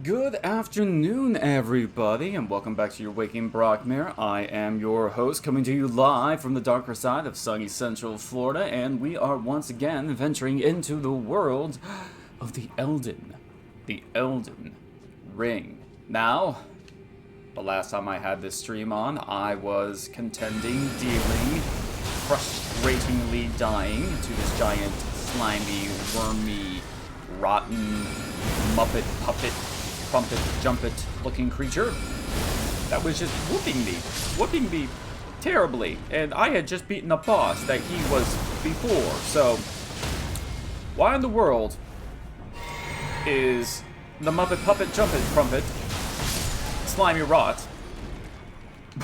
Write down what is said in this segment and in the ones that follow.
Good afternoon, everybody, and welcome back to your Waking Brockmare. I am your host, coming to you live from the darker side of sunny Central Florida, and we are once again venturing into the world of the Elden Ring. Now, the last time I had this stream on, I was contending, dealing, frustratingly dying to this giant, slimy, wormy, rotten, Muppet, puppet, crumpet, jumpet looking creature that was just whooping me terribly. And I had just beaten a boss that he was before, so why in the world is the Muppet, puppet, jumpet, crumpet, slimy rot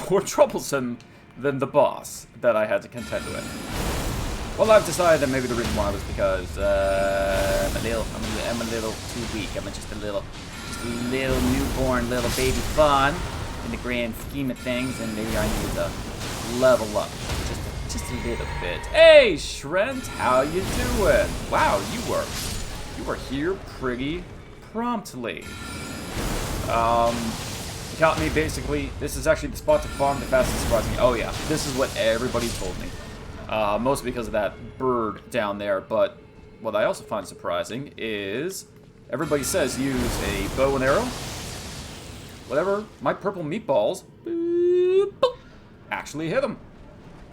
more troublesome than the boss that I had to contend with? Well, I've decided that maybe the reason why was because I'm a little too weak. I'm just a little newborn little baby fawn in the grand scheme of things, and maybe I need to level up just a little bit. Hey, Shrent, how you doing? Wow, you were here pretty promptly. Got me basically. This is actually the spot to farm the fastest surprising. Oh yeah, this is what everybody told me. Mostly because of that bird down there, but what I also find surprising is everybody says use a bow and arrow. Whatever, my purple meatballs boop, boop, actually hit them.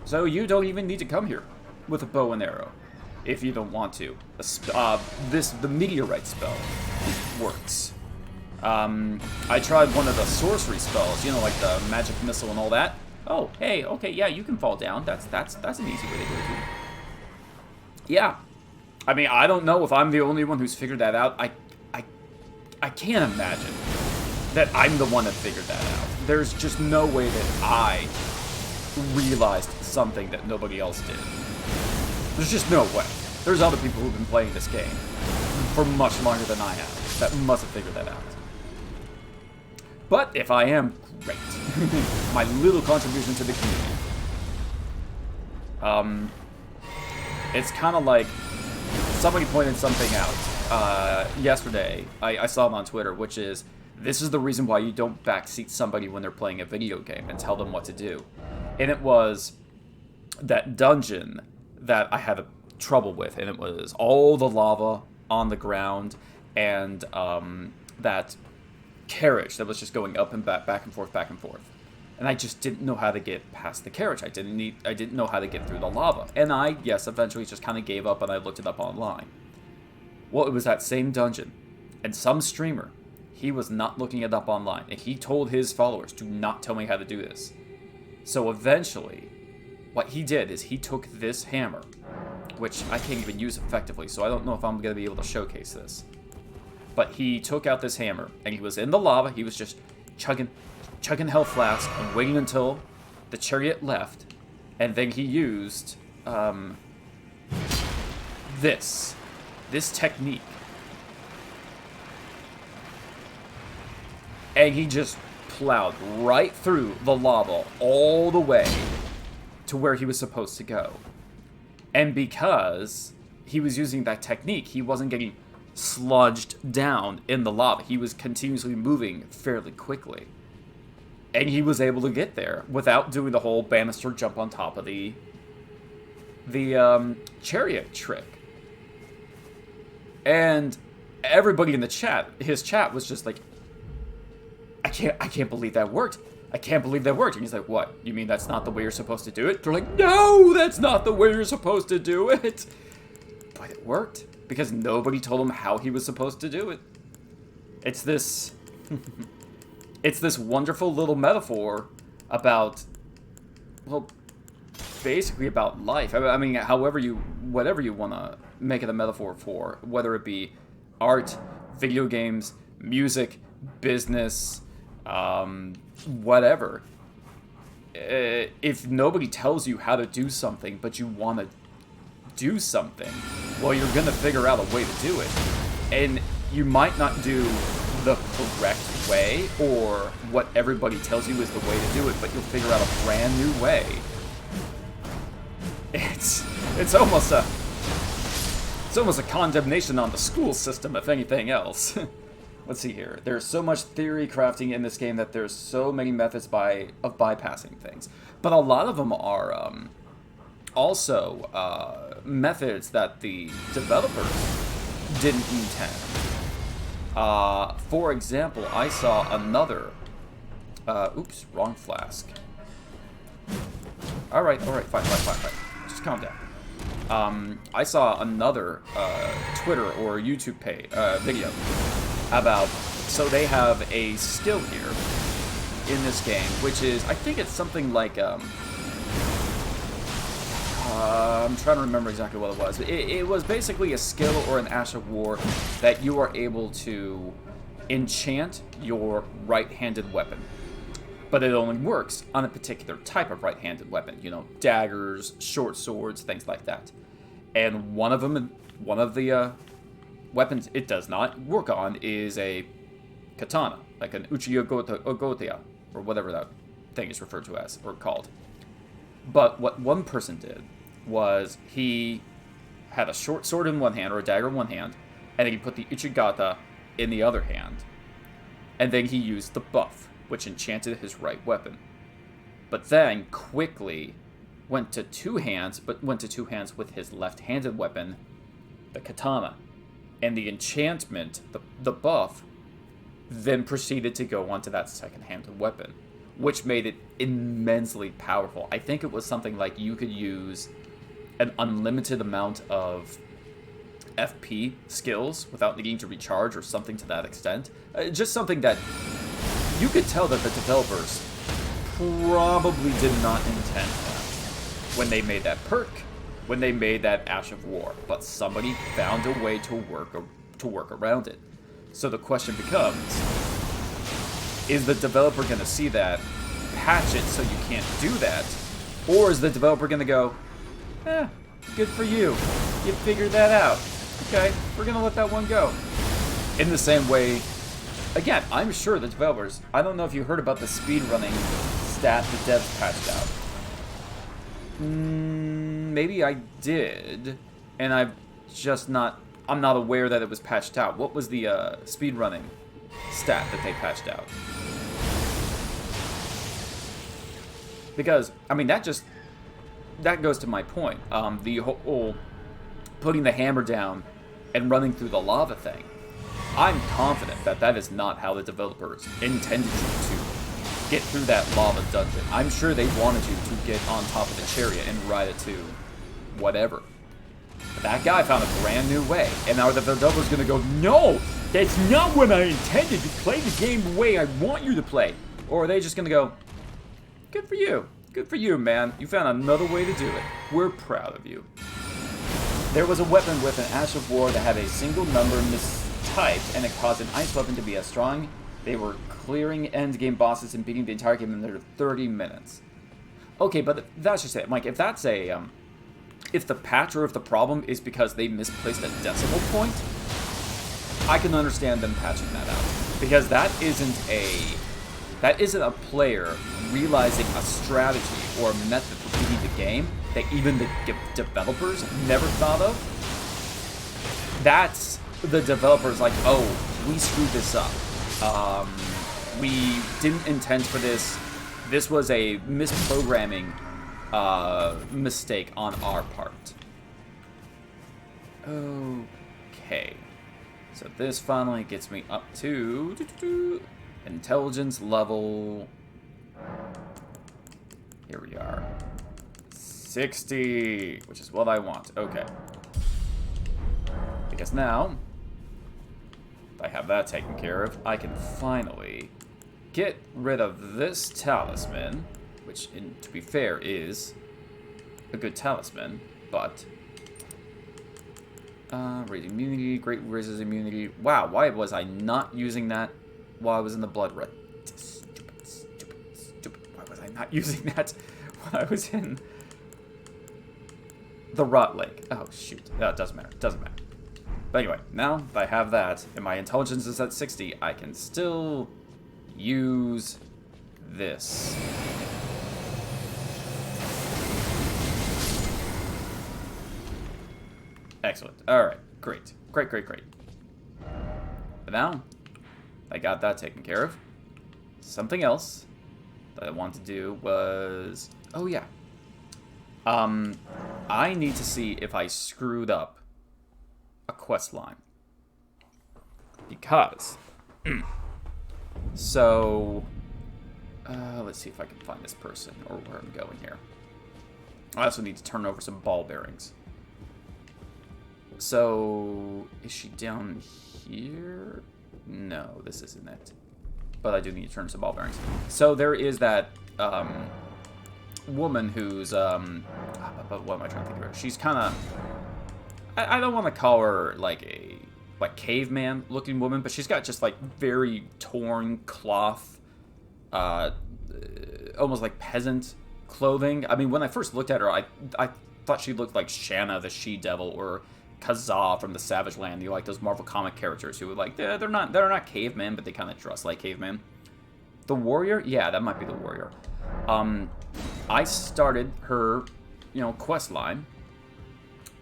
So you don't even need to come here with a bow and arrow if you don't want to. The meteorite spell works. I tried one of the sorcery spells, you know, like the magic missile and all that. Oh, hey, okay, yeah, you can fall down. That's an easy way to do it too. Yeah. I mean, I don't know if I'm the only one who's figured that out. I can't imagine that I'm the one that figured that out. There's just no way that I realized something that nobody else did. There's just no way. There's other people who've been playing this game for much longer than I have that must have figured that out. But if I am, great. My little contribution to the community. It's kind of like somebody pointed something out yesterday. I saw them on Twitter, which is, this is the reason why you don't backseat somebody when they're playing a video game and tell them what to do. And it was that dungeon that I had trouble with, and it was all the lava on the ground, and that carriage that was just going up and back and forth, and I just didn't know how to get past the carriage. I didn't know how to get through the lava, and I eventually just kind of gave up, and I looked it up online. Well, it was that same dungeon, and some streamer, he was not looking it up online, and he told his followers, do not tell me how to do this. So eventually, what he did is he took this hammer, which I can't even use effectively, so I don't know if I'm going to be able to showcase this. But he took out this hammer, and he was in the lava. He was just chugging health flask and waiting until the chariot left. And then he used this technique. And he just plowed right through the lava all the way to where he was supposed to go. And because he was using that technique, he wasn't getting sludged down in the lava. He was continuously moving fairly quickly. And he was able to get there without doing the whole banister jump on top of the chariot trick. And everybody in the chat, his chat was just like, I can't believe that worked. I can't believe that worked. And he's like, what? You mean that's not the way you're supposed to do it? They're like, no, that's not the way you're supposed to do it. But it worked. Because nobody told him how he was supposed to do it. It's this wonderful little metaphor about, well, basically about life. I mean, whatever you want to make it a metaphor for, whether it be art, video games, music, business, whatever. If nobody tells you how to do something, but you want to do something, well, you're gonna figure out a way to do it. And you might not do the correct way or what everybody tells you is the way to do it, but you'll figure out a brand new way. It's almost a condemnation on the school system, if anything else. let's see here. There's so much theory crafting in this game that there's so many methods of bypassing things. But a lot of them are also methods that the developers didn't intend. For example, I saw another... oops, wrong flask. Alright, fine. Just calm down. I saw another Twitter or YouTube video about... So they have a skill here in this game, which is... I think it's something like... I'm trying to remember exactly what it was. It was basically a skill or an Ash of War that you are able to enchant your right-handed weapon. But it only works on a particular type of right-handed weapon. You know, daggers, short swords, things like that. And one of the weapons it does not work on is a katana, like an uchi-ogotia, or whatever that thing is referred to as, or called. But what one person did was he had a short sword in one hand, or a dagger in one hand, and then he put the Ichigata in the other hand. And then he used the buff, which enchanted his right weapon. But then quickly went to two hands with his left-handed weapon, the katana. And the enchantment, the buff, then proceeded to go onto that second-handed weapon, which made it immensely powerful. I think it was something like you could use an unlimited amount of FP skills without needing to recharge or something to that extent. Just something that you could tell that the developers probably did not intend that when they made that perk, when they made that Ash of War. But somebody found a way to work around it. So the question becomes, is the developer going to see that, patch it so you can't do that? Or is the developer going to go, good for you. You figured that out. Okay, we're going to let that one go. In the same way, again, I'm sure the developers, I don't know if you heard about the speedrunning stat the devs patched out. Maybe I did, and I'm not aware that it was patched out. What was the speedrunning stat that they patched out? Because, I mean, that goes to my point. The whole putting the hammer down and running through the lava thing. I'm confident that that is not how the developers intended you to get through that lava dungeon. I'm sure they wanted you to get on top of the chariot and ride it to whatever. But that guy found a brand new way. And now the developer's going to go, no, that's not what I intended, to play the game the way I want you to play. Or are they just going to go, good for you. Good for you, man. You found another way to do it. We're proud of you. There was a weapon with an Ash of War that had a single number mistyped, and it caused an ice weapon to be as strong. They were clearing endgame bosses and beating the entire game in under 30 minutes. Okay, but that's just it. Mike, if that's a, if the patch or if the problem is because they misplaced a decimal point, I can understand them patching that out. Because that isn't a player realizing a strategy or a method for beating the game that even the developers never thought of. That's the developers like, oh, we screwed this up. We didn't intend for this. This was a misprogramming mistake on our part. Okay. So this finally gets me up to intelligence level. Here we are. 60, which is what I want. Okay. Because now, if I have that taken care of, I can finally get rid of this talisman, which, to be fair, is a good talisman, but... raise immunity, great raises immunity. Wow, why was I not using that while I was in the blood red? Stupid. Why was I not using that when I was in the Rot Lake? Oh, shoot. It doesn't matter. But anyway, now that I have that, and my intelligence is at 60, I can still use this. Excellent. Alright, great. But now, I got that taken care of. Something else that I wanted to do was... Oh, yeah. I need to see if I screwed up a quest line. Because... So... let's see if I can find this person, or where I'm going here. I also need to turn over some ball bearings. So... Is she down here? No, this isn't it. But I do need to turn some ball bearings. So there is that woman who's but what am I trying to think of her? She's kind of, I don't want to call her like a caveman looking woman, but she's got just like very torn cloth, almost like peasant clothing. I mean, when I first looked at her, I thought she looked like Shanna the She-Devil or Kazaa from the Savage Land. You like those Marvel comic characters who would like they're not cavemen, but they kind of dress like cavemen. The warrior, yeah, that might be the warrior. I started her, quest line,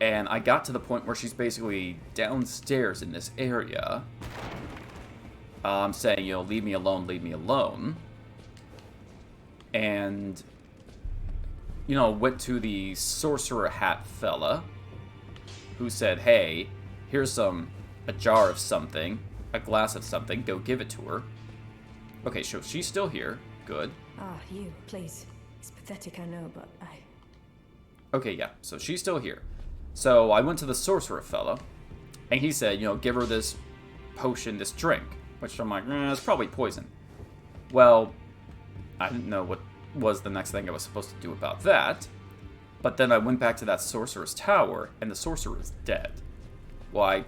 and I got to the point where she's basically downstairs in this area, saying, leave me alone, leave me alone, and went to the sorcerer hat fella, who said, hey, here's a jar of something, a glass of something, go give it to her. Okay, so she's still here. Good. Ah, you, please. It's pathetic, I know, but I... Okay, yeah, so she's still here. So I went to the sorcerer fella, and he said, give her this potion, this drink, which I'm like, it's probably poison. Well, I didn't know what was the next thing I was supposed to do about that. But then I went back to that sorcerer's tower, and the sorcerer is dead. Well,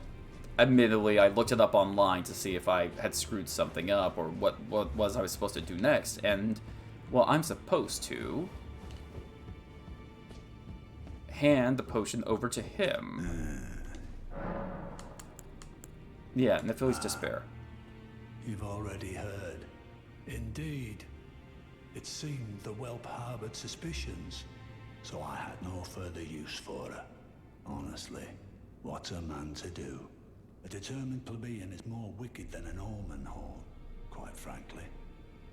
admittedly, I looked it up online to see if I had screwed something up, or what was I was supposed to do next, and, well, I'm supposed to hand the potion over to him. Yeah, Nephili's Despair. You've already heard. Indeed. It seemed the whelp harbored suspicions. So I had no further use for her. Honestly, what's a man to do? A determined plebeian is more wicked than an omen horn, quite frankly.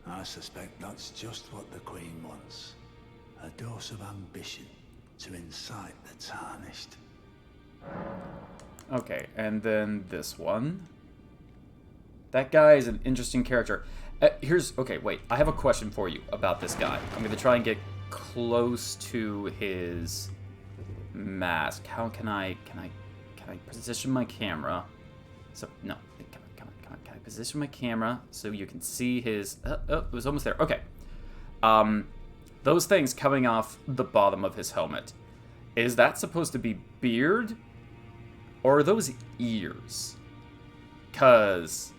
I suspect that's just what the Queen wants. A dose of ambition to incite the tarnished. Okay, and then this one. That guy is an interesting character. Okay, wait. I have a question for you about this guy. I'm going to try and get close to his mask. How can I position my camera? So no, come on. Can I position my camera so you can see his? It was almost there. Okay. Those things coming off the bottom of his helmet. Is that supposed to be beard, or are those ears? 'Cause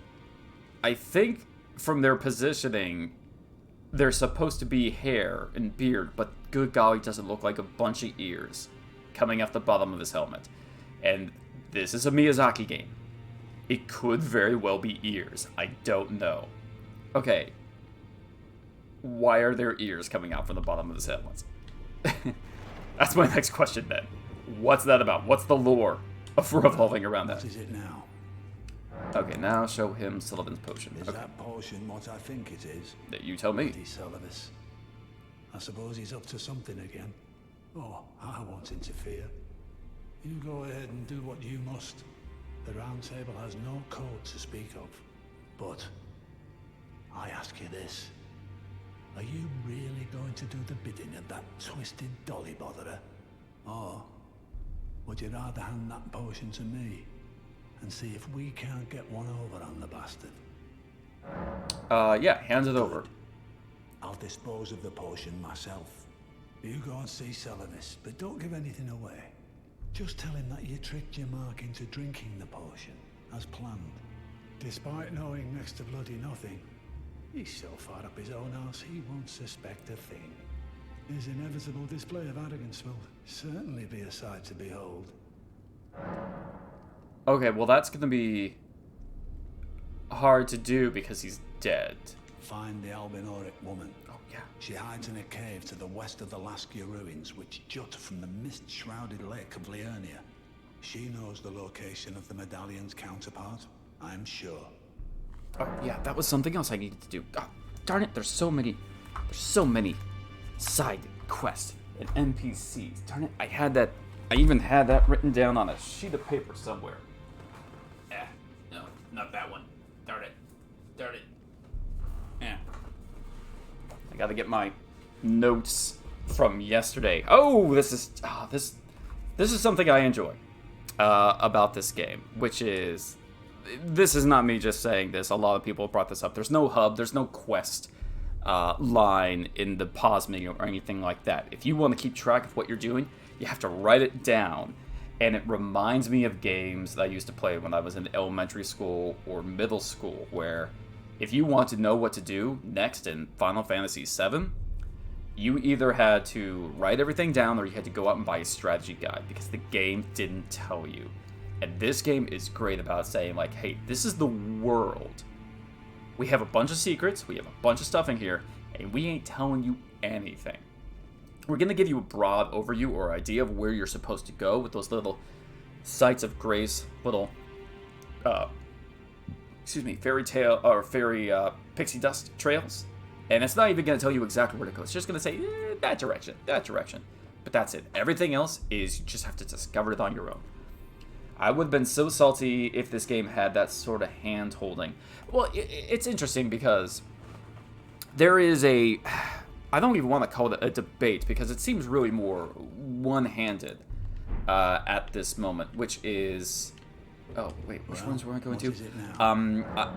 I think from their positioning, they're supposed to be hair and beard, but good golly, does it look like a bunch of ears coming off the bottom of his helmet. And this is a Miyazaki game. It could very well be ears. I don't know. Okay. Why are there ears coming out from the bottom of his helmet? That's my next question then. What's that about? What's the lore of revolving around that? What is it now? Okay, now show him Sullivan's potion. Is Okay. that potion what I think it is? You tell me. Bloody Sullivan. I suppose he's up to something again. Oh, I won't interfere. You go ahead and do what you must. The Round Table has no code to speak of. But I ask you this. Are you really going to do the bidding of that twisted dolly botherer? Or would you rather hand that potion to me and see if we can't get one over on the bastard? Yeah, hand it over. I'll dispose of the potion myself. You go and see Salamis, but don't give anything away. Just tell him that you tricked your mark into drinking the potion, as planned. Despite knowing next to bloody nothing, he's so far up his own arse he won't suspect a thing. His inevitable display of arrogance will certainly be a sight to behold. Okay, well that's gonna be hard to do because he's dead. Find the Albinoric woman. Oh, yeah. She hides in a cave to the west of the Laskia ruins, which jut from the mist-shrouded lake of Liurnia. She knows the location of the medallion's counterpart, I'm sure. Oh, yeah, that was something else I needed to do. God, darn it, there's so many side quests and NPCs. Darn it, I even had that written down on a sheet of paper somewhere. No, not that one. Darn it. I gotta get my notes from yesterday. Oh, this is something I enjoy about this game, which is, this is not me just saying this. A lot of people brought this up. There's no hub. There's no quest line in the pause menu or anything like that. If you want to keep track of what you're doing, you have to write it down. And it reminds me of games that I used to play when I was in elementary school or middle school, where if you want to know what to do next in Final Fantasy VII, you either had to write everything down or you had to go out and buy a strategy guide, because the game didn't tell you. And this game is great about saying, like, hey, this is the world. We have a bunch of secrets, we have a bunch of stuff in here, and we ain't telling you anything. We're going to give you a broad overview or idea of where you're supposed to go with those little sites of grace, little, fairy tale, or fairy pixie dust trails. And it's not even going to tell you exactly where to go. It's just going to say, that direction. But that's it. Everything else is you just have to discover it on your own. I would have been so salty if this game had that sort of hand-holding. Well, it's interesting because there is a... I don't even want to call it a debate, because it seems really more one-handed at this moment, which is... Oh, wait, which ones were I going to?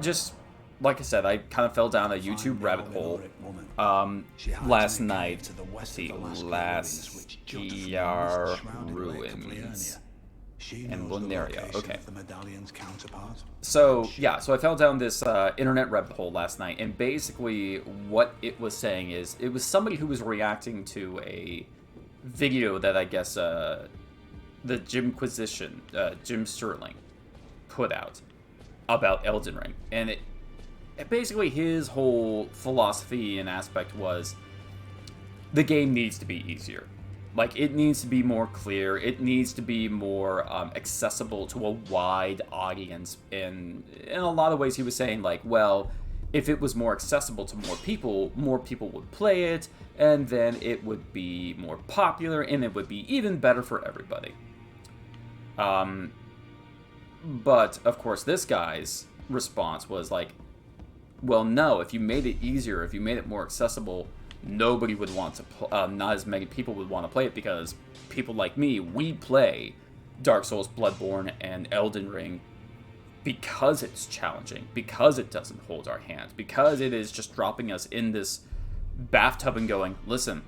Just, like I said, I kind of fell down a YouTube rabbit hole last night. The last GR Ruins. And Lunaria, okay. So, yeah, so I fell down this internet rabbit hole last night, and basically what it was saying is, it was somebody who was reacting to a video that I guess the Jim Sterling, put out about Elden Ring. And it basically, his whole philosophy and aspect was, the game needs to be easier. Like, it needs to be more clear. It needs to be more accessible to a wide audience. And in a lot of ways, he was saying, like, well, if it was more accessible to more people would play it, and then it would be more popular, and it would be even better for everybody. But, of course, this guy's response was like, well, no, if you made it easier, if you made it more accessible, nobody would want to not as many people would want to play it, because people like me, we play Dark Souls, Bloodborne, and Elden Ring because it's challenging, because it doesn't hold our hand, because it is just dropping us in this bathtub and going, listen,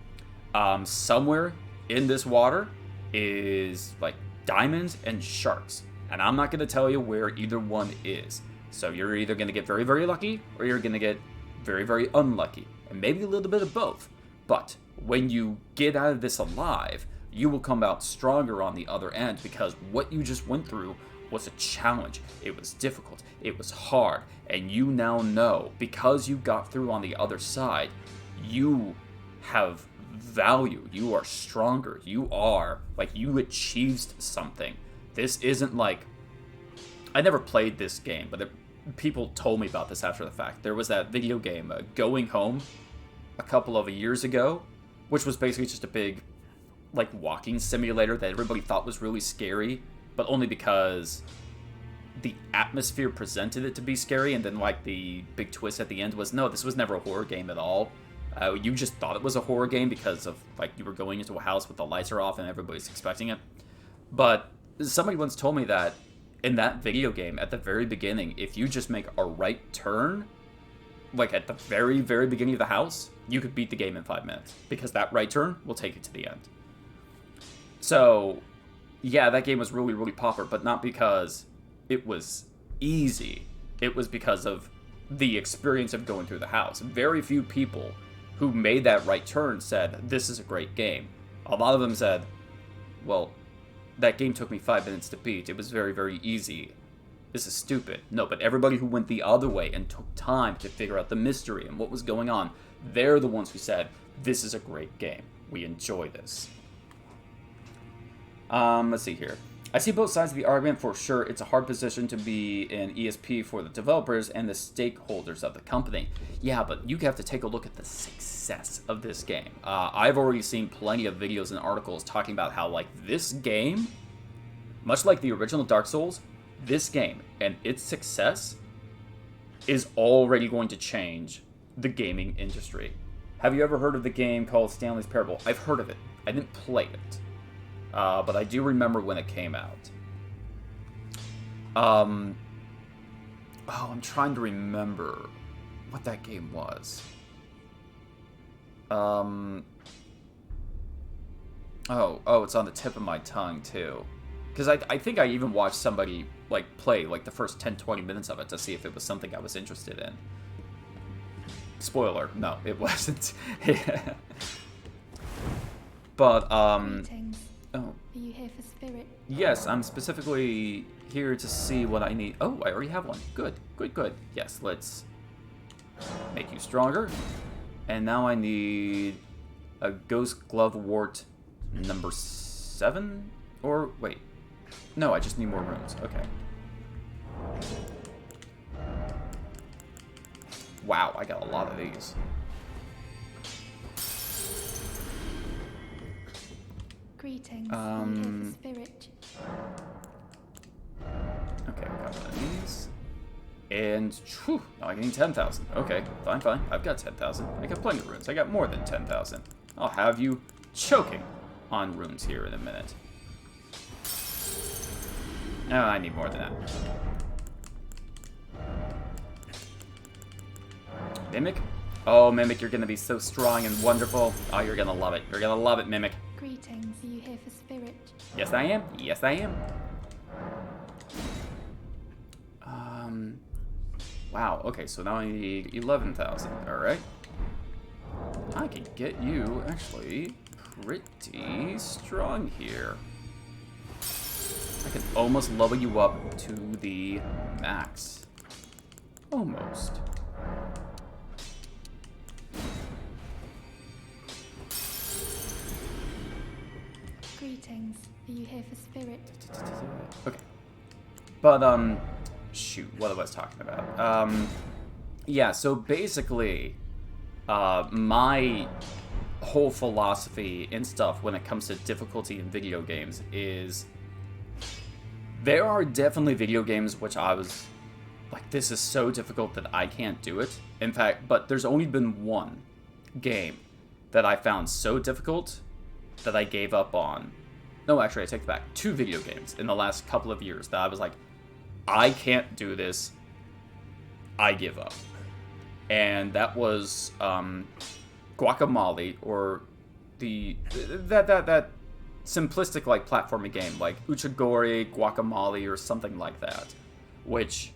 somewhere in this water is like diamonds and sharks, and I'm not going to tell you where either one is. So you're either going to get very, very lucky, or you're going to get very, very unlucky. And maybe a little bit of both. But when you get out of this alive, you will come out stronger on the other end, because what you just went through was a challenge. It was difficult. It was hard. And you now know, because you got through on the other side, you have value. You are stronger. You are, like, you achieved something. This isn't like... I never played this game, but people told me about this after the fact. There was that video game, Going Home, a couple of years ago, which was basically just a big, like, walking simulator that everybody thought was really scary, but only because the atmosphere presented it to be scary, and then, like, the big twist at the end was, no, this was never a horror game at all. You just thought it was a horror game because of, like, you were going into a house with the lights are off and everybody's expecting it. But somebody once told me that in that video game, at the very beginning, if you just make a right turn, like at the very, very beginning of the house, you could beat the game in 5 minutes, because that right turn will take you to the end. So, yeah, that game was really, really popular, but not because it was easy. It was because of the experience of going through the house. Very few people who made that right turn said, this is a great game. A lot of them said, well, that game took me 5 minutes to beat. It was very, very easy. This is stupid. No, but everybody who went the other way and took time to figure out the mystery and what was going on, they're the ones who said, this is a great game. We enjoy this. Let's see here. I see both sides of the argument for sure. It's a hard position to be an ESP for the developers and the stakeholders of the company. Yeah, but you have to take a look at the success of this game. I've already seen plenty of videos and articles talking about how, like, this game, much like the original Dark Souls, this game and its success is already going to change the gaming industry. Have you ever heard of the game called Stanley's Parable? I've heard of it. I didn't play it. But I do remember when it came out. Oh, I'm trying to remember what that game was. Oh, it's on the tip of my tongue, too. Because I think I even watched somebody, like, play, like, the first 10-20 minutes of it to see if it was something I was interested in. Spoiler, no, it wasn't. But, Greetings. oh. Are you here for spirit? Yes, I'm specifically here to see what I need. Oh, I already have one. Good, good, good. Yes, let's make you stronger. And now I need a Ghost Glove Wart number 7? Or, wait. No, I just need more runes. Okay. Wow, I got a lot of these. Greetings. Are you here for spirit? Okay, we got one of these. And, whew, now I need 10,000. Okay, fine, fine. I've got 10,000. I got plenty of runes. I got more than 10,000. I'll have you choking on runes here in a minute. Oh, I need more than that. Mimic? Oh, Mimic, you're gonna be so strong and wonderful. Oh, you're gonna love it. You're gonna love it, Mimic. Greetings. Are you here for spirit? Yes, I am. Yes, I am. Wow, okay, so now I need 11,000. Alright. I can get you, actually, pretty strong here. I can almost level you up to the max. Almost. Greetings. Are you here for spirit? Okay. But, shoot, what was I talking about? Yeah, so basically, my whole philosophy and stuff when it comes to difficulty in video games is there are definitely video games which I was like, this is so difficult that I can't do it. In fact, but there's only been one game that I found so difficult that I gave up on. No, actually, I take it back. 2 video games in the last couple of years that I was like, I can't do this. I give up. And that was Guacamole, or that simplistic like platforming game like Uchigori, Guacamole, or something like that, which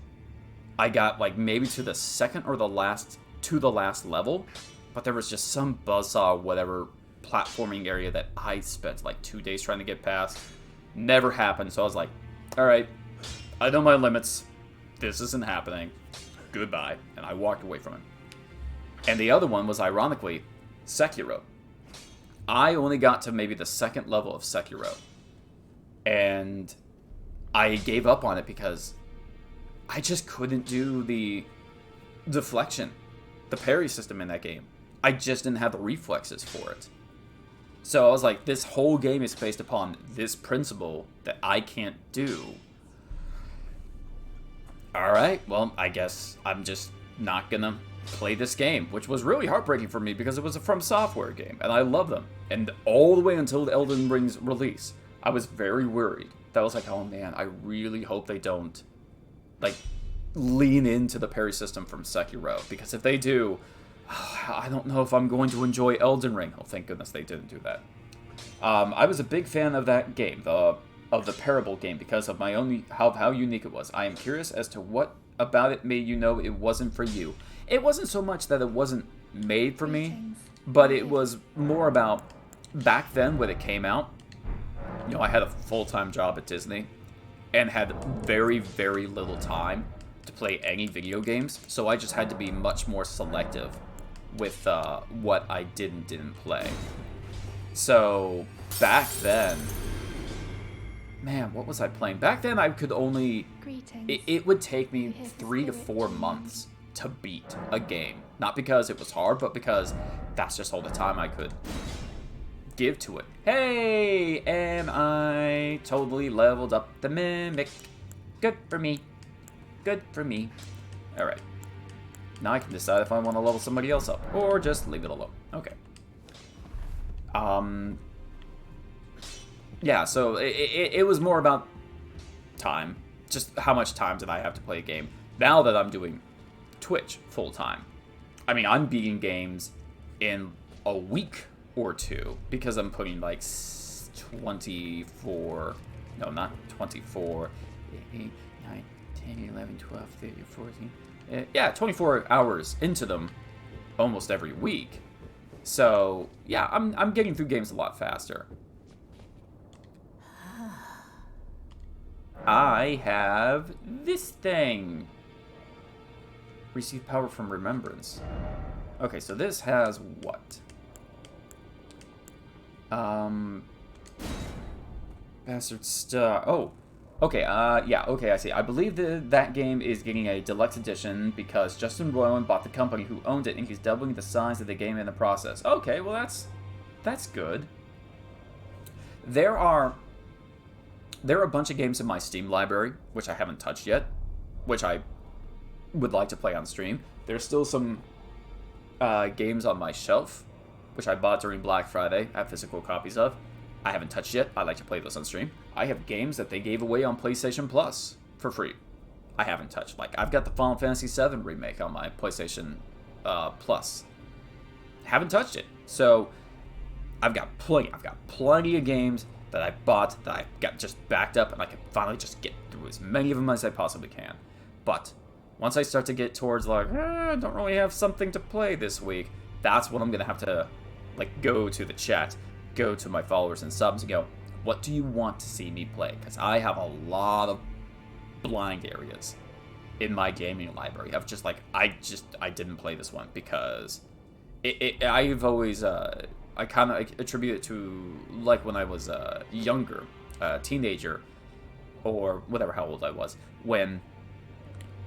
I got like maybe to the second or the last level, but there was just some buzzsaw whatever platforming area that I spent like 2 days trying to get past. Never happened, so I was like, alright, I know my limits. This isn't happening. Goodbye. And I walked away from it. And the other one was, ironically, Sekiro. I only got to maybe the second level of Sekiro. And I gave up on it because I just couldn't do the deflection, the parry system in that game. I just didn't have the reflexes for it. So I was like, this whole game is based upon this principle that I can't do. Alright, well, I guess I'm just not gonna play this game, which was really heartbreaking for me because it was a From Software game, and I love them. And all the way until the Elden Ring's release, I was very worried. That was like, oh man, I really hope they don't, like, lean into the parry system from Sekiro, because if they do, I don't know if I'm going to enjoy Elden Ring. Oh, thank goodness they didn't do that. I was a big fan of that game, of the Parable game, because of my own how unique it was. I am curious as to what about it made you know it wasn't for you. It wasn't so much that it wasn't made for me, but it was more about back then when it came out. You know, I had a full-time job at Disney and had very, very little time to play any video games, so I just had to be much more selective with what I didn't play. So back then, Man, what was I playing? Back then, I could only... Greetings. It would take me You hear the 3 to spirit 4 chiming. months to beat a game. Not because it was hard, but because that's just all the time I could give to it. Hey, and I totally leveled up the Mimic. Good for me. Good for me. Alright. Now I can decide if I want to level somebody else up, or just leave it alone. Okay. Yeah, so it was more about time. Just how much time did I have to play a game. Now that I'm doing Twitch full-time, I mean, I'm beating games in a week or two because I'm putting like 24... No, not 24. 8, 9, 10, 11, 12, 13, 14... Yeah, 24 hours into them almost every week. So, yeah, I'm getting through games a lot faster. I have this thing. Receive power from remembrance. Okay, so this has what? Bastard star. Oh. Okay, yeah, okay, I see. I believe that game is getting a deluxe edition because Justin Roiland bought the company who owned it and he's doubling the size of the game in the process. Okay, well that's good. There are a bunch of games in my Steam library, which I haven't touched yet, which I would like to play on stream. There's still some games on my shelf, which I bought during Black Friday. I have physical copies of. I haven't touched yet. I like to play those on stream. I have games that they gave away on PlayStation Plus for free. I haven't touched. Like, I've got the Final Fantasy VII remake on my PlayStation Plus. Haven't touched it. So, I've got plenty of games that I bought that I got just backed up, and I can finally just get through as many of them as I possibly can. But once I start to get towards like, I don't really have something to play this week, that's when I'm gonna have to like go to the chat, go to my followers and subs and go, what do you want to see me play? Because I have a lot of blind areas in my gaming library of just like, I didn't play this one because I've always I kind of attribute it to like when I was younger, teenager, or whatever, how old I was, when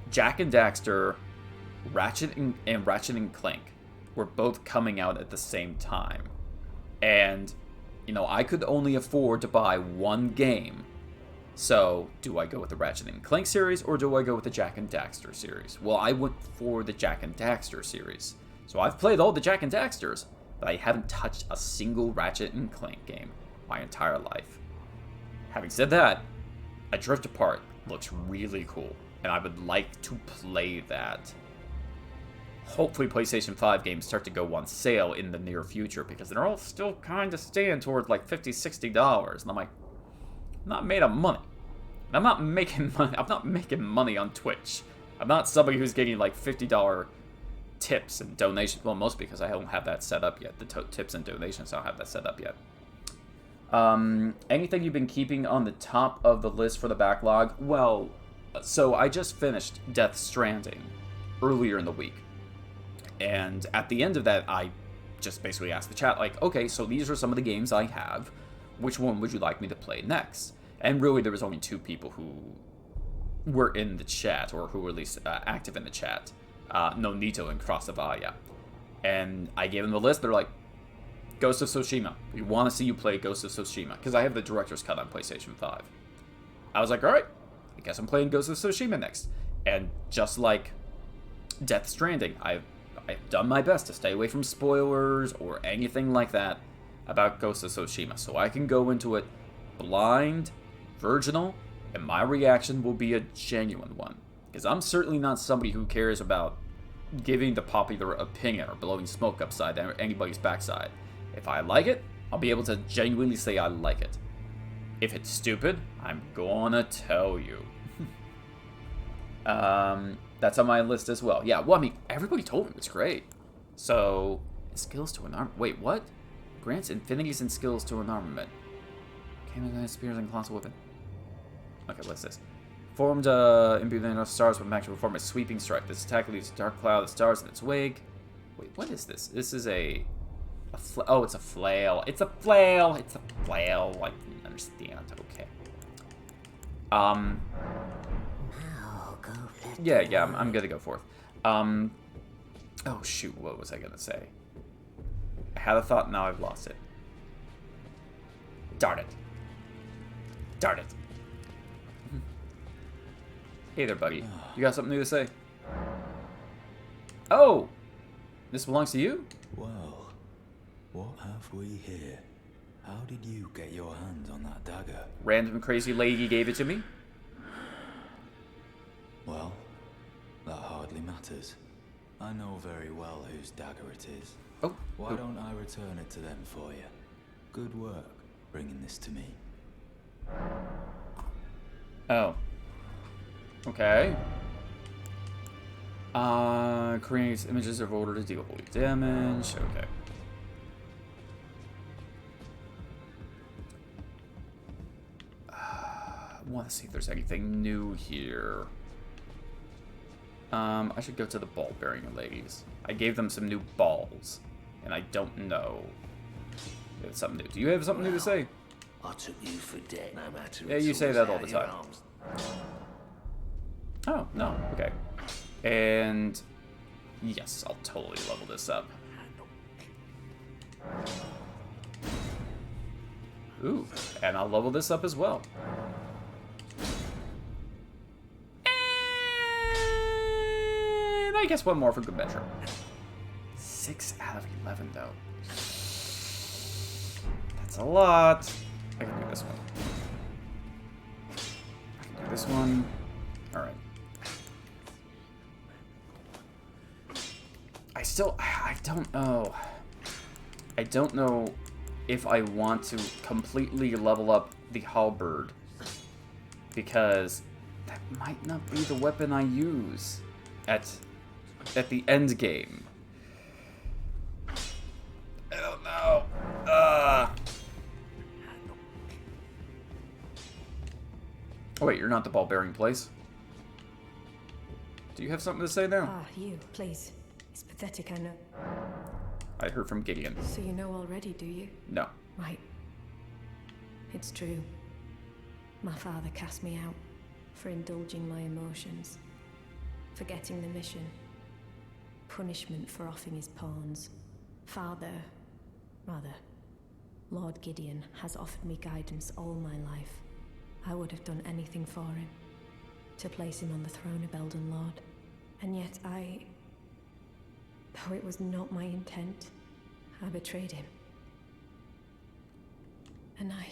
Jak and Daxter, Ratchet and Clank were both coming out at the same time. And, you know, I could only afford to buy one game. So, do I go with the Ratchet and Clank series, or do I go with the Jak and Daxter series? Well, I went for the Jak and Daxter series. So I've played all the Jak and Daxters, but I haven't touched a single Ratchet and Clank game my entire life. Having said that, Adrift Apart looks really cool, and I would like to play that. Hopefully PlayStation 5 games start to go on sale in the near future, because they're all still kind of staying towards like $50, $60, and I'm like, I'm not made of money. And I'm not making money on Twitch. I'm not somebody who's getting like $50 tips and donations. Well, mostly because I don't have that set up yet. The tips and donations, I don't have that set up yet. Anything you've been keeping on the top of the list for the backlog? Well, so I just finished Death Stranding earlier in the week. And at the end of that, I just basically asked the chat, like, okay, so these are some of the games I have. Which one would you like me to play next? And really, there was only 2 people who were in the chat, or who were at least active in the chat. Nonito and Crossavaya. And I gave them the list. They're like, Ghost of Tsushima. We want to see you play Ghost of Tsushima. Because I have the director's cut on PlayStation 5. I was like, alright, I guess I'm playing Ghost of Tsushima next. And just like Death Stranding, I've done my best to stay away from spoilers or anything like that about Ghost of Tsushima. So I can go into it blind, virginal, and my reaction will be a genuine one. Because I'm certainly not somebody who cares about giving the popular opinion or blowing smoke upside anybody's backside. If I like it, I'll be able to genuinely say I like it. If it's stupid, I'm gonna tell you. That's on my list as well. Yeah, well, I mean, everybody told me it was great. So, skills to an arm. Wait, what? Grants infinities and skills to an armament. Cannon, spears, and colossal weapon. Okay, what's this? Formed imbued enough stars with maximum perform a sweeping strike. This attack leaves a dark cloud of stars in its wake. Wait, what is this? This is oh, it's a flail. It's a flail. It's a flail. I didn't understand. Okay. Yeah, I'm gonna go fourth. Oh shoot, what was I gonna say? I had a thought, now I've lost it. Darn it. Darn it. Hey there, buddy. You got something new to say? Oh! This belongs to you? Well, what have we here? How did you get your hands on that dagger? Random crazy lady gave it to me? Well, that hardly matters. I know very well whose dagger it is. Oh. Why don't I return it to them for you? Good work bringing this to me. Oh. Okay. Creates images of order to deal holy damage. Okay. I want to see if there's anything new here. I should go to the ball bearing ladies. I gave them some new balls, and I don't know if it's something new. Do you have something new to say? I took you for dead, no matter. Yeah, you say that all the time. Oh, no, okay. And yes, I'll totally level this up. Ooh, and I'll level this up as well. And I guess one more for good measure. 6 out of 11, though. That's a lot. I can do this one. I can do this one. Alright. I don't know. I don't know if I want to completely level up the halberd, because that might not be the weapon I use at the end game. I don't know. Oh wait, you're not the ball bearing place? Do you have something to say now? Ah, you, please. It's pathetic, I know. I heard from Gideon. So you know already, do you? No. Right. It's true. My father cast me out for indulging my emotions, forgetting the mission, punishment for offing his pawns. Lord Gideon has offered me guidance all my life. I would have done anything for him, to place him on the throne of Elden Lord. And yet though it was not my intent, I betrayed him. And I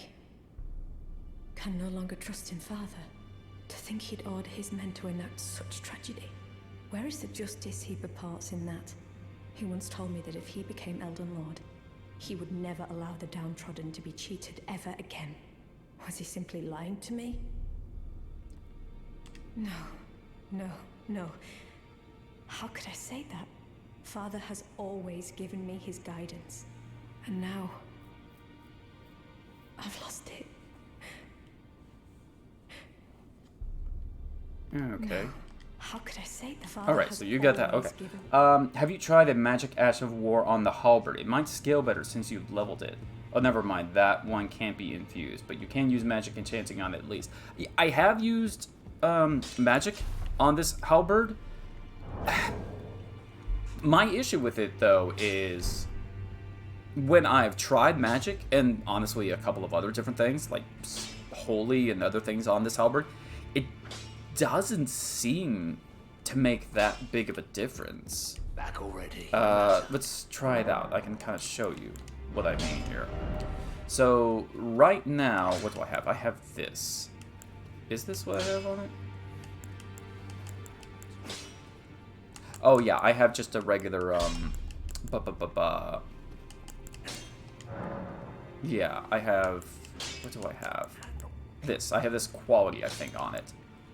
can no longer trust him, Father. To think he'd order his men to enact such tragedy. Where is the justice he purports in that? He once told me that if he became Elden Lord, he would never allow the downtrodden to be cheated ever again. Was he simply lying to me? No. How could I say that? Father has always given me his guidance. And now, I've lost it. Okay. No. How could I say the Father Alright, has so you got that. always Okay. given- Have you tried a magic ash of war on the halberd? It might scale better since you've leveled it. Oh, never mind. That one can't be infused, but you can use magic enchanting on it at least. I have used magic on this halberd. My issue with it, though, is when I've tried magic, and honestly a couple of other different things, like holy and other things on this halberd, it doesn't seem to make that big of a difference. Back already. Let's try it out. I can kind of show you what I mean here. So, right now, what do I have? I have this. Is this what I have on it? Oh, yeah, I have just a regular, Yeah, I have... What do I have? This. I have this quality, I think, on it,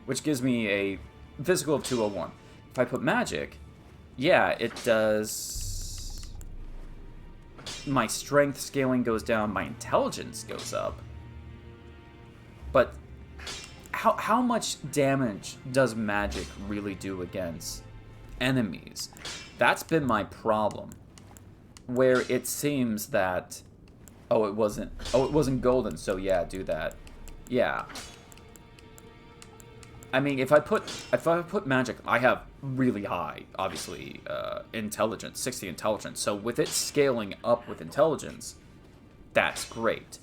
which gives me a physical of 201. If I put magic, yeah, it does... My strength scaling goes down, my intelligence goes up. But how much damage does magic really do against enemies? That's been my problem. Where it seems that... Oh, it wasn't golden, so yeah, do that. Yeah. I mean, if I put magic, I have really high, obviously, intelligence, 60 intelligence. So with it scaling up with intelligence, that's great.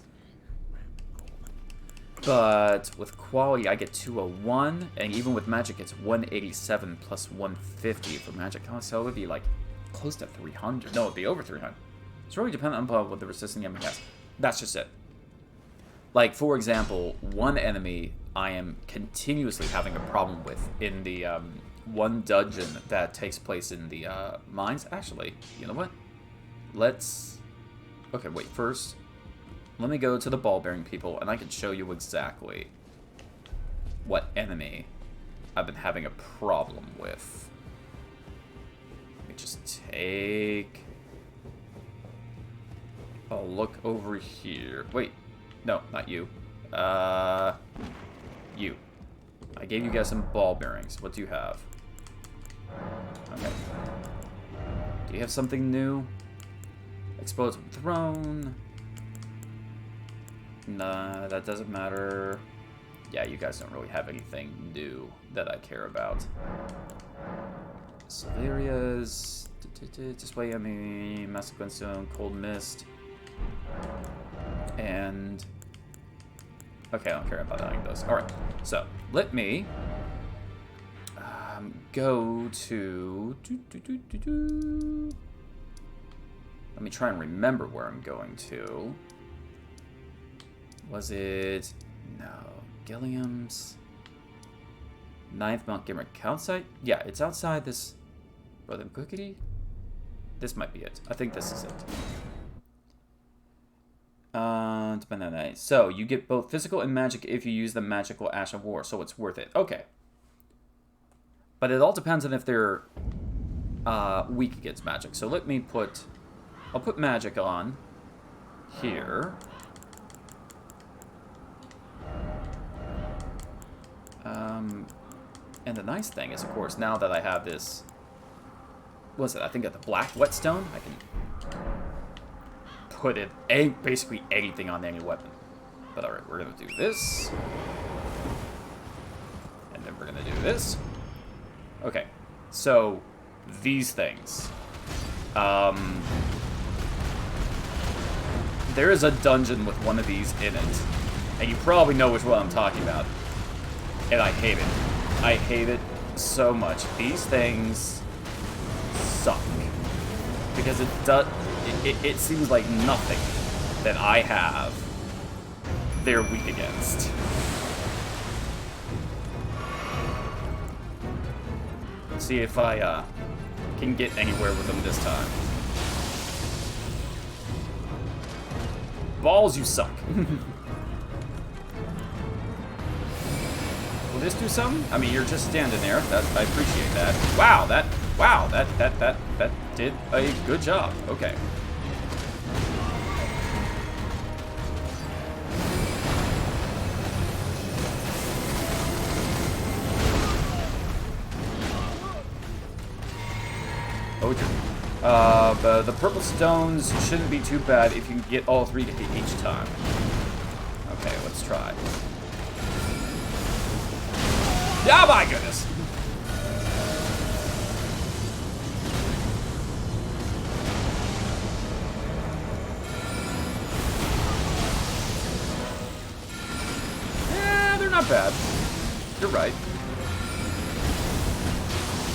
But with quality, I get 201, and even with magic, it's 187 plus 150 for magic. So it would be like close to 300. No, it'd be over 300. It's really dependent on what the resisting enemy has. That's just it. Like, for example, one enemy I am continuously having a problem with in the one dungeon that takes place in the mines. Actually, you know what? Let's... Okay, wait, first... Let me go to the ball-bearing people, and I can show you exactly what enemy I've been having a problem with. Let me just take a look over here. Wait, no, not you. You. I gave you guys some ball bearings. What do you have? Okay. Do you have something new? Explosive throne. Nah, that doesn't matter. Yeah, you guys don't really have anything new that I care about. Severia's display enemy, massive gunstone, cold mist, and okay, I don't care about any of those. All right, so let me go to. Let me try and remember where I'm going to. Was it... No. Gilliam's... 9th Montgomery Campsite? Yeah, it's outside this... Brother Cookity? This might be it. I think this is it. So, you get both physical and magic if you use the magical Ash of War, so it's worth it. Okay. But it all depends on if they're weak against magic. So let me put... I'll put magic on here. And the nice thing is, of course, now that I have this, what is it? I think at the black whetstone, I can put it basically anything on any weapon. But alright, we're gonna do this. And then we're gonna do this. Okay, so these things. There is a dungeon with one of these in it. And you probably know which one I'm talking about. And I hate it. I hate it so much. These things suck. Because it seems like nothing that I have they're weak against. Let's see if I can get anywhere with them this time. Balls, you suck. Will this do something? I mean, you're just standing there. I appreciate that. Wow, that did a good job. Okay. Oh, dear. The purple stones shouldn't be too bad if you can get all three to hit each time. Okay, let's try. Oh my goodness! Yeah, they're not bad. You're right.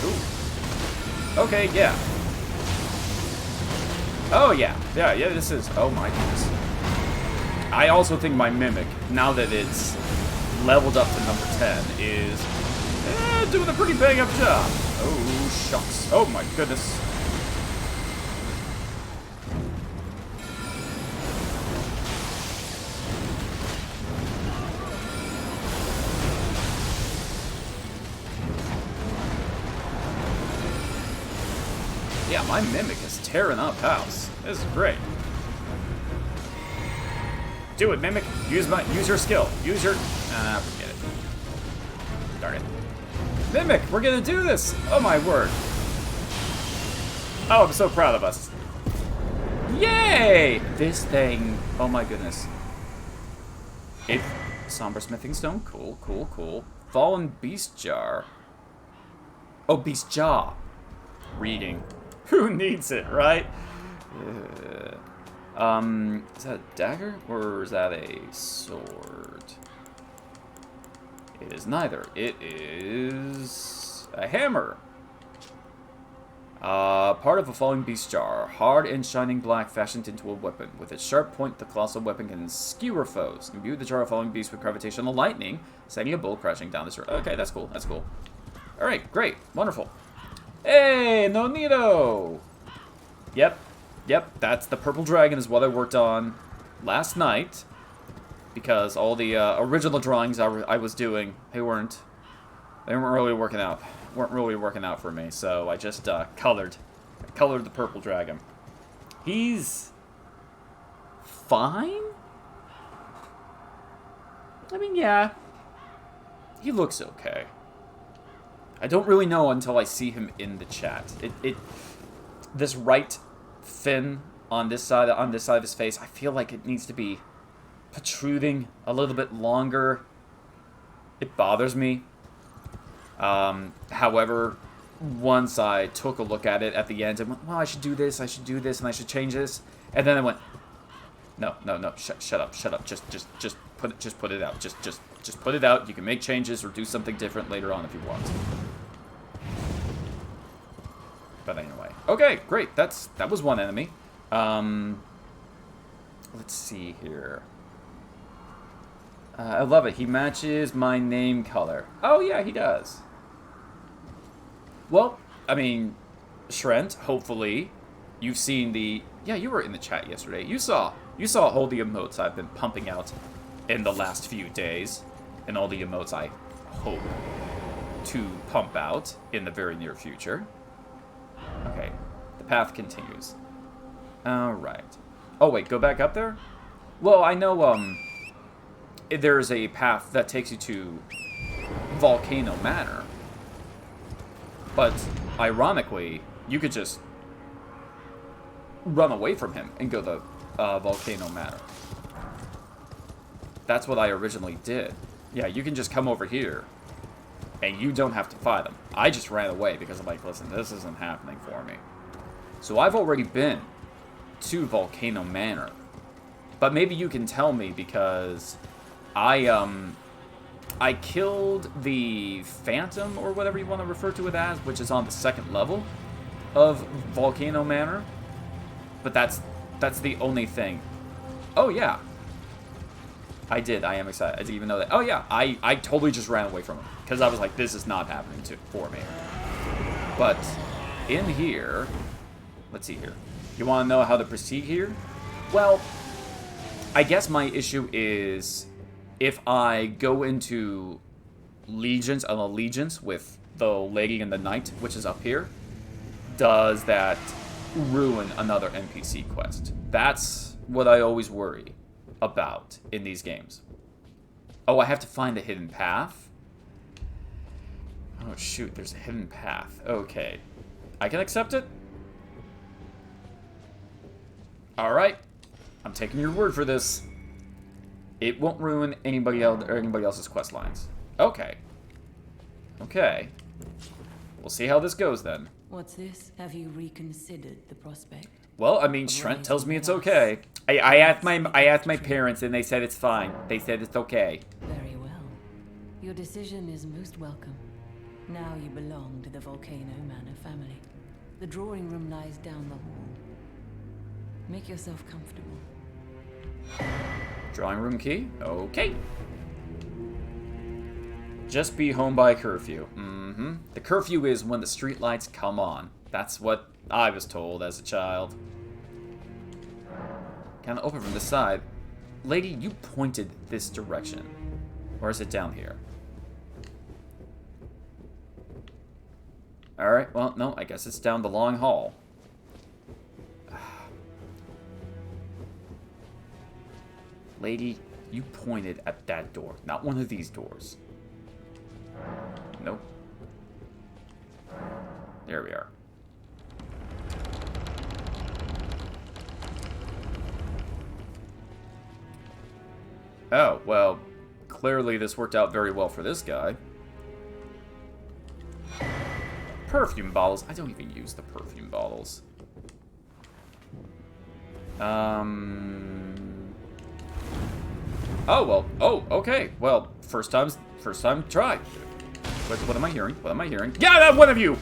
Ooh. Okay, yeah. Oh yeah, yeah, this is, oh my goodness. I also think my Mimic, now that it's leveled up to number 10, is doing a pretty bang up job. Oh, shucks. Oh my goodness. Yeah, my Mimic is tearing up house. This is great. Do it, Mimic. Use your skill. Use your... forget it. Darn it. Mimic, we're gonna do this! Oh my word. Oh, I'm so proud of us. Yay! This thing. Oh my goodness. Somber smithing stone. Cool, cool, cool. Fallen Beast Jar. Oh, Beast Jaw. Reading. Who needs it, right? Is that a dagger or is that a sword? It is neither. It is a hammer. Part of a falling beast jar, hard and shining black, fashioned into a weapon. With its sharp point, the colossal weapon can skewer foes. Imbue the jar of falling beast with gravitational lightning, sending a bolt crashing down the street. Okay, that's cool. That's cool. All right, great, wonderful. Hey, Nonito. Yep. That's the purple dragon. Is what I worked on last night, because all the original drawings I was doing, they weren't really working out. Weren't really working out for me, so I just colored the purple dragon. He's fine. I mean, yeah, he looks okay. I don't really know until I see him in the chat. This right fin on this side of his face, I feel like it needs to be protruding a little bit longer. It bothers me. However, once I took a look at it at the end and went, well, I should do this, and I should change this, and then I went, no, shut up, just put it out, just put it out. You can make changes or do something different later on if you want. But anyway, okay, great. That was one enemy. Let's see here. I love it. He matches my name color. Oh yeah, he does. Well, I mean, Shrent, hopefully you've seen the... Yeah, you were in the chat yesterday. You saw all the emotes I've been pumping out in the last few days, and all the emotes I hope to pump out in the very near future. Okay, the path continues. Alright. Oh wait, go back up there? Well, I know, there's a path that takes you to Volcano Manor. But, ironically, you could just run away from him and go to Volcano Manor. That's what I originally did. Yeah, you can just come over here, and you don't have to fight him. I just ran away because I'm like, listen, this isn't happening for me. So I've already been to Volcano Manor. But maybe you can tell me, because I killed the Phantom, or whatever you want to refer to it as, which is on the second level of Volcano Manor. But that's the only thing. Oh, yeah. I did. I am excited. I didn't even know that. Oh, yeah. I totally just ran away from him, because I was like, this is not happening for me. But in here... Let's see here. You want to know how to proceed here? Well, I guess my issue is... if I go into an allegiance with the Lady and the Knight, which is up here, does that ruin another NPC quest? That's what I always worry about in these games. Oh, I have to find a hidden path? Oh, shoot, there's a hidden path. Okay. I can accept it? Alright. I'm taking your word for this. It won't ruin anybody else or anybody else's quest lines. Okay. Okay. We'll see how this goes then. What's this? Have you reconsidered the prospect? Well, I mean, Shrent tells me it's okay. I asked my parents and they said it's fine. They said it's okay. Very well. Your decision is most welcome. Now you belong to the Volcano Manor family. The drawing room lies down the hall. Make yourself comfortable. Drawing room key? Okay. Just be home by curfew. Mm-hmm. The curfew is when the streetlights come on. That's what I was told as a child. Kind of open from the side. Lady, you pointed this direction. Or is it down here? Alright, well, no, I guess it's down the long hall. Lady, you pointed at that door, not one of these doors. Nope. There we are. Oh, well, clearly this worked out very well for this guy. Perfume bottles. I don't even use the perfume bottles. Oh, well. Oh, okay. Well, first time try. What am I hearing? What am I hearing? Yeah, that one of you!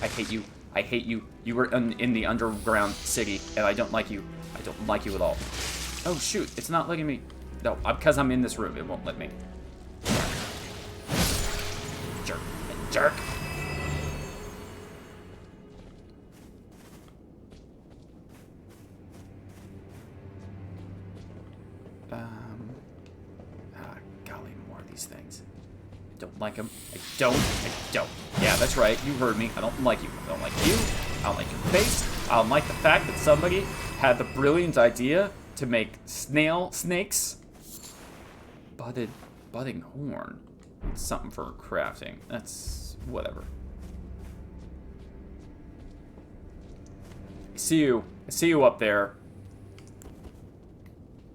I hate you. I hate you. You were in the underground city, and I don't like you. I don't like you at all. Oh, shoot. It's not letting me... No, because I'm in this room. It won't let me. Jerk. Jerk. Golly, more of these things. Don't like them. I don't. Yeah, that's right. You heard me. I don't like you. I don't like you. I don't like your face. I don't like the fact that somebody had the brilliant idea to make snakes. Budding horn. It's something for crafting. That's whatever. I see you up there.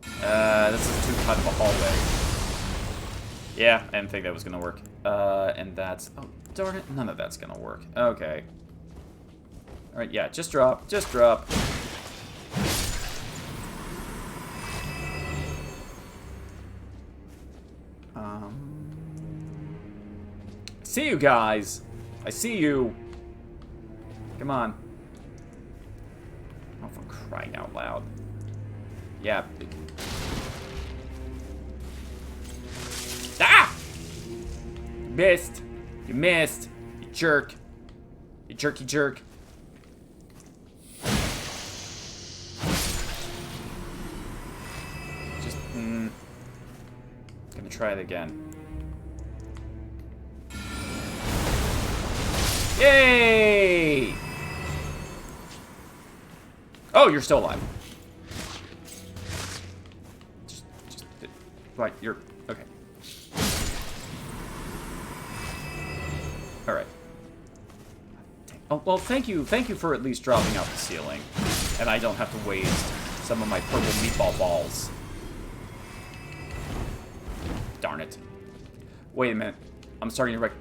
This is too tight of a hallway. Yeah, I didn't think that was gonna work. And that's... Oh, darn it. None of that's gonna work. Okay. Alright, yeah, just drop. Just drop. I see you guys. I see you. Come on. Oh, for crying out loud. Yeah. Ah! You missed. You missed. You jerk. You jerky jerk. Just, gonna try it again. Yay! Oh, you're still alive. Right, you're... Okay. Alright. Oh, well, thank you for at least dropping out the ceiling. And I don't have to waste some of my purple meatball balls. Darn it. Wait a minute. I'm starting to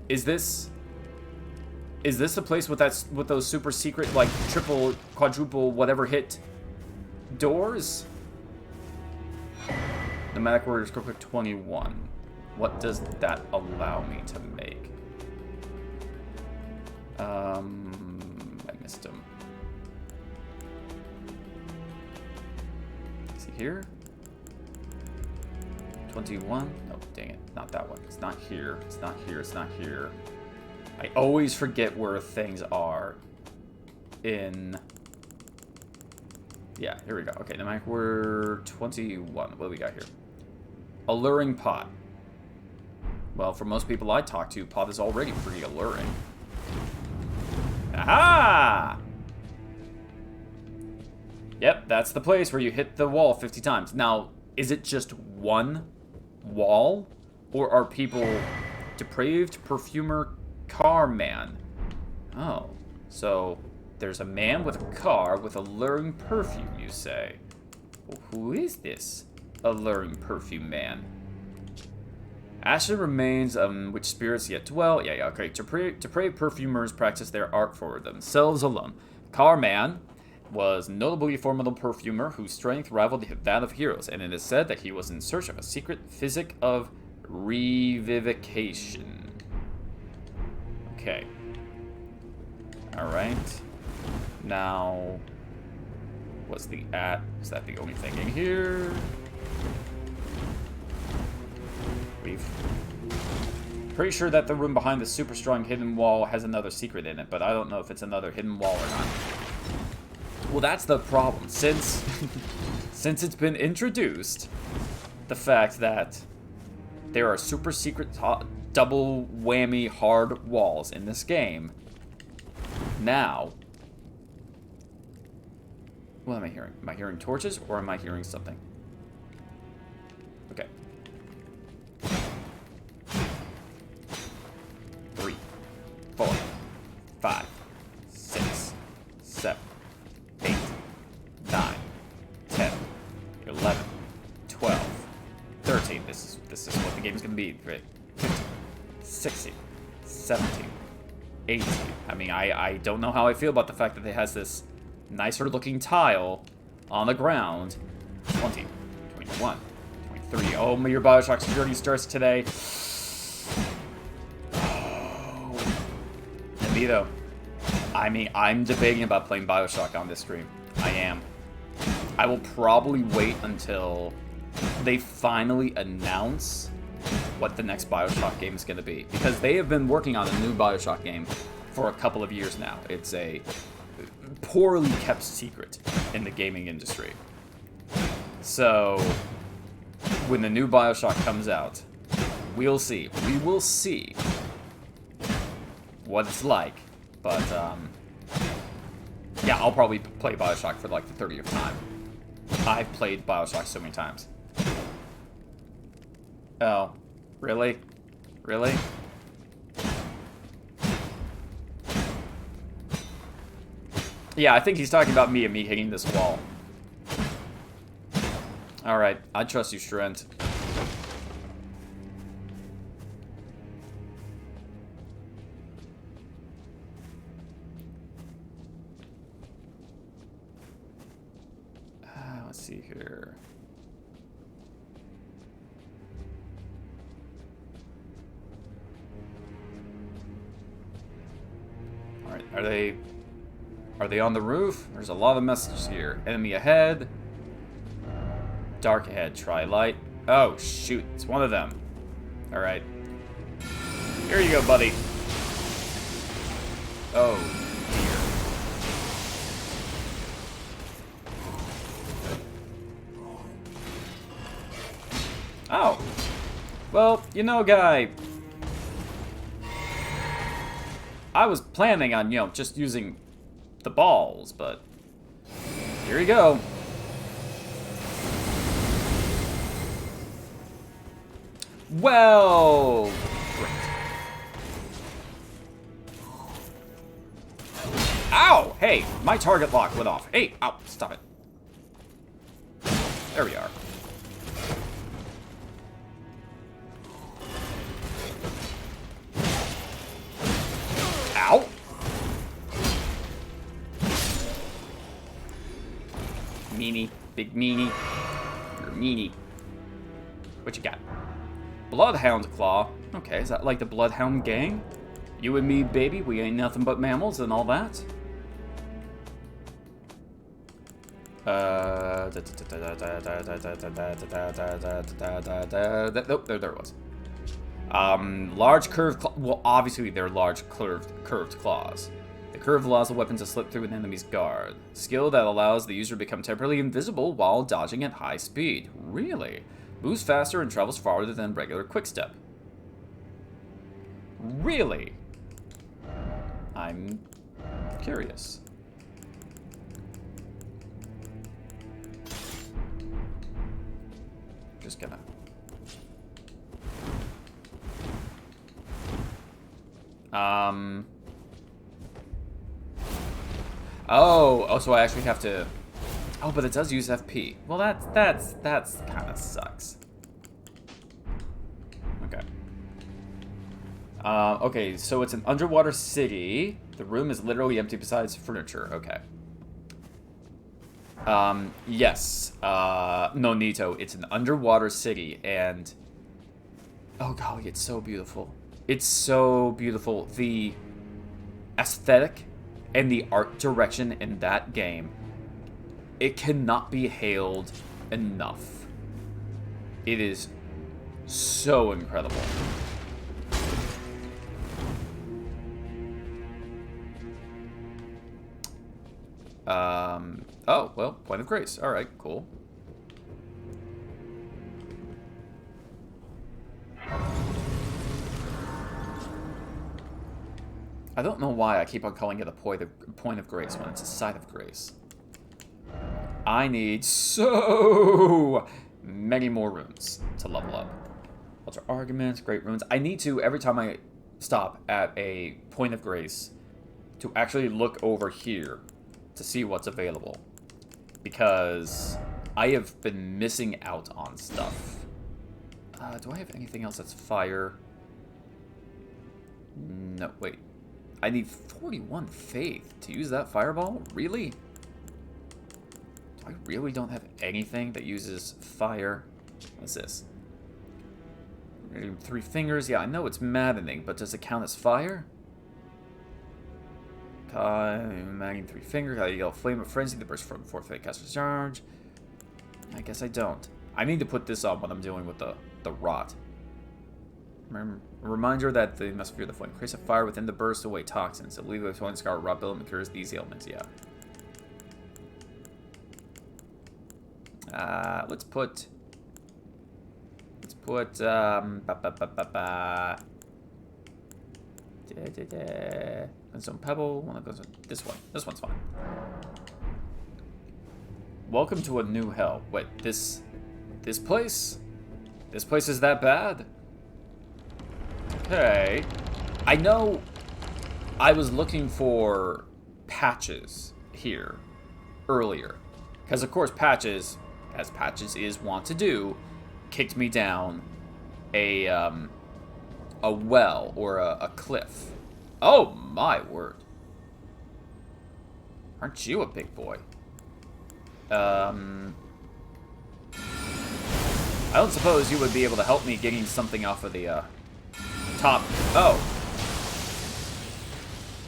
Is this the place with those super secret, like, triple, quadruple, whatever hit doors? Nomadic Warriors Quick 21. What does that allow me to make? I missed him. Is he here? 21? No, dang it. Not that one. It's not here. It's not here. It's not here. I always forget where things are in... Yeah, here we go. Okay, Nomadic Warrior 21. What do we got here? Alluring pot. Well, for most people I talk to, pot is already pretty alluring. Aha! Yep, that's the place where you hit the wall 50 times. Now, is it just one wall? Or are people depraved perfumer car man? Oh, so there's a man with a car with alluring perfume, you say? Well, who is this alluring perfume man? Ashen remains which spirits yet dwell. Yeah, okay. Depraved perfumers practice their art for themselves alone. Carman was notably formidable perfumer whose strength rivaled that of heroes, and it is said that he was in search of a secret physic of revivification. Okay. Alright. Now, what's the is that the only thing in here? Pretty sure that the room behind the super strong hidden wall has another secret in it, but I don't know if it's another hidden wall or not. Well, that's the problem. Since it's been introduced, the fact that there are super secret double whammy hard walls in this game, now, what am I hearing? Am I hearing torches or am I hearing something? Okay. 3, 4, 5, 6, 7, 8, 9, 10, 11, 12, 13. This is what the game is going to be. 15, 16, 17, 18. I mean, I don't know how I feel about the fact that it has this nicer looking tile on the ground. 20, 21, 23. Oh, your Bioshock security starts today. Oh. And me, though. I mean, I'm debating about playing Bioshock on this stream. I am. I will probably wait until they finally announce what the next Bioshock game is going to be. Because they have been working on a new Bioshock game for a couple of years now. It's a poorly kept secret in the gaming industry. So, when the new Bioshock comes out, we'll see. We will see what it's like. But, yeah, I'll probably play Bioshock for like the 30th time. I've played Bioshock so many times. Oh, really? Really? Yeah, I think he's talking about me and me hitting this wall. Alright, I trust you, Strent. Let's see here. Alright, are they on the roof? There's a lot of messages here. Enemy ahead. Dark ahead, try light. Oh, shoot, it's one of them. Alright. Here you go, buddy. Oh, dear. Oh. Well, you know, guy, I was planning on, you know, just using the balls, but here you go. Well, great. Ow! Hey, my target lock went off. Hey, ow, stop it. There we are. Ow! Meanie, big meanie. You're a meanie. What you got? Bloodhound Claw. Okay, is that like the Bloodhound Gang? You and me, baby, we ain't nothing but mammals and all that. Nope, there it was. Large curved claw. Well, obviously they're large curved claws. The curve allows the weapon to slip through an enemy's guard. Skill that allows the user to become temporarily invisible while dodging at high speed. Really? Moves faster and travels farther than regular quickstep. Really? I'm curious. Just gonna... Oh, so I actually have to... Oh, but it does use FP. Well, that's kind of sucks. Okay. Okay, so it's an underwater city. The room is literally empty besides furniture. Okay. Yes. No, Nito. It's an underwater city, and... Oh, golly, it's so beautiful. It's so beautiful. The aesthetic and the art direction in that game, it cannot be hailed enough. It is so incredible. Oh, well, Point of Grace. Alright, cool. I don't know why I keep on calling it a point of grace when it's a site of grace. I need so many more runes to level up. Ultra arguments, great runes. I need to, every time I stop at a point of grace, to actually look over here to see what's available. Because I have been missing out on stuff. Do I have anything else that's fire? No, wait. I need 41 faith to use that fireball? Really? I really don't have anything that uses fire. What's this? 3 fingers. Yeah, I know it's maddening, but does it count as fire? Maddening 3 fingers. Got a yellow flame of frenzy that bursts from 4th fate caster's charge. I guess I don't. I need to put this on when I'm dealing with the rot. Reminder that they must fear the flame. Creates a fire within the burst away toxins. A legal flame scar rot element cures these ailments. Yeah. Let's put and some pebble. One that goes with this one. This one's fine. Welcome to a new hell. Wait, this place? This place is that bad? Okay. I know I was looking for Patches here earlier. Because of course Patches, as Patches is wont to do, kicked me down a well or a cliff. Oh my word. Aren't you a big boy? I don't suppose you would be able to help me getting something off of the top. Oh.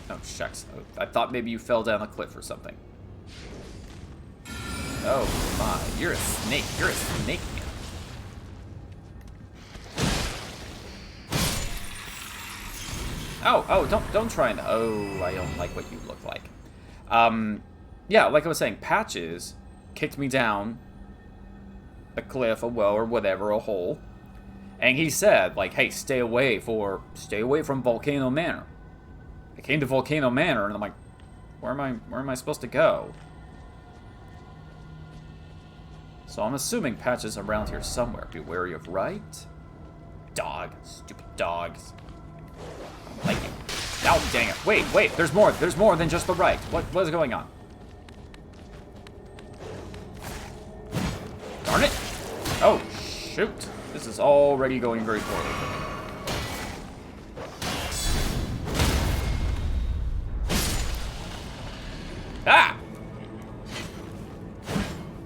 Oh, shucks. I thought maybe you fell down a cliff or something. Oh my, you're a snake. You're a snake man. Oh, don't try and... Oh, I don't like what you look like. Yeah, like I was saying, Patches kicked me down a cliff, a well, or whatever, a hole. And he said, like, hey, stay away from Volcano Manor. I came to Volcano Manor, and I'm like, where am I supposed to go? So I'm assuming Patches around here somewhere. Be wary of right. Dog. Stupid dogs. I don't like you. Oh, dang it. Wait. There's more than just the right. What is going on? Darn it. Oh, shoot. This is already going very poorly for me. Ah!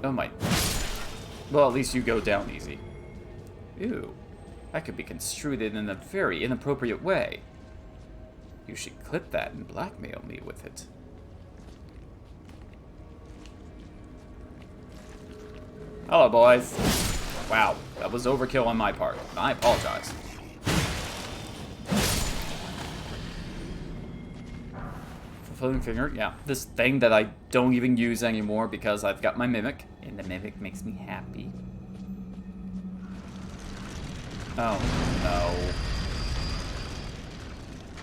Oh my. Well, at least you go down easy. Ew. That could be construed in a very inappropriate way. You should clip that and blackmail me with it. Hello, boys. Wow, that was overkill on my part. I apologize. Fulfilling finger, yeah. This thing that I don't even use anymore because I've got my Mimic, and the Mimic makes me happy. Oh, no.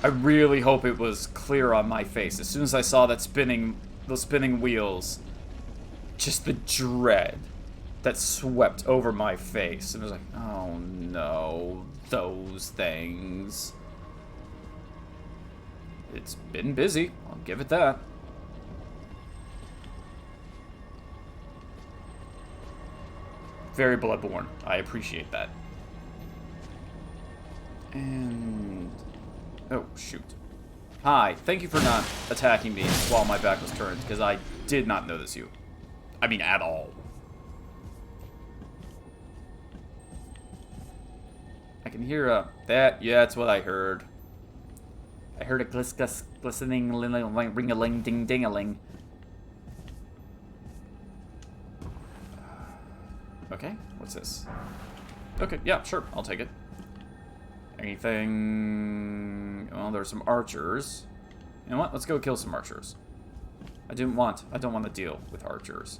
I really hope it was clear on my face. As soon as I saw that those spinning wheels, just the dread that swept over my face. And I was like, oh no, those things. It's been busy, I'll give it that. Very Bloodborne, I appreciate that. And... oh, shoot. Hi, thank you for not attacking me while my back was turned, because I did not notice you. I mean, at all. I can hear that. Yeah, that's what I heard. I heard a glistening ring-a-ling ding-ding-a-ling. Okay, what's this? Okay, yeah, sure, I'll take it. Anything... well, there's some archers. You know what? Let's go kill some archers. I don't want to deal with archers.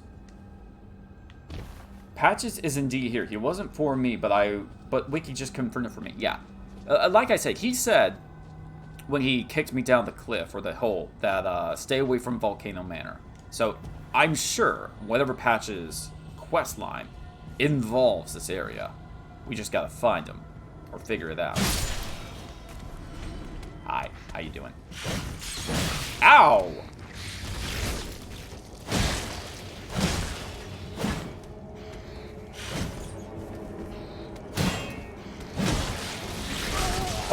Patches is indeed here. He wasn't for me, but Wiki just confirmed it for me. Yeah. Like I said, he said when he kicked me down the cliff or the hole that stay away from Volcano Manor. So I'm sure whatever Patches quest line involves this area. We just gotta find him or figure it out. Hi, how you doing? Ow!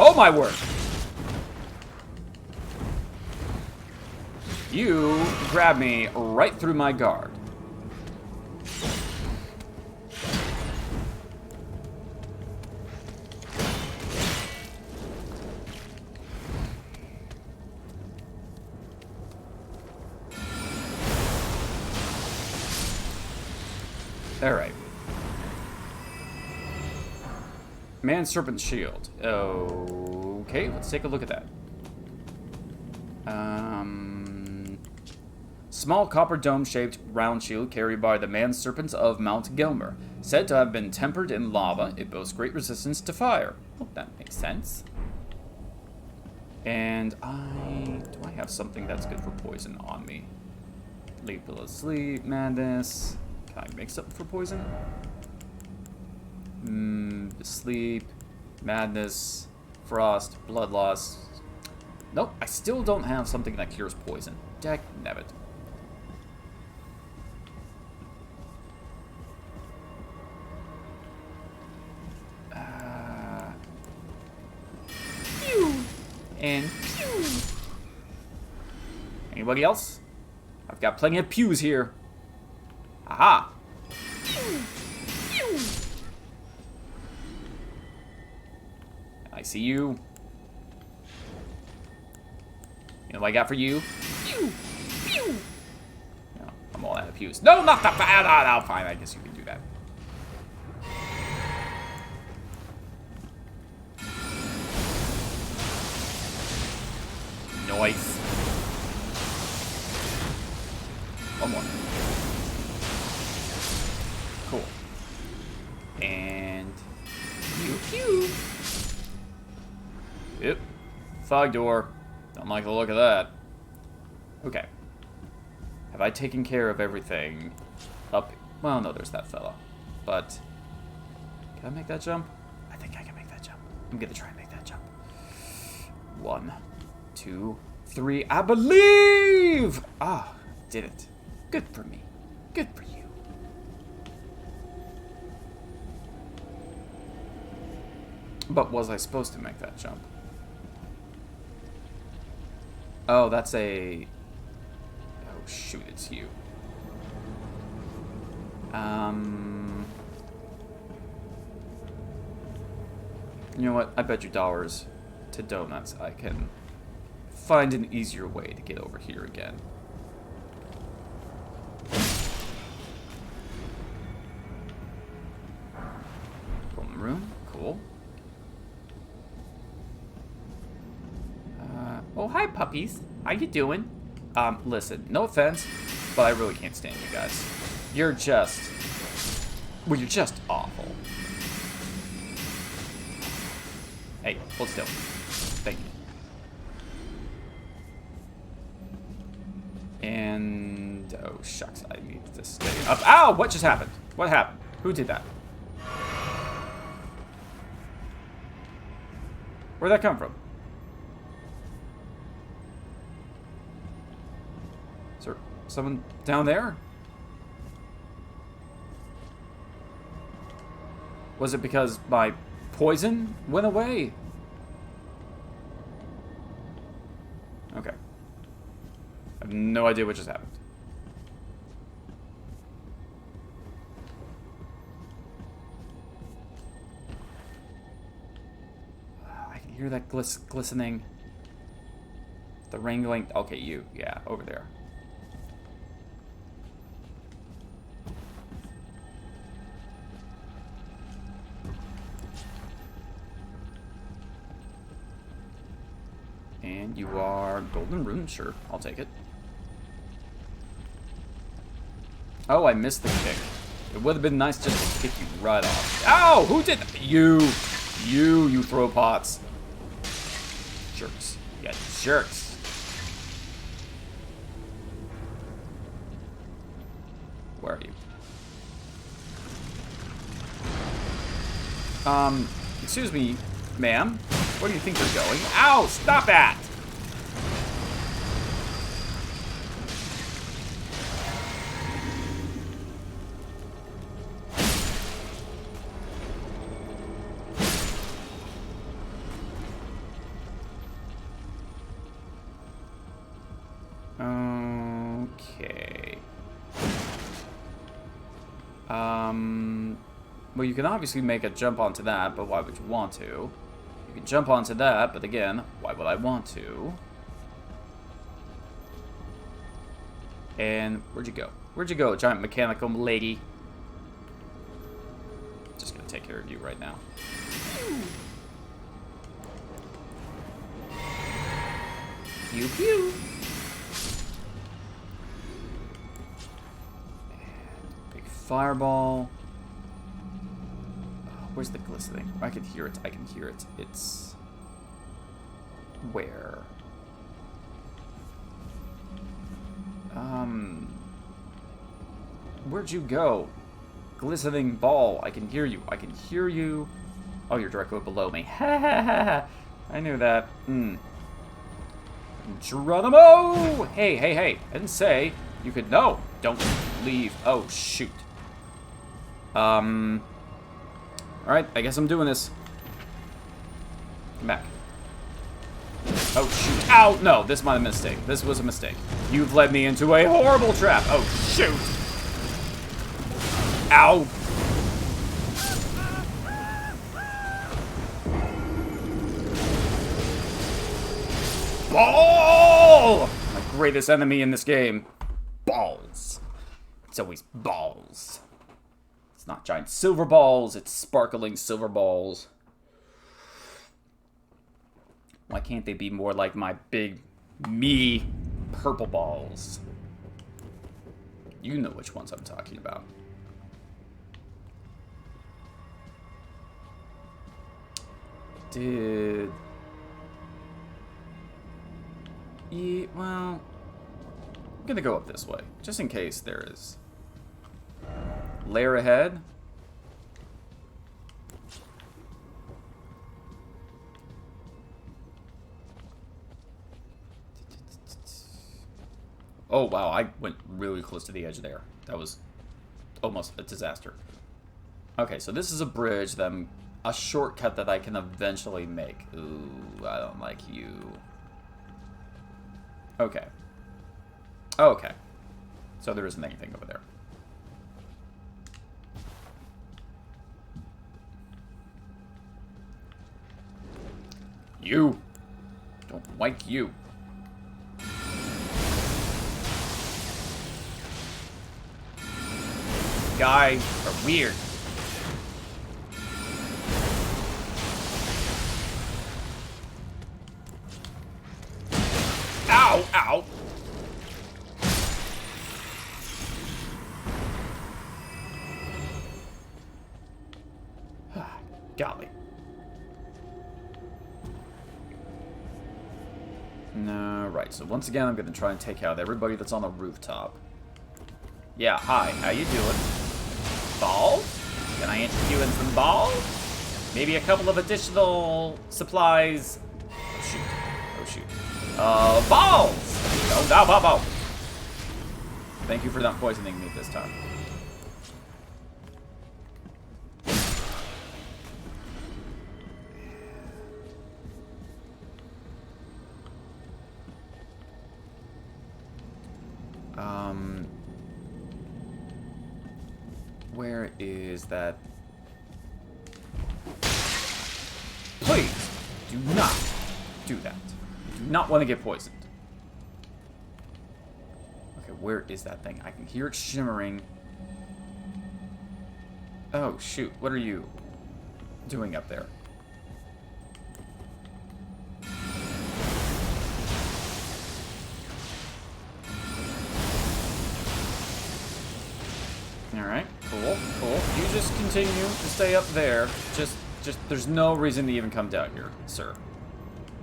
Oh my word! You grab me right through my guard. Alright. Man Serpent Shield. Okay, let's take a look at that. Small copper dome-shaped round shield carried by the Man Serpents of Mount Gelmer. Said to have been tempered in lava, it boasts great resistance to fire. Well, that makes sense. And do I have something that's good for poison on me? Leap Pillow Sleep, Madness. Can I make something for poison? Sleep, Madness, Frost, Blood Loss. Nope, I still don't have something that cures poison. Dagnabbit. Pew! And pew! Anybody else? I've got plenty of pews here. Aha! Pew! Pew! I see you. You know what I got for you? Pew! Pew! No, I'm all out of pews. No, not the... No, fine, I guess you can do that. Nice. One more. Cool. And... Pew, pew! Yep. Fog door. Don't like the look of that. Okay. Have I taken care of everything up? Well, no, there's that fella. But... Can I make that jump? I think I can make that jump. I'm gonna try and make that jump. 1, 2, 3. I believe! Ah, did it. Good for me. Good for you. But was I supposed to make that jump? Oh, that's a... Oh, shoot, it's you. You know what? I bet you dollars to donuts I can find an easier way to get over here again. Golden room, cool. Oh, hi, puppies. How you doing? Listen, no offense, but I really can't stand you guys. You're just... Well, you're just awful. Hey, hold still. Thank you. And... Oh, shucks, I need to stay up. Ow! What just happened? What happened? Who did that? Where'd that come from? Is there someone down there? Was it because my poison went away? Okay. I have no idea what just happened. I can hear that glistening. The rain going... Okay, you. Yeah, over there. And you are golden rune, sure, I'll take it. Oh, I missed the kick. It would have been nice just to kick you right off. Ow! Who did that? You throw pots. Jerks. Yeah, jerks. Where are you? Excuse me, ma'am. Where do you think you're going? Ow! Stop that! Well, you can obviously make a jump onto that, but why would you want to? You can jump onto that, but again, why would I want to? And where'd you go? Where'd you go, giant mechanical lady? Just gonna take care of you right now. Pew pew. Big fireball. Where's the glistening? I can hear it. I can hear it. It's... where? Where'd you go? Glistening ball. I can hear you. I can hear you. Oh, you're directly below me. Ha ha ha ha. I knew that. Geronimo! Hey, hey, hey. I didn't say you could... No! Don't leave. Oh, shoot. Alright, I guess I'm doing this. Come back. Oh, shoot. Ow! No, this might have been a mistake. This was a mistake. You've led me into a horrible trap. Oh, shoot! Ow! Ball! My greatest enemy in this game. Balls. It's always balls. It's not giant silver balls, it's sparkling silver balls. Why can't they be more like my big, meaty, purple balls? You know which ones I'm talking about. Did... yeah, well... I'm gonna go up this way, just in case there is... lair ahead. Oh, wow, I went really close to the edge there. That was almost a disaster. Okay, so this is a bridge, then a shortcut that I can eventually make. Ooh, I don't like you. Okay. Okay. So there isn't anything over there. You! Don't like you. Guy are weird. Ow! Ow! Golly. Alright, so once again I'm gonna try and take out everybody that's on the rooftop. Yeah, hi, how you doing? Balls? Can I interest you in some balls? Maybe a couple of additional supplies. Oh shoot. Oh shoot. Balls! Oh, no, Bobo! Thank you for not poisoning me this time. Where is that? Please, do not do that. You do not want to get poisoned. Okay, where is that thing? I can hear it shimmering. Oh, shoot. What are you doing up there? Alright, cool, cool. You just continue to stay up there. Just, there's no reason to even come down here, sir.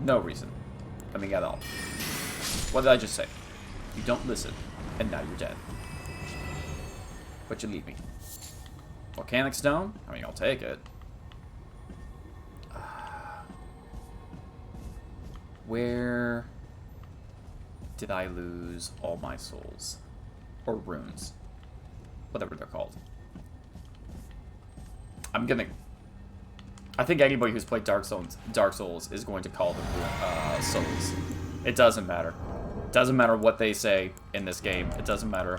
No reason. I mean, at all. What did I just say? You don't listen, and now you're dead. But you leave me. Volcanic stone? I mean, I'll take it. Where did I lose all my souls? Or runes? Whatever they're called. I think anybody who's played Dark Souls is going to call them souls. It doesn't matter. It doesn't matter what they say in this game. It doesn't matter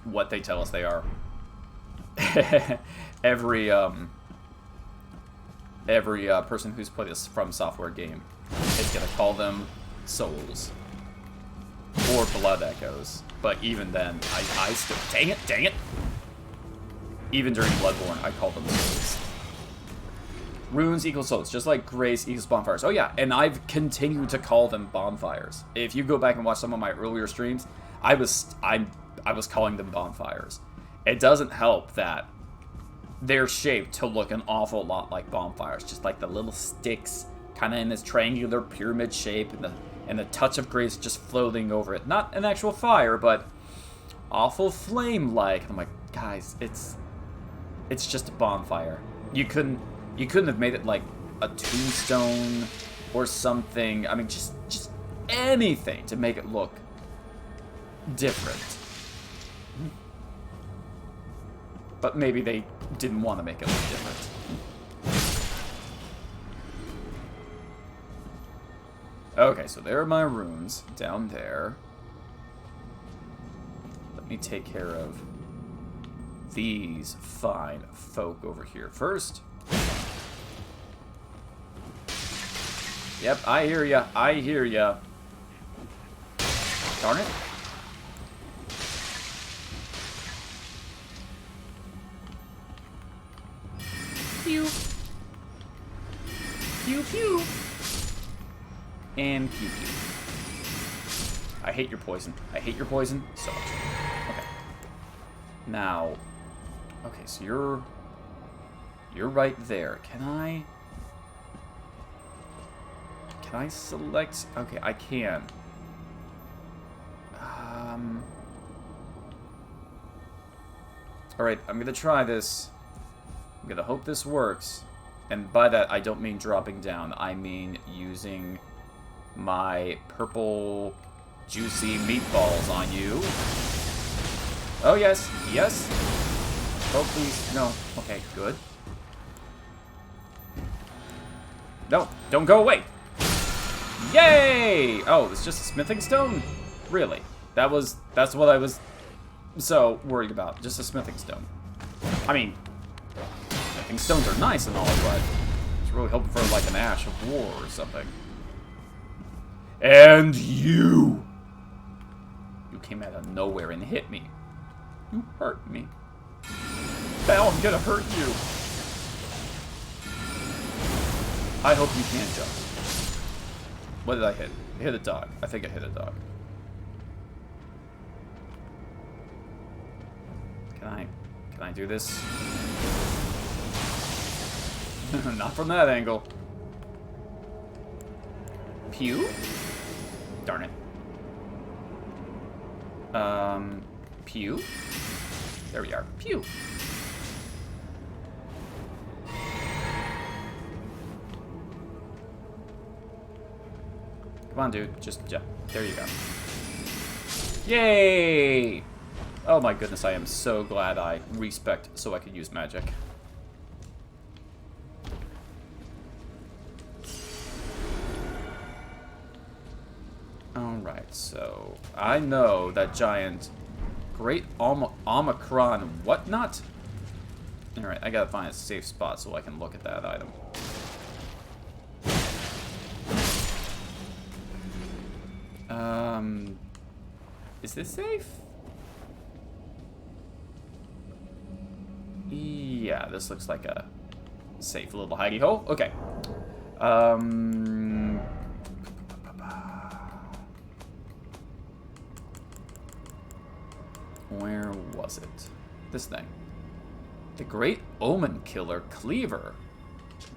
what they tell us they are. every person who's played this From Software game is gonna call them Souls or Blood Echoes. But even then, I still dang it. Even during Bloodborne, I call them Souls. Runes equal souls, just like grace equals bonfires. Oh yeah, and I've continued to call them bonfires. If you go back and watch some of my earlier streams, I was calling them bonfires. It doesn't help that they're shaped to look an awful lot like bonfires, just like the little sticks, kind of in this triangular pyramid shape, and the touch of grace just floating over it. Not an actual fire, but awful flame-like. I'm like, guys, it's just a bonfire. You couldn't have made it like a tombstone or something. I mean, just anything to make it look different. But maybe they didn't want to make it look different. Okay, so there are my runes down there. Let me take care of these fine folk over here first. Yep, I hear ya. I hear ya. Darn it. Pew. Pew pew. And pew pew. I hate your poison. I hate your poison so much. Okay. Now. Okay, so you're right there. Can I select? Okay, I can. Alright, I'm gonna try this. I'm gonna hope this works. And by that, I don't mean dropping down. I mean using my purple juicy meatballs on you. Oh, yes. Yes. Oh, please. No. Okay, good. No, don't go away. Yay! Oh, it's just a smithing stone? Really? That's what I was so worried about. Just a smithing stone. I mean, smithing stones are nice and all, but I was really hoping for like an Ash of War or something. And you came out of nowhere and hit me. You hurt me. Now I'm gonna hurt you. I hope you can't jump. What did I hit? I hit a dog. I think I hit a dog. Can I do this? Not from that angle. Pew? Darn it. Pew? There we are. Pew. Come on, dude. Just jump. There you go. Yay! Oh my goodness, I am so glad I respect so I could use magic. Alright, so I know that giant great Omicron whatnot. Alright, I gotta find a safe spot so I can look at that item. Is this safe? Yeah, this looks like a safe little hidey hole. Okay. Where was it? This thing. The Great Omen Killer Cleaver.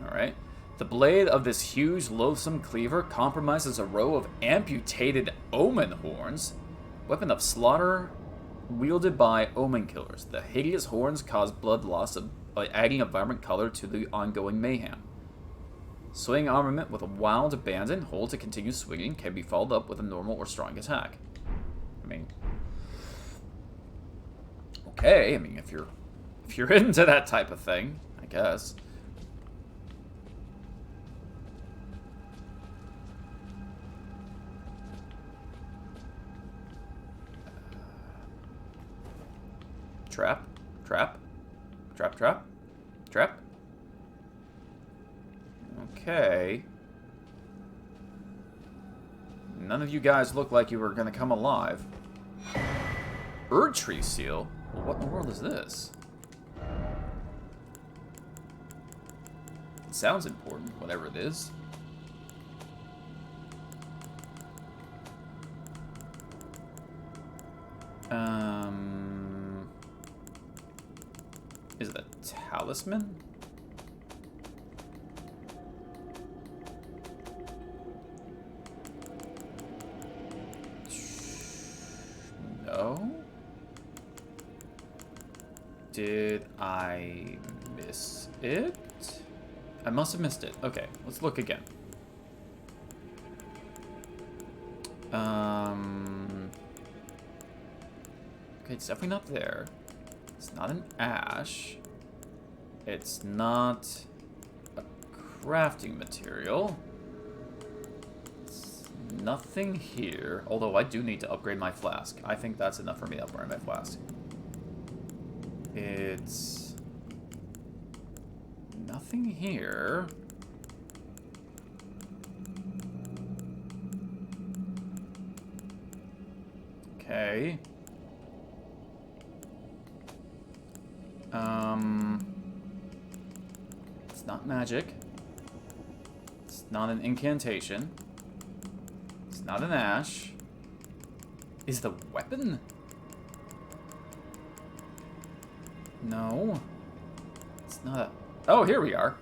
Alright. The blade of this huge, loathsome cleaver compromises a row of amputated omen horns. Weapon of slaughter wielded by omen killers. The hideous horns cause blood loss by adding a vibrant color to the ongoing mayhem. Swing armament with a wild abandon, hold to continue swinging, can be followed up with a normal or strong attack. I mean, okay. I mean, if you're into that type of thing, I guess. Trap? Trap? Trap, trap. Trap. Okay. None of you guys look like you were gonna come alive. Erdtree seal? Well, what in the world is this? It sounds important, whatever it is. Is it a talisman? No? Did I miss it? I must have missed it. Okay, let's look again. Okay, it's definitely not there. It's not an ash. It's not a crafting material. It's nothing here. Although I do need to upgrade my flask. I think that's enough for me to upgrade my flask. It's nothing here. Okay. It's not magic. It's not an incantation. It's not an ash. Is the weapon? No. It's not a... Oh, here we are.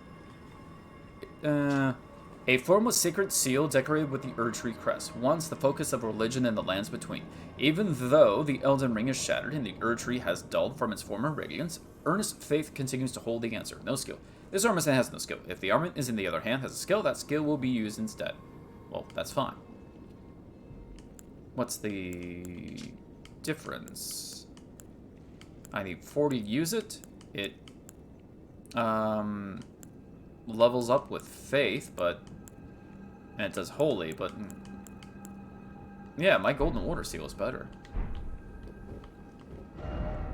A formless sacred seal decorated with the Erdtree crest, once the focus of religion in the lands between. Even though the Elden Ring is shattered and the Erdtree has dulled from its former radiance, earnest faith continues to hold the answer. No skill. This armament has no skill. If the armament is in the other hand has a skill, that skill will be used instead. Well, that's fine. What's the difference? I need 40 to use it. It levels up with faith, but and it does holy, but yeah, my golden water seal is better.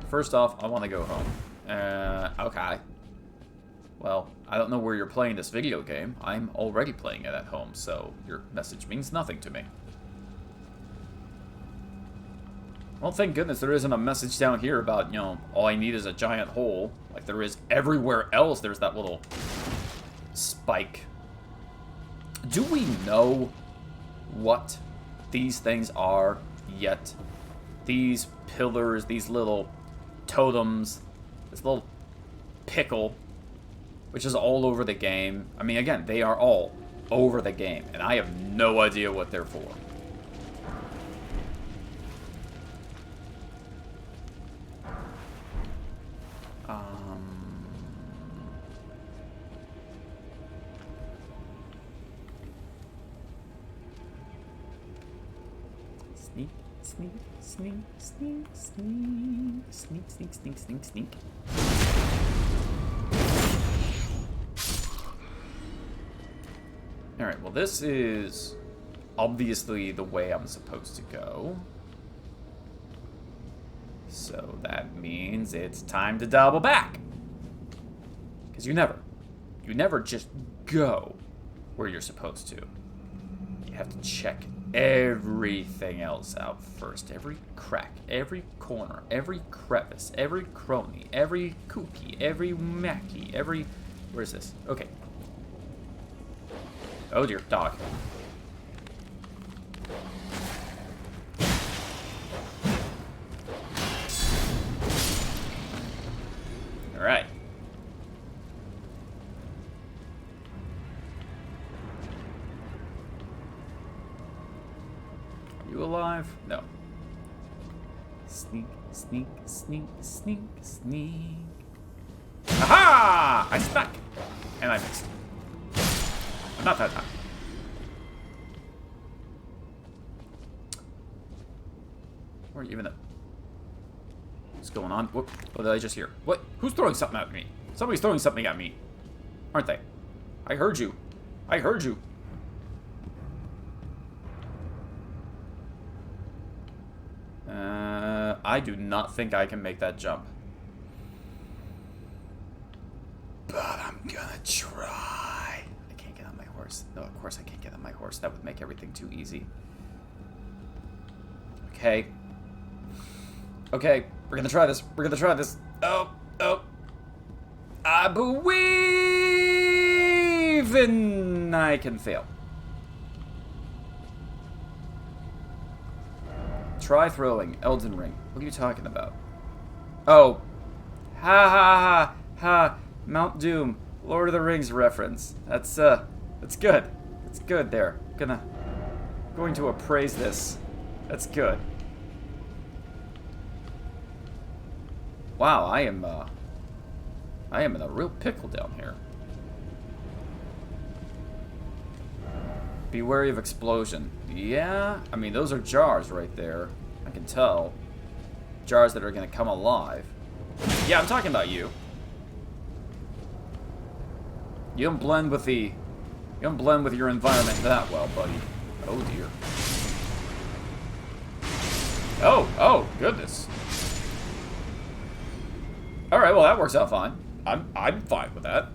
First off, I want to go home. Okay. Well, I don't know where you're playing this video game. I'm already playing it at home, so your message means nothing to me. Well, thank goodness there isn't a message down here about, you know, all I need is a giant hole. Like there is everywhere else, there's that little spike. Do we know what these things are yet? These pillars, these little totems, this little pickle, which is all over the game. I mean, again, they are all over the game, and I have no idea what they're for. Sneak, sneak, sneak, sneak, sneak, sneak, sneak, sneak, sneak. Alright, well this is obviously the way I'm supposed to go. So that means it's time to double back. Because you never just go where you're supposed to. You have to check everything else out first. Every crack, every corner, every crevice, every crony, every kooky, every macky, every... Where's this? Okay. Oh dear, dog. Alright. You alive? No. Sneak, sneak, sneak, sneak, sneak. Aha! I stuck! And I missed. Not that time. Or even a... What's going on? What did I just hear? What? Who's throwing something at me? Somebody's throwing something at me. Aren't they? I heard you. I heard you. I do not think I can make that jump. course I can't get on my horse. That would make everything too easy. Okay. Okay, we're gonna try this. We're gonna try this. Oh, oh. I believe in I can fail. Try throwing. Elden Ring. What are you talking about? Oh. Ha ha ha ha. Mount Doom. Lord of the Rings reference. That's good. That's good there. Going to appraise this. That's good. Wow, I am in a real pickle down here. Be wary of explosion. Yeah, I mean, those are jars right there. I can tell. Jars that are gonna come alive. Yeah, I'm talking about you. You don't blend with your environment that well, buddy. Oh dear. Oh, goodness. Alright, well that works out fine. I'm fine with that.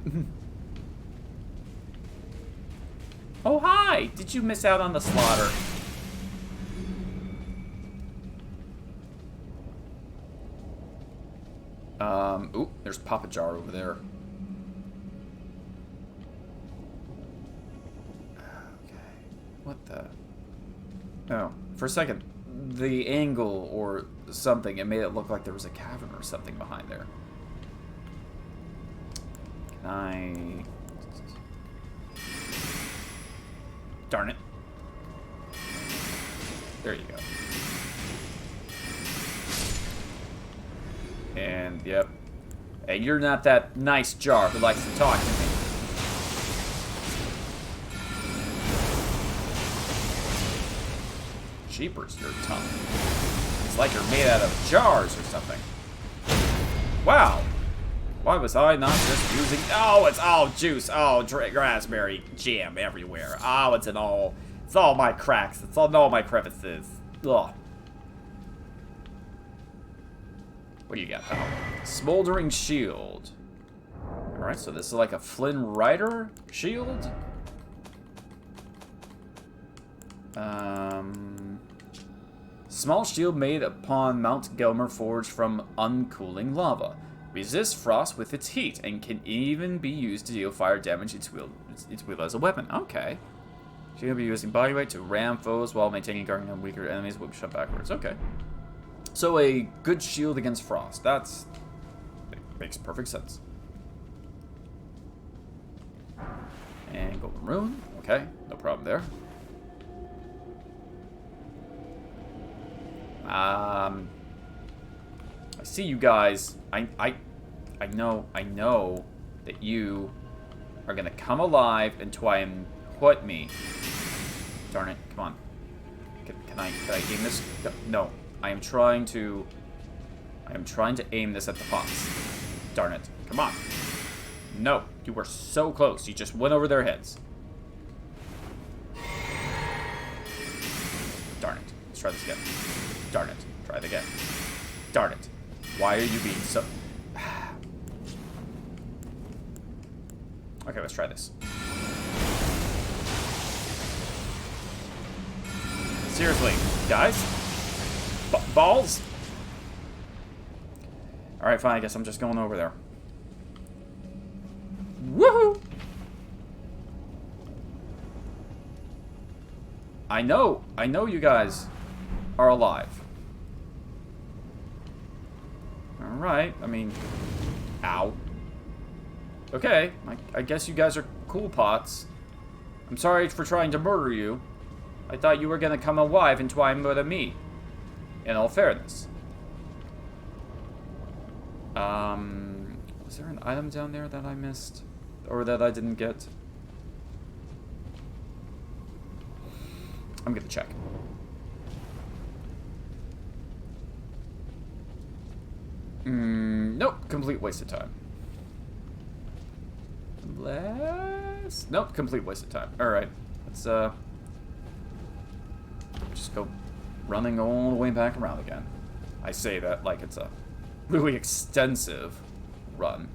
Oh hi! Did you miss out on the slaughter? Ooh, there's Papa Jar over there. Okay. What the? Oh, for a second, the angle or something, it made it look like there was a cavern or something behind there. Can I... Darn it. There you go. And, yep. Hey, you're not that nice jar who likes to talk to me. Jeepers, your tongue. It's like you're made out of jars or something. Wow. Why was I not just using... Oh, it's all juice. Oh, raspberry jam everywhere. Oh, it's all my cracks. It's all my crevices. Ugh. What do you got, pal? Smoldering shield. Alright, so this is like a Flynn Rider shield? Small shield made upon Mount Gelmer forged from uncooling lava. Resists frost with its heat and can even be used to deal fire damage its wield as a weapon. Okay. She's going to be using body weight to ram foes while maintaining guarding on weaker enemies will be shot backwards. Okay. So a good shield against frost. That makes perfect sense. And golden rune. Okay, no problem there. I see you guys. I know that you are gonna come alive and try and put me. Darn it! Come on. Can I aim this? No. I am trying to aim this at the pots. Darn it! Come on. No, you were so close. You just went over their heads. Darn it! Let's try this again. Darn it! Try it again. Darn it! Why are you being so... Okay, let's try this. Seriously, guys? Balls? Alright, fine, I guess I'm just going over there. Woohoo! I know you guys are alive. Alright, I mean... Ow. Okay, I guess you guys are cool pots. I'm sorry for trying to murder you. I thought you were gonna come alive and try and murder me. In all fairness. Was there an item down there that I missed? Or that I didn't get? I'm gonna check. Nope, complete waste of time. Nope, complete waste of time. Alright, let's just go running all the way back around again. I say that like it's a really extensive run.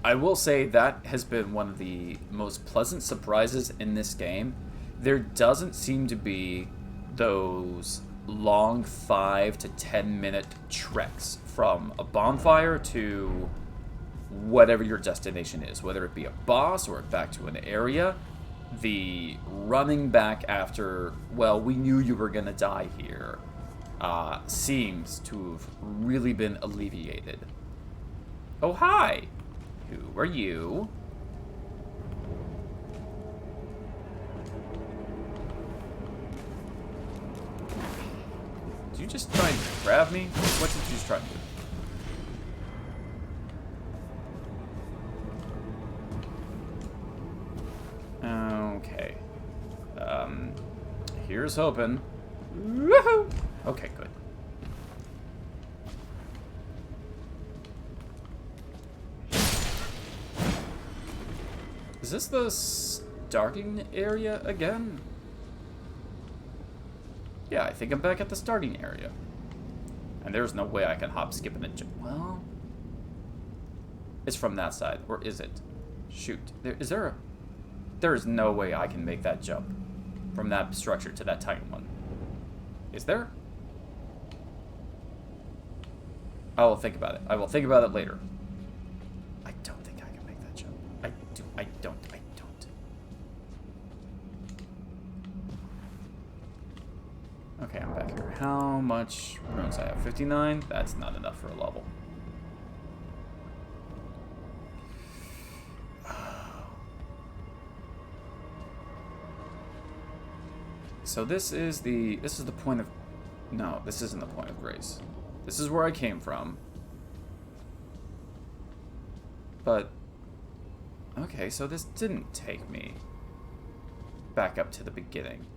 I will say that has been one of the most pleasant surprises in this game. There doesn't seem to be those long 5 to 10 minute treks from a bonfire to whatever your destination is, whether it be a boss or back to an area. The running back after, well, we knew you were gonna die here, seems to have really been alleviated. Oh, hi! Who are you? Did you just try and grab me? What did you just try and do? Okay. Here's hoping. Woohoo! Okay, good. Is this the starting area again? Yeah, I think I'm back at the starting area. And there's no way I can hop, skip, and jump. Well, it's from that side, or is it? Shoot, there is no way I can make that jump from that structure to that tiny one. Is there? I will think about it. I will think about it later. I don't think I can make that jump. I don't. Okay, I'm back here. How much runes I have? 59? That's not enough for a level. So this is the point of... No, this isn't the point of grace. This is where I came from. But... Okay, so this didn't take me back up to the beginning.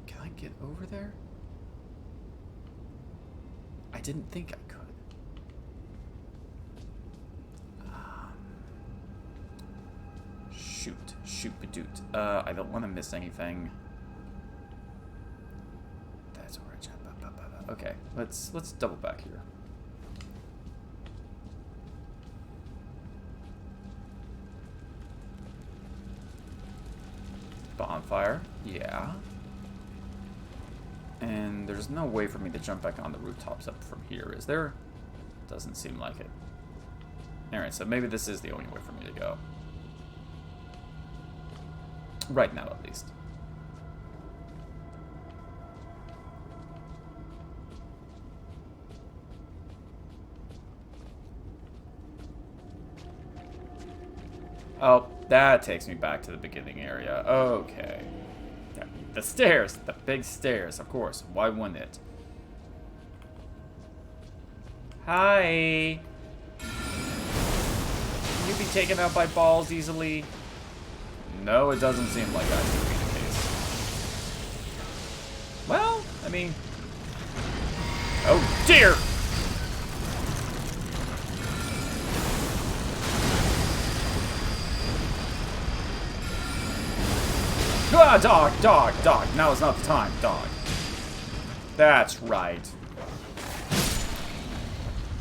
Can I get over there? I didn't think I could. Shoot, Badoot. I don't want to miss anything. That's where I jump up. Okay, let's double back here. Bonfire, yeah. And there's no way for me to jump back on the rooftops up from here, is there? Doesn't seem like it. Alright, so maybe this is the only way for me to go. Right now, at least. Oh, that takes me back to the beginning area. Okay. Yeah, the stairs. The big stairs, of course. Why wouldn't it? Hi. Can you be taken out by balls easily? No, it doesn't seem like that should be the case. Well, I mean... Oh, dear! Ah, dog. Now is not the time, dog. That's right.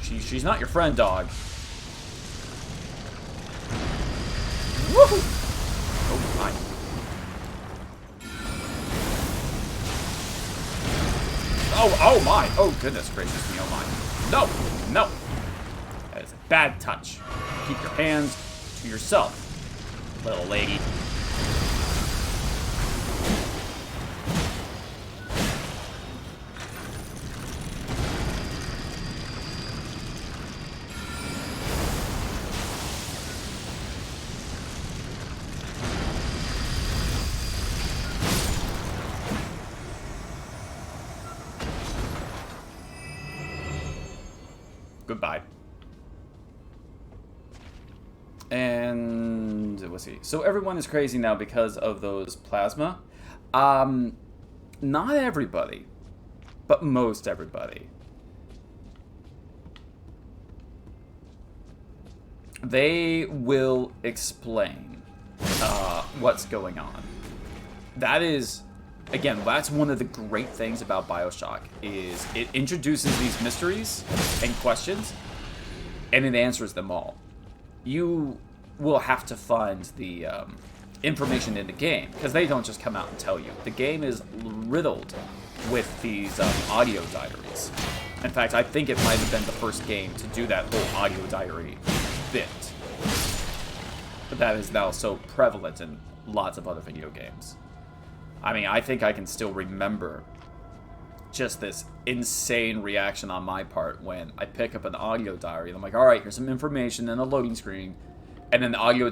She's not your friend, dog. Woohoo! Oh, my. Oh, my. Oh, goodness gracious me, oh, my. No. That is a bad touch. Keep your hands to yourself, little lady. Goodbye. And let's see. So everyone is crazy now because of those plasma. Not everybody, but most everybody. They will explain what's going on. That is, again, that's one of the great things about BioShock, is it introduces these mysteries and questions, and it answers them all. You will have to find the information in the game, because they don't just come out and tell you. The game is riddled with these audio diaries. In fact, I think it might have been the first game to do that whole audio diary bit. But that is now so prevalent in lots of other video games. I mean, I think I can still remember just this insane reaction on my part when I pick up an audio diary and I'm like, all right, here's some information in a loading screen, and then the audio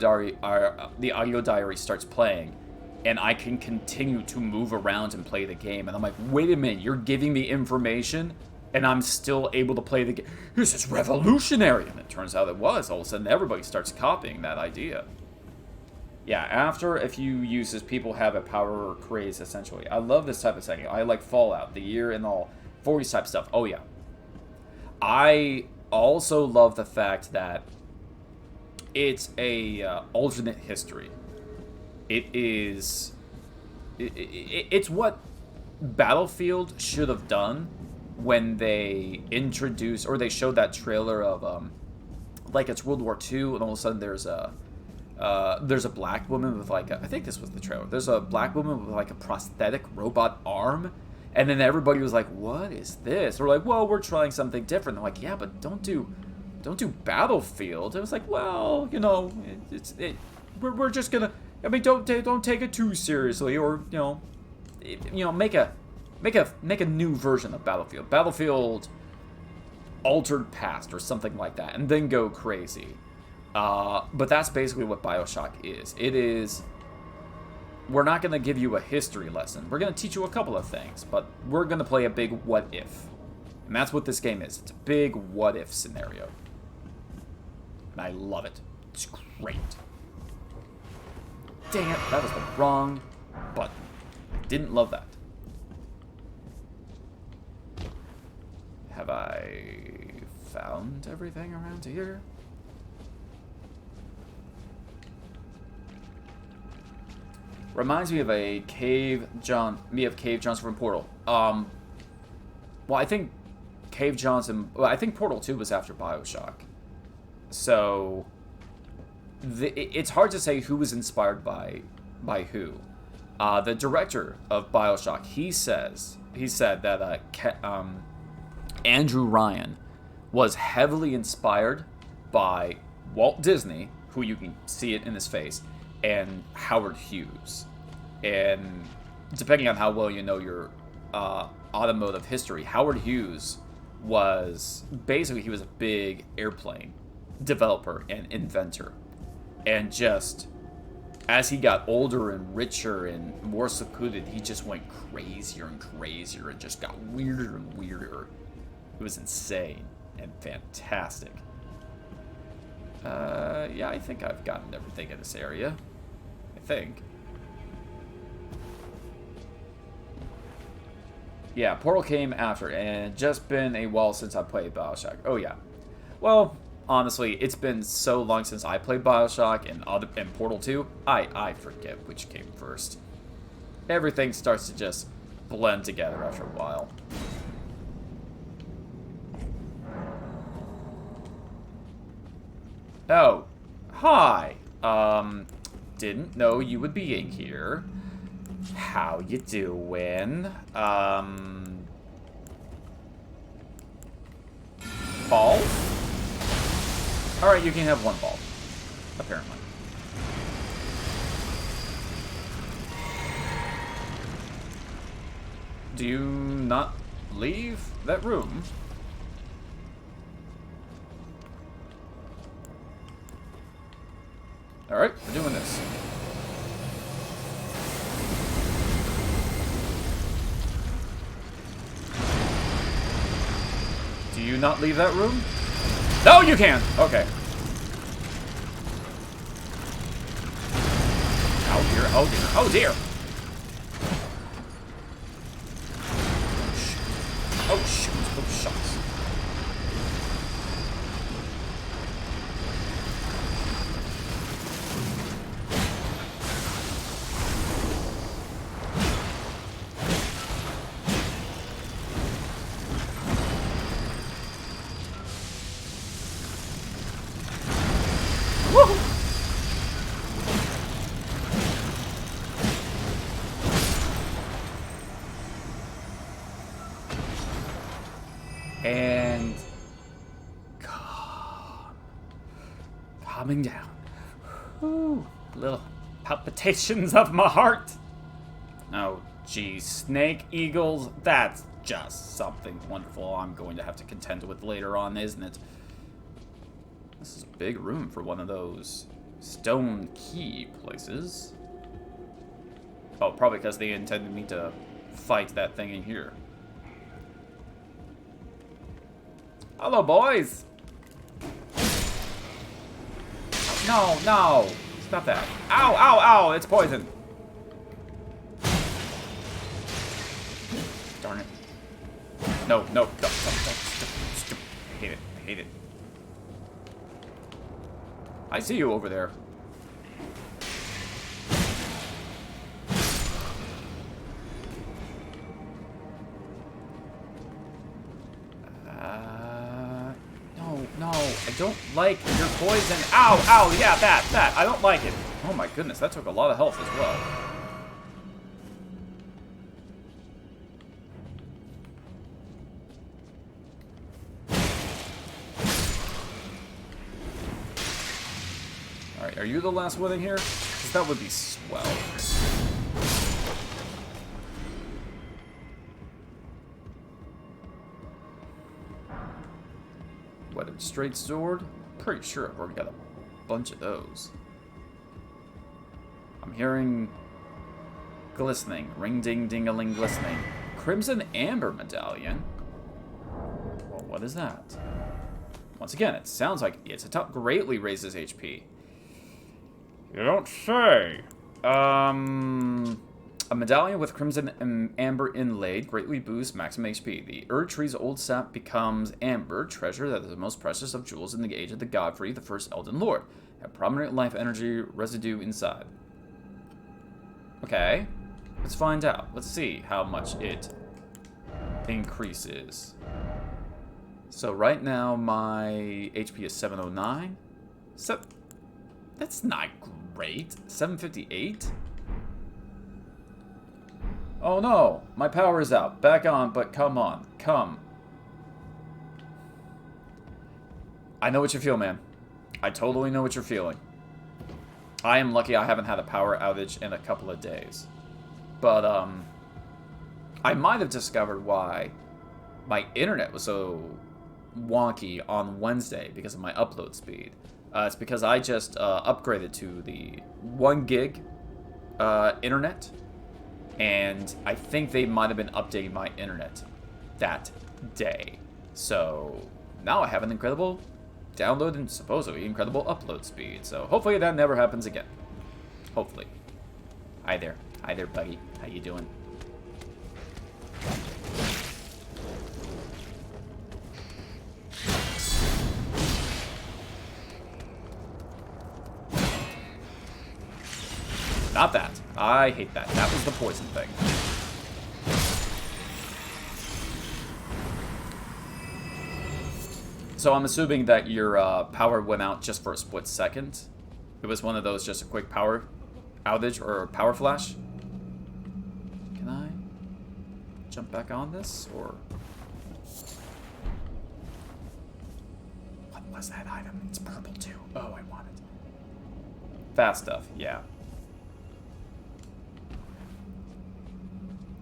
diary starts playing, and I can continue to move around and play the game, and I'm like, wait a minute, you're giving me information, and I'm still able to play the game. This is revolutionary, and it turns out it was. All of a sudden, everybody starts copying that idea. Yeah, after a few uses, people have a power craze, essentially. I love this type of setting. I like Fallout, the year and all 40s type stuff. Oh, yeah. I also love the fact that it's a alternate history. It's what Battlefield should have done when they introduced, or they showed that trailer of, like, it's World War II, and all of a sudden there's a black woman with, like, I think this was the trailer. There's a black woman with, like, a prosthetic robot arm. And then everybody was like, what is this? They're like, well, we're trying something different. They're like, yeah, but don't do Battlefield. It was like, well, you know, we're just gonna, I mean, don't take it too seriously, or, you know, make a new version of Battlefield. Battlefield Altered Past or something like that, and then go crazy. But that's basically what BioShock is. It is, we're not going to give you a history lesson. We're going to teach you a couple of things, but we're going to play a big what if. And that's what this game is. It's a big what if scenario. And I love it. It's great. Dang it, that was the wrong button. I didn't love that. Have I found everything around here? Reminds me of a Cave Johnson from Portal. Well, I think Cave Johnson. Well, I think Portal 2 was after BioShock. So it's hard to say who was inspired by who. The director of BioShock, he said that Andrew Ryan was heavily inspired by Walt Disney, who you can see it in his face, and Howard Hughes. And depending on how well you know your automotive history, Howard Hughes was basically, he was a big airplane developer and inventor. And just as he got older and richer and more secluded, he just went crazier and crazier and just got weirder and weirder. It was insane and fantastic. Yeah, I think I've gotten everything in this area. I think. Yeah, Portal came after, and it's just been a while since I played BioShock. Oh, yeah. Well, honestly, it's been so long since I played BioShock and Portal 2, I forget which came first. Everything starts to just blend together after a while. Oh, hi. Didn't know you would be in here. How you doing? Ball? Alright, you can have one ball. Apparently. Do you not leave that room? Alright, we're doing this. Do you not leave that room? No, you can! Okay. Oh dear, oh dear, oh dear! Oh shoot, oh shucks. And calming down. Ooh, little palpitations of my heart. Oh, geez, snake eagles, that's just something wonderful I'm going to have to contend with later on, isn't it? This is a big room for one of those stone key places. Oh, probably because they intended me to fight that thing in here. Hello, boys! No, no! Stop that. Ow, ow, ow! It's poison! Darn it. No, no, no, stop. I hate it. I hate it. I see you over there. No, I don't like your poison. Ow, ow, yeah, that. I don't like it. Oh my goodness, that took a lot of health as well. Alright, are you the last one in here? Because that would be swell. Weathered straight sword? Pretty sure I've already got a bunch of those. I'm hearing glistening. Ring-ding-ding-a-ling glistening. Crimson Amber Medallion? Well, what is that? Once again, it sounds like its attack greatly raises HP. You don't say. A medallion with crimson amber inlaid greatly boosts maximum HP. The Erd Tree's old sap becomes amber, treasure that is the most precious of jewels in the age of the Godfrey, the first Elden Lord. Have prominent life energy residue inside. Okay, let's find out. Let's see how much it increases. So right now my HP is 709. So that's not great. 758. Oh no, my power is out. Back on, but come on. Come. I know what you feel, man. I totally know what you're feeling. I am lucky I haven't had a power outage in a couple of days. But, I might have discovered why my internet was so wonky on Wednesday because of my upload speed. It's because I just upgraded to the 1 gig internet. And I think they might have been updating my internet that day. So now I have an incredible download and supposedly incredible upload speed. So hopefully that never happens again. Hopefully. Hi there. Hi there, buddy. How you doing? Not that. I hate that. That was the poison thing. So I'm assuming that your power went out just for a split second. It was one of those, just a quick power outage or power flash. Can I jump back on this, or what was that item? It's purple too. Oh, I want it. Fast stuff, yeah.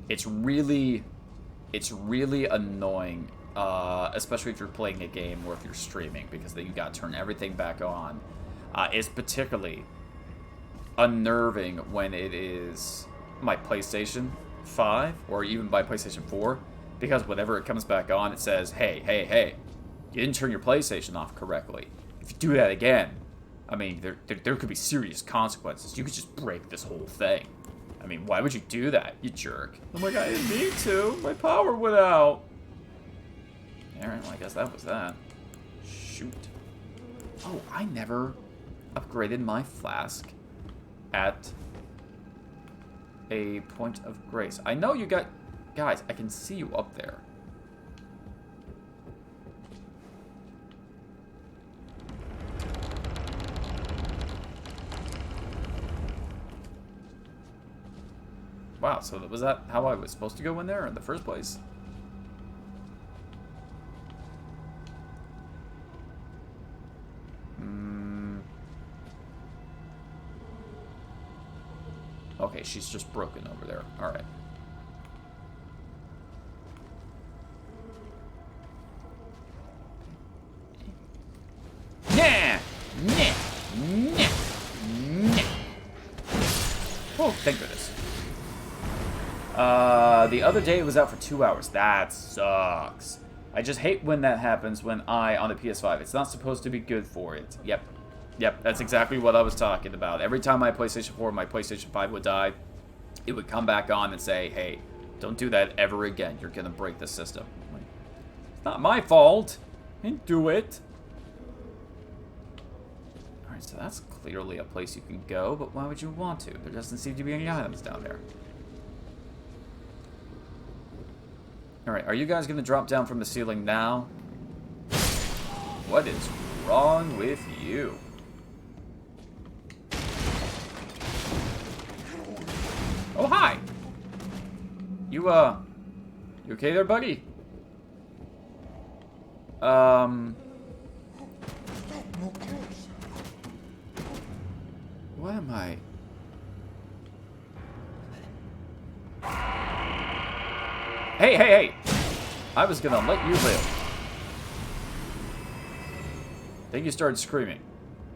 It's really annoying, especially if you're playing a game or if you're streaming, because then you gotta turn everything back on. It's particularly unnerving when it is my PlayStation 5 or even my PlayStation 4, because whenever it comes back on, it says, hey, you didn't turn your PlayStation off correctly. If you do that again, I mean, there could be serious consequences. You could just break this whole thing. I mean, why would you do that, you jerk? I'm like, I didn't need to. My power went out. Alright, well, I guess that was that. Shoot. Oh, I never upgraded my flask at a point of grace. I know you got... Guys, I can see you up there. Wow, so was that how I was supposed to go in there in the first place? Okay, she's just broken over there. Alright. Nah! Nah! Nah! Nah! Oh, thank goodness. The other day it was out for 2 hours. That sucks. I just hate when that happens when on the PS5. It's not supposed to be good for it. Yep. Yep, that's exactly what I was talking about. Every time my PlayStation 4 or my PlayStation 5 would die, it would come back on and say, hey, don't do that ever again. You're going to break the system. Like, it's not my fault. I didn't do it. Alright, so that's clearly a place you can go, but why would you want to? There doesn't seem to be any items down there. Alright, are you guys going to drop down from the ceiling now? What is wrong with you? Oh, hi! You okay there, buddy? What am I? Hey, hey, hey! I was gonna let you live. Then you started screaming.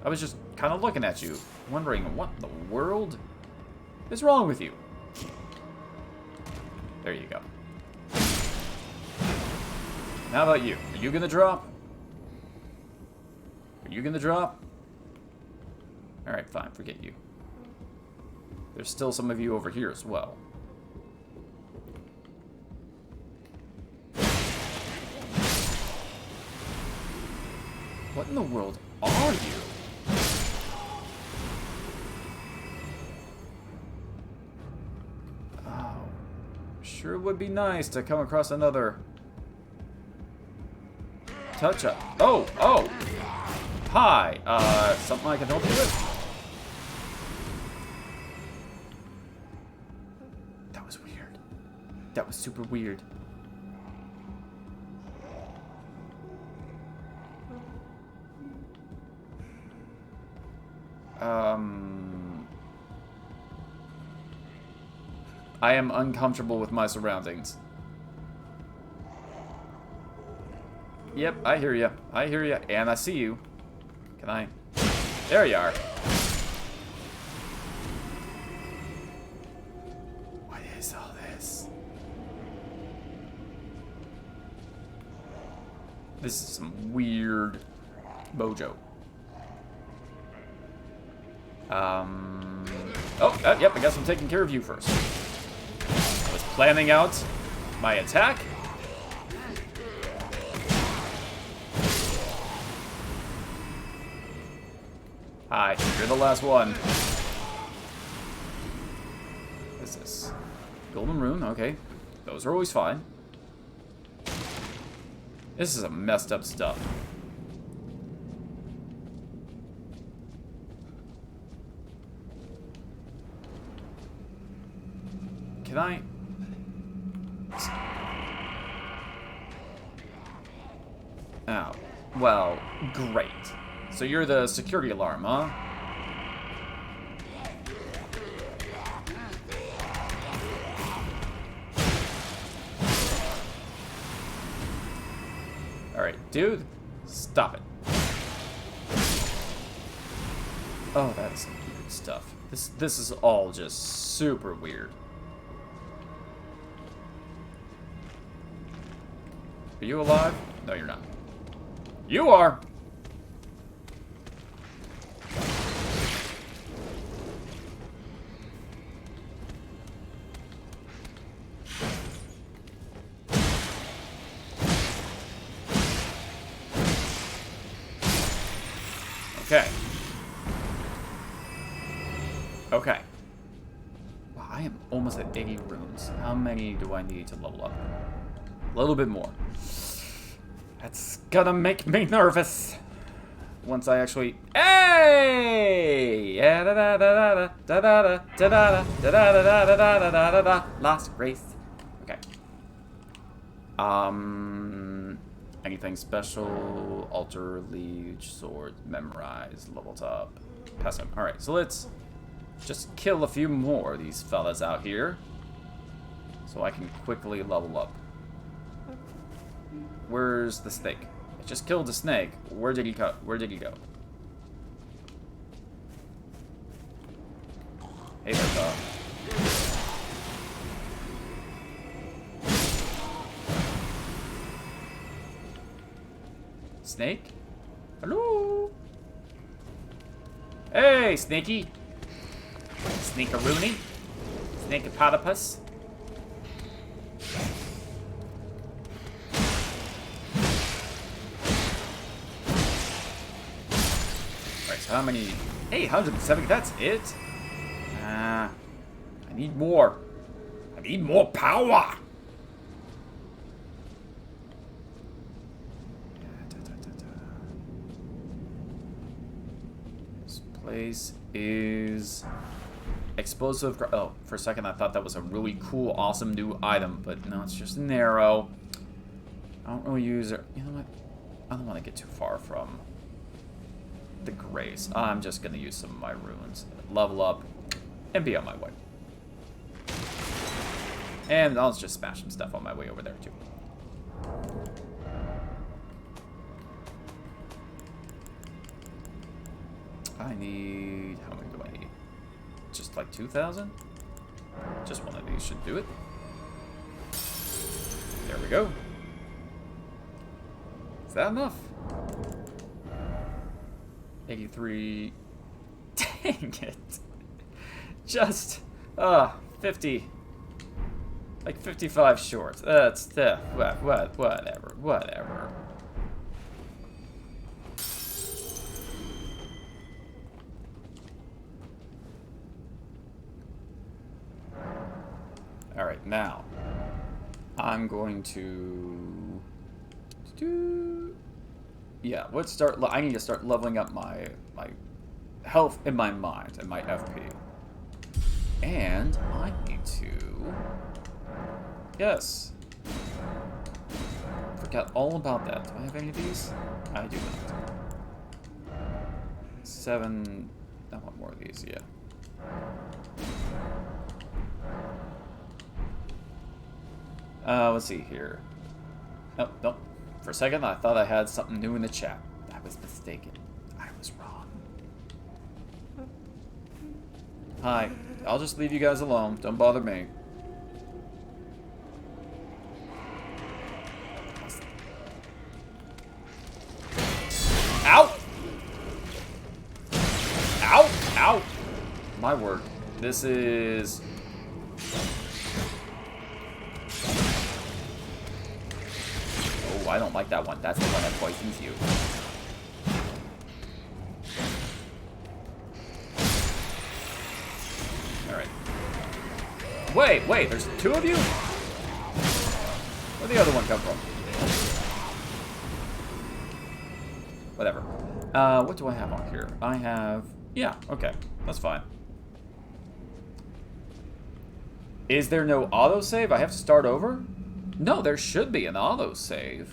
I was just kind of looking at you, wondering what in the world is wrong with you. There you go. How about you? Are you gonna drop? Are you gonna drop? Alright, fine, forget you. There's still some of you over here as well. What in the world are you? Oh, sure would be nice to come across another touch-up. Oh, oh! Hi, something I can help you with? That was weird. That was super weird. I am uncomfortable with my surroundings. Yep, I hear you. I hear you, and I see you. Can I? There you are. What is all this? This is some weird mojo. Oh, yep, I guess I'm taking care of you first. I was planning out my attack. Hi, you're the last one. What is this? Golden rune, okay. Those are always fine. This is some messed up stuff. Can I? Oh, well, great. So you're the security alarm, huh? Alright, dude, stop it. Oh, that is some weird stuff. This is all just super weird. Are you alive? No, you're not. You are! Okay. Okay. Wow, I am almost at 80 runes. How many do I need to level up? A little bit more. That's gonna make me nervous. Once I actually... Hey! Yeah, da da da da da da da da da da da da da da da da da. Lost grace. Okay. Anything special? Altar, Liege, Sword, Memorize, leveled up. Pass him. Alright, so let's just kill a few more of these fellas out here so I can quickly level up. Where's the snake? I just killed the snake. Where did he go? Where did he go? Hey there, dog. Snake? Hello? Hey, Snaky! Sneakaroonie? Snakeopotopus? Alright, so how many? Hey, 170, that's it? I need more. I need more power! This place is explosive. Oh, for a second I thought that was a really cool, awesome new item, but no, it's just an arrow. I don't really use it. You know what? I don't want to get too far from the grace. I'm just going to use some of my runes, level up, and be on my way. And I'll just smash some stuff on my way over there, too. I need... How many do I need? Just like 2,000? Just one of these should do it. There we go. Is that enough? 83. Dang it. Just, 50. Like 55 short. That's, whatever. Alright, now, I'm going to do... Yeah, let's start... I need to start leveling up my health and my mind and my FP. And I need to... Yes. Forgot all about that. Do I have any of these? I do not. 7... I want more of these, yeah. Let's see here. Nope, nope. For a second, I thought I had something new in the chat. I was mistaken. I was wrong. Hi. I'll just leave you guys alone. Don't bother me. Ow! Ow! Ow! My word. This is... I don't like that one. That's the one that poisons you. Alright. Wait, there's two of you? Where'd the other one come from? Whatever. What do I have on here? I have... Yeah, okay. That's fine. Is there no autosave? I have to start over? No, there should be an autosave.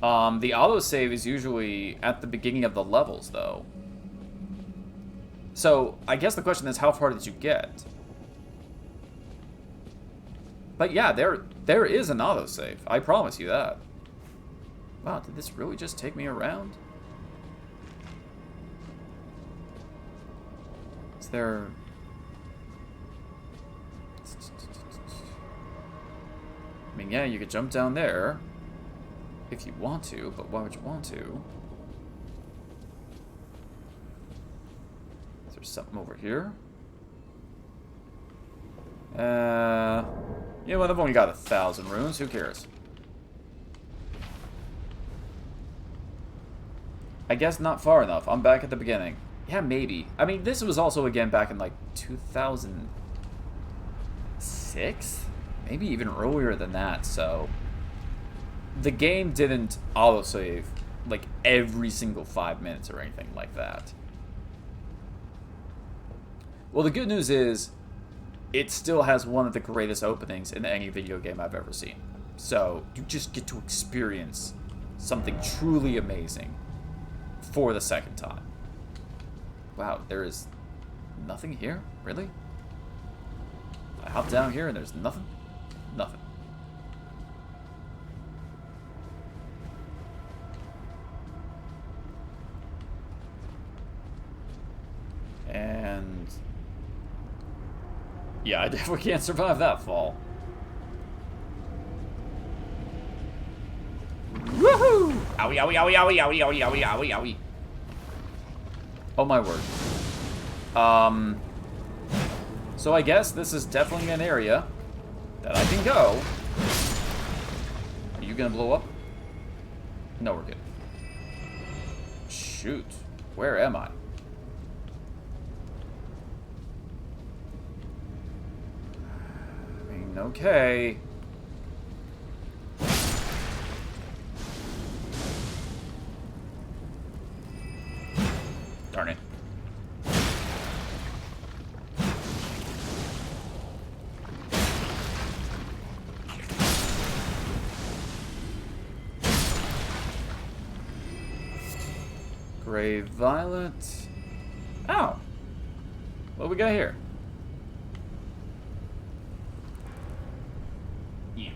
The autosave is usually at the beginning of the levels, though. So, I guess the question is, how far did you get? But yeah, there is an autosave. I promise you that. Wow, did this really just take me around? Is there... I mean, yeah, you could jump down there if you want to, but why would you want to? Is there something over here? You know what, I've only got 1,000 runes, who cares? I guess not far enough, I'm back at the beginning. Yeah, maybe. I mean, this was also, again, back in, like, 2006? Maybe even earlier than that, so... The game didn't autosave, like, every single 5 minutes or anything like that. Well, the good news is, it still has one of the greatest openings in any video game I've ever seen. So, you just get to experience something truly amazing for the second time. Wow, there is Nothing here? Really? I hop down here and there's nothing? Nothing. And... yeah, I definitely can't survive that fall. Woohoo! Owie, owie, owie, owie, owie, owie, owie, owie, owie. Oh my word. So I guess this is definitely an area that I can go. Are you gonna blow up? No, we're good. Shoot. Where am I? I mean, okay. Darn it. Gray violet. Oh. What do we got here? Yeah.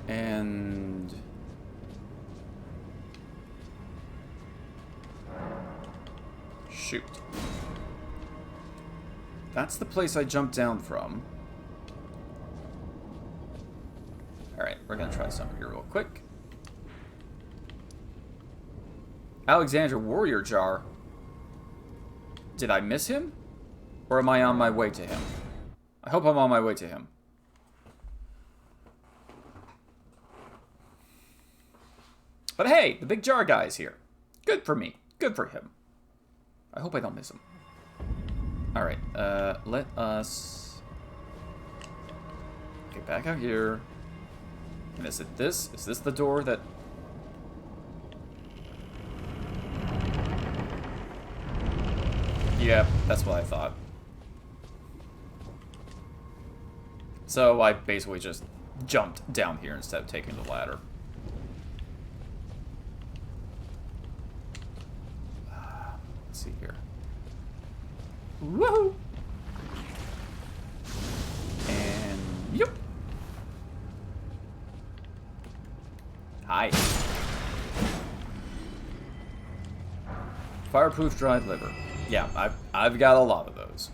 And shoot. That's the place I jumped down from. Alright, we're gonna try something here real quick. Alexandra Warrior Jar. Did I miss him? Or am I on my way to him? I hope I'm on my way to him. But hey, the big jar guy is here. Good for me. Good for him. I hope I don't miss him. Alright, let us get back out here. And is it this? Is this the door that... yeah, that's what I thought. So I basically just jumped down here instead of taking the ladder. Let's see here. Woohoo! And yep. Hi. Fireproof dried liver. Yeah, I've got a lot of those.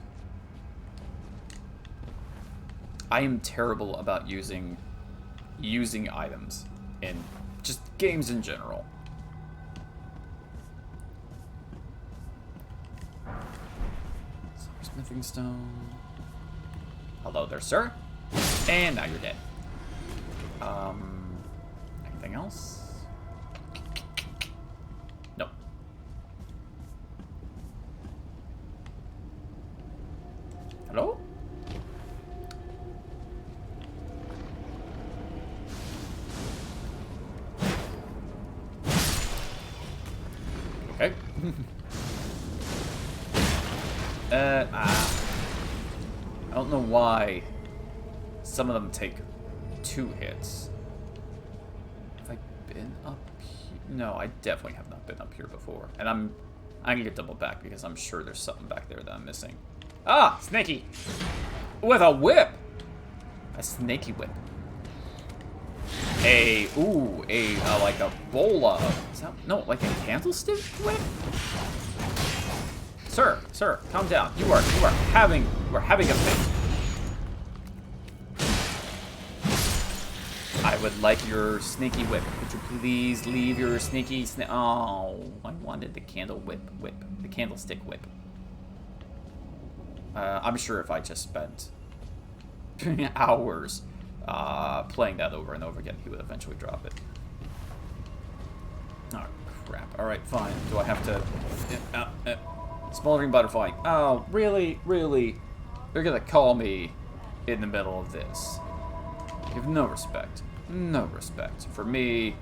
I am terrible about using items in just games in general. Smithing stone. Hello there, sir. And now you're dead. Anything else? Nope. Hello? Okay. I don't know why some of them take 2 hits. Have I been up here? No, I definitely have not been up here before. And I'm gonna get double back because I'm sure there's something back there that I'm missing. Ah, snaky! With a whip! A snaky whip. Like a bowl of... is that, no, like a candlestick whip? Sir, calm down. You are having a fit. I would like your sneaky whip. Could you please leave your sneaky oh, I wanted the candle whip. The candlestick whip. I'm sure if I just spent hours playing that over and over again, he would eventually drop it. Oh, crap. Alright, fine. Do I have to... Smoldering butterfly. Oh, really? Really? They're gonna call me in the middle of this. You have no respect. No respect for me,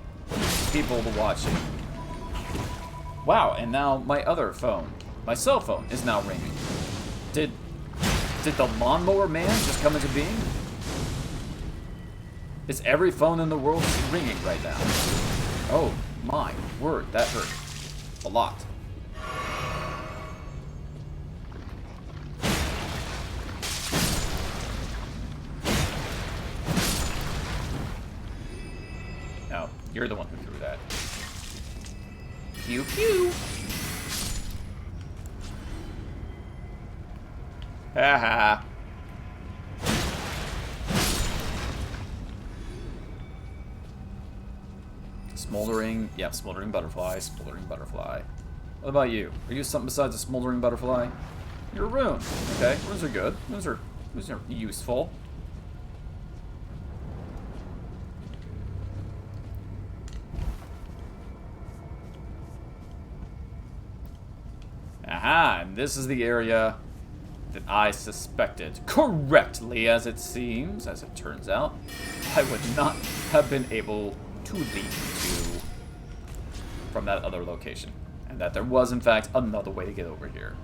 people watching. Wow, and now my other phone, my cell phone, is now ringing. Did the lawnmower man just come into being? Is every phone in the world ringing right now? Oh, My word, that hurt. A lot. No, you're the one who threw that. Pew pew! Haha. Smoldering, yeah, smoldering butterfly, smoldering butterfly. What about you? Are you something besides a smoldering butterfly? You're a rune. Okay, runes are good. Runes are useful. Aha, and this is the area that I suspected. Correctly, as it seems, as it turns out. I would not have been able to lead to from that other location. And that there was, in fact, another way to get over here.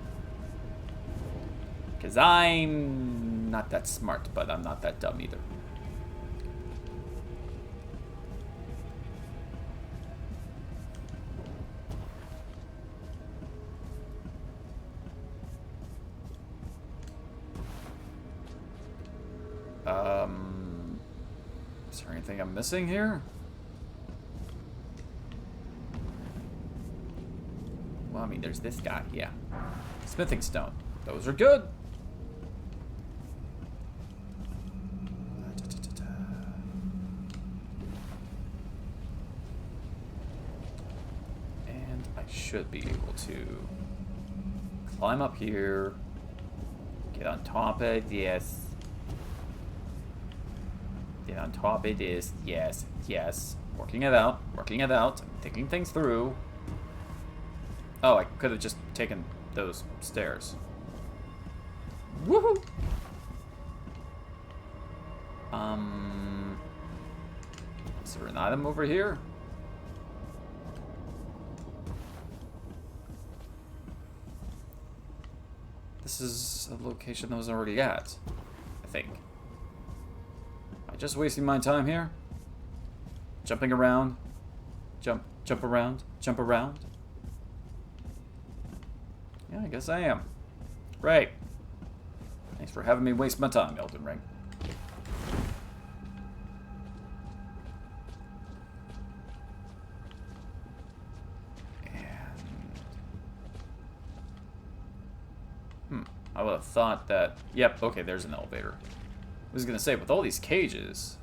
Because I'm not that smart, but I'm not that dumb either. Is there anything I'm missing here? Well, I mean, there's this guy, yeah. Smithing stone. Those are good. And I should be able to climb up here, get on top of this. Get on top of this. Yes, yes. Working it out. Working it out. I'm thinking things through. Oh, I could have just taken those stairs. Woohoo! Is there an item over here? This is a location I was already at, I think. Am I just wasting my time here? Jumping around? Jump around? Jump around? Yeah, I guess I am. Great. Thanks for having me waste my time, Elden Ring. And... I would have thought that... Yep, okay, there's an elevator. I was going to say, with all these cages,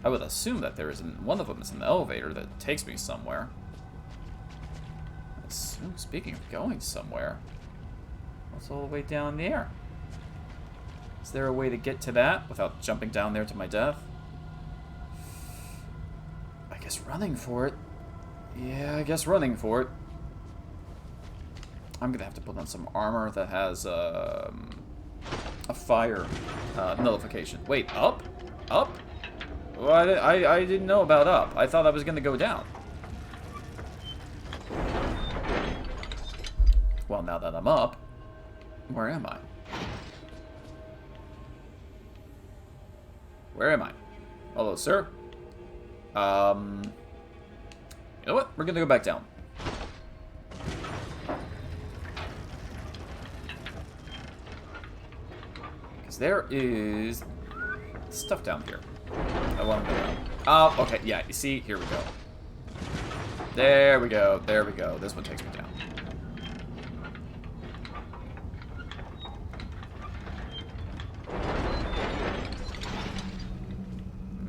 I would assume that there isn't... One of them is an elevator that takes me somewhere. Speaking of going somewhere, what's all the way down there? Is there a way to get to that without jumping down there to my death? I guess running for it. Yeah, I guess running for it. I'm gonna have to put on some armor that has a fire nullification. Wait, up? Up? Well, I didn't know about up. I thought I was gonna go down. Well, now that I'm up, where am I? Where am I? Hello, sir. You know what? We're gonna go back down. Because there is stuff down here. I want to go down. Oh, okay, yeah, you see? Here we go. There we go, there we go. This one takes me down.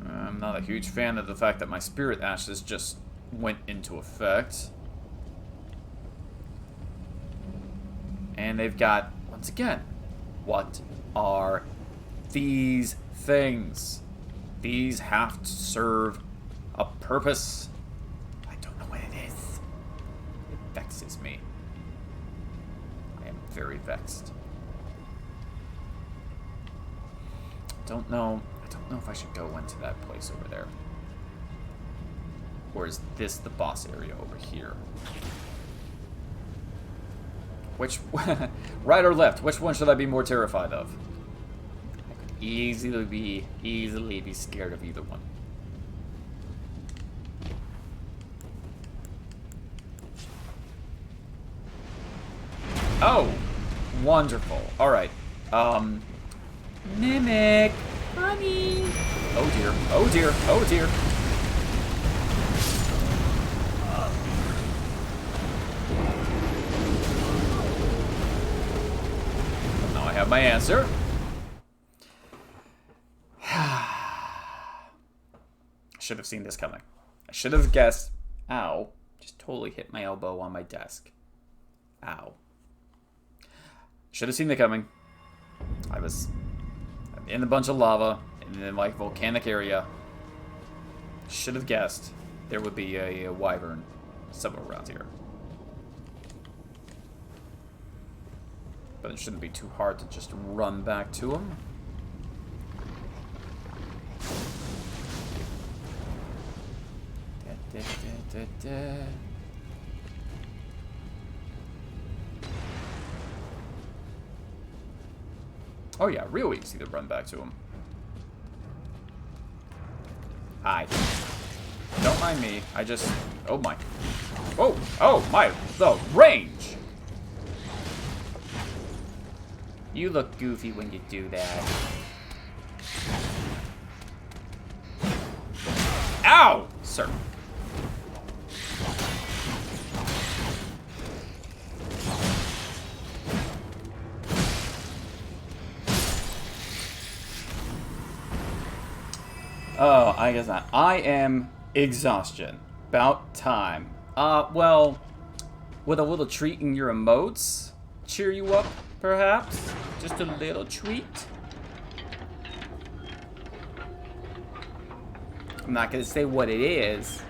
I'm not a huge fan of the fact that my spirit ashes just went into effect. And they've got, once again, what are these things? These have to serve a purpose. I don't know what it is. It vexes me. I am very vexed. I don't know if I should go into that place over there. Or is this the boss area over here? Which, right or left? Which one should I be more terrified of? I could easily be scared of either one. Oh, wonderful. All right. Mimic, honey. Oh dear. Oh dear. Oh dear. Now I have my answer. Should have seen this coming. I should have guessed. Ow. Just totally hit my elbow on my desk. Ow. Should have seen it coming. I was in a bunch of lava in a like volcanic area. Should have guessed there would be a wyvern somewhere around here. But it shouldn't be too hard to just run back to him. Oh yeah, real easy to run back to him. Hi. Don't mind me. I just... Oh my. Oh! Oh my! The range! You look goofy when you do that. Ow! Sir. Oh, I guess not. I am exhaustion. About time. Well, would a little treat in your emotes cheer you up, perhaps? Just a little treat? I'm not gonna say what it is.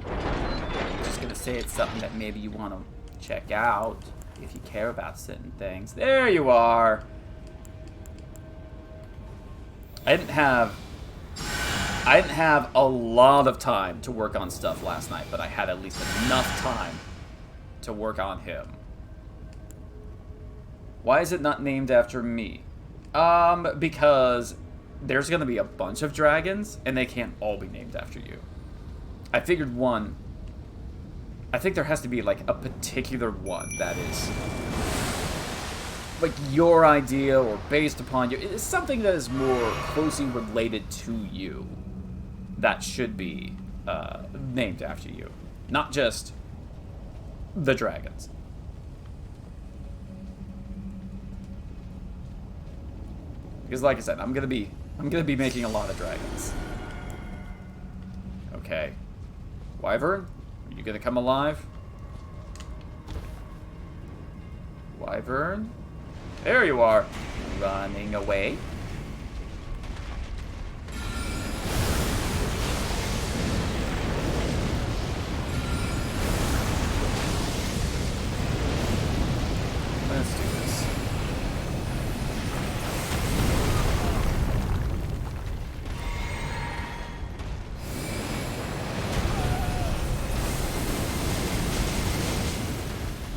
I'm just gonna say it's something that maybe you want to check out if you care about certain things. There you are. I didn't have a lot of time to work on stuff last night, but I had at least enough time to work on him. Why is it not named after me? Because there's gonna be a bunch of dragons, and they can't all be named after you. I figured one. I think there has to be, like, a particular one that is, like, your idea or based upon you. It's something that is more closely related to you that should be named after you. Not just the dragons. Because like I said, I'm gonna be making a lot of dragons. Okay. Wyvern, are you gonna come alive? Wyvern? There you are. Running away. Let's do this.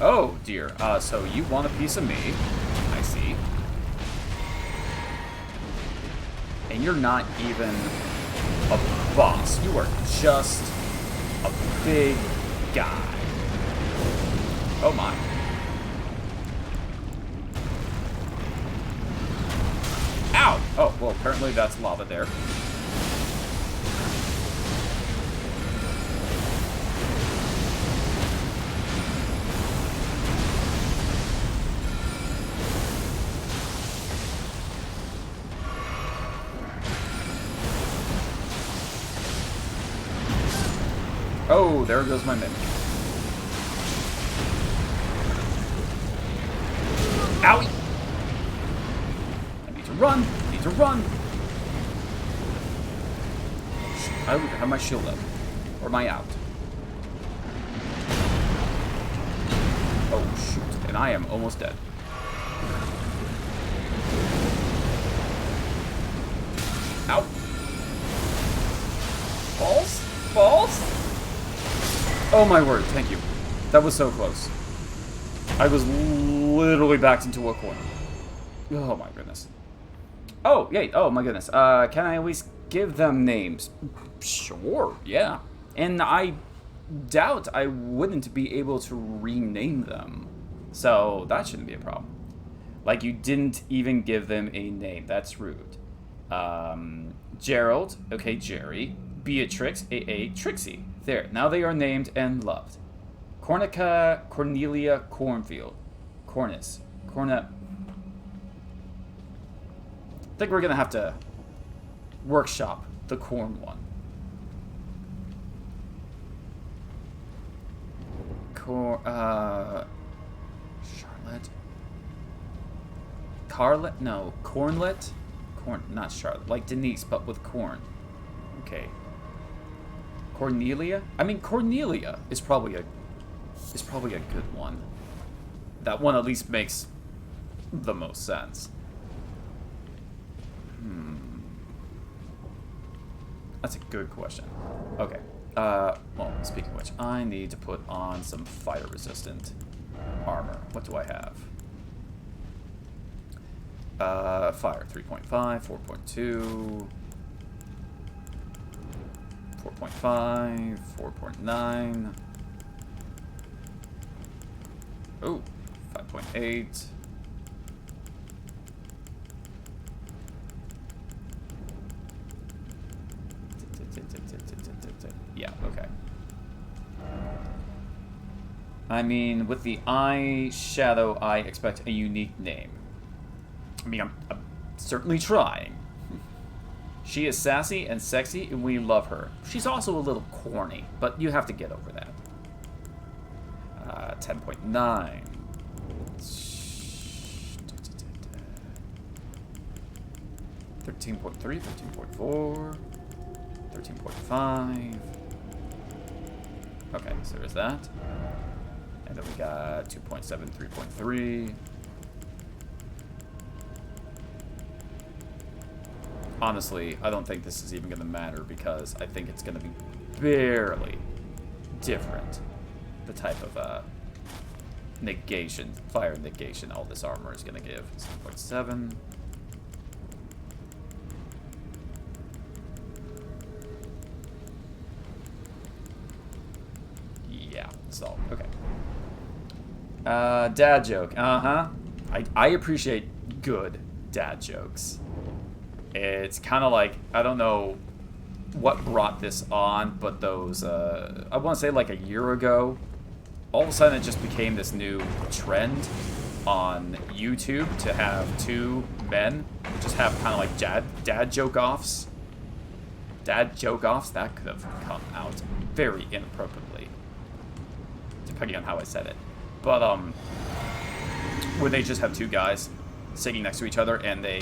Oh, dear. So you want a piece of me. I see. And you're not even a boss. You are just a big guy. Oh, my. Ow! Oh, well, apparently that's lava there. Oh, there goes my mimic. Owie! I need to run. I need to run. I don't have my shield up. Or am I out? Oh, shoot. And I am almost dead. Ow. Balls? Balls? Oh my word, thank you. That was so close. I was literally backed into a corner. Oh my goodness. Oh, yay. Oh my goodness. Can I at least give them names? Sure, yeah. And I doubt I wouldn't be able to rename them. So that shouldn't be a problem. Like, you didn't even give them a name. That's rude. Gerald, okay, Jerry. Beatrix, a.a. Trixie. There, now they are named and loved. Cornica Cornelia Cornfield. Cornus. I think we're gonna have to workshop the corn one. Charlotte. Carlet? No, Cornlet? Corn, not Charlotte. Like Denise, but with corn. Okay. Cornelia? I mean, Cornelia is probably a good one. That one at least makes the most sense. That's a good question. Okay. Well, speaking of which, I need to put on some fire-resistant armor. What do I have? Fire, 3.5, 4.2, 4.5, 4.9. Oh, 5.8. Yeah, okay. I mean, with the eye shadow, I expect a unique name. I mean, I'm certainly trying. She is sassy and sexy, and we love her. She's also a little corny, but you have to get over that. 10.9. 13.3, 13.4, 13.5. Okay, so there's that. And then we got 2.7, 3.3. Honestly, I don't think this is even going to matter because I think it's going to be barely different. The type of negation, fire negation all this armor is going to give. 7.7. Yeah, so, okay. Dad joke. Uh-huh. I appreciate good dad jokes. It's kind of like, I don't know what brought this on, but those, I want to say like a year ago, all of a sudden it just became this new trend on YouTube to have two men just have kind of like dad joke-offs. Dad joke-offs, that could have come out very inappropriately, depending on how I said it. But, where they just have two guys sitting next to each other and they,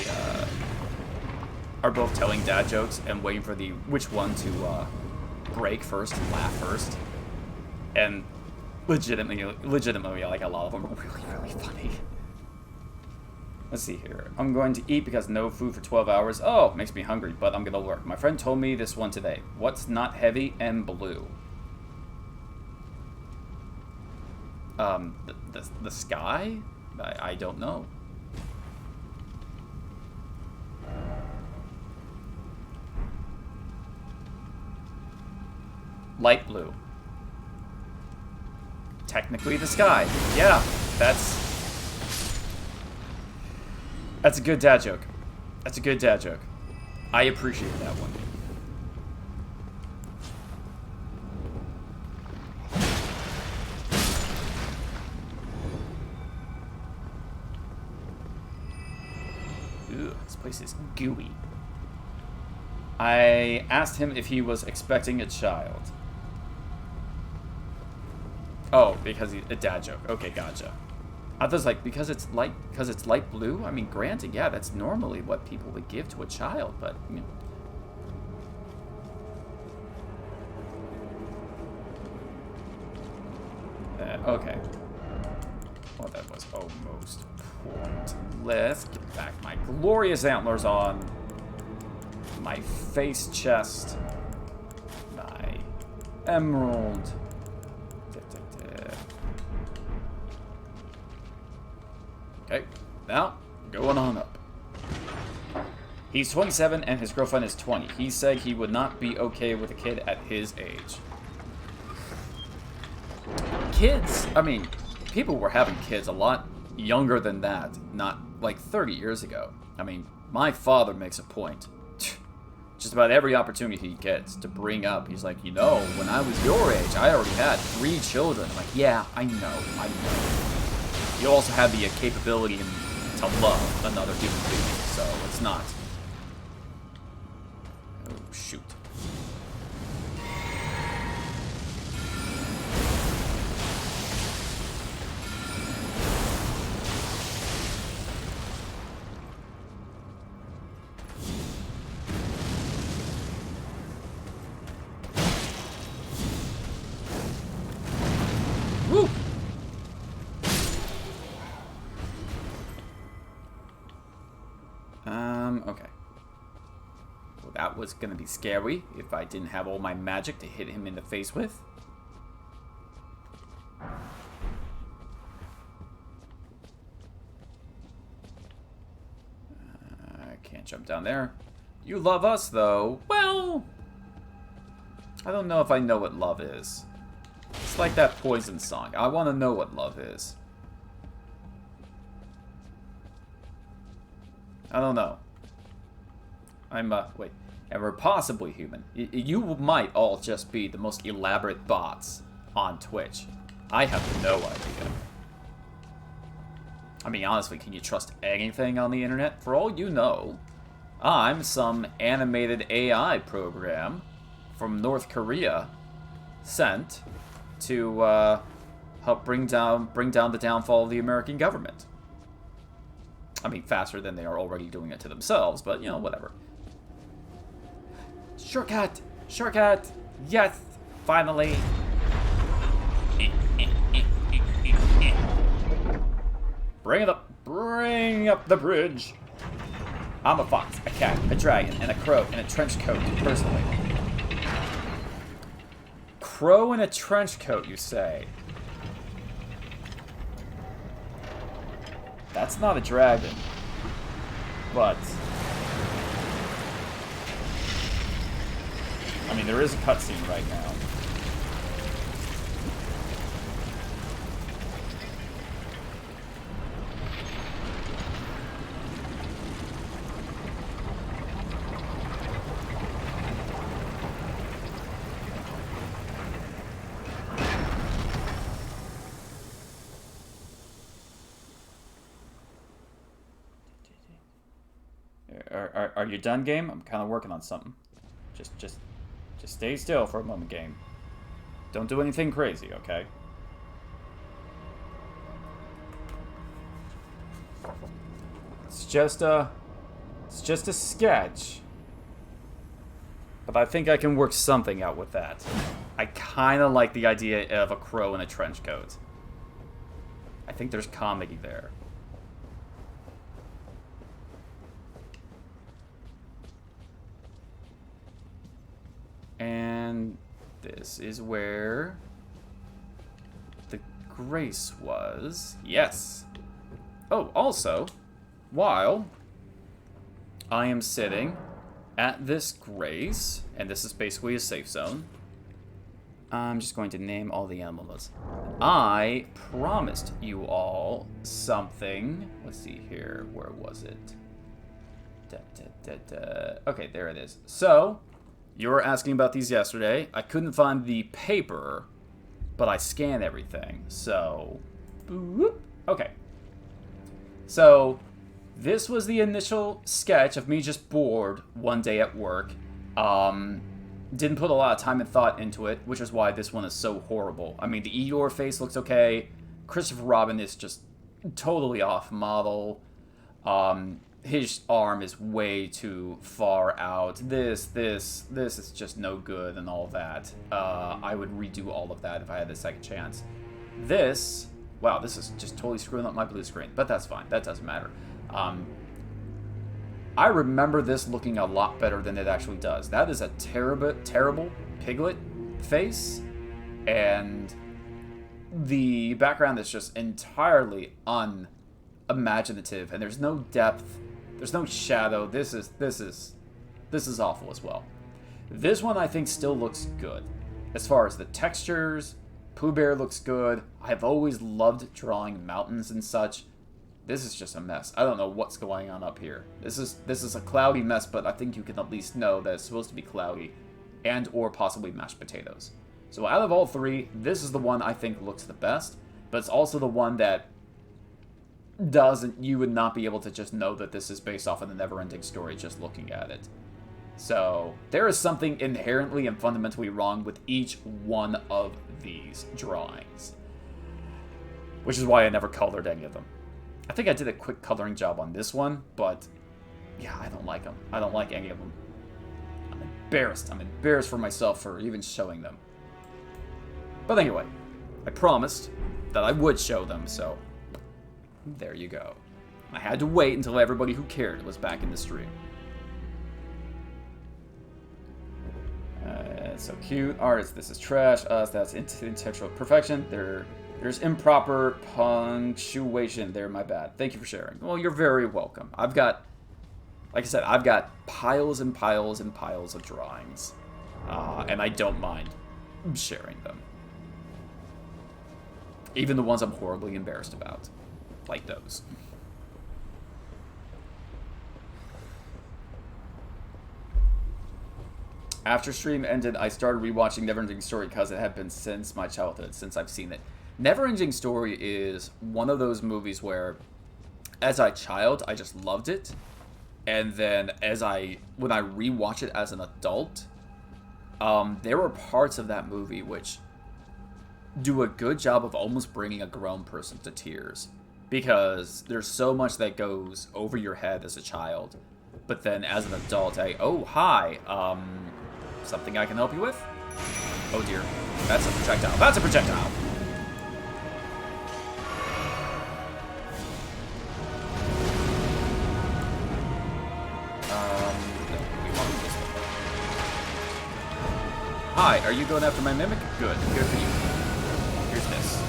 are both telling dad jokes and waiting for which one to break first and laugh first. And legitimately, like a lot of them are really, really funny. Let's see here. I'm going to eat because no food for 12 hours. Oh, makes me hungry, but I'm gonna work. My friend told me this one today. What's not heavy and blue? The sky? I don't know. Light blue. Technically the sky. Yeah, that's a good dad joke. That's a good dad joke. I appreciate that one. Ew, this place is gooey. I asked him if he was expecting a child. Oh, because a dad joke. Okay, gotcha. I was like, because it's light blue. I mean, granted, yeah, that's normally what people would give to a child, but you know. Okay. Well, that was almost pointless. Get back my glorious antlers on. My face chest. My emerald. Okay, now, going on up. He's 27 and his girlfriend is 20. He said he would not be okay with a kid at his age. Kids, I mean, people were having kids a lot younger than that, not like 30 years ago. I mean, my father makes a point, just about every opportunity he gets, to bring up, he's like, you know, when I was your age, I already had 3 children. I'm like, yeah, I know. You also have the capability to love another human being, so it's not. Oh, shoot. Woo! Okay. Well, that was gonna be scary if I didn't have all my magic to hit him in the face with. I can't jump down there. You love us, though. Well, I don't know if I know what love is. It's like that Poison song. I want to know what love is. I don't know. Wait. And we're possibly human. You might all just be the most elaborate bots on Twitch. I have no idea. I mean, honestly, can you trust anything on the internet? For all you know, I'm some animated AI program from North Korea sent to help bring down the downfall of the American government. I mean, faster than they are already doing it to themselves, but, you know, whatever. Shortcut! Shortcut! Yes! Finally! Bring it up! Bring up the bridge! I'm a fox, a cat, a dragon, and a crow in a trench coat, personally. Crow in a trench coat, you say? That's not a dragon. But I mean, there is a cutscene right now. Are you done, game? I'm kind of working on something. Just stay still for a moment, game. Don't do anything crazy, okay? It's just a sketch. But I think I can work something out with that. I kind of like the idea of a crow in a trench coat. I think there's comedy there. And this is where the grace was. Yes. Oh, also, while I am sitting at this grace, and this is basically a safe zone, I'm just going to name all the animals. I promised you all something. Let's see here. Where was it? Okay, there it is. So, you were asking about these yesterday. I couldn't find the paper, but I scanned everything. So, boop. Okay. So, this was the initial sketch of me just bored one day at work. Didn't put a lot of time and thought into it, which is why this one is so horrible. I mean, the Eeyore face looks okay. Christopher Robin is just totally off model. His arm is way too far out. This is just no good and all that. I would redo all of that if I had the second chance. This, wow, this is just totally screwing up my blue screen, but that's fine. That doesn't matter. I remember this looking a lot better than it actually does. That is a terrible piglet face, and the background is just entirely unimaginative, and there's no depth. There's no shadow. This is awful as well. This one I think still looks good as far as the textures Pooh Bear looks good. I've always loved drawing mountains and such. This is just a mess. I don't know what's going on up here. This is a cloudy mess, but I think you can at least know that it's supposed to be cloudy and or possibly mashed potatoes. So out of all three, this is the one I think looks the best, but it's also the one that you would not be able to just know that this is based off of the never-ending story just looking at it. So there is something inherently and fundamentally wrong with each one of these drawings, which is why I never colored any of them. I think I did a quick coloring job on this one, but yeah, I don't like them. I don't like any of them. I'm embarrassed. I'm embarrassed for myself for even showing them. But anyway, I promised that I would show them, so there you go. I had to wait until everybody who cared was back in the stream. So cute. Artists, this is trash. Us, that's intentional perfection. There's improper punctuation there, my bad. Thank you for sharing. Well, you're very welcome. I've got, like I said, I've got piles and piles and piles of drawings. And I don't mind sharing them. Even the ones I'm horribly embarrassed about. Like those. After stream ended, I started rewatching Neverending Story because it had been since my childhood, since I've seen it. Neverending Story is one of those movies where, as a child, I just loved it. And then when I rewatch it as an adult, there were parts of that movie which do a good job of almost bringing a grown person to tears. Because there's so much that goes over your head as a child. But then as an adult, oh, hi, something I can help you with? Oh dear, that's a projectile. That's a projectile! We want this one. Hi, are you going after my mimic? Good, good for you. Here's this.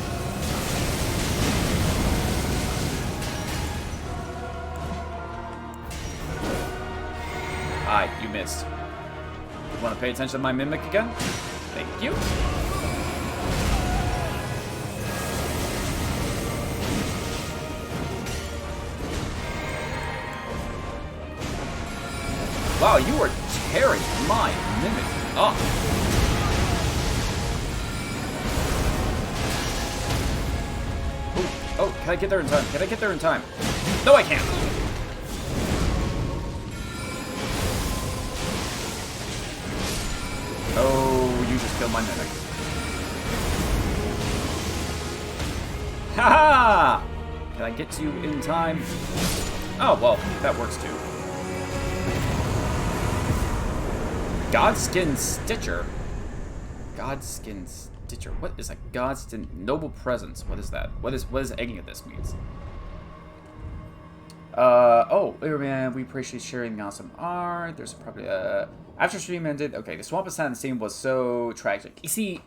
Hi, you missed. You want to pay attention to my mimic again? Thank you. Wow, you are tearing my mimic up. Ooh, oh, can I get there in time? Can I get there in time? No, I can't. Oh, you just killed my mimic. Haha! Can I get to you in time? Oh, well, that works too. Godskin Stitcher? Godskin Stitcher. What is a Godskin Noble Presence? What is that? What is any of this means? Oh, man, we appreciate sharing the awesome art. There's probably after stream ended, okay, the Swamp Assassin scene was so tragic. You see,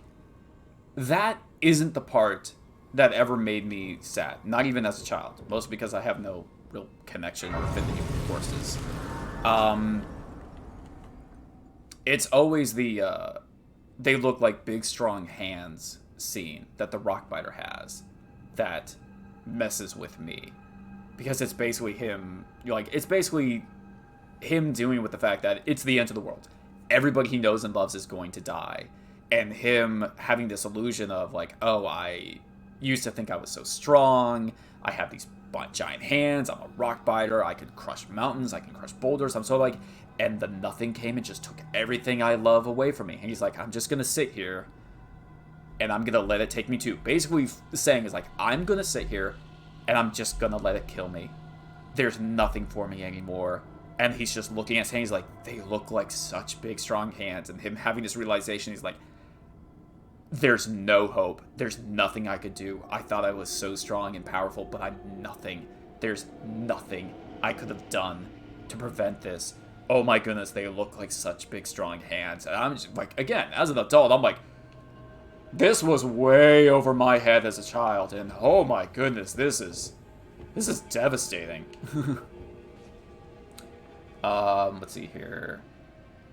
that isn't the part that ever made me sad. Not even as a child. Mostly because I have no real connection or affinity with horses. It's always the, they look like big, strong hands scene that the Rockbiter has that messes with me. Because it's basically him, it's basically him dealing with the fact that it's the end of the world. Everybody he knows and loves is going to die. And him having this illusion of oh, I used to think I was so strong. I have these giant hands. I'm a rock biter. I could crush mountains. I can crush boulders. I'm so and the nothing came and just took everything I love away from me. And he's I'm just going to sit here and I'm going to let it take me too. Basically saying is I'm going to sit here and I'm just going to let it kill me. There's nothing for me anymore. And he's just looking at his hands they look like such big, strong hands. And him having this realization, he's there's no hope. There's nothing I could do. I thought I was so strong and powerful, but I'm nothing. There's nothing I could have done to prevent this. Oh my goodness, they look like such big, strong hands. And I'm just again, as an adult, I'm this was way over my head as a child. And oh my goodness, this is devastating. Let's see here.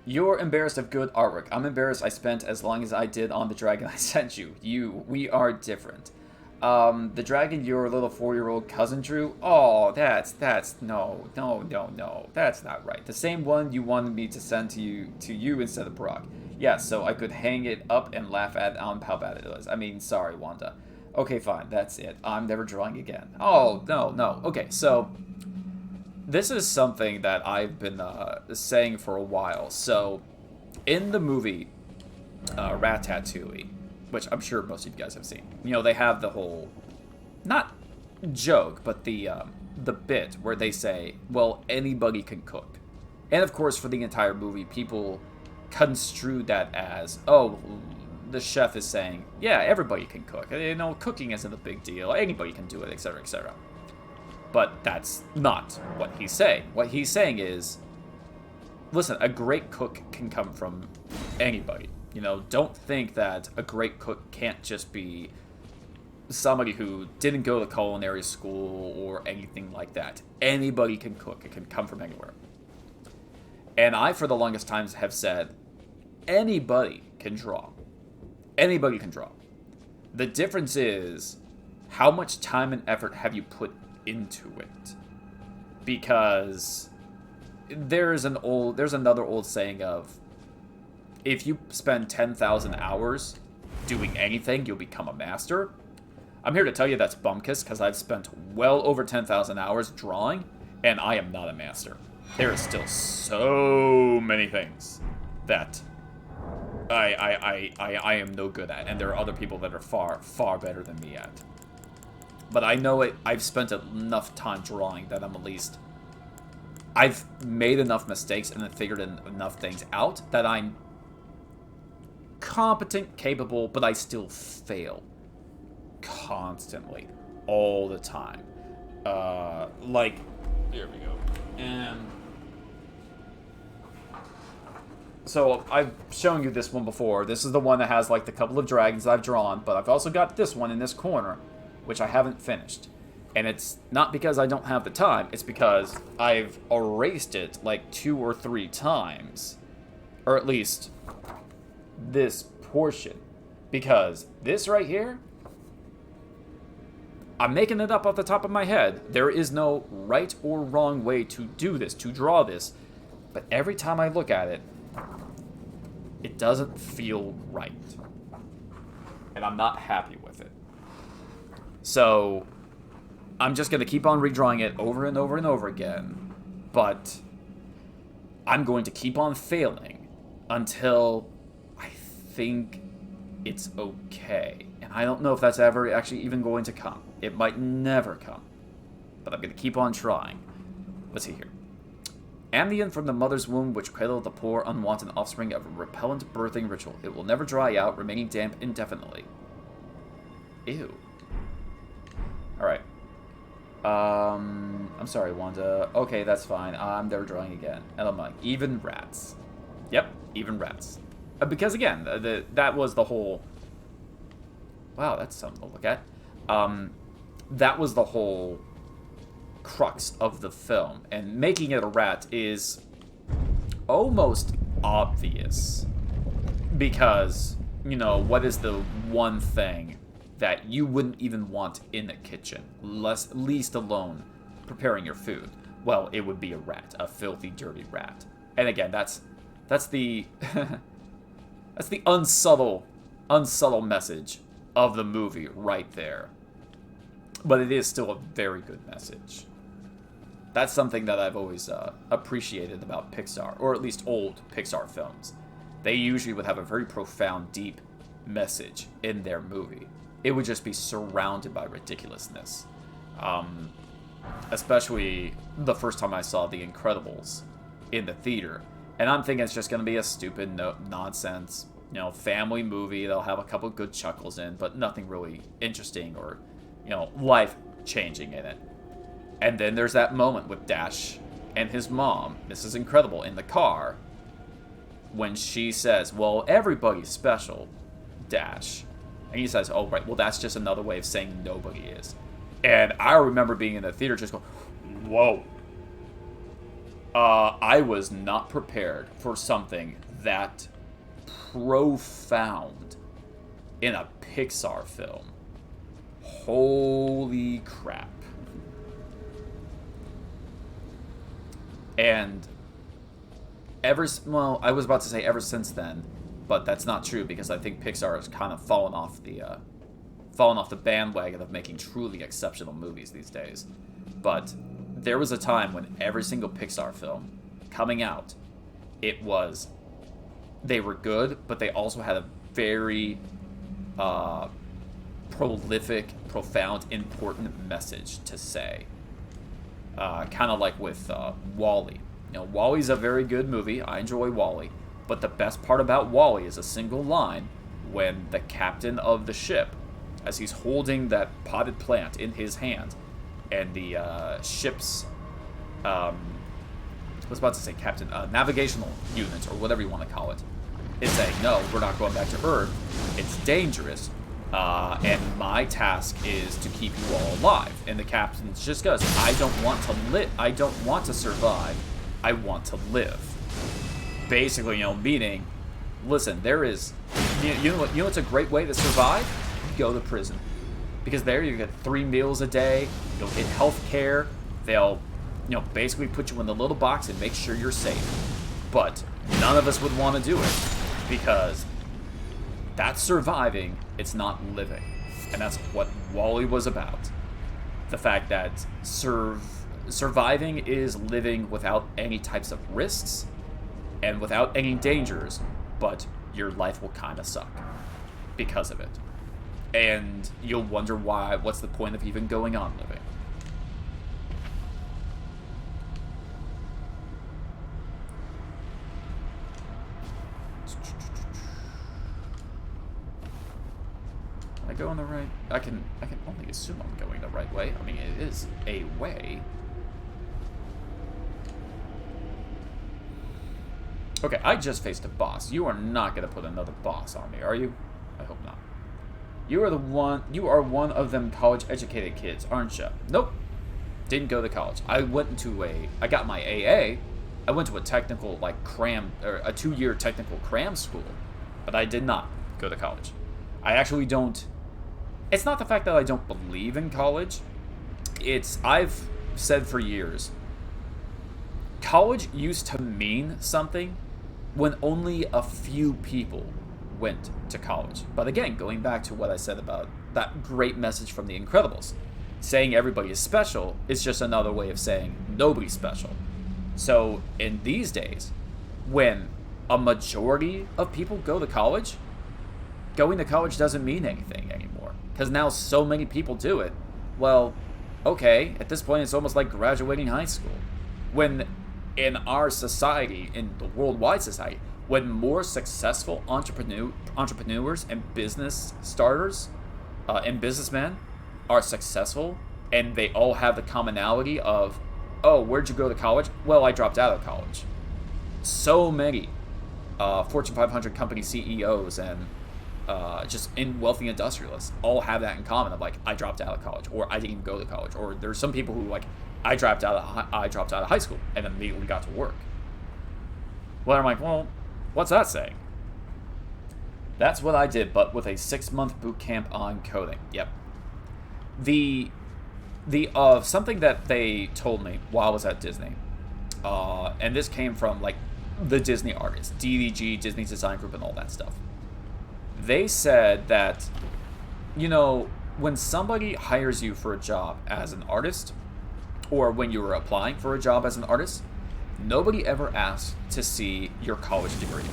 You're embarrassed of good artwork. I'm embarrassed I spent as long as I did on the dragon I sent you. We are different. The dragon your little 4-year-old cousin drew? Oh, that's, no. That's not right. The same one you wanted me to send to you instead of Brock. Yeah, so I could hang it up and laugh at on how bad it was. I mean, sorry, Wanda. Okay, fine, that's it. I'm never drawing again. Oh, no. Okay, so this is something that I've been saying for a while. So, in the movie Ratatouille, which I'm sure most of you guys have seen, you know, they have the whole, not joke, but the bit where they say, well, anybody can cook. And of course, for the entire movie, people construe that as, oh, the chef is saying, yeah, everybody can cook. You know, cooking isn't a big deal. Anybody can do it, etc., etc. But that's not what he's saying. What he's saying is, listen, a great cook can come from anybody. You know, don't think that a great cook can't just be somebody who didn't go to culinary school or anything like that. Anybody can cook. It can come from anywhere. And I, for the longest times, have said, anybody can draw. Anybody can draw. The difference is, how much time and effort have you put into it? Because there's another old saying of, if you spend 10,000 hours doing anything, you'll become a master. I'm here to tell you that's bumkiss, because I've spent well over 10,000 hours drawing, and I am not a master. There is still so many things that I am no good at, and there are other people that are far better than me at. But I know I've spent enough time drawing that I'm at least, I've made enough mistakes and then figured enough things out that I'm competent, capable, but I still fail constantly, all the time. Like, there we go. And so I've shown you this one before. This is the one that has like the couple of dragons I've drawn, but I've also got this one in this corner, which I haven't finished. And it's not because I don't have the time, it's because I've erased it like 2 or 3 times. Or at least this portion. Because this right here, I'm making it up off the top of my head. There is no right or wrong way to do this, to draw this. But every time I look at it, it doesn't feel right. And I'm not happy with it. So I'm just going to keep on redrawing it over and over and over again. But I'm going to keep on failing until I think it's okay. And I don't know if that's ever actually even going to come. It might never come. But I'm going to keep on trying. Let's see here. Ambient from the mother's womb, which cradled the poor, unwanted offspring of a repellent birthing ritual. It will never dry out, remaining damp indefinitely. Ew. Alright. I'm sorry, Wanda. Okay, that's fine. I'm never drawing again. And I'm like, even rats. Yep, even rats. Because again, that was the whole... Wow, that's something to look at. That was the whole crux of the film. And making it a rat is almost obvious. Because, you know, what is the one thing that you wouldn't even want in the kitchen, least alone preparing your food? Well, it would be a rat, a filthy, dirty rat. And again, that's the that's the unsubtle message of the movie right there. But it is still a very good message. That's something that I've always appreciated about Pixar, or at least old Pixar films. They usually would have a very profound, deep message in their movie. It would just be surrounded by ridiculousness. Especially the first time I saw The Incredibles in the theater. And I'm thinking it's just going to be a stupid nonsense, you know, family movie. They'll have a couple good chuckles in, but nothing really interesting or, you know, life-changing in it. And then there's that moment with Dash and his mom, Mrs. Incredible, in the car, when she says, well, everybody's special, Dash. And he says, oh, right, well, that's just another way of saying nobody is. And I remember being in the theater just going, whoa. I was not prepared for something that profound in a Pixar film. Holy crap. And I was about to say ever since then, but that's not true because I think Pixar has kind of fallen off the bandwagon of making truly exceptional movies these days. But there was a time when every single Pixar film coming out, they were good, but they also had a very prolific, profound, important message to say. Kind of like with WALL-E. You know, WALL-E's a very good movie. I enjoy WALL-E. But the best part about WALL-E is a single line when the captain of the ship, as he's holding that potted plant in his hand, and the ship's, I was about to say captain, navigational unit, or whatever you want to call it, is saying, no, we're not going back to Earth. It's dangerous. And my task is to keep you all alive. And the captain just goes, I don't want to survive. I want to live. Basically, meaning, listen, there is, you know what's a great way to survive? Go to prison. Because there you get 3 meals a day, you'll get health care, they'll, basically put you in the little box and make sure you're safe. But none of us would want to do it, because that's surviving, it's not living. And that's what WALL-E was about. The fact that surviving is living without any types of risks and without any dangers, but your life will kind of suck because of it. And you'll wonder what's the point of even going on living? I go in the right... I can only assume I'm going the right way. I mean, it is a way. Okay, I just faced a boss. You are not going to put another boss on me, are you? I hope not. You are one of them college-educated kids, aren't you? Nope. Didn't go to college. I got my AA. I went to a technical, a 2-year technical cram school. But I did not go to college. I actually don't... It's not the fact that I don't believe in college. I've said for years, college used to mean something when only a few people went to college. But again, going back to what I said about that great message from The Incredibles, saying everybody is special is just another way of saying nobody's special. So in these days, when a majority of people go to college, going to college doesn't mean anything anymore. Because now so many people do it. Well, okay, at this point it's almost like graduating high school. When in our society, in the worldwide society, when more successful entrepreneurs and business starters and businessmen are successful, and they all have the commonality of, oh, where'd you go to college? Well, I dropped out of college. So many Fortune 500 company CEOs and just in wealthy industrialists all have that in common of I dropped out of college, or I didn't even go to college, or there's some people who I dropped out of high school and immediately got to work. Well, I'm well, what's that saying? That's what I did, but with a 6-month boot camp on coding. Yep. The something that they told me while I was at Disney, and this came from the Disney artists, DDG, Disney Design Group, and all that stuff. They said that, when somebody hires you for a job as an artist, or when you were applying for a job as an artist, nobody ever asks to see your college degree.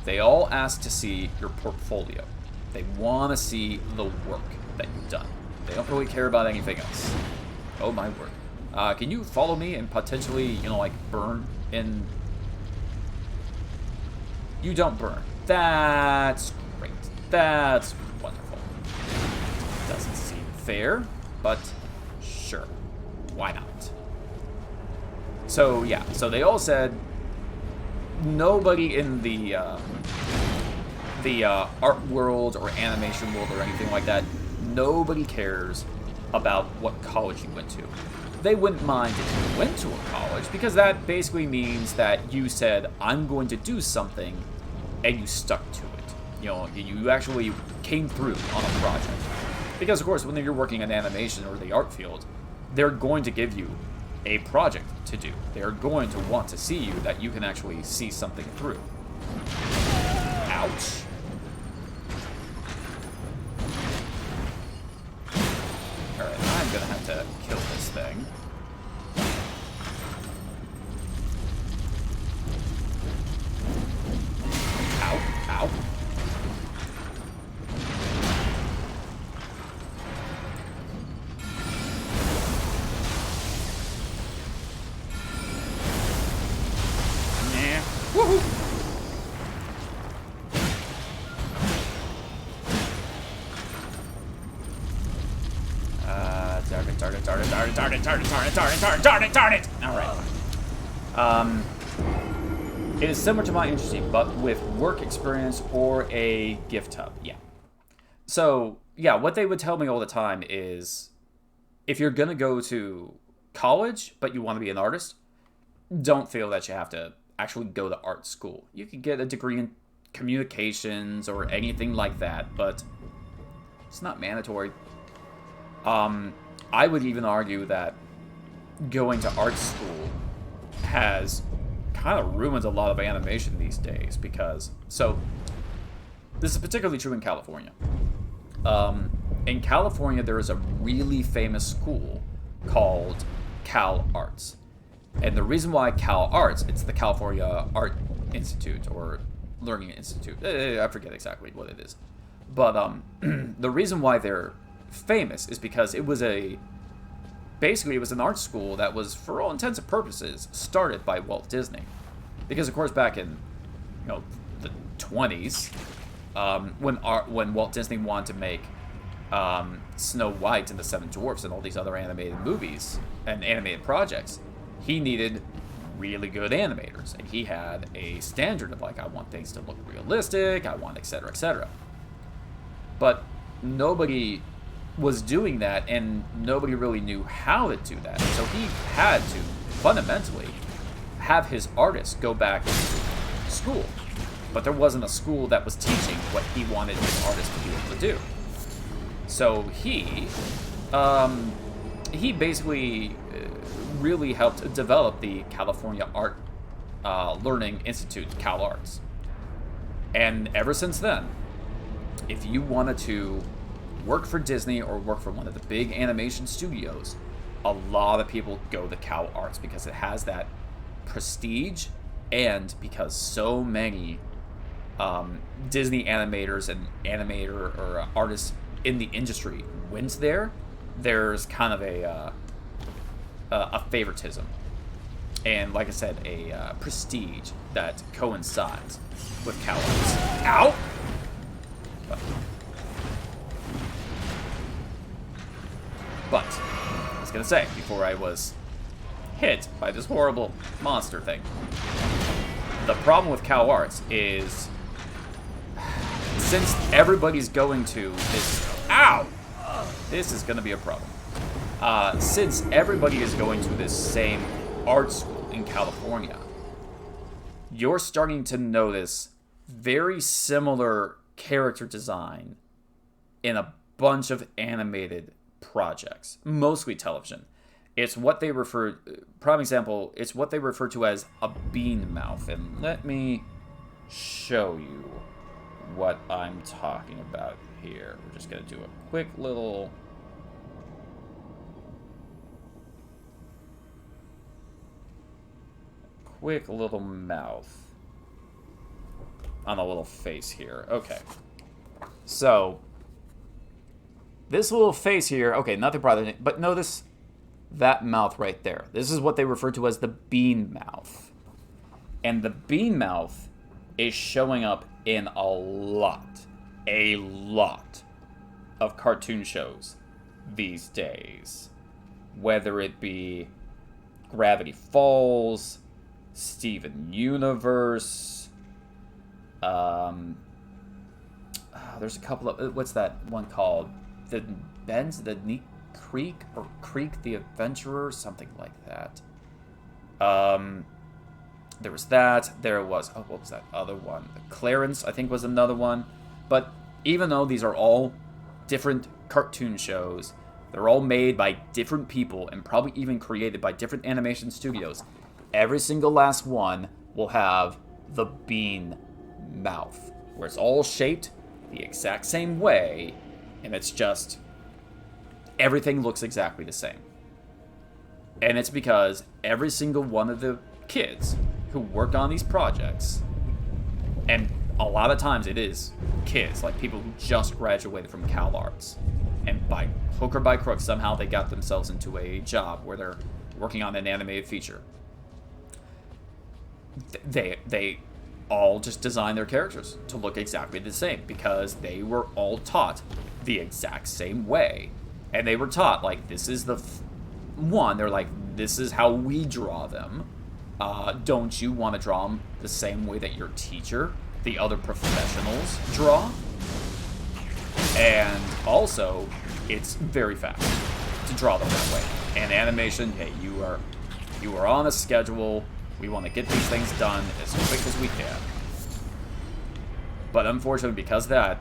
They all ask to see your portfolio. They want to see the work that you've done. They don't really care about anything else. Oh my word. Can you follow me and potentially, burn in... You don't burn. That's great. That's wonderful. Doesn't seem fair, but sure. Why not? So, yeah. So they all said nobody in the art world or animation world or anything like that, nobody cares about what college you went to. they wouldn't mind if you went to a college, because that basically means that you said, I'm going to do something, and you stuck to it. You know, you actually came through on a project. Because, of course, when you're working in animation or the art field, they're going to give you a project to do. They're going to want to see you that you can actually see something through. Ouch. Alright, I'm gonna have to kill this thing. Ow, ow. Nah. Woohoo! Darn it! Alright. It is similar to my interesting, but with work experience or a gift hub. Yeah. So, yeah, what they would tell me all the time is, if you're gonna go to college, but you want to be an artist, don't feel that you have to actually go to art school. You could get a degree in communications or anything like that, but it's not mandatory. I would even argue that going to art school has kind of ruined a lot of animation these days, because, so, this is particularly true in California. In California, there is a really famous school called Cal Arts. And the reason why Cal Arts, it's the California Art Institute, or Learning Institute. I forget exactly what it is. But the reason why they're famous is because it was basically it was an art school that was, for all intents and purposes, started by Walt Disney. Because, of course, back in, the 20s, when Walt Disney wanted to make Snow White and the Seven Dwarfs and all these other animated movies and animated projects, he needed really good animators. And he had a standard of, like, I want things to look realistic, I want et cetera, et cetera. But nobody was doing that, and nobody really knew how to do that. So he had to, fundamentally, have his artists go back to school. But there wasn't a school that was teaching what he wanted his artists to be able to do. So he basically really helped develop the California Art Learning Institute, Cal Arts. And ever since then, if you wanted to work for Disney or work for one of the big animation studios, a lot of people go to Cal Arts because it has that prestige, and because so many Disney animators and animator or artists in the industry went there, there's kind of a favoritism. And like I said, a prestige that coincides with Cal Arts. Ow! But, I was gonna say, before I was hit by this horrible monster thing, the problem with Cal Arts is, since everybody's going to this... Ow! This is gonna be a problem. Since everybody is going to this same art school in California, you're starting to notice very similar character design in a bunch of animated projects, mostly television. It's what they refer, prime example, it's what they refer to as a bean mouth. And let me show you what I'm talking about here. We're just going to do a quick little... mouth on a little face here. Okay. So, this little face here, okay, nothing bothering it, but notice that mouth right there. This is what they refer to as the bean mouth. And the bean mouth is showing up in a lot of cartoon shows these days. Whether it be Gravity Falls, Steven Universe, there's a couple of, what's that one called? The Bends, the Neat Creek or Creek the Adventurer, something like that. There was that. There was, oh, what was that other one? Clarence, I think, was another one. But even though these are all different cartoon shows, they're all made by different people and probably even created by different animation studios. Every single last one will have the bean mouth, where it's all shaped the exact same way, and it's just everything looks exactly the same. And it's because every single one of the kids who work on these projects, and a lot of times it is kids, like people who just graduated from Cal Arts, and by hook or by crook, somehow they got themselves into a job where they're working on an animated feature. They all just design their characters to look exactly the same because they were all taught the exact same way. And they were taught, like, this is the one, they're like, this is how we draw them. Don't you want to draw them the same way that your teacher, the other professionals, draw? And also, it's very fast to draw them that way. And animation, hey, you are on a schedule. We want to get these things done as quick as we can. But unfortunately, because of that,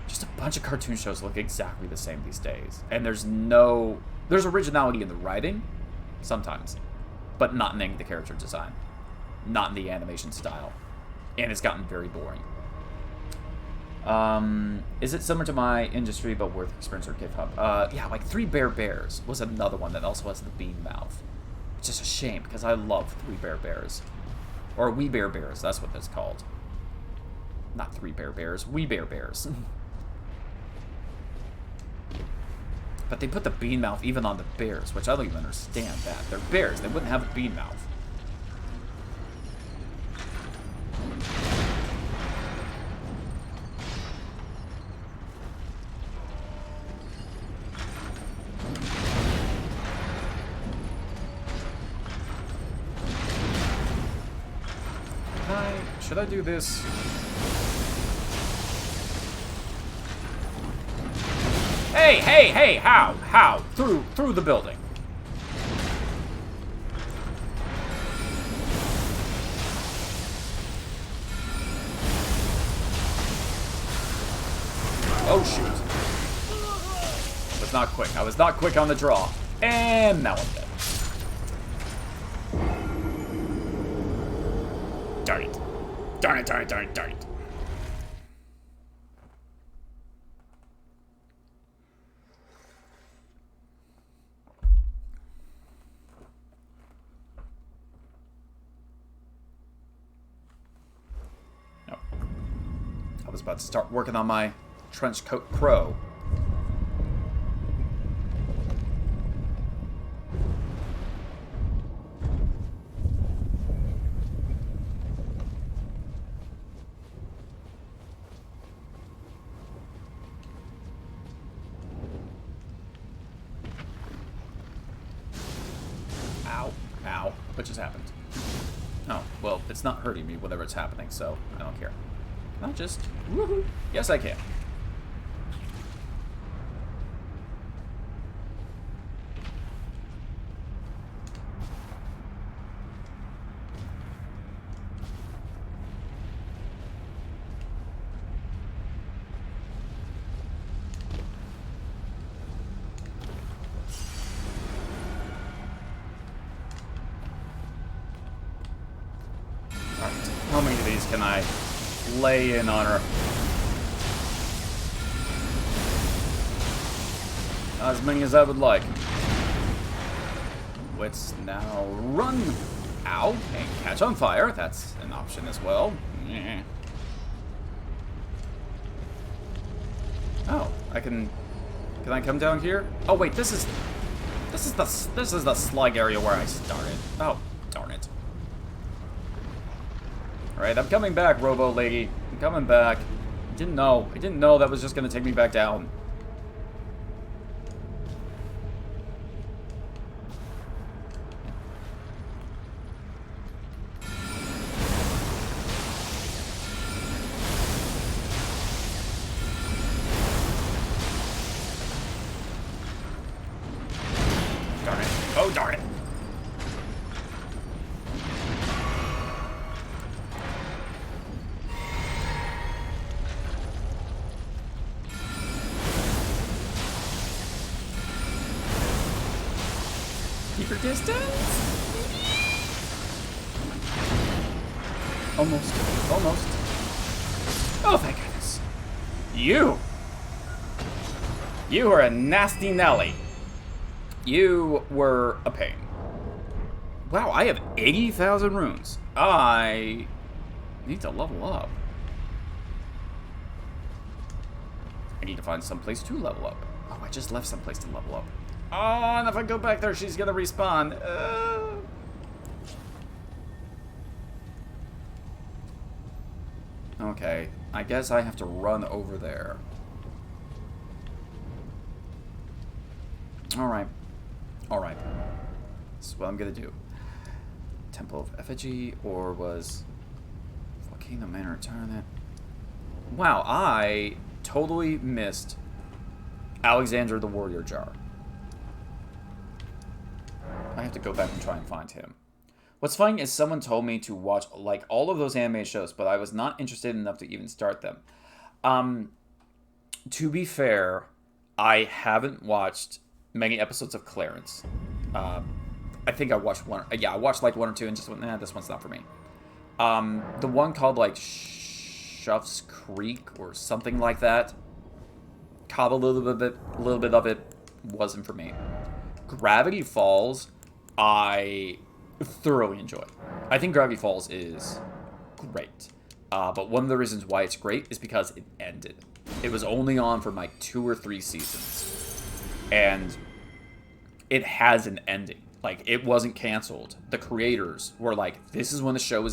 just a bunch of cartoon shows look exactly the same these days. And there's originality in the writing, sometimes, but not in any of the character design, not in the animation style. And it's gotten very boring. Is it similar to my industry but worth experience or GitHub? Yeah, like Three Bear Bears was another one that also has the bean mouth. It's just a shame because I love Three Bear Bears. Or We Bear Bears, that's what that's called. Not Three Bear Bears, We Bear Bears. But they put the bean mouth even on the bears, which I don't even understand that. They're bears, they wouldn't have a bean mouth. Should I do this? Hey, hey, hey, how? Through the building. Oh, shoot. I was not quick. I was not quick on the draw. And now I'm dead. Darn it. Darn it, darn it, darn it, darn it. No. I was about to start working on my trench coat crow. What just happened? Oh, well, it's not hurting me, whatever it's happening, so I don't care. Can I just... Woohoo! Yes, I can. How many of these can I lay in on her? Not as many as I would like. Let's now run. Ow, and catch on fire. That's an option as well. Oh, can I come down here? Oh wait, this is the slug area where I started. Oh, darn it. Alright, I'm coming back, Robo Lady. I'm coming back. I didn't know that was just gonna take me back down. distance? Almost. Almost. Oh, thank goodness. You are a nasty Nelly. You were a pain. Wow, I have 80,000 runes. I need to level up. I need to find some place to level up. Oh, I just left some place to level up. Oh, and if I go back there, she's gonna respawn. Okay, I guess I have to run over there. Alright. Alright. This is what I'm gonna do. Temple of Effigy, or was Volcano Manor Retirement? Wow, I totally missed Alexander the Warrior Jar. I have to go back and try and find him. What's funny is someone told me to watch like all of those anime shows, but I was not interested enough to even start them. To be fair, I haven't watched many episodes of Clarence. I think I watched one. Yeah, I watched like one or two and just went, nah, this one's not for me. The one called like Shuff's Creek or something like that. Caught a little bit of it. Wasn't for me. Gravity Falls, I thoroughly enjoy. I think Gravity Falls is great. But one of the reasons why it's great is because it ended. It was only on for like 2 or 3 seasons. And it has an ending. Like, it wasn't canceled. The creators were like, this is when the show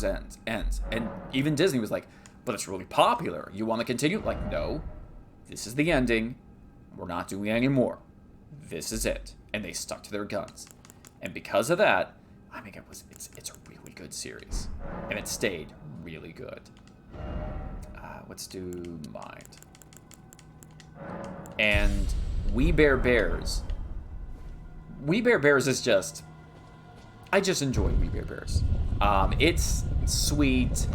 ends. And even Disney was like, but it's really popular. You want to continue? Like, no. This is the ending. We're not doing it anymore. This is it. And they stuck to their guns. And because of that, I think it's a really good series. And it stayed really good. Let's do Mind. And We Bare Bears. We Bare Bears is just... I just enjoy We Bare Bears. It's sweet.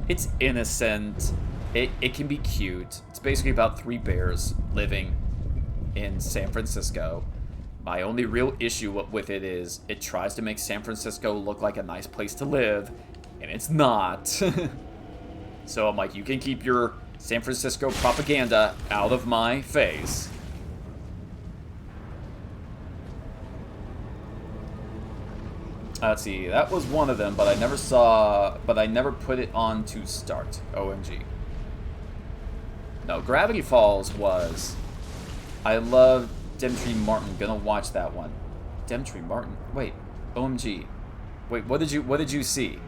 It's innocent. It can be cute. It's basically about 3 bears living in San Francisco. My only real issue with it is it tries to make San Francisco look like a nice place to live, and it's not. So I'm like, you can keep your San Francisco propaganda out of my face. Let's see, that was one of them, but I never put it on to start. OMG. No, Gravity Falls was... I love Demetri Martin. Gonna watch that one. Demetri Martin? Wait, OMG. Wait, what did you see?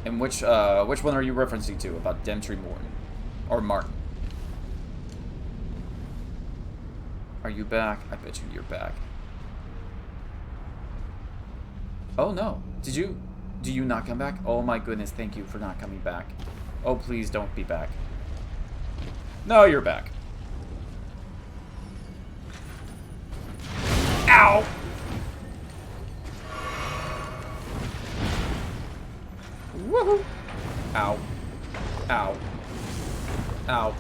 And which one are you referencing to about Demetri Martin? Or Martin? Are you back? I bet you're back. Oh no. Do you not come back? Oh my goodness, thank you for not coming back. Oh, please don't be back. No, you're back. Ow! Woohoo! Ow. Ow. Ow.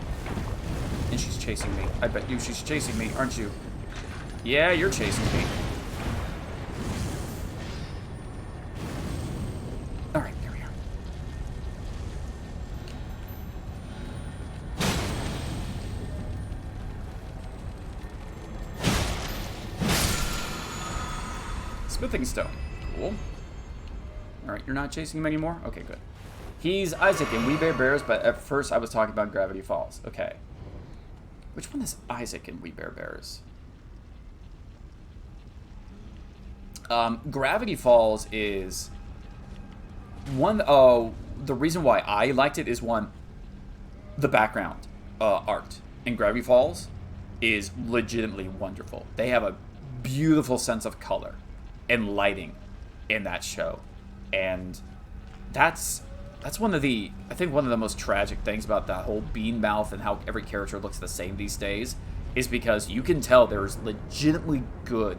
And she's chasing me. I bet you she's chasing me, aren't you? Yeah, you're chasing me. Alright, here we are. Smithing stone. Cool. Alright, you're not chasing him anymore? Okay, good. He's Isaac in We Bare Bears, but at first I was talking about Gravity Falls. Okay. Which one is Isaac in We Bare Bears? Gravity Falls is... the reason why I liked it is one, the background art in Gravity Falls is legitimately wonderful. They have a beautiful sense of color and lighting in that show. And that's one of the, I think one of the most tragic things about that whole bean mouth and how every character looks the same these days is because you can tell there's legitimately good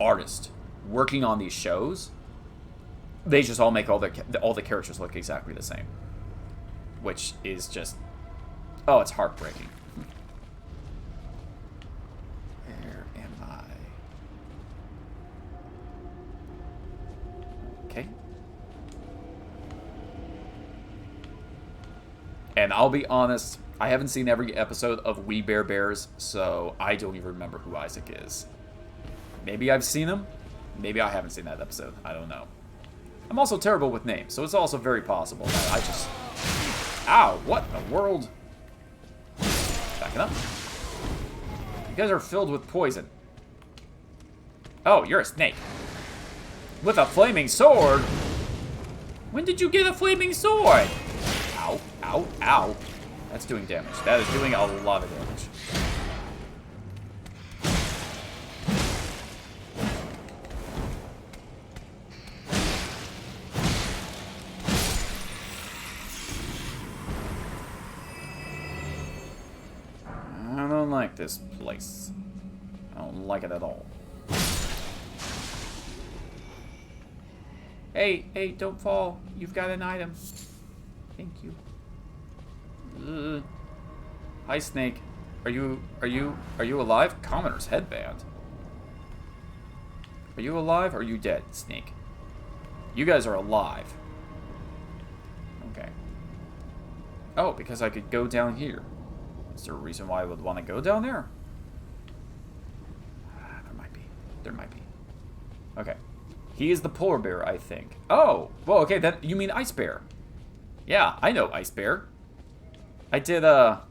artists working on these shows. They just all make all the characters look exactly the same, which is just, oh, it's heartbreaking. Where am I? Okay. And I'll be honest, I haven't seen every episode of We Bare Bears, so I don't even remember who Isaac is. Maybe I've seen him. Maybe I haven't seen that episode. I don't know. I'm also terrible with names, so it's also very possible that I just... Ow, what in the world? Backing up. You guys are filled with poison. Oh, you're a snake. With a flaming sword? When did you get a flaming sword? Ow, ow, ow. That's doing damage. That is doing a lot of damage. I don't like this place. I don't like it at all. Hey, don't fall. You've got an item. Thank you. Hi, Snake. Are you alive? Commoner's headband. Are you alive or are you dead, Snake? You guys are alive. Okay. Oh, because I could go down here. Is there a reason why I would want to go down there? There might be. There might be. Okay. He is the polar bear, I think. Oh! Well, okay, then you mean Ice Bear. Yeah, I know Ice Bear. I did a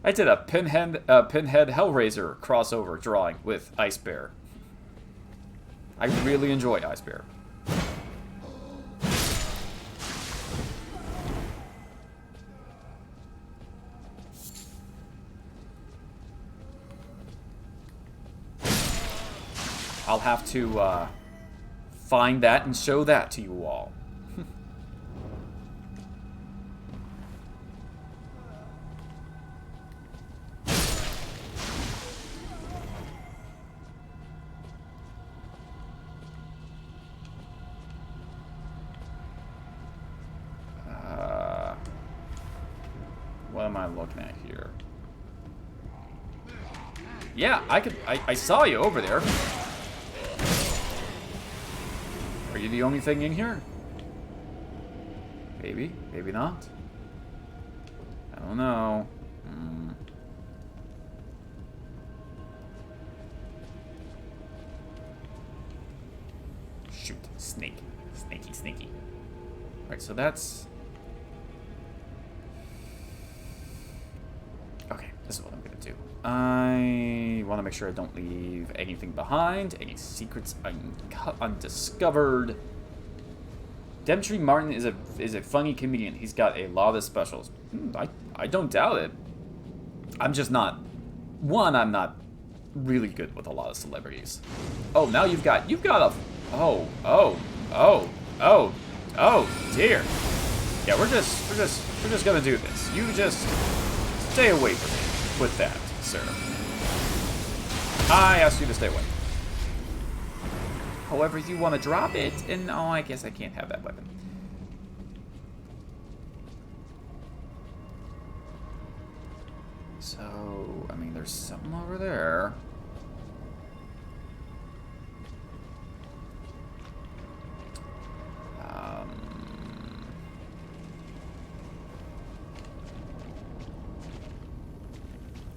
Pinhead Hellraiser crossover drawing with Ice Bear. I really enjoy Ice Bear. I'll have to find that and show that to you all. What am I looking at here? Yeah, I saw you over there. Are you the only thing in here? Maybe, maybe not. I don't know. Shoot, snake. Snaky, snaky. Alright, so that's... Okay, this is what I'm gonna do. I want to make sure I don't leave anything behind, any secrets undiscovered. Demetri Martin is a funny comedian. He's got a lot of specials. I don't doubt it. I'm just not... One, I'm not really good with a lot of celebrities. Oh, now you've got a... Oh, dear. Yeah, we're just gonna do this. You just stay away from me with that, sir. I asked you to stay away. However, if you want to drop it, and oh, I guess I can't have that weapon. So, I mean, there's something over there.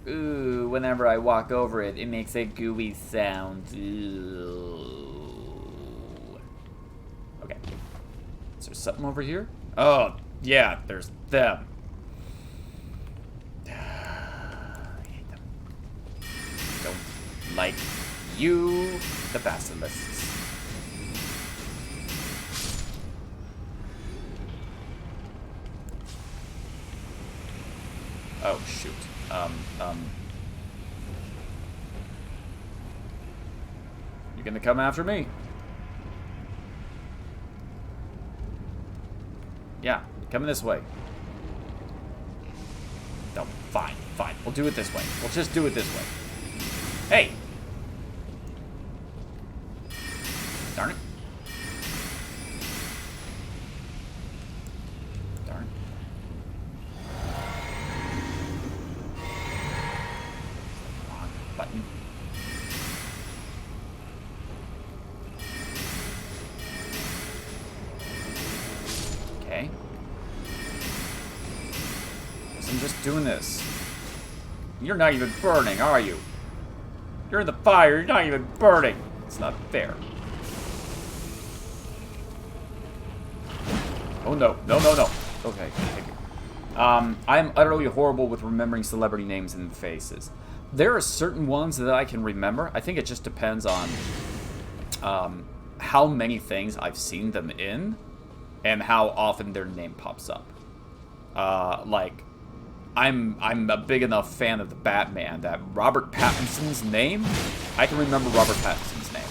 Ooh, whenever I walk over it, it makes a gooey sound. Ooh. Okay. Is there something over here? Oh, yeah, there's them. I hate them. Don't like you, the basilisks. Oh, shoot. You gonna come after me? Yeah, coming this way. No, fine. We'll do it this way. We'll just do it this way. Hey! Darn it. Darn. Wrong button. doing this. You're not even burning, are you? You're in the fire, you're not even burning. It's not fair. Oh no, no, no, no. Okay, thank you. I am utterly horrible with remembering celebrity names and faces. There are certain ones that I can remember. I think it just depends on how many things I've seen them in and how often their name pops up. Like, I'm a big enough fan of the Batman that Robert Pattinson's name, I can remember Robert Pattinson's name.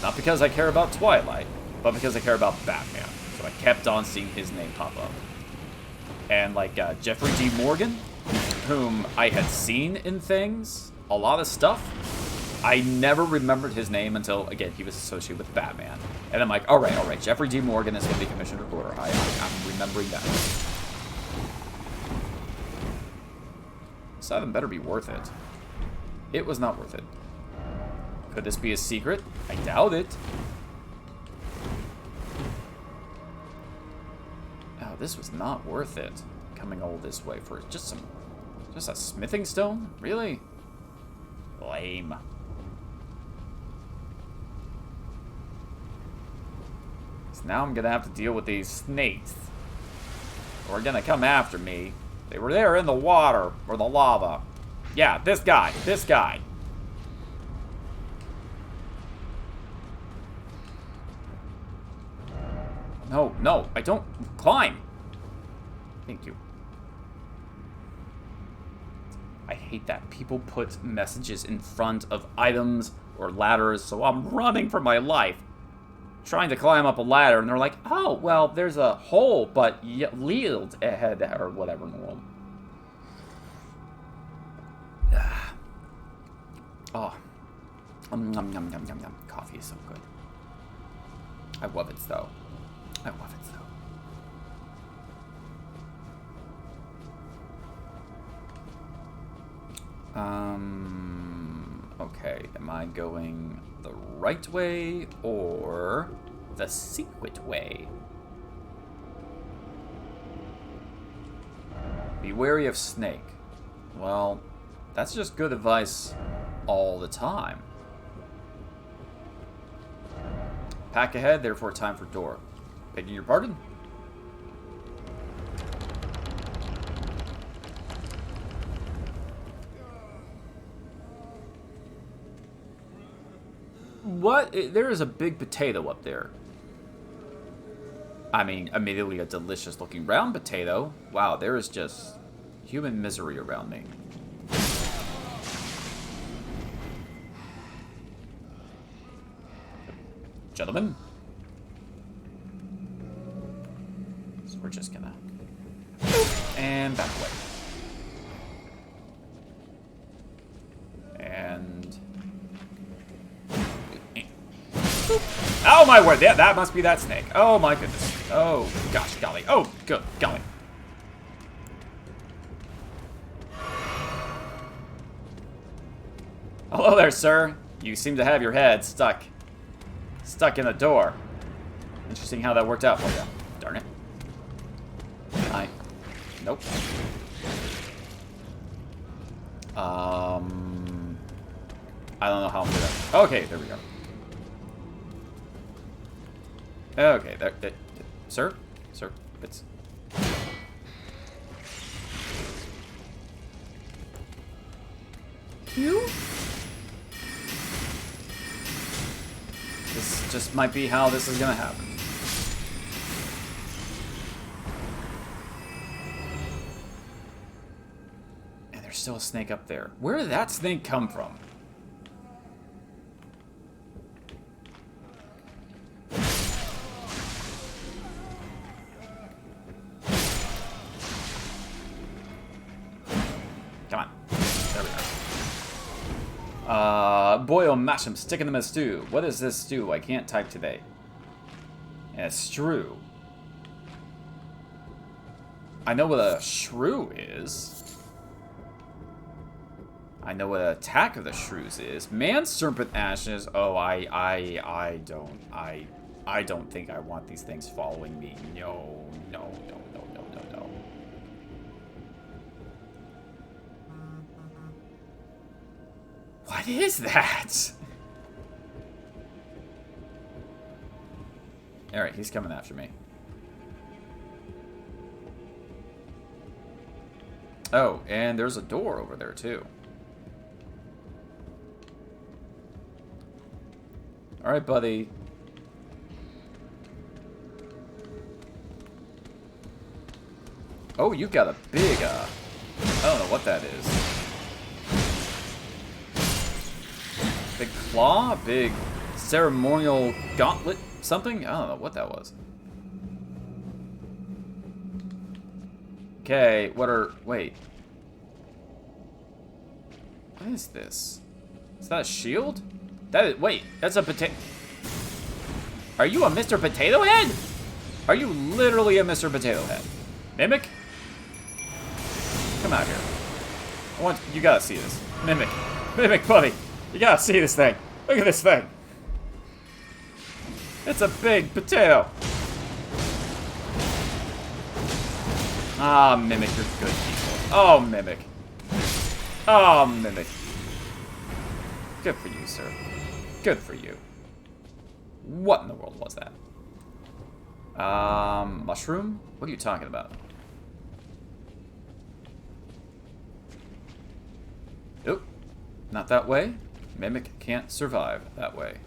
Not because I care about Twilight, but because I care about Batman. So I kept on seeing his name pop up. And like Jeffrey D. Morgan, whom I had seen in things, a lot of stuff, I never remembered his name until, again, he was associated with Batman. And I'm like, all right, Jeffrey D. Morgan is going to be Commissioner Gordon. I'm remembering that. So that better be worth it. It was not worth it. Could this be a secret? I doubt it. Oh, this was not worth it. Coming all this way for just a smithing stone? Really? Lame. So now I'm gonna have to deal with these snakes. Who are gonna come after me. They were there in the water, or the lava. Yeah, this guy, this guy. No, no, I don't climb. Thank you. I hate that. People put messages in front of items or ladders, so I'm running for my life. Trying to climb up a ladder, and they're like, oh, well, there's a hole, but yield ahead, or whatever in the world. Oh. Yum, yum, yum, yum, yum. Coffee is so good. I love it, though. I love it, though. Okay, am I going the right way or the secret way? Be wary of snake. Well, that's just good advice all the time. Pack ahead, therefore time for door. Begging your pardon? What? There is a big potato up there. I mean, immediately a delicious looking round potato. Wow, there is just human misery around me. Gentlemen. So we're just gonna... And back away. And... Oh my word, yeah, that must be that snake. Oh my goodness. Oh gosh, golly. Oh, good, golly. Hello there, sir. You seem to have your head stuck in a door. Interesting how that worked out for you. Darn it. Nope. I don't know how I'm doing that. Okay, there we go. Okay, there, sir, it's... You? This just might be how this is gonna happen. And there's still a snake up there. Where did that snake come from? Come on. There we go. Boy, oh, mash him. Stick in them as stew. What is this stew? I can't type today. And a shrew. I know what a shrew is. I know what an attack of the shrews is. Man serpent ashes. Oh, I don't think I want these things following me. No. What is that? Alright, he's coming after me. Oh, and there's a door over there, too. Alright, buddy. Oh, you got a big, I don't know what that is. Big claw? Big ceremonial gauntlet? Something? I don't know what that was. Okay, what are... Wait. What is this? Is that a shield? That is... Wait, that's a potato... Are you a Mr. Potato Head? Are you literally a Mr. Potato Head? Mimic? Come out here. I want... You gotta see this. Mimic. Mimic, buddy. You gotta see this thing. Look at this thing. It's a big potato. Ah, Mimic, you're good people. Oh, Mimic. Oh, Mimic. Good for you, sir. Good for you. What in the world was that? Mushroom? What are you talking about? Nope. Not that way. Mimic can't survive that way.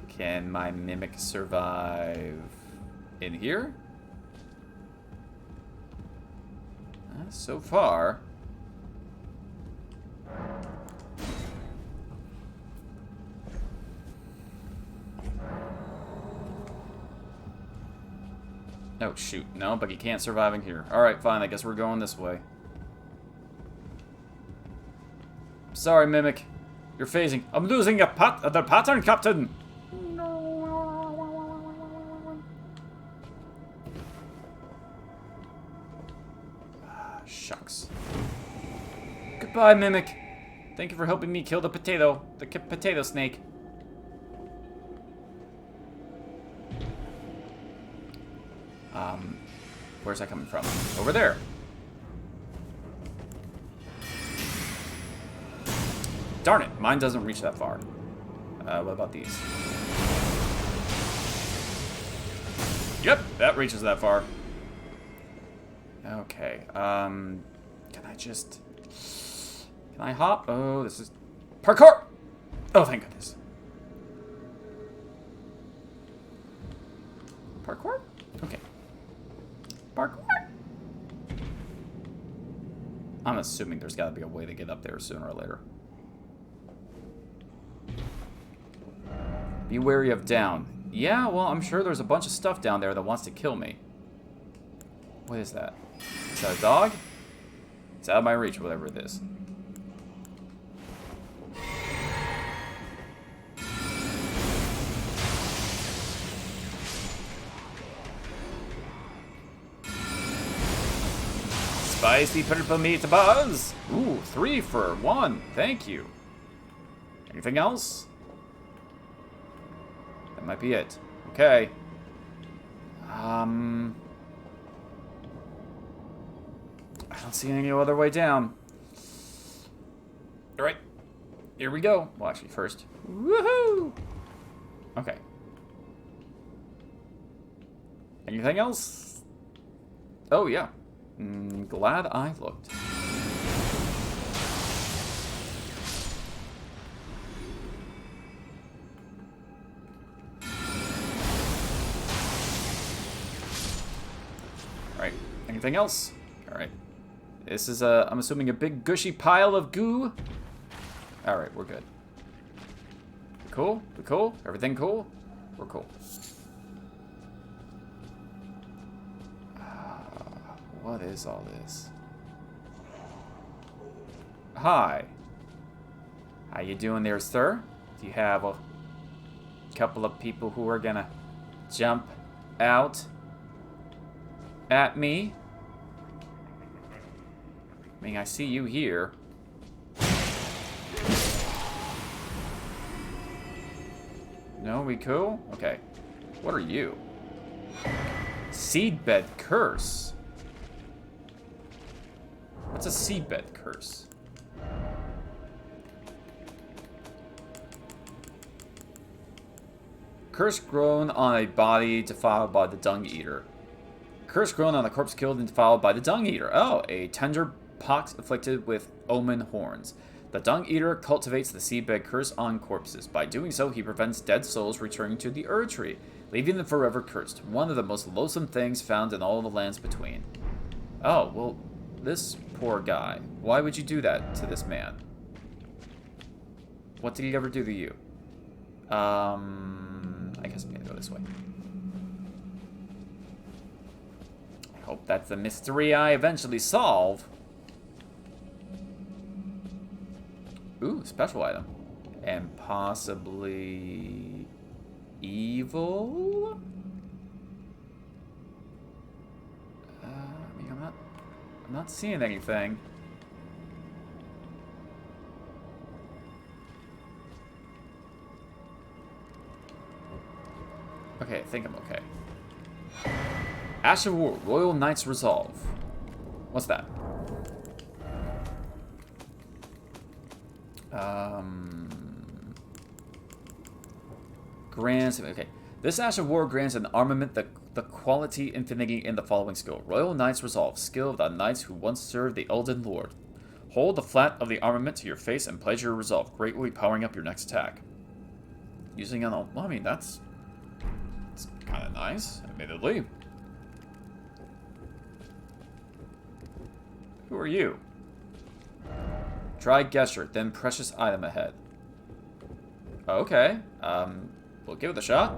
Can my Mimic survive in here? So far. Oh, shoot. No, but he can't survive in here. Alright, fine. I guess we're going this way. Sorry, Mimic. You're phasing. I'm losing the pattern, Captain! Shucks. Goodbye, Mimic. Thank you for helping me kill the potato. The potato snake. Where's that coming from? Over there. Darn it, mine doesn't reach that far. What about these? Yep, that reaches that far. Okay, can I just... Can I hop? Oh, this is... Parkour! Oh, thank goodness. Parkour? Okay. Parkour! I'm assuming there's gotta be a way to get up there sooner or later. Be wary of down. Yeah, well, I'm sure there's a bunch of stuff down there that wants to kill me. What is that? Is that a dog? It's out of my reach, whatever it is. Spicy purple meatballs! Ooh, 3 for 1. Thank you. Anything else? That might be it. Okay. I don't see any other way down. Alright. Here we go. Well, actually, first. Woohoo! Okay. Anything else? Oh, yeah. Glad I looked. Alright. Anything else? Alright. This is I'm assuming a big gushy pile of goo. Alright, we're good. We cool? We cool? Everything cool? We're cool. What is all this? Hi. How you doing there, sir? Do you have a couple of people who are gonna jump out at me? I mean, I see you here. No, we cool? Okay. What are you? Seedbed curse. What's a seabed curse? Curse grown on a body defiled by the Dung Eater. Curse grown on a corpse killed and defiled by the Dung Eater. Oh, a tender pox afflicted with omen horns. The Dung Eater cultivates the seabed curse on corpses. By doing so, he prevents dead souls returning to the Erd Tree, leaving them forever cursed. One of the most loathsome things found in all the lands between. Oh, well, this poor guy. Why would you do that to this man? What did he ever do to you? I guess I'm gonna go this way. I hope that's the mystery I eventually solve. Ooh, special item. And possibly evil? I mean, I'm not seeing anything. Okay, I think I'm okay. Ash of War, Royal Knight's Resolve. What's that? Grants, okay. This Ash of War grants an armament the quality infinity in the following skill. Royal Knight's Resolve, skill of the knights who once served the Elden Lord. Hold the flat of the armament to your face and pledge your resolve, greatly powering up your next attack. Using an, well, I mean, that's kind of nice, admittedly. Who are you? Try gesture, then precious item ahead. Okay, we'll give it a shot.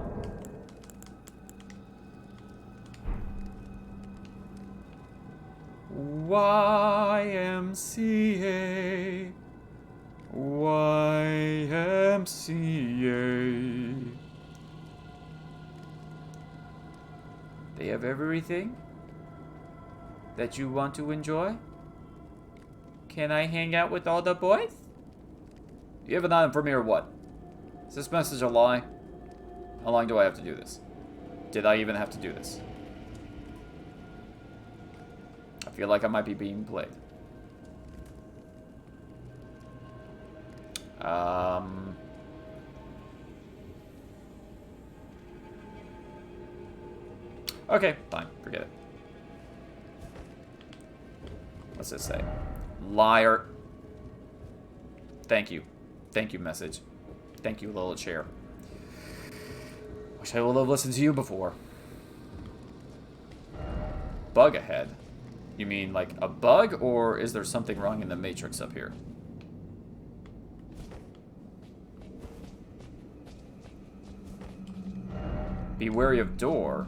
YMCA. YMCA. They have everything that you want to enjoy? Can I hang out with all the boys? You have an item for me or what? Is this message a lie? How long do I have to do this? Did I even have to do this? I feel like I might be being played. Okay, fine. Forget it. What's this say? Liar. Thank you. Thank you, message. Thank you, little chair. Wish I would have listened to you before. Bug ahead. You mean like a bug, or is there something wrong in the matrix up here? Be wary of door.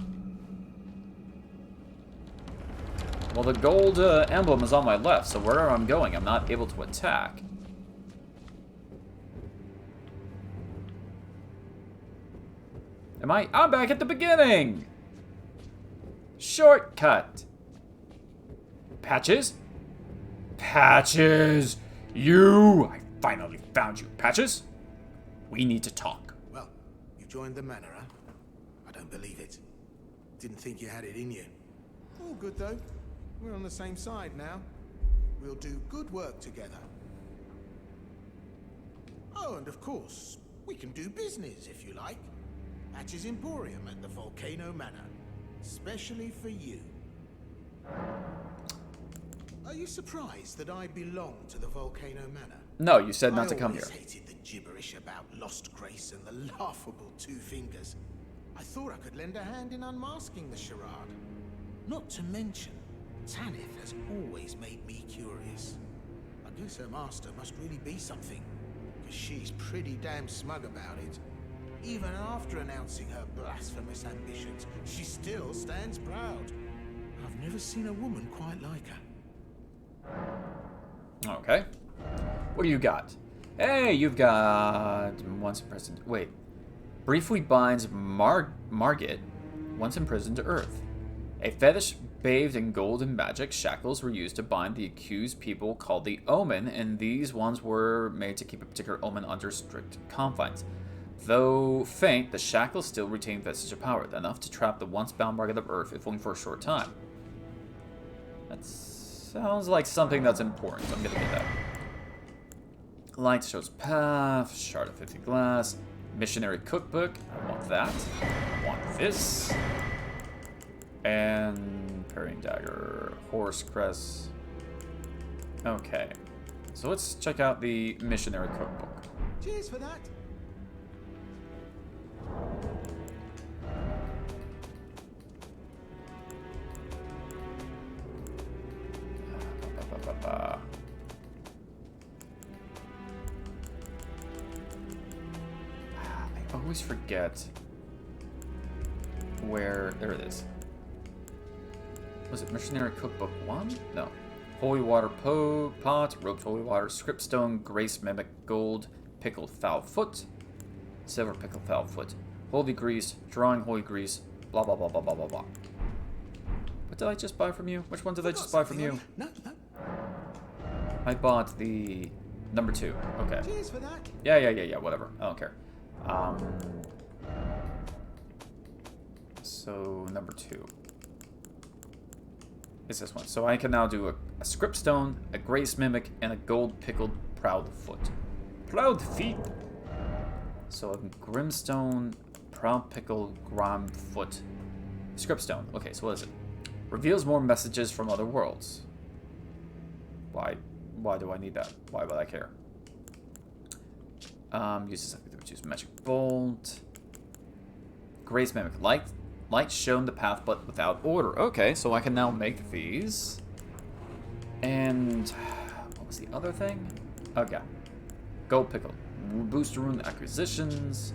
Well, the gold emblem is on my left, so wherever I'm going, I'm not able to attack. Am I? I'm back at the beginning! Shortcut! Patches? Patches! You! I finally found you. Patches? We need to talk. Well, you joined the manor, huh? I don't believe it. Didn't think you had it in you. All good, though. We're on the same side now. We'll do good work together. Oh, and of course, we can do business, if you like. Patch's Emporium at the Volcano Manor. Especially for you. Are you surprised that I belong to the Volcano Manor? No, you said not to come here. I always hated the gibberish about lost grace and the laughable two fingers. I thought I could lend a hand in unmasking the charade. Not to mention, Tanith has always made me curious. I guess her master must really be something, because she's pretty damn smug about it. Even after announcing her blasphemous ambitions, she still stands proud. I've never seen a woman quite like her. Okay. What do you got? Hey, you've got once imprisoned. Wait. Briefly binds Margit, once imprisoned to Earth. A fetish bathed in golden magic, shackles were used to bind the accused people called the Omen, and these ones were made to keep a particular omen under strict confines. Though faint, the shackles still retain vestige of power, enough to trap the once bound Margit of Earth, if only for a short time. That's Sounds like something that's important. I'm gonna get that. Light shows path. Shard of 50 glass. Missionary cookbook. I want that. I want this. And parrying dagger. Horse crest. Okay. So let's check out the missionary cookbook. Cheers for that. I always forget where... There it is. Was it Missionary Cookbook 1? No. Holy Water Pot, Roped Holy Water, Scriptstone, Grace Mimic, Gold, Pickled Foul Foot, Silver Pickled Foul Foot, Holy Grease, Drawing Holy Grease, blah blah blah blah blah blah blah. What did I just buy from you? Which one did I just buy from you? No. I bought the number 2. Okay. Cheers for that. Yeah, whatever. I don't care. So, number 2. Is this one. So I can now do a Scriptstone, a Grace Mimic, and a Gold Pickled Proud Foot. Proud Feet! So a Grimstone, Proud Pickled Gram Foot. Scriptstone. Okay, so what is it? Reveals more messages from other worlds. Why do I need that? Why would I care? Uses Magic Bolt. Grace Mimic. Light shown the path, but without order. Okay, so I can now make these. And what was the other thing? Okay. Gold Pickle. Booster Rune Acquisitions.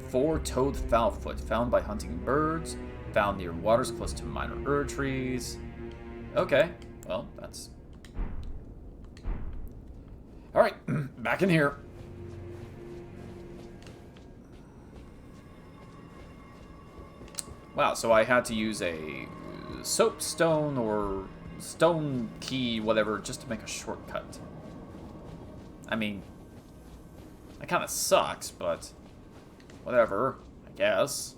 4 Toad Foulfoot. Found by hunting birds. Found near waters close to minor Ur trees. Okay. Well, that's... Alright, back in here. Wow, so I had to use a soapstone or stone key, whatever, just to make a shortcut. I mean, that kind of sucks, but whatever, I guess.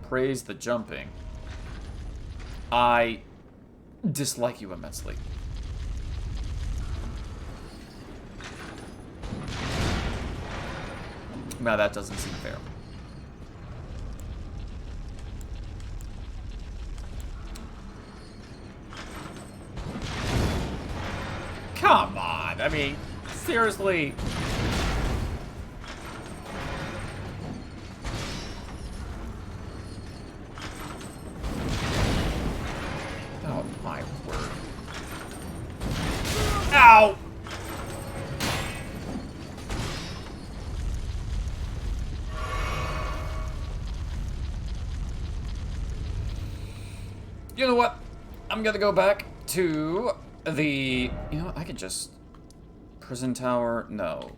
Praise the jumping. I dislike you immensely. Now that doesn't seem fair. Come on, I mean, seriously. Oh my word. Ow! You know what? I'm gonna go back to the... You know, I can just... Prison tower? No.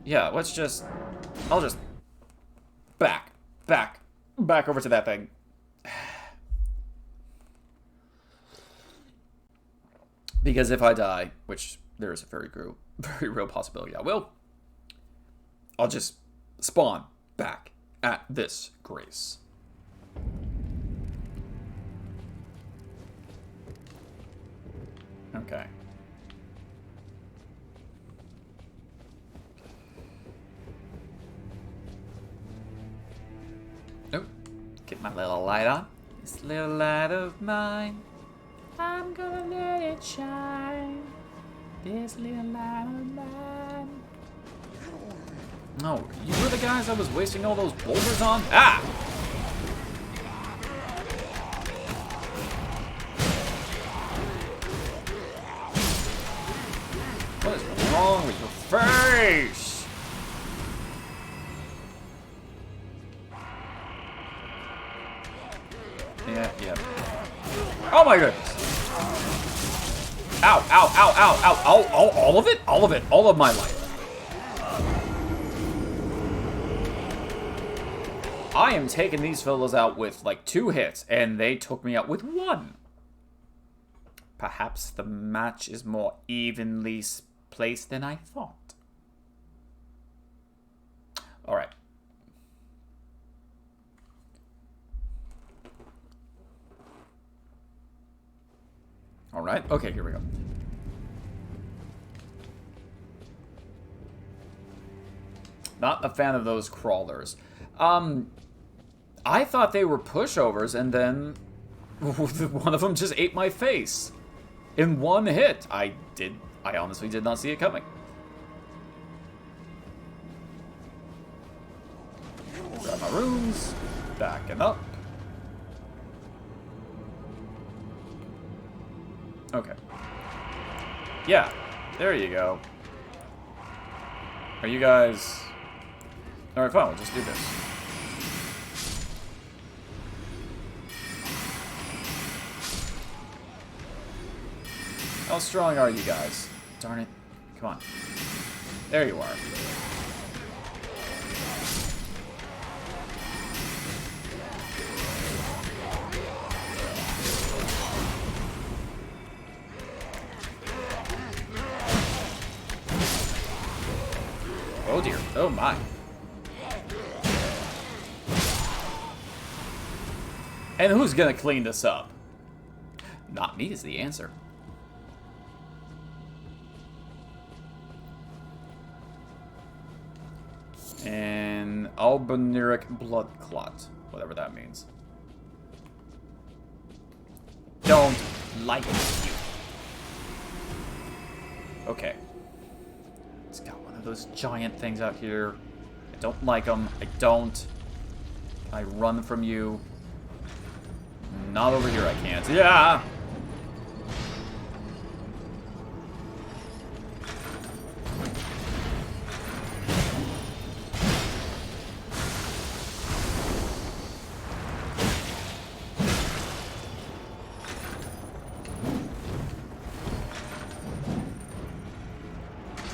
Yeah, let's just... I'll just... Back over to that thing. Because if I die, which there is a very real possibility I will, I'll just spawn back at this Grace. Okay. Oh, get my little light on. This little light of mine, I'm gonna let it shine. This little light of mine. No, you were the guys I was wasting all those boulders on? Ah! What is wrong with your face? Yeah. Oh my goodness. Ow, ow, ow, ow, ow. All of it? All of it. All of my life. I am taking these fellas out with like 2 hits, and they took me out with 1. Perhaps the match is more evenly placed than I thought. Alright. right? Okay, here we go. Not a fan of those crawlers. I thought they were pushovers, and then one of them just ate my face. In one hit. I honestly did not see it coming. Grab my runes. Backing up. Okay. Yeah, there you go. Are you guys... Alright, fine, we'll just do this. How strong are you guys? Darn it. Come on. There you are. Oh dear. Oh my. And who's gonna clean this up? Not me is the answer. An albinuric blood clot. Whatever that means. Don't like you. Okay. It's got one of those giant things out here. I don't like them. I don't. I run from you. Not over here, I can't. Yeah!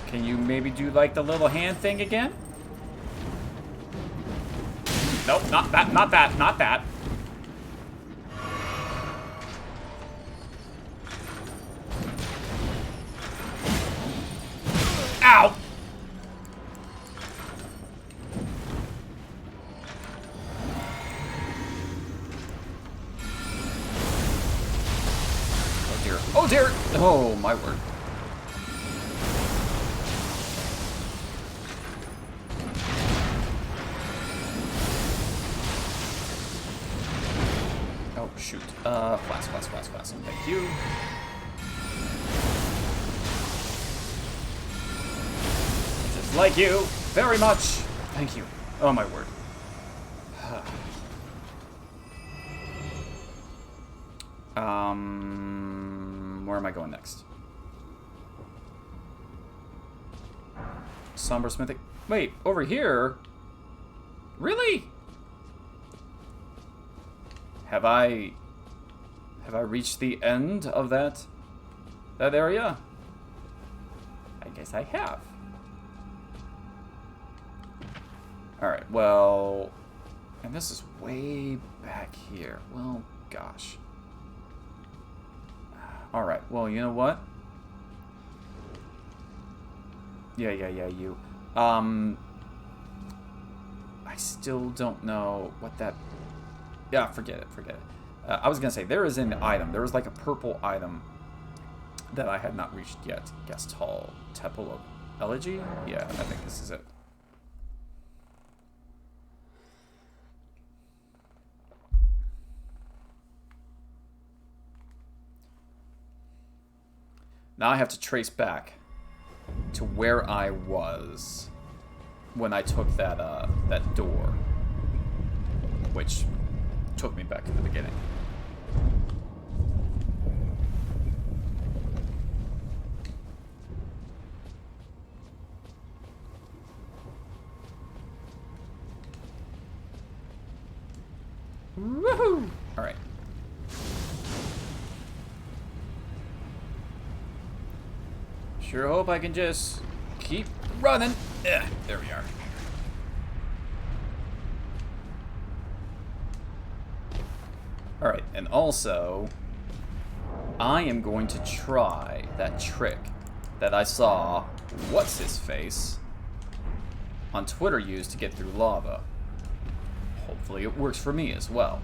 Can you maybe do like the little hand thing again? Nope, not that, not that, not that. Ow! Oh dear. Oh dear! Oh my word. Oh shoot. Flask. Thank you. Like you, very much. Thank you. Oh my word. Where am I going next? Somber smithing. Wait, over here? Really? Have I reached the end of that area? I guess I have. Alright, well... And this is way back here. Well, gosh. Alright, well, you know what? Yeah, you. I still don't know what that... Yeah, forget it. I was gonna say, there is an item. There was like a purple item that I had not reached yet. Guest Hall. Temple of Elegy? Yeah, I think this is it. Now I have to trace back to where I was when I took that that door, which took me back to the beginning. Woohoo! All right. Sure hope I can just keep running. Yeah, there we are. Alright, and also, I am going to try that trick that I saw What's-His-Face on Twitter use to get through lava. Hopefully it works for me as well.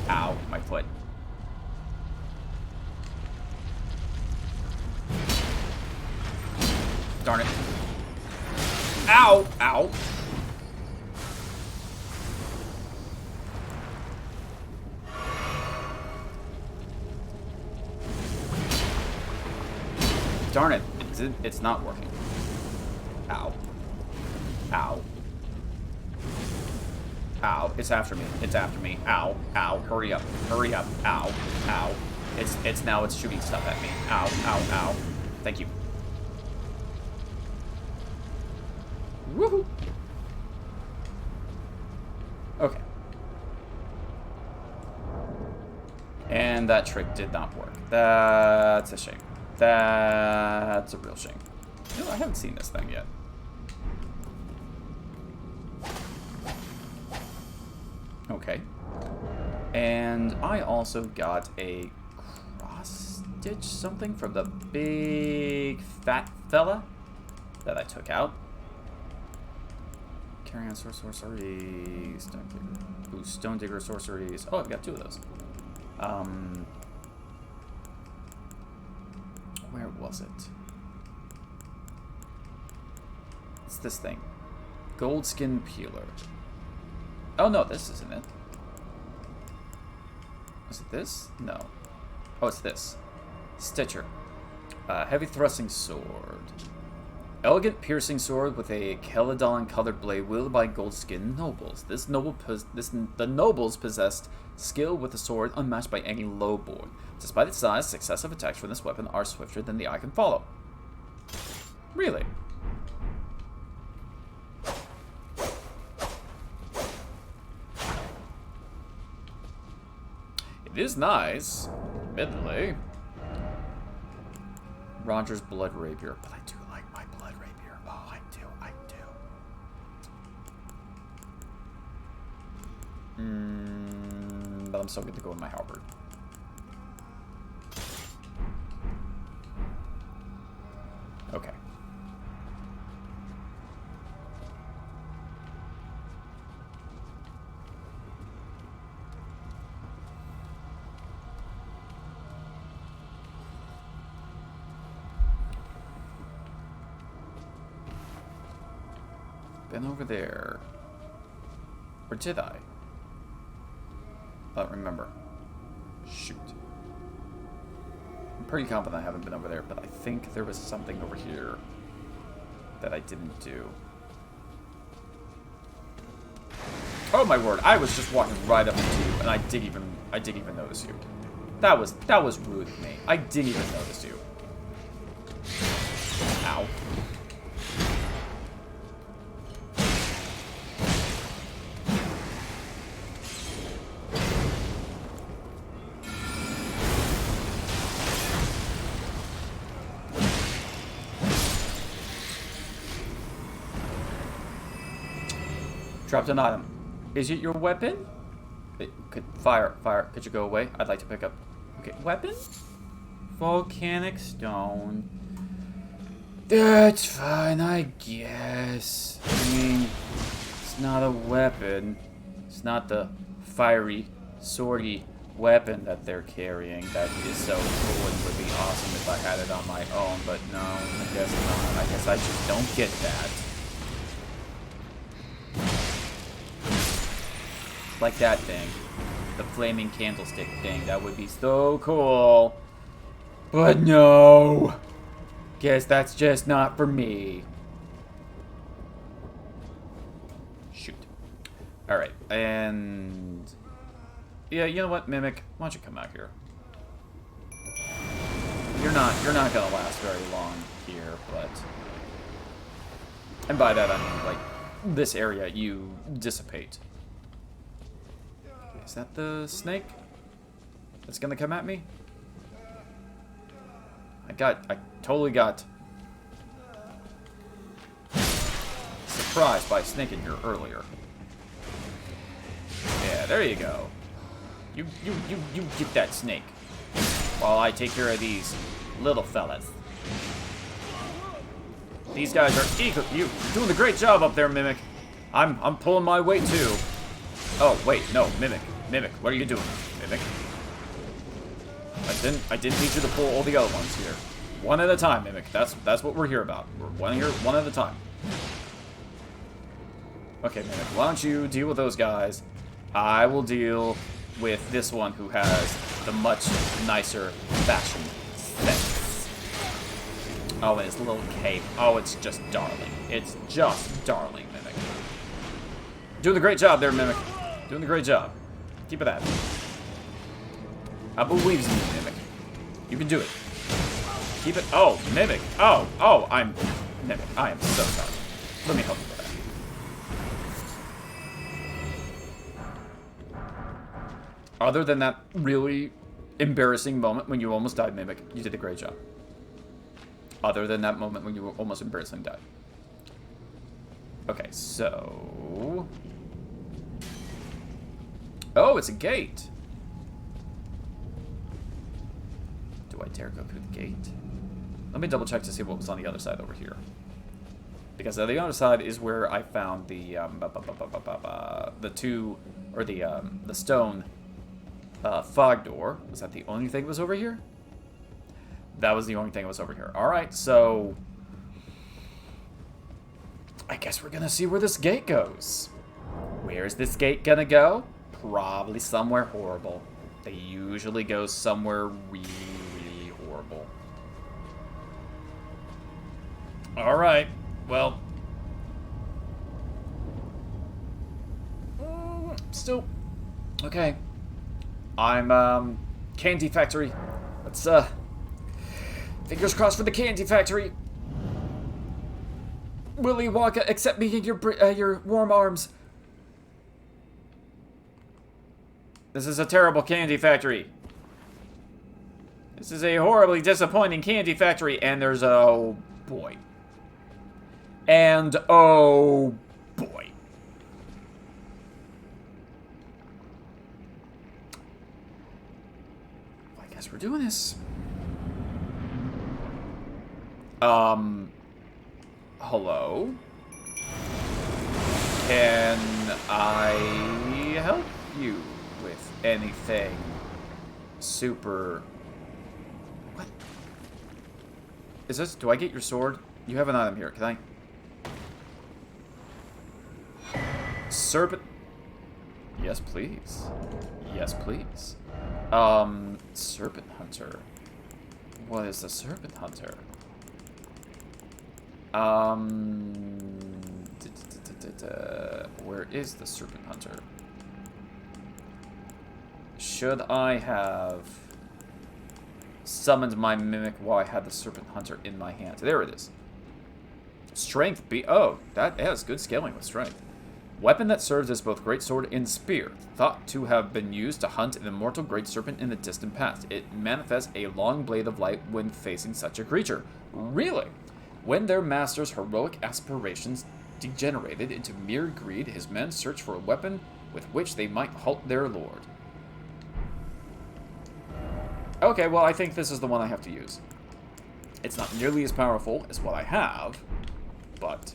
Ow, my foot. Darn it. Ow! Ow! Darn it. It's not working. Ow. Ow. Ow. It's after me. It's after me. Ow. Ow. Hurry up. Hurry up. Ow. Ow. It's shooting stuff at me. Ow. Ow. Ow. Thank you. Woohoo! Okay. And that trick did not work. That's a shame. That's a real shame. No, I haven't seen this thing yet. Okay. And I also got a cross-stitch something from the big fat fella that I took out. Carrying on sorceries. Stone Digger. Ooh, Stone Digger sorceries. Oh, I've got 2 of those. Where was it? It's this thing. Gold Skin Peeler. Oh, no, this isn't it. Is it this? No. Oh, it's this. Stitcher. Heavy thrusting sword. Elegant piercing sword with a Celadon-colored blade wielded by gold-skinned nobles. The nobles possessed skill with the sword unmatched by any lowborn. Despite its size, successive attacks from this weapon are swifter than the eye can follow. Really? It is nice, admittedly. Roger's Blood Rapier, but I do like my Blood Rapier. Oh, I do. But I'm still good to go with my halberd. Okay. Been over there. Or did I? I don't remember. Shoot. I'm pretty confident I haven't been over there, but I think there was something over here that I didn't do. Oh my word, I was just walking right up to you and I didn't even notice you. That was rude of me. I didn't even notice you. Ow. Dropped an item. Is it your weapon? It could fire. Could you go away? I'd like to pick up. Okay, weapon? Volcanic stone. That's fine, I guess. I mean, it's not a weapon. It's not the fiery, swordy weapon that they're carrying. That is so cool and would be awesome if I had it on my own, but no, I guess not. I guess I just don't get that. Like that thing. The flaming candlestick thing. That would be so cool. But no. Guess that's just not for me. Shoot. Alright, and... yeah, you know what, Mimic? Why don't you come out here? You're not gonna last very long here, but... and by that I mean, like, this area, you dissipate. Is that the snake that's gonna come at me? I totally got surprised by a snake in here earlier. Yeah, there you go. You get that snake while I take care of these little fellas. These guys are eager. You're doing a great job up there, Mimic. I'm pulling my weight too. Oh wait, no, Mimic. Mimic, what are you doing? Mimic. I didn't need you to pull all the other ones here. One at a time, Mimic. That's what we're here about. We're one at a time. Okay, Mimic, why don't you deal with those guys? I will deal with this one who has the much nicer fashion sense. Oh, and his little cape. Oh, it's just darling. It's just darling, Mimic. Doing a great job there, Mimic. Doing a great job. Keep it at it. I believe in you, Mimic. You can do it. Keep it. Oh, Mimic. Oh, I'm... Mimic, I am so sorry. Let me help you with that. Other than that really embarrassing moment when you almost died, Mimic, you did a great job. Other than that moment when you almost embarrassingly died. Okay, so... Oh, it's a gate. Do I dare go through the gate? Let me double check to see what was on the other side over here. Because on the other side is where I found the stone fog door. Was that the only thing that was over here? That was the only thing that was over here. Alright, so... I guess we're gonna see where this gate goes. Where's this gate gonna go? Probably somewhere horrible. They usually go somewhere really, really horrible. Alright, well... Still... Okay. I'm, Candy Factory. Let's, fingers crossed for the Candy Factory. Willy Wonka, accept me in your warm arms. This is a terrible candy factory. This is a horribly disappointing candy factory. And there's a... Oh, boy. And, oh, boy. Well, I guess we're doing this. Hello? Can I help you with anything super... What? Is this... Do I get your sword? You have an item here. Can I... Serpent... Yes, please. Yes, please. Serpent Hunter. What is the Serpent Hunter? Where is the Serpent Hunter? Should I have summoned my Mimic while I had the Serpent Hunter in my hand? There it is. Strength B. Oh, that has good scaling with strength. Weapon that serves as both greatsword and spear. Thought to have been used to hunt an immortal great serpent in the distant past. It manifests a long blade of light when facing such a creature. Really? When their master's heroic aspirations degenerated into mere greed, his men searched for a weapon with which they might halt their lord. Okay, well, I think this is the one I have to use. It's not nearly as powerful as what I have, but...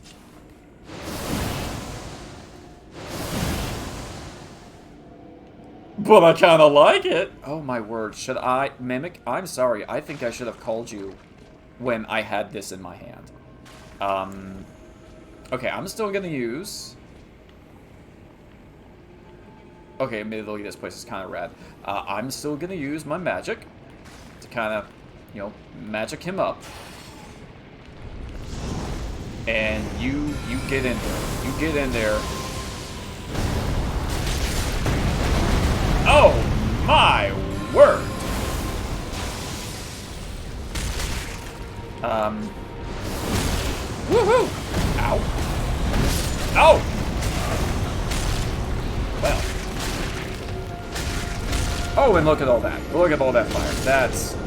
But I kind of like it! Oh, my word. Should I... Mimic? I'm sorry. I think I should have called you when I had this in my hand. Okay, I'm still gonna use... Okay, admittedly, this place is kind of rad. I'm still gonna use my magic to kind of, you know, magic him up. And you get in there. You get in there. Oh, my word! Woohoo! Ow. Oh! Well. Oh, and look at all that. Look at all that fire. That's...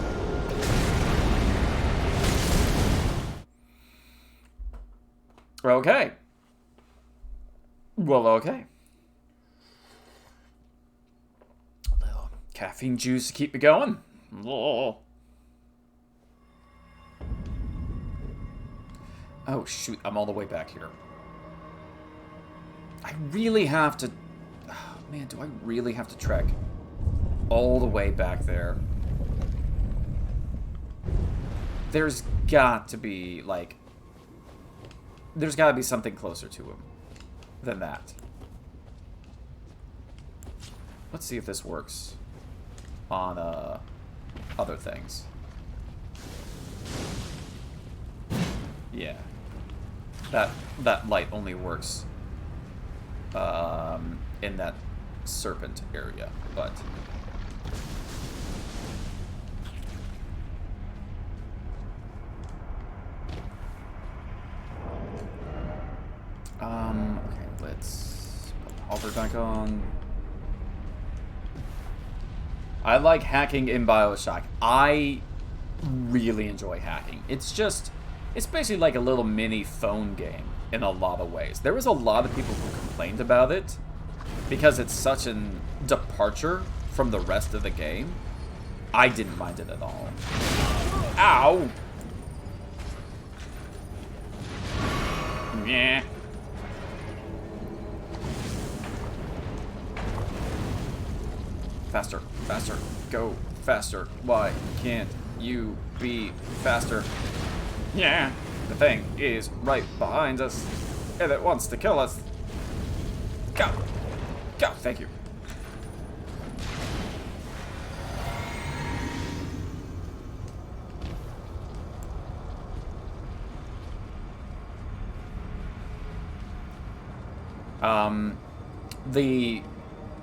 Okay. Well, okay. A little caffeine juice to keep me going. Oh. Oh, shoot. I'm all the way back here. I really have to... Man, do I really have to trek all the way back there? There's got to be, like... There's got to be something closer to him than that. Let's see if this works on other things. Yeah. That light only works in that serpent area, but... Okay, let's put the halberd back on. I like hacking in BioShock. I really enjoy hacking. It's basically like a little mini phone game in a lot of ways. There was a lot of people who complained about it because it's such a departure from the rest of the game. I didn't mind it at all. Ow! Yeah. Faster, faster, go faster. Why can't you be faster? Yeah, the thing is right behind us, and it wants to kill us. Go, go, thank you.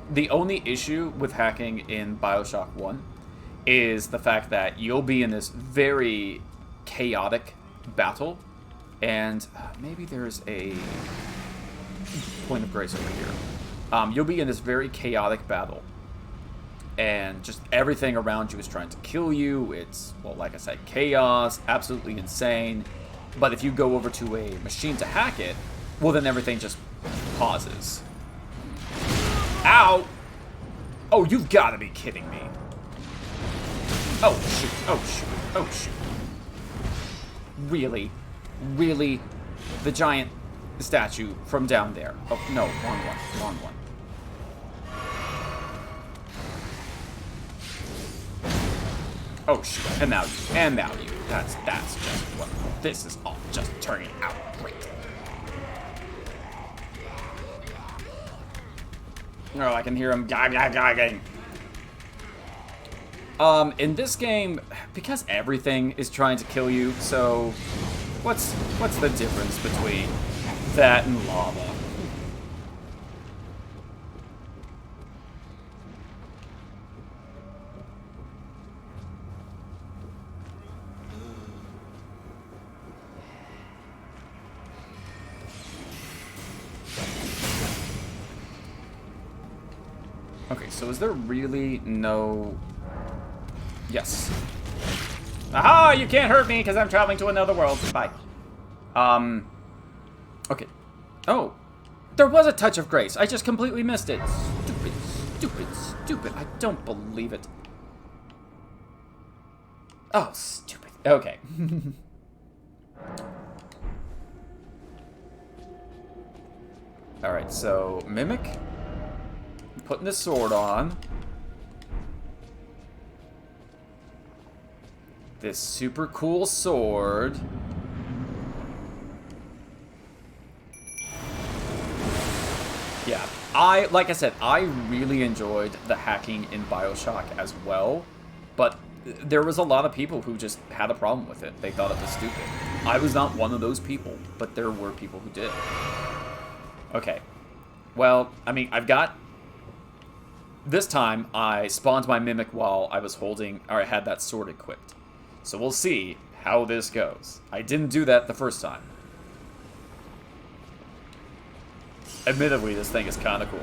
The only issue with hacking in BioShock 1 is the fact that you'll be in this very chaotic battle, and maybe there's a point of grace over here. You'll be in this very chaotic battle, and just everything around you is trying to kill you. It's, well, like I said, chaos, absolutely insane. But if you go over to a machine to hack it, well, then everything just pauses. Ow! Oh, you've got to be kidding me. Oh, shoot. Oh, shoot. Oh, shoot. Really? Really? The giant statue from down there. Oh, no. Wrong one. Wrong one. Oh, shoot. And now you. And now you. That's just what... This is all just turning out great. Oh, I can hear him gagging. In this game, because everything is trying to kill you, so what's the difference between that and lava? Okay, so is there really no... Yes. Aha! You can't hurt me because I'm traveling to another world. Bye. Okay. Oh. There was a touch of grace. I just completely missed it. Stupid, stupid, stupid. I don't believe it. Oh, stupid. Okay. Alright, so Mimic. Putting this sword on. This super cool sword. Yeah, like I said, I really enjoyed the hacking in BioShock as well, but there was a lot of people who just had a problem with it. They thought it was stupid. I was not one of those people, but there were people who did. Okay. Well, I mean, I've got... This time, I spawned my Mimic while I was holding, or I had that sword equipped. So we'll see how this goes. I didn't do that the first time. Admittedly, this thing is kind of cool.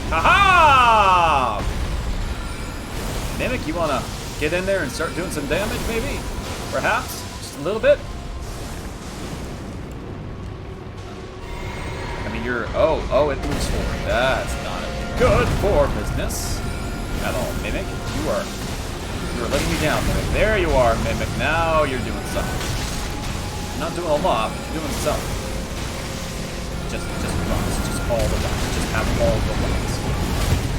Haha! Mimic, you wanna get in there and start doing some damage, maybe? Perhaps? Just a little bit? I mean, you're... Oh, it moves forward. That's not good for business at all. Mimic, you are You're letting me down, Mimic. There you are, Mimic. Now you're doing something. You're not doing a lot, but you're doing something. Just runs. Just all the runs. Just have all the runs.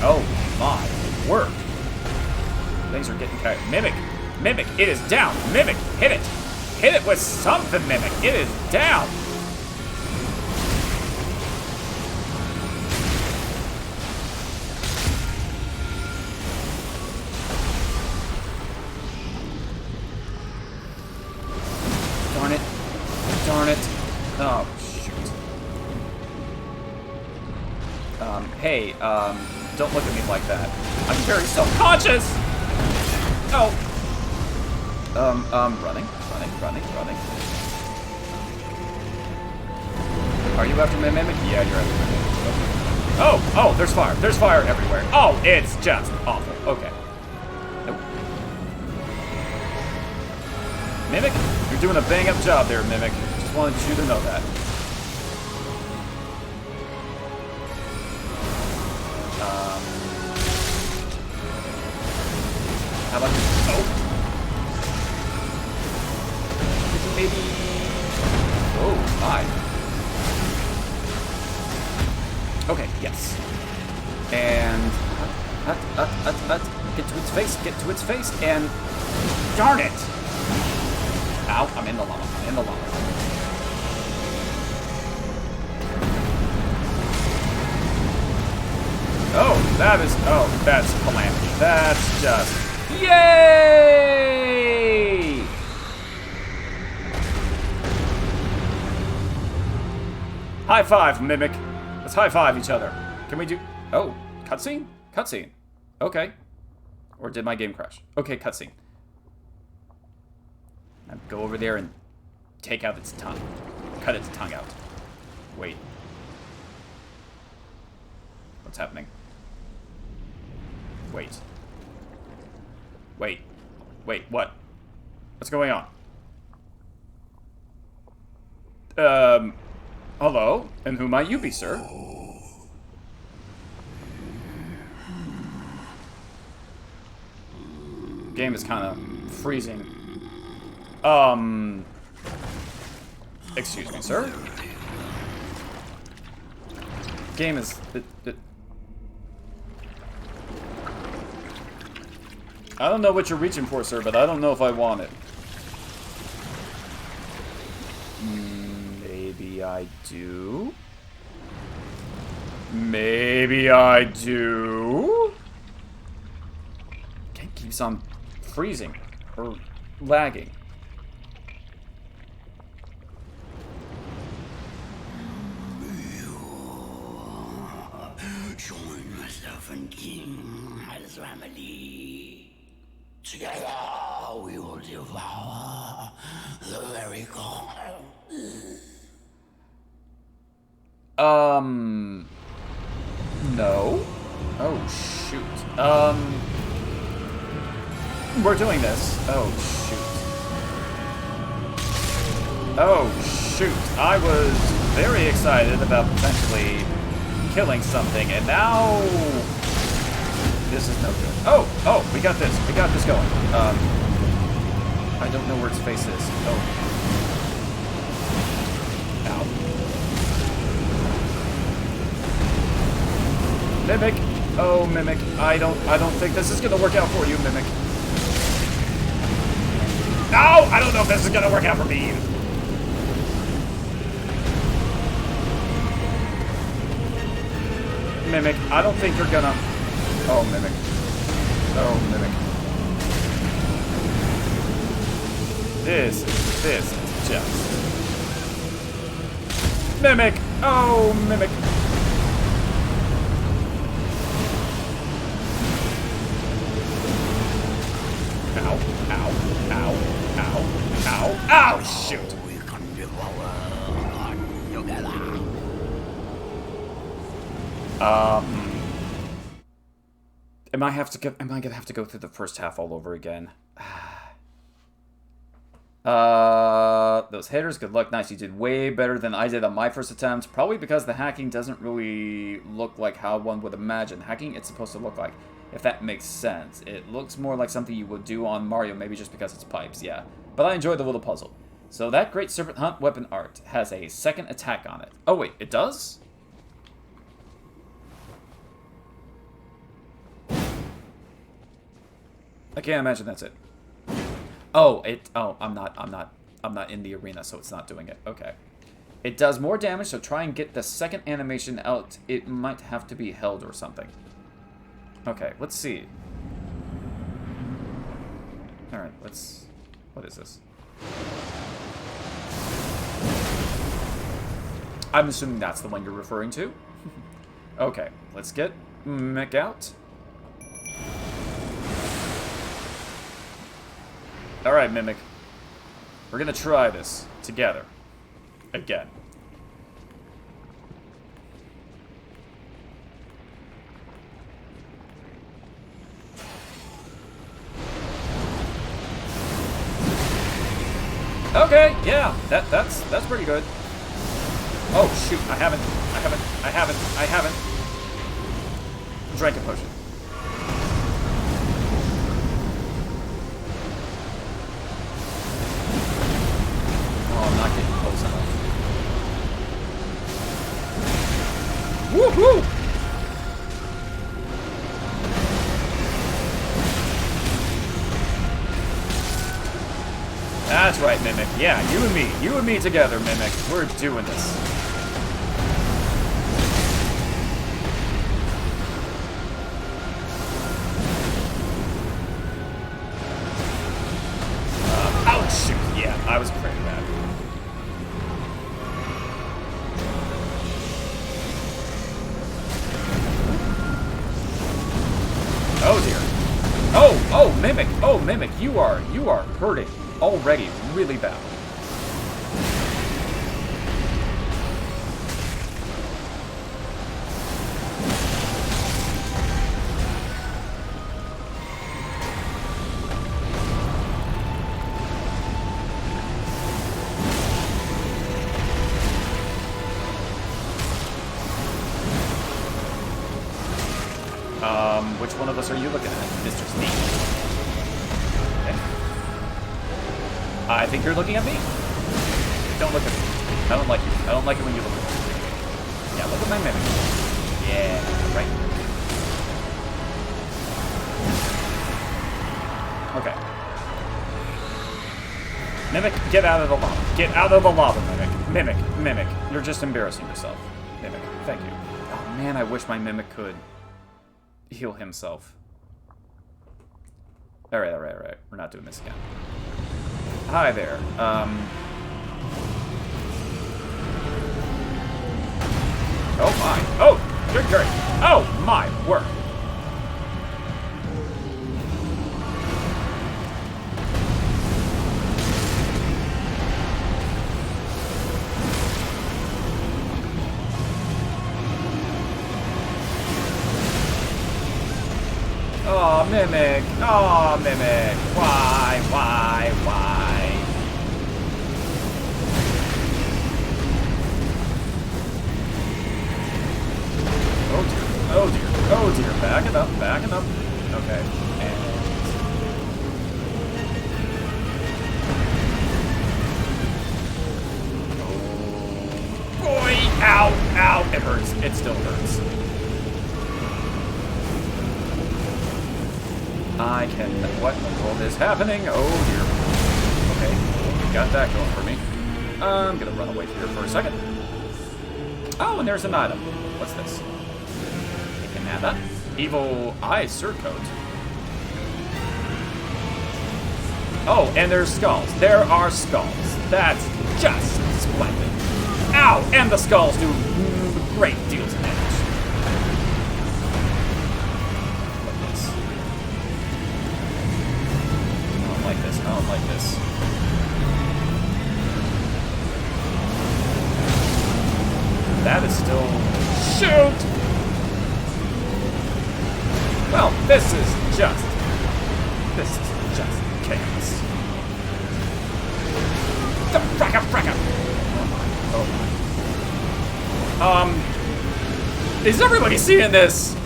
Oh my word. Things are getting carried. Mimic. Mimic. It is down. Mimic. Hit it. Hit it with something, Mimic. It is down. Darn it. Darn it. Oh, shoot. Hey, don't look at me like that. I'm very self-conscious! Oh! Running. Are you after my Mimic? Yeah, you're after my Mimic. Okay. Oh, there's fire. There's fire everywhere. Oh, it's just awful. Okay. Nope. Mimic, you're doing a bang-up job there, Mimic. Just wanted you to know that. How about this? Oh. Maybe. Oh, my. Okay, yes. And. Get to its face. Get to its face. And. Darn it! Ow, I'm in the lava. I'm in the lava. Oh, that is. Oh, that's calamity. That's just. Yay! High five, Mimic. Let's high five each other. Can we do... Oh, cutscene? Cutscene. Okay. Or did my game crash? Okay, cutscene. Now go over there and take out its tongue. Cut its tongue out. Wait. What's happening? Wait. Wait. Wait, what? What's going on? Hello? And who might you be, sir? Game is kind of freezing. Excuse me, sir? Game is... I don't know what you're reaching for, sir, but I don't know if I want it. Maybe I do? Maybe I do? It keeps on freezing. Or lagging. Join myself and King as family. Together we will devour the very core. No. Oh, shoot. We're doing this. Oh, shoot. Oh, shoot. I was very excited about potentially killing something, and now this is no good. Oh, we got this. We got this going. I don't know where its face is. Oh. Ow. Mimic. Oh, Mimic. I don't think this is gonna work out for you, Mimic. No! I don't know if this is gonna work out for me either. Mimic, I don't think you're gonna... Oh, Mimic. Oh, Mimic. This is just... Mimic! Oh, Mimic. Ow, ow, ow, ow, ow, ow, shoot! We can devour together. Am I gonna have to go through the first half all over again? Those hitters, good luck, nice. You did way better than I did on my first attempt. Probably because the hacking doesn't really look like how one would imagine hacking it's supposed to look like. if that makes sense. It looks more like something you would do on Mario, maybe just because it's pipes, yeah. But I enjoyed the little puzzle. So that Great Serpent Hunt weapon art has a second attack on it. Oh wait, it does? I can't imagine that's it. Oh, I'm not in the arena, so it's not doing it. Okay. It does more damage, so try and get the second animation out. It might have to be held or something. Okay, let's see. Alright, let's... What is this? I'm assuming that's the one you're referring to. Okay, let's get Mick out. Alright, Mimic. We're gonna try this together. Again. Okay, yeah, that's pretty good. Oh shoot, I haven't drank a potion. Oh, I'm not getting close enough. Woohoo! That's right, Mimic. Yeah, you and me together, Mimic. We're doing this. Oh shoot! Yeah, I was afraid of that. Oh dear. Oh, Mimic. Oh, Mimic. You are hurting already really bad. Which one of us are you looking at, Mr. Steve? Okay. I think you're looking at me. Don't look at me. I don't like you. I don't like it when you look at me. Yeah, look at my mimic. Yeah, right. Okay. Mimic, get out of the lava. Get out of the lava, Mimic. Mimic. You're just embarrassing yourself. Mimic, thank you. Oh man, I wish my Mimic could heal himself. Alright. We're not doing this again. Hi there. Oh my. Oh, good grief. Oh my word. Oh, Mimic. Oh, Mimic. Why? Oh dear. Back it up. Okay. And... Oh. Boy! Ow! It hurts. It still hurts. What in the world is happening? Oh dear. Okay, we got that going for me. I'm gonna run away here for a second. Oh, and there's an item. What's this? You can have that. Evil Eye Surcoat. Oh, and there's skulls. There are skulls. That's just splendid. Ow! And the skulls do great deals of damage. I don't like this. That is still... Shoot! Well, this is just chaos. The fracka! Oh my. Is everybody seeing this?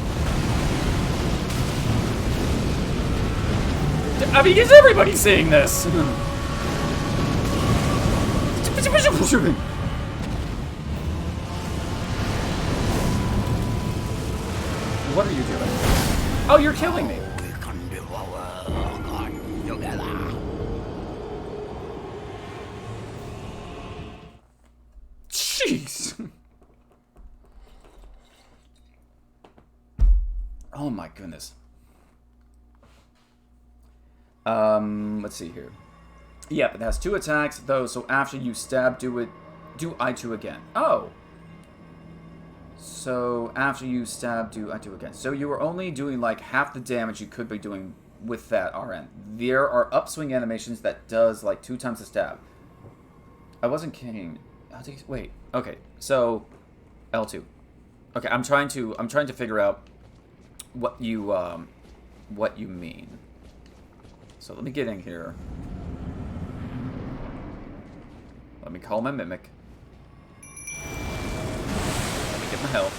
I mean, is everybody seeing this? What are you doing? Oh, you're killing me. We can devour God together. Jeez. Oh my goodness. Let's see here. Yep, it has 2 attacks though, so after you stab, do I2 again. Oh. So after you stab, do I2 again. So you were only doing like half the damage you could be doing with that RN. There are upswing animations that does like 2 times the stab. I wasn't kidding. Wait. Okay. So L2. Okay, I'm trying to figure out what you mean. So let me get in here. Let me call my mimic. Let me get my health.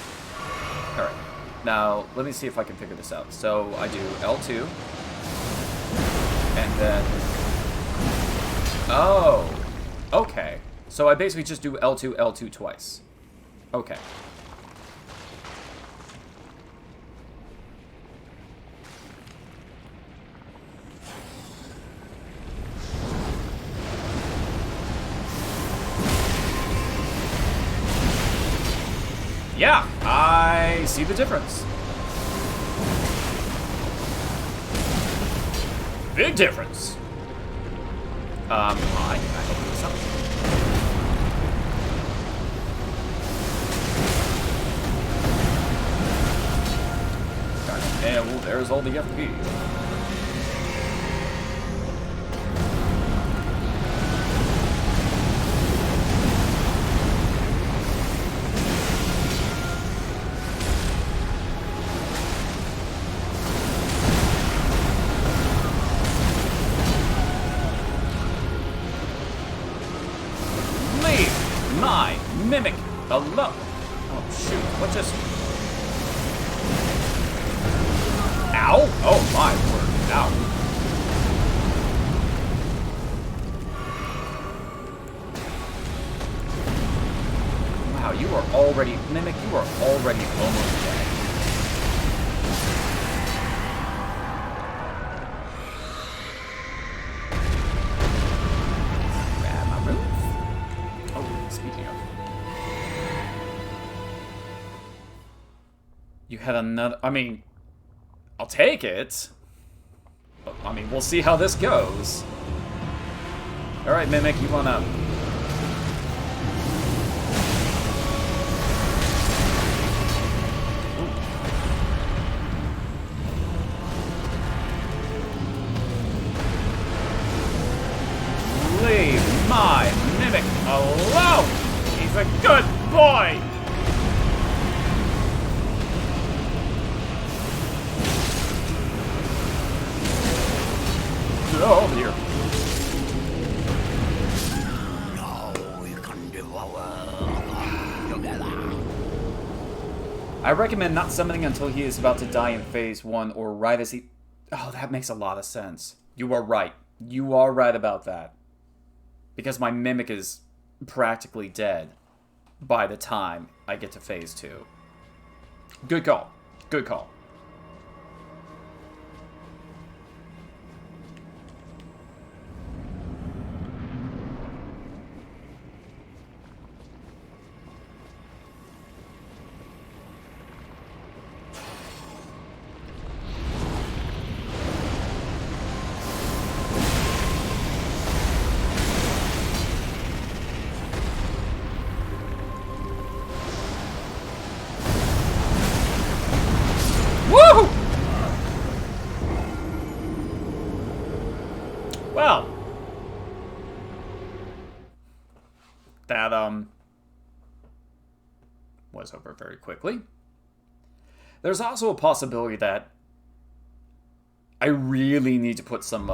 Alright. Now, let me see if I can figure this out. So I do L2. And then... Oh! Okay. So I basically just do L2, L2 twice. Okay. Yeah, I see the difference. Big difference. I hope this up. And well, there's all the FP. Mimic alone. Oh shoot! What just? Ow! Oh my word! Ow! Wow! You are already Mimic. You are already almost dead. Grab my boots. Oh, speaking of. You had another... I mean, I'll take it. But, I mean, we'll see how this goes. Alright, Mimic, you wanna... Leave my Mimic alone! He's a good boy! Oh dear. Now we can devour together. I recommend not summoning until he is about to die in phase 1 or right as he... Oh, that makes a lot of sense. You are right. You are right about that. Because my Mimic is practically dead by the time I get to phase 2. Good call. Good call. Woo! Well, that was over very quickly. There's also a possibility that I really need to put some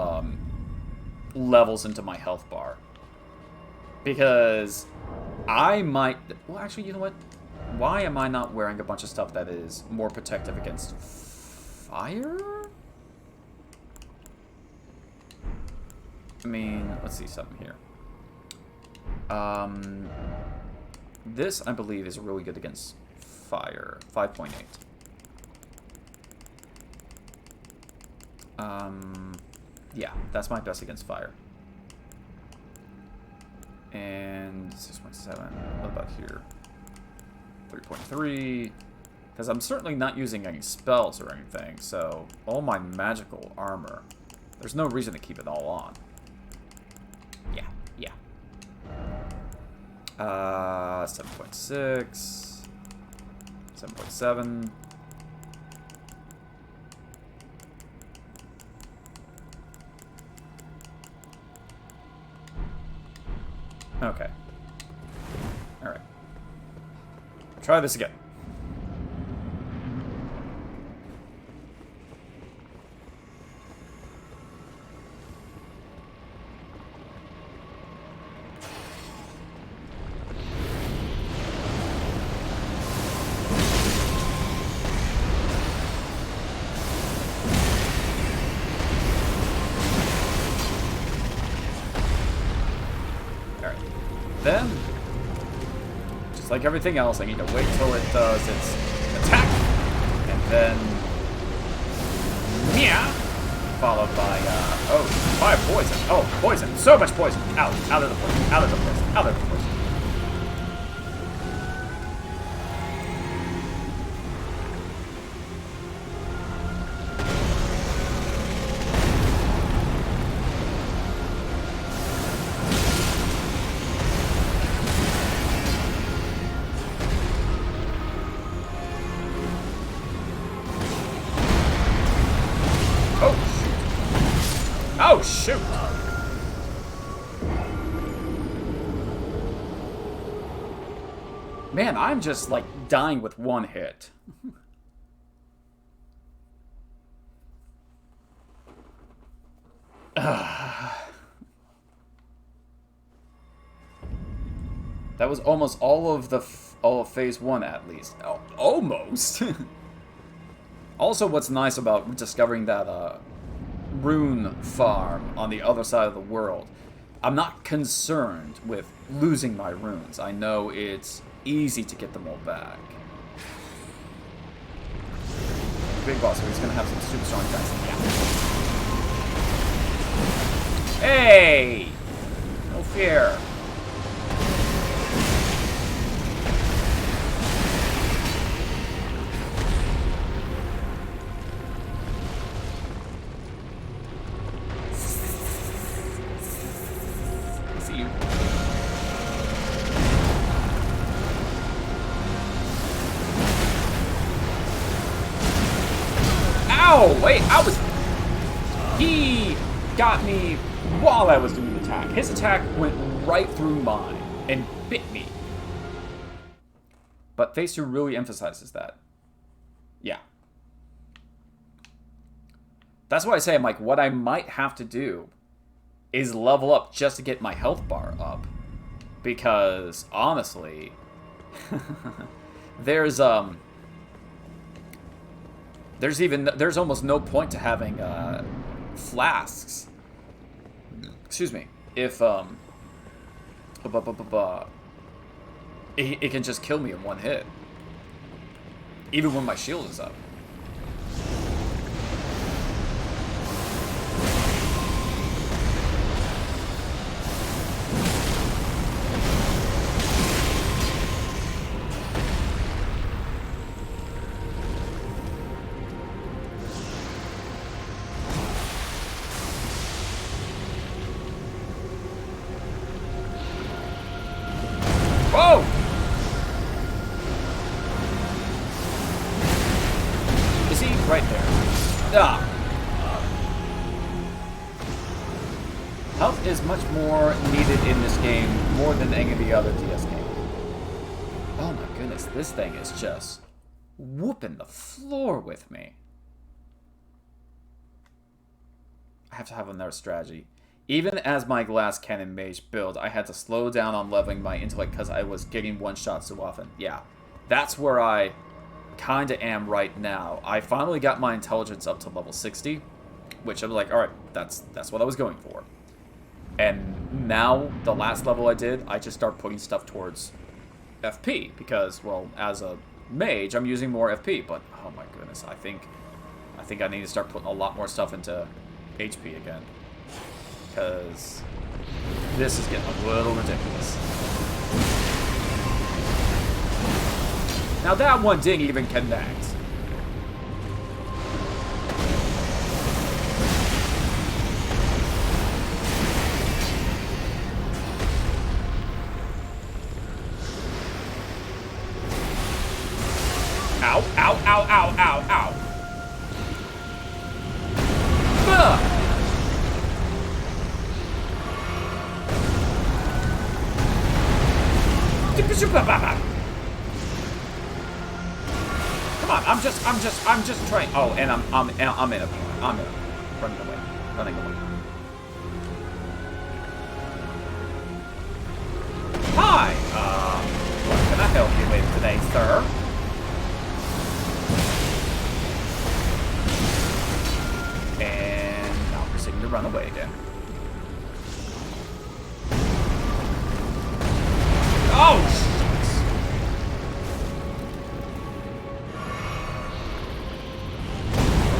levels into my health bar, because I might... Well, actually, you know what? Why am I not wearing a bunch of stuff that is more protective against fire? I mean, let's see something here. This, I believe, is really good against fire. 5.8. Yeah, that's my best against fire. And 6.7. What about here? 3.3. Because I'm certainly not using any spells or anything, so all my magical armor, there's no reason to keep it all on. Yeah, yeah. 7.6. 7.7. Okay. Alright. Try this again. Then, just like everything else, I need to wait till it does its attack, and then, yeah, followed by, oh, 5 poison. Oh, poison. So much poison. Out of the poison. Out of the poison. Out of the poison. Oh, shoot! Man, I'm just, like, dying with one hit. That was almost all of phase 1, at least. Oh, almost! Also, what's nice about discovering that, rune farm on the other side of the world, I'm not concerned with losing my runes. I know it's easy to get them all back. Big boss, so he's gonna have some super strong attacks. Yeah. Hey! No fear. Oh, wait, he got me while I was doing the attack. His attack went right through mine and bit me. But phase 2 really emphasizes that. Yeah. That's why I say, I'm like, what I might have to do is level up just to get my health bar up. Because, honestly, there's almost no point to having flasks. Excuse me. If it can just kill me in one hit, even when my shield is up. Whoa! Is he right there? Ah. Health is much more needed in this game, more than any of the other DS games. Oh my goodness, this thing is just whooping the floor with me. I have to have another strategy. Even as my glass cannon mage build, I had to slow down on leveling my intellect because I was getting one-shot so often. Yeah, that's where I kind of am right now. I finally got my intelligence up to level 60, which I'm like, alright, that's what I was going for. And now, the last level I did, I just start putting stuff towards FP. Because, well, as a mage, I'm using more FP. But, oh my goodness, I think I need to start putting a lot more stuff into HP again. Because this is getting a little ridiculous. Now that one didn't even connect. Ow, ow, ow, ow, ow, ow. Ugh. Come on, I'm just trying. Oh, and I'm in a running away. Hi, what can I help you with today, sir? And now proceeding to run away again. Oh,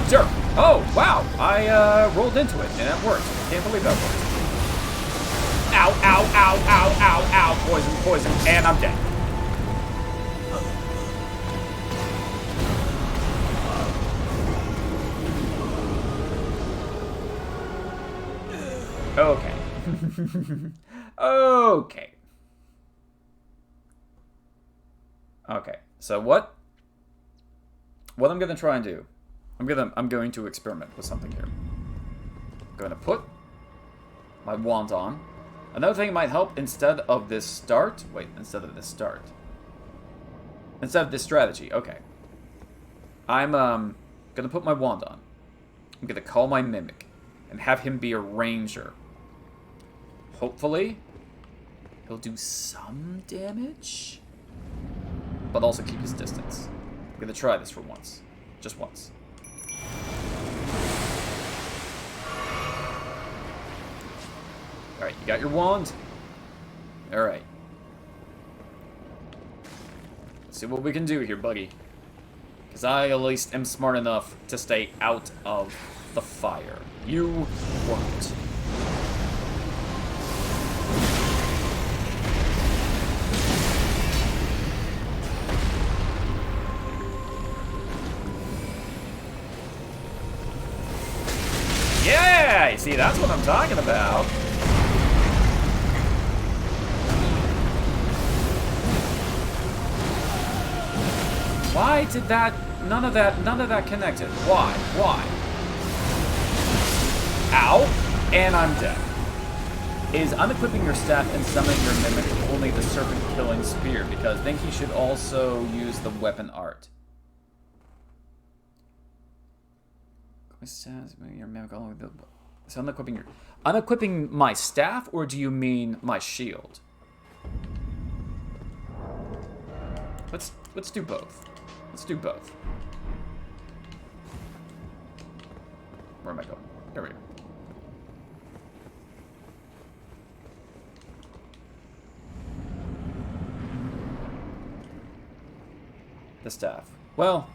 sure. Oh, wow. I rolled into it, and it worked. I can't believe that worked. Ow, ow, ow, ow, ow, ow. Poison, poison. And I'm dead. Okay. Okay. Okay. So what I'm gonna try and do, I'm going to experiment with something here. I'm gonna put my wand on. Another thing that might help instead of this strategy. Okay. I'm gonna put my wand on. I'm gonna call my mimic and have him be a ranger. Hopefully, he'll do some damage, but also keep his distance. I'm gonna try this for once. Just once. Alright, you got your wand? Alright. Let's see what we can do here, buddy. Because I at least am smart enough to stay out of the fire. You weren't. Yeah! See, that's what I'm talking about. Why did that... None of that connected. Why? Ow! And I'm dead. Is unequipping your staff and summoning your mimic only the serpent-killing spear? Because then he should also use the weapon art. Your mimic only the... So unequipping my staff, or do you mean my shield? Let's do both. Let's do both. Where am I going? There we go. The staff. Well,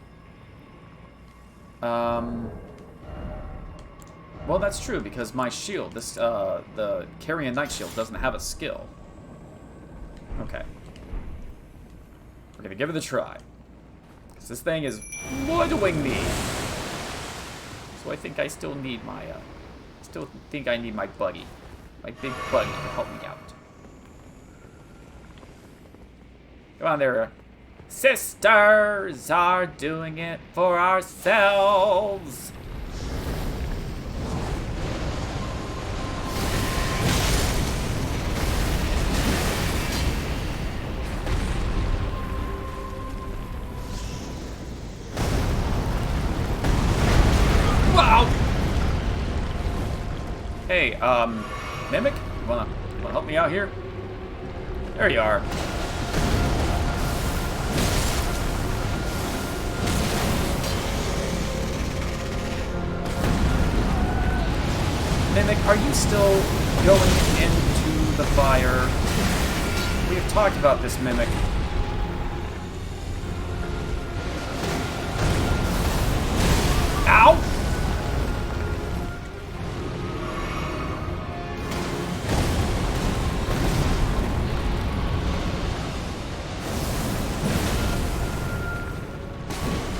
that's true, because my shield, the Carrion Knight shield, doesn't have a skill. Okay. We're gonna give it a try. Because this thing is woodwing me. So I think I still need my, I need my buddy. My big buddy to help me out. Come on there. Sisters are doing it for ourselves. Hey, Mimic, you wanna help me out here? There you are. Mimic, are you still going the fire. We have talked about this mimic. Ow!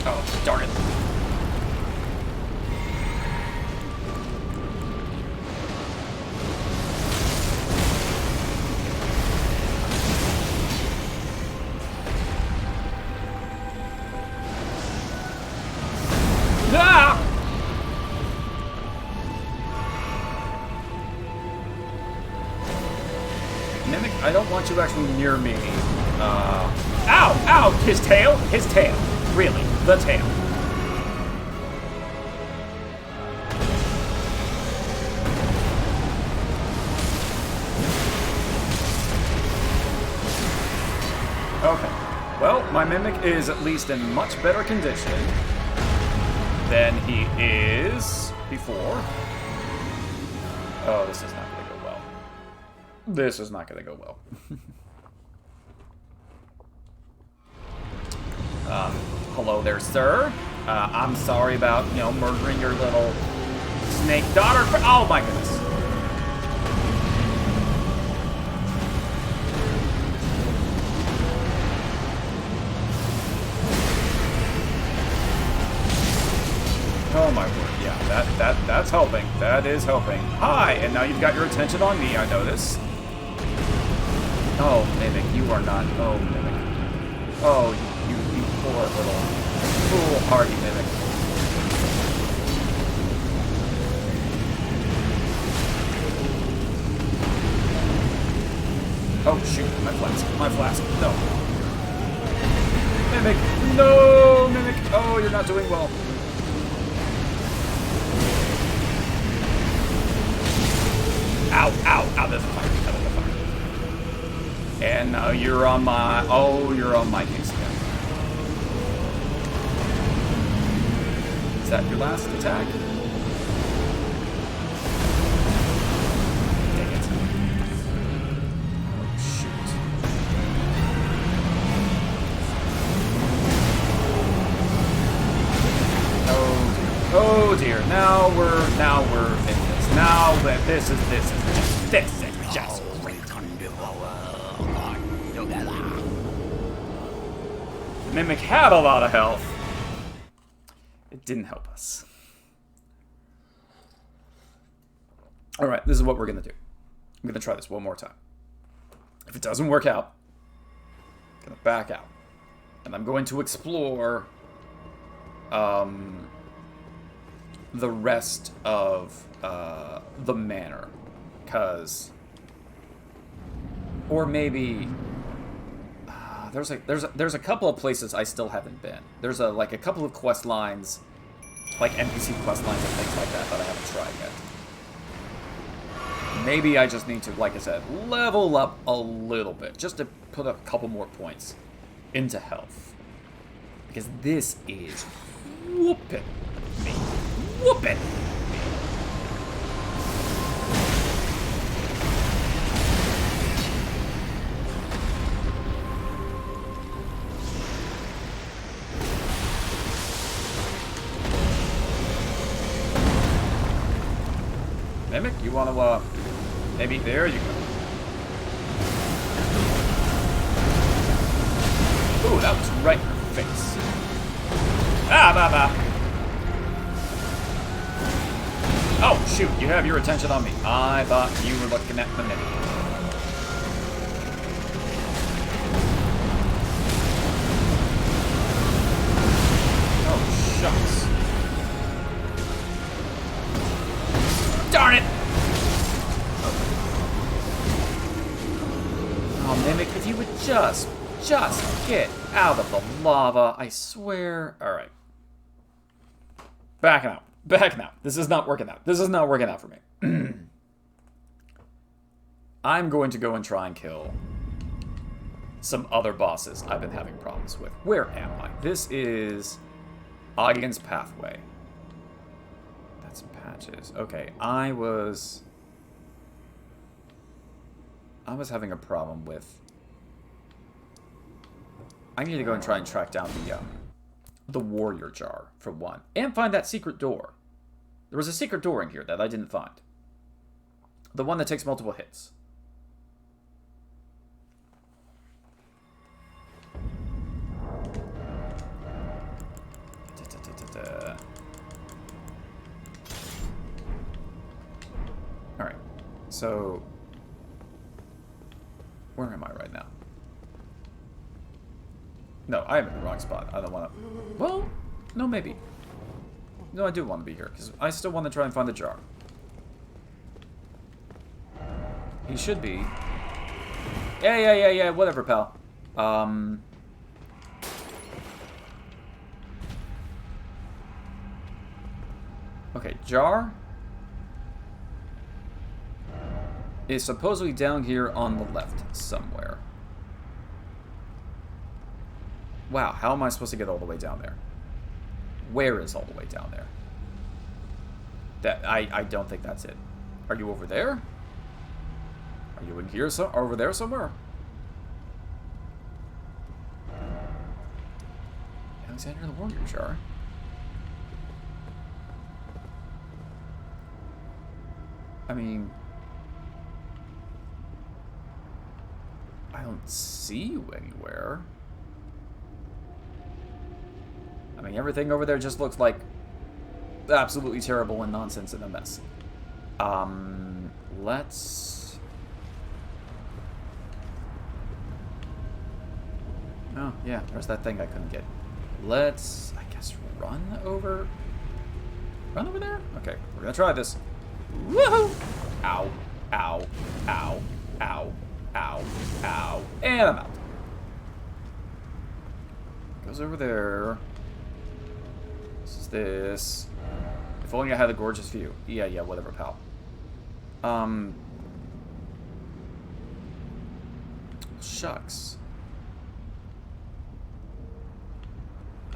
Oh, darn it. Ah! Mimic, I don't want you actually near me. Ow! Ow! His tail? His tail. Really, the tail. Okay. Well, my Mimic is at least in much better condition than he is before. Oh, this is not going to go well. This is not going to go well. Hello there, sir. I'm sorry about, murdering your little snake daughter. Oh, my goodness. Oh my word, yeah, that's helping. That is helping. Hi, and now you've got your attention on me, I notice. Oh, Mimic, you are not. Oh, Mimic. Oh, you poor little foolhardy Mimic. Oh shoot, my flask, no. Mimic, no, Mimic. Oh, you're not doing well. Ow, ow, ow, there's a fire, there's a fire. And now you're on my, you're on my case again. Is that your last attack? Dang it. Oh, shoot. Oh dear, now we're in this. Now that this is just great. Mimic had a lot of health. It didn't help us. Alright, this is what we're gonna do. I'm gonna try this one more time. If it doesn't work out, I'm gonna back out. And I'm going to explore the rest of the manor, or maybe there's a couple of places I still haven't been. There's a couple of quest lines, like NPC quest lines and things like that I haven't tried yet. Maybe I just need to, like I said, level up a little bit just to put a couple more points into health, because this is whooping me. Whooping! Mimic, you want to, maybe there you go. Ooh, that was right in her face. Ah, bah, bah. Oh, shoot, you have your attention on me. I thought you were looking at the Mimic. Oh, shucks. Darn it! Oh, Mimic, if you would just get out of the lava, I swear. Alright. Backing out. Backing out. This is not working out. This is not working out for me. I'm going to go and try and kill some other bosses I've been having problems with. Where am I? This is Ogden's Pathway. That's some patches. Okay, I was... I was having a problem with... I need to go and try and track down the warrior jar, for one. And find that secret door. There was a secret door in here that I didn't find. The one that takes multiple hits. Alright. So... where am I right now? No, I am in the wrong spot. I don't want to... Well, no, maybe. No, I do want to be here, because I still want to try and find the jar. He should be. Yeah, whatever, pal. Okay, jar is supposedly down here on the left somewhere. Wow, how am I supposed to get all the way down there? Where is all the way down there? That I don't think that's it. Are you over there? Are you in here? Over there somewhere? Alexander the Warrior Jar. I mean, I don't see you anywhere. I mean, everything over there just looks like absolutely terrible and nonsense and a mess. Let's... Oh, yeah, there's that thing I couldn't get. Let's, I guess, run over there? Okay, we're gonna try this. Woohoo! Ow, ow, ow, ow, ow, ow, and I'm out. Goes over there. This is this. If only I had a gorgeous view. Yeah, whatever, pal. Shucks.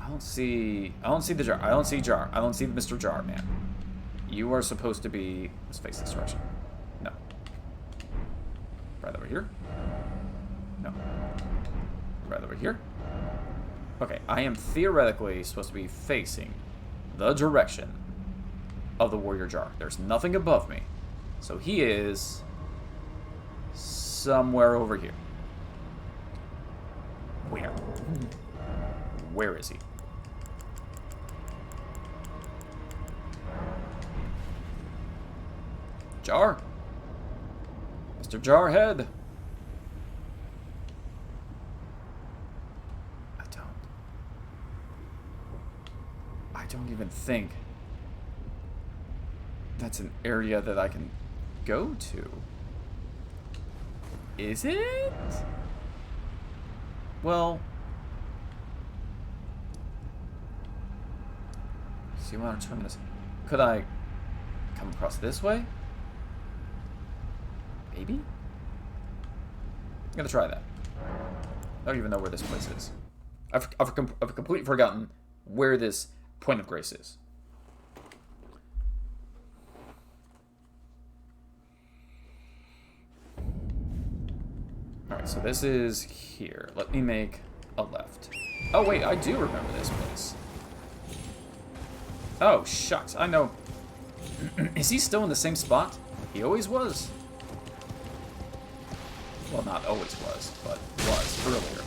I don't see the jar. I don't see jar. I don't see Mr. Jar, man. You are supposed to be... Let's face this direction. No. Right over here? No. Right over here? Okay, I am theoretically supposed to be facing the direction of the warrior jar. There's nothing above me. So he is somewhere over here. Where? Where is he? Jar? Mr. Jarhead? I don't even think that's an area that I can go to. Is it? Well... see what I'm trying to... Could I come across this way? Maybe? I'm gonna try that. I don't even know where this place is. I've completely forgotten where this point of grace is. Alright, so this is here. Let me make a left. Oh wait, I do remember this place. Oh, shucks. I know. Is he still in the same spot? He always was. Well, not always was, but was earlier.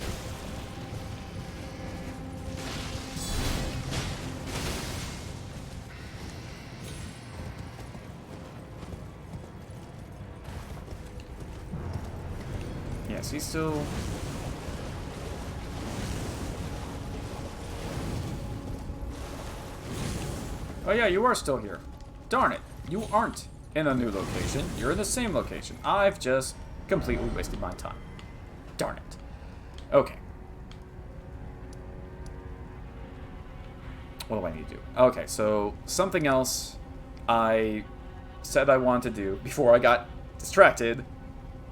Yes, he's still... Oh yeah, you are still here. Darn it. You aren't in a new location. You're in the same location. I've just completely wasted my time. Darn it. Okay. What do I need to do? Okay, so something else I said I wanted to do before I got distracted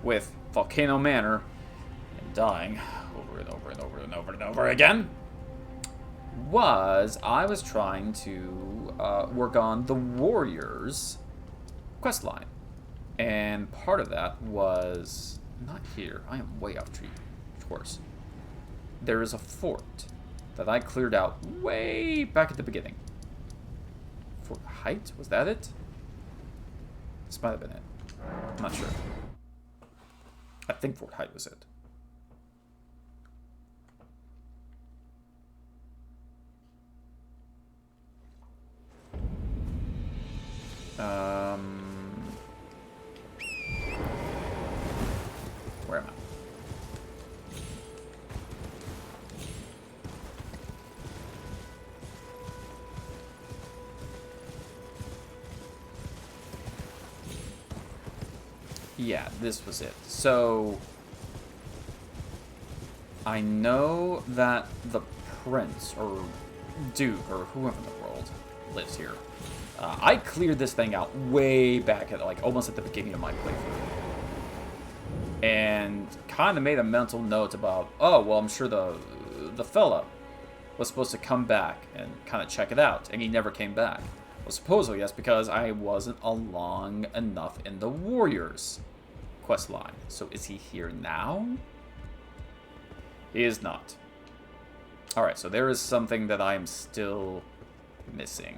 with Volcano Manor and dying over and over and over and over and over again was I was trying to work on the Warriors questline. And part of that was not here. I am way off course. There is a fort that I cleared out way back at the beginning. Fort Height? Was that it? This might have been it. I'm not sure. I think Fort Height was it. Where am I? Yeah, this was it. So I know that the prince or duke or whoever in the world lives here. I cleared this thing out way back at like almost at the beginning of my playthrough, and kind of made a mental note about, oh well, I'm sure the fella was supposed to come back and kind of check it out, and he never came back. Well, supposedly that's because I wasn't along enough in the Warriors quest line. So is he here now? He is not. Alright, so there is something that I am still missing.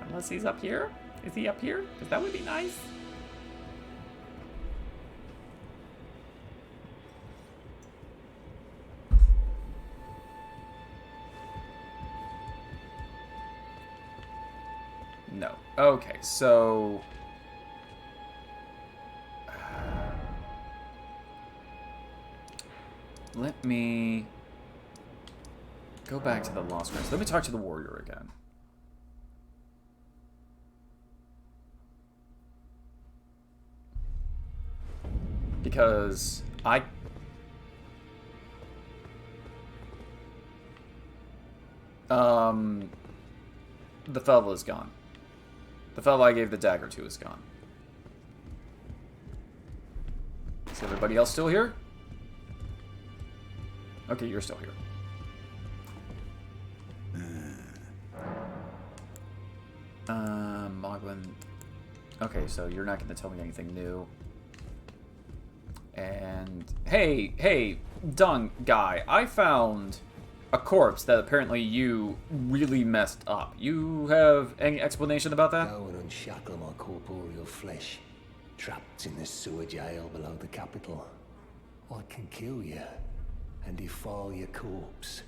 Unless he's up here? Is he up here? Because that would be nice. No. Okay, so... let me go back to the Lost Grace. Let me talk to the warrior again. Because the fella is gone. The fella I gave the dagger to is gone. Is everybody else still here? Okay, you're still here. Mogwin. Okay, so you're not going to tell me anything new. And hey, dung guy, I found a corpse that apparently you really messed up. You have any explanation about that? Go and unshackle my corporeal flesh, trapped in the sewer jail below the capital. I can kill you and defile your corpse.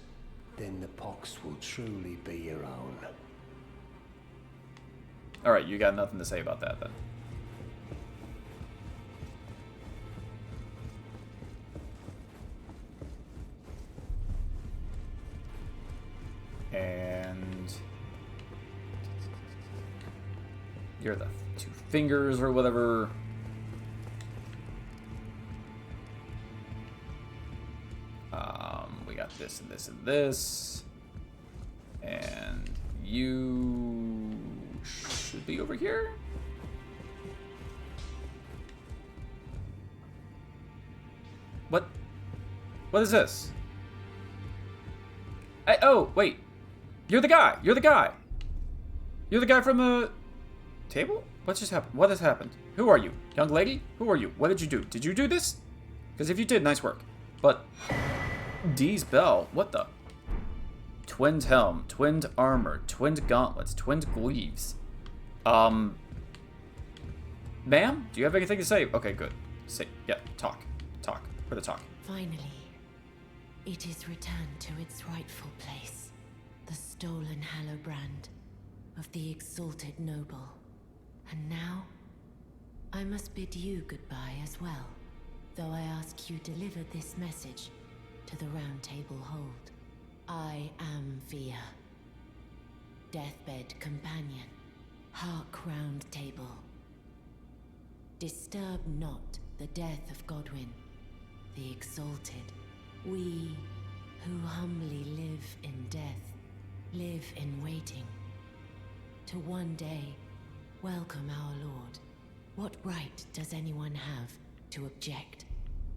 Then the pox will truly be your own. Alright, you got nothing to say about that then. And you're the two fingers or whatever. We got this and this and this. And you should be over here. What? What is this? Oh, wait. You're the guy. You're the guy. You're the guy from the table? What just happened? What has happened? Who are you? Young lady? Who are you? What did you do? Did you do this? Because if you did, nice work. But Dee's bell. What the? Twinned helm, twinned armor, twinned gauntlets, twinned greaves. Ma'am? Do you have anything to say? Okay, good. Say, yeah, talk. Talk. We're to talk. Finally, it is returned to its rightful place. The stolen Hallowbrand of the exalted noble. And now, I must bid you goodbye as well, though I ask you deliver this message to the Round Table Hold. I am Via, deathbed companion, hark Round Table. Disturb not the death of Godwyn, the exalted. We who humbly live in death, live in waiting, to one day welcome our Lord. What right does anyone have to object?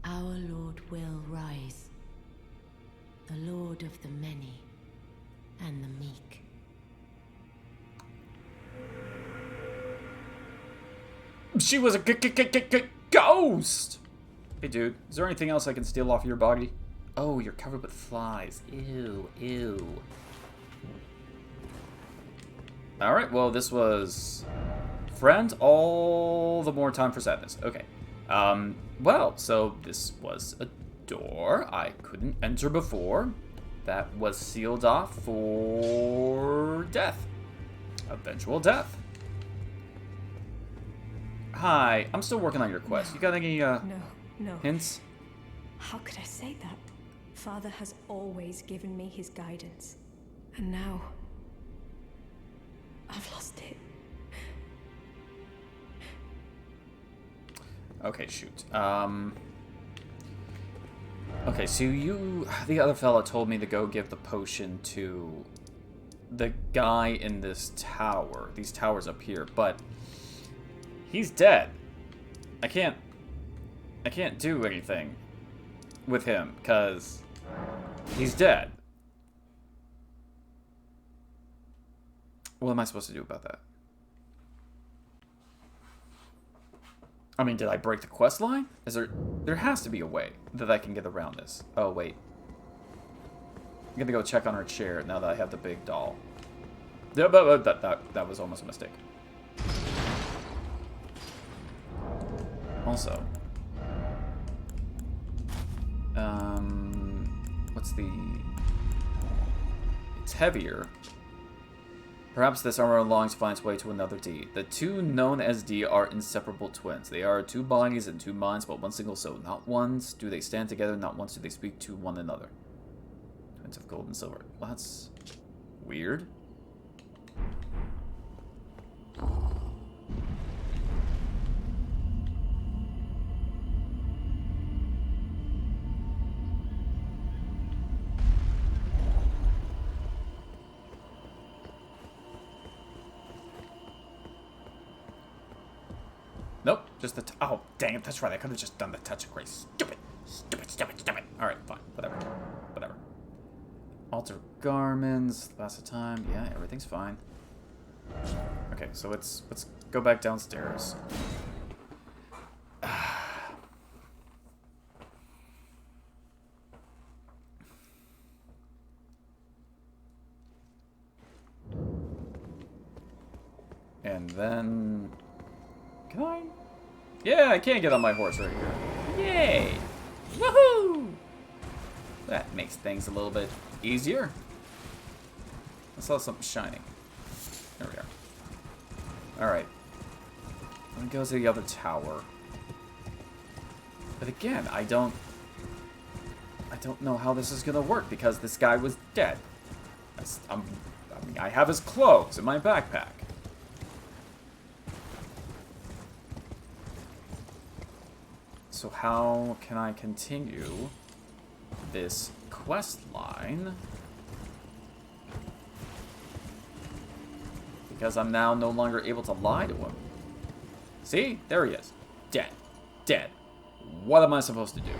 Our Lord will rise, the Lord of the many and the meek. She was a ghost! Hey, dude, is there anything else I can steal off your body? Oh, you're covered with flies. Ew, ew. Alright, well, this was... Friend, all the more time for sadness. Okay. Well, so this was a door I couldn't enter before. That was sealed off for death. Eventual death. Hi, I'm still working on your quest. You got any, No. hints? How could I say that? Father has always given me his guidance. And now... I've lost it. Okay, shoot. Okay, so the other fella told me to go give the potion to the guy in this tower. These towers up here, but he's dead. I can't do anything with him because he's dead. What am I supposed to do about that? I mean, did I break the quest line? Is there has to be a way that I can get around this. Oh, wait. I'm gonna go check on her chair now that I have the big doll. Yeah, but that was almost a mistake. Also, what's the... It's heavier. Perhaps this armor longs to find its way to another D. The two known as D are inseparable twins. They are two bodies and two minds, but one single soul. Not once do they stand together, not once do they speak to one another. Twins of gold and silver. Well, that's weird. Nope, just the... Oh, dang it, that's right. I could have just done the touch of grace. Stupid. Alright, fine. Whatever. Alter garments. Last time. Yeah, everything's fine. Okay, so let's go back downstairs. And then... Can I? Yeah, I can get on my horse right here. Yay! Woohoo! That makes things a little bit easier. I saw something shining. There we are. Alright. Let me go to the other tower. But again, I don't know how this is gonna work because this guy was dead. I mean, I have his clothes in my backpack. So how can I continue this quest line? Because I'm now no longer able to lie to him. See? There he is. Dead. Dead. What am I supposed to do?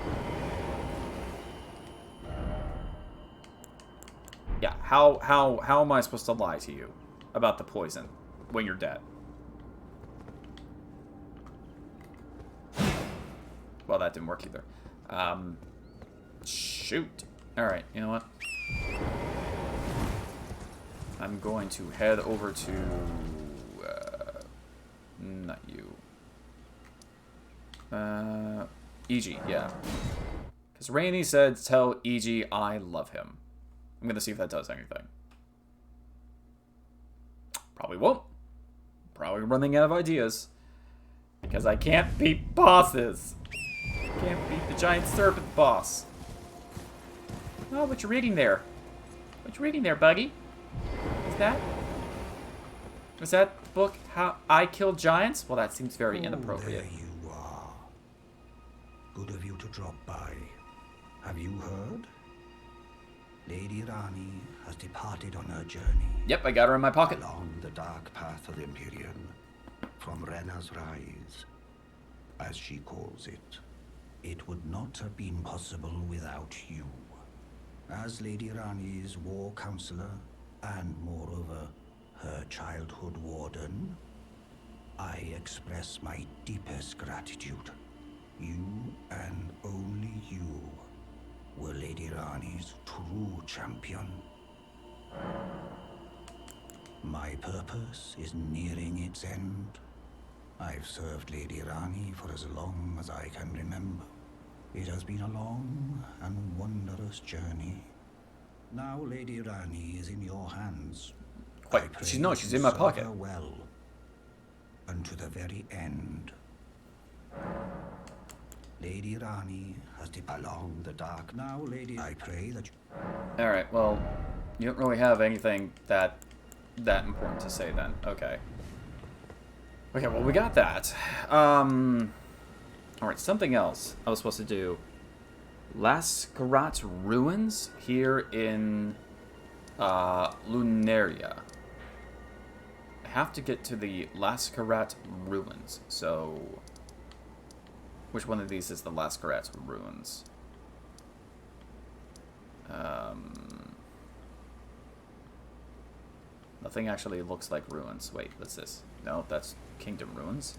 Yeah, how am I supposed to lie to you about the poison when you're dead? Well, that didn't work either. Shoot. Alright, you know what? I'm going to head over to... not you. E.G., yeah. Because Rainey said, tell E.G. I love him. I'm going to see if that does anything. Probably won't. Probably running out of ideas. Because I can't beat bosses. Can't beat the giant serpent boss. Oh, what you reading there? What you reading there, Buggy? Was that the book, How I Killed Giants? Well, that seems very inappropriate. There you are. Good of you to drop by. Have you heard? Lady Rani has departed on her journey. Yep, I got her in my pocket. Along the dark path of Empyrean, from Rena's Rise, as she calls it. It would not have been possible without you. As Lady Rani's war counselor, and moreover, her childhood warden, I express my deepest gratitude. You and only you were Lady Rani's true champion. My purpose is nearing its end. I've served Lady Rani for as long as I can remember. It has been a long and wondrous journey. Now Lady Rani is in your hands. Wait, I pray she's you in my serve pocket. her well, unto the very end. Lady Rani has departed along the dark. Now, Lady, I pray that you... Alright, well, you don't really have anything that important to say then. Okay. Okay, well, we got that. Alright, something else I was supposed to do. Lascarat Ruins here in Lunaria. I have to get to the Lascarat Ruins, so... Which one of these is the Lascarat Ruins? Nothing actually looks like ruins. Wait, what's this? No, that's Kingdom Ruins.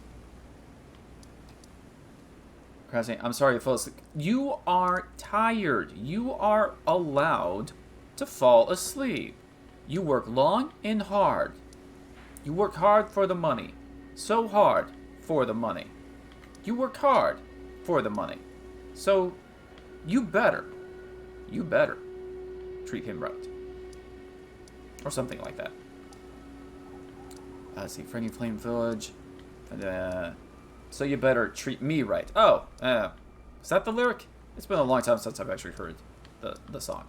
I'm sorry, folks. You are tired. You are allowed to fall asleep. You work long and hard. You work hard for the money. So hard for the money. You work hard for the money. So, you better treat him right. Or something like that. Let's see, Friendly Flame Village. So you better treat me right. Oh, is that the lyric? It's been a long time since I've actually heard the song.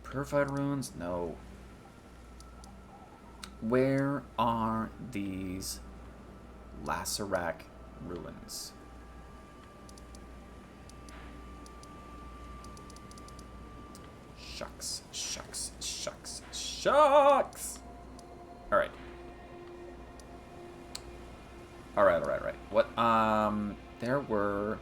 Purified Ruins? No. Where are these Lacerac Ruins? Shucks, shucks, shucks, shucks! Alright. Alright. What, there were...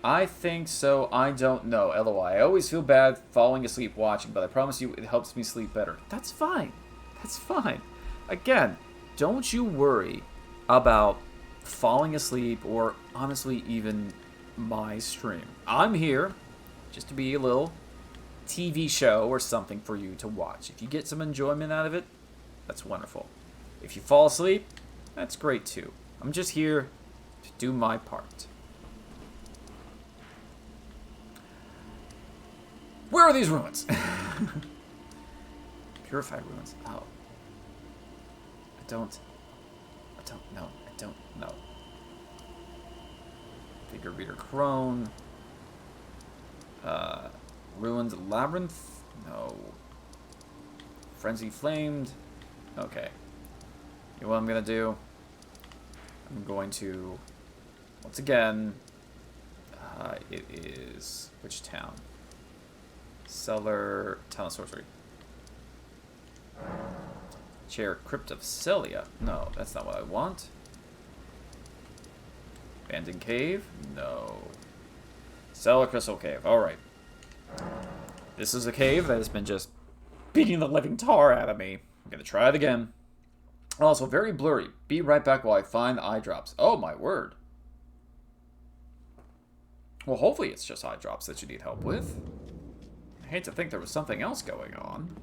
I think so, I don't know, LOI. I always feel bad falling asleep watching, but I promise you it helps me sleep better. That's fine. That's fine. Again, don't you worry about falling asleep or, honestly, even my stream. I'm here just to be a little TV show or something for you to watch. If you get some enjoyment out of it, that's wonderful. If you fall asleep, that's great too. I'm just here to do my part. Where are these ruins? Purified ruins. Oh. I don't know. Figure Reader Crone. Ruins Labyrinth? No. Frenzy Flamed? Okay. You know what I'm gonna do? I'm going to... Once again... it is... Which town? Cellar... Town of Sorcery. Chair Crypt of Celia. No, that's not what I want. Abandoned Cave? No. Cellar Crystal Cave. Alright. This is a cave that has been just beating the living tar out of me. I'm gonna try it again. Also, very blurry. Be right back while I find the eye drops. Oh, my word. Well, hopefully it's just eye drops that you need help with. I hate to think there was something else going on.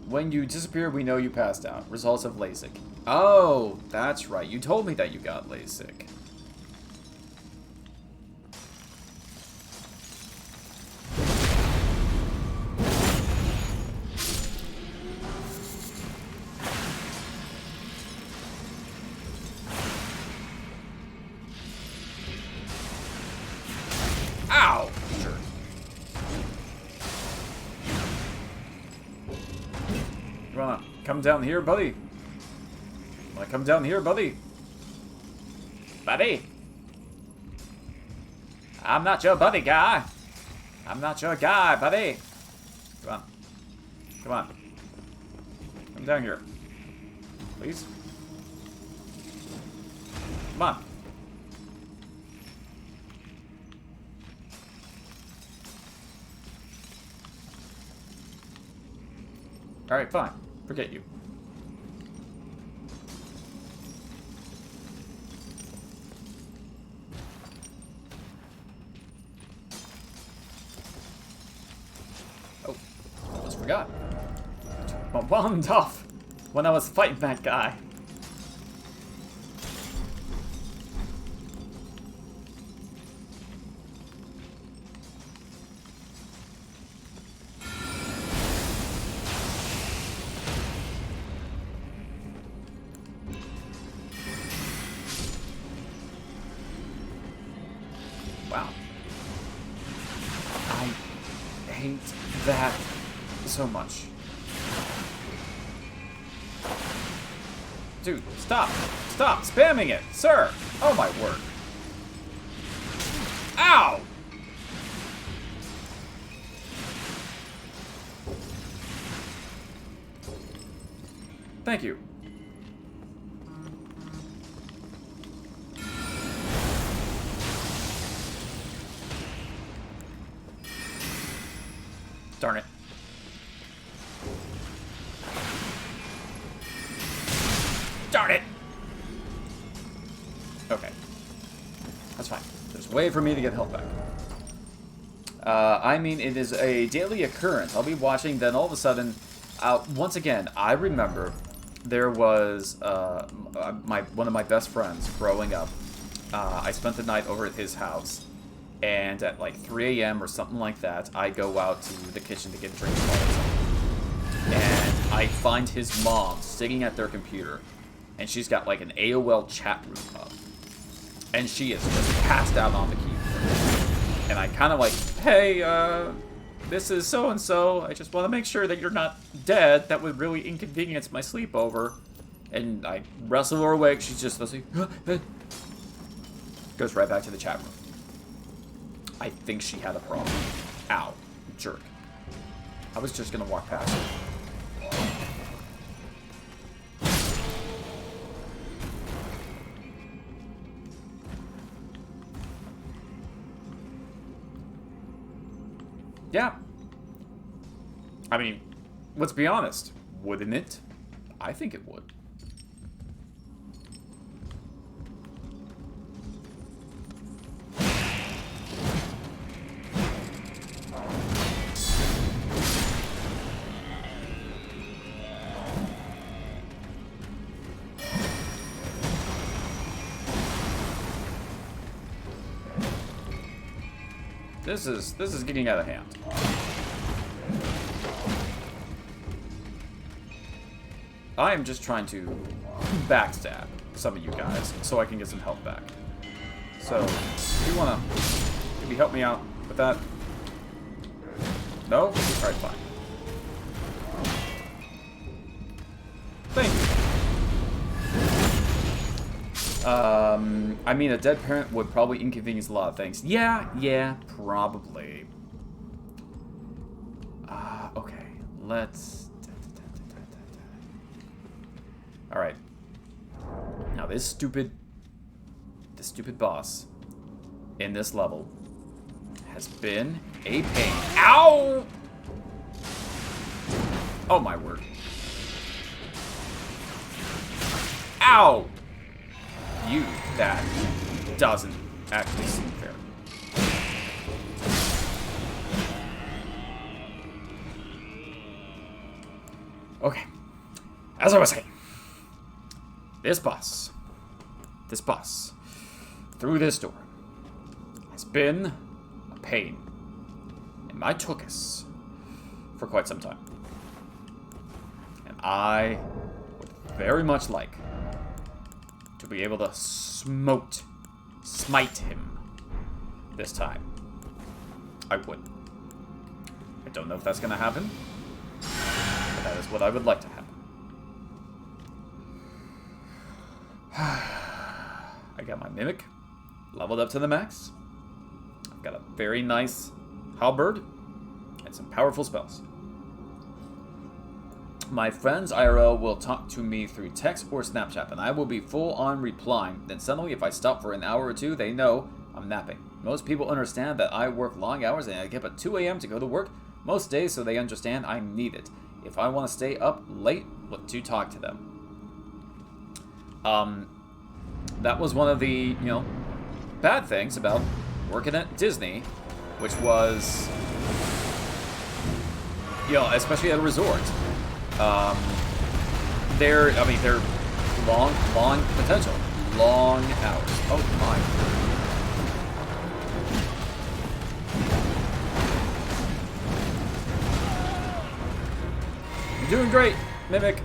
When you disappear, we know you passed out. Results of LASIK. Oh, that's right. You told me that you got LASIK. Ow! Sure. You wanna come down here, buddy? Wanna come down here, buddy? Buddy? I'm not your buddy guy. I'm not your guy, buddy. Come on. Come on. Come down here. Please. Come on. Alright, fine. Forget you. Oh, almost forgot. I wound off when I was fighting that guy. Wow. I hate that so much. Dude, stop! Stop spamming it, sir! Oh my word. Ow! Thank you. Darn it. Darn it! Okay. That's fine. There's a way for me to get health back. I mean, it is a daily occurrence. I'll be watching, then all of a sudden, once again, I remember there was one of my best friends growing up. I spent the night over at his house, and at like 3 a.m. or something like that, I go out to the kitchen to get drinks all the time. And I find his mom sitting at their computer, and she's got like an AOL chat room up. And she is just passed out on the keyboard. And I kind of like, hey, this is so-and-so. I just want to make sure that you're not dead. That would really inconvenience my sleepover. And I wrestle her awake. She's just listening. Goes right back to the chat room. I think she had a problem. Ow. Jerk. I was just gonna walk past her. Yeah. I mean, let's be honest. Wouldn't it? I think it would. This is getting out of hand. I am just trying to backstab some of you guys so I can get some health back. So, if you wanna maybe help me out with that? No? Alright, fine. Thank you. I mean, a dead parent would probably inconvenience a lot of things. Yeah, probably. Okay, let's... Alright. Now, this stupid boss in this level has been a pain. Ow! Oh, my word. Ow! That doesn't actually seem fair. Okay. As I was saying, this boss, through this door, has been a pain in my tuchus for quite some time. And I would very much like to be able to smite him this time. I would. I don't know if that's gonna happen, but that is what I would like to happen. I got my Mimic leveled up to the max. I've got a very nice halberd and some powerful spells. My friends IRL will talk to me through text or Snapchat, and I will be full on replying. Then suddenly, if I stop for an hour or two, they know I'm napping. Most people understand that I work long hours and I get up at 2 a.m. to go to work most days, so they understand I need it. if I want to stay up late to talk to them. That was one of the, you know, bad things about working at Disney, which was, you know, especially at a resort. They're long potential, long hours. Oh my. You're doing great, Mimic.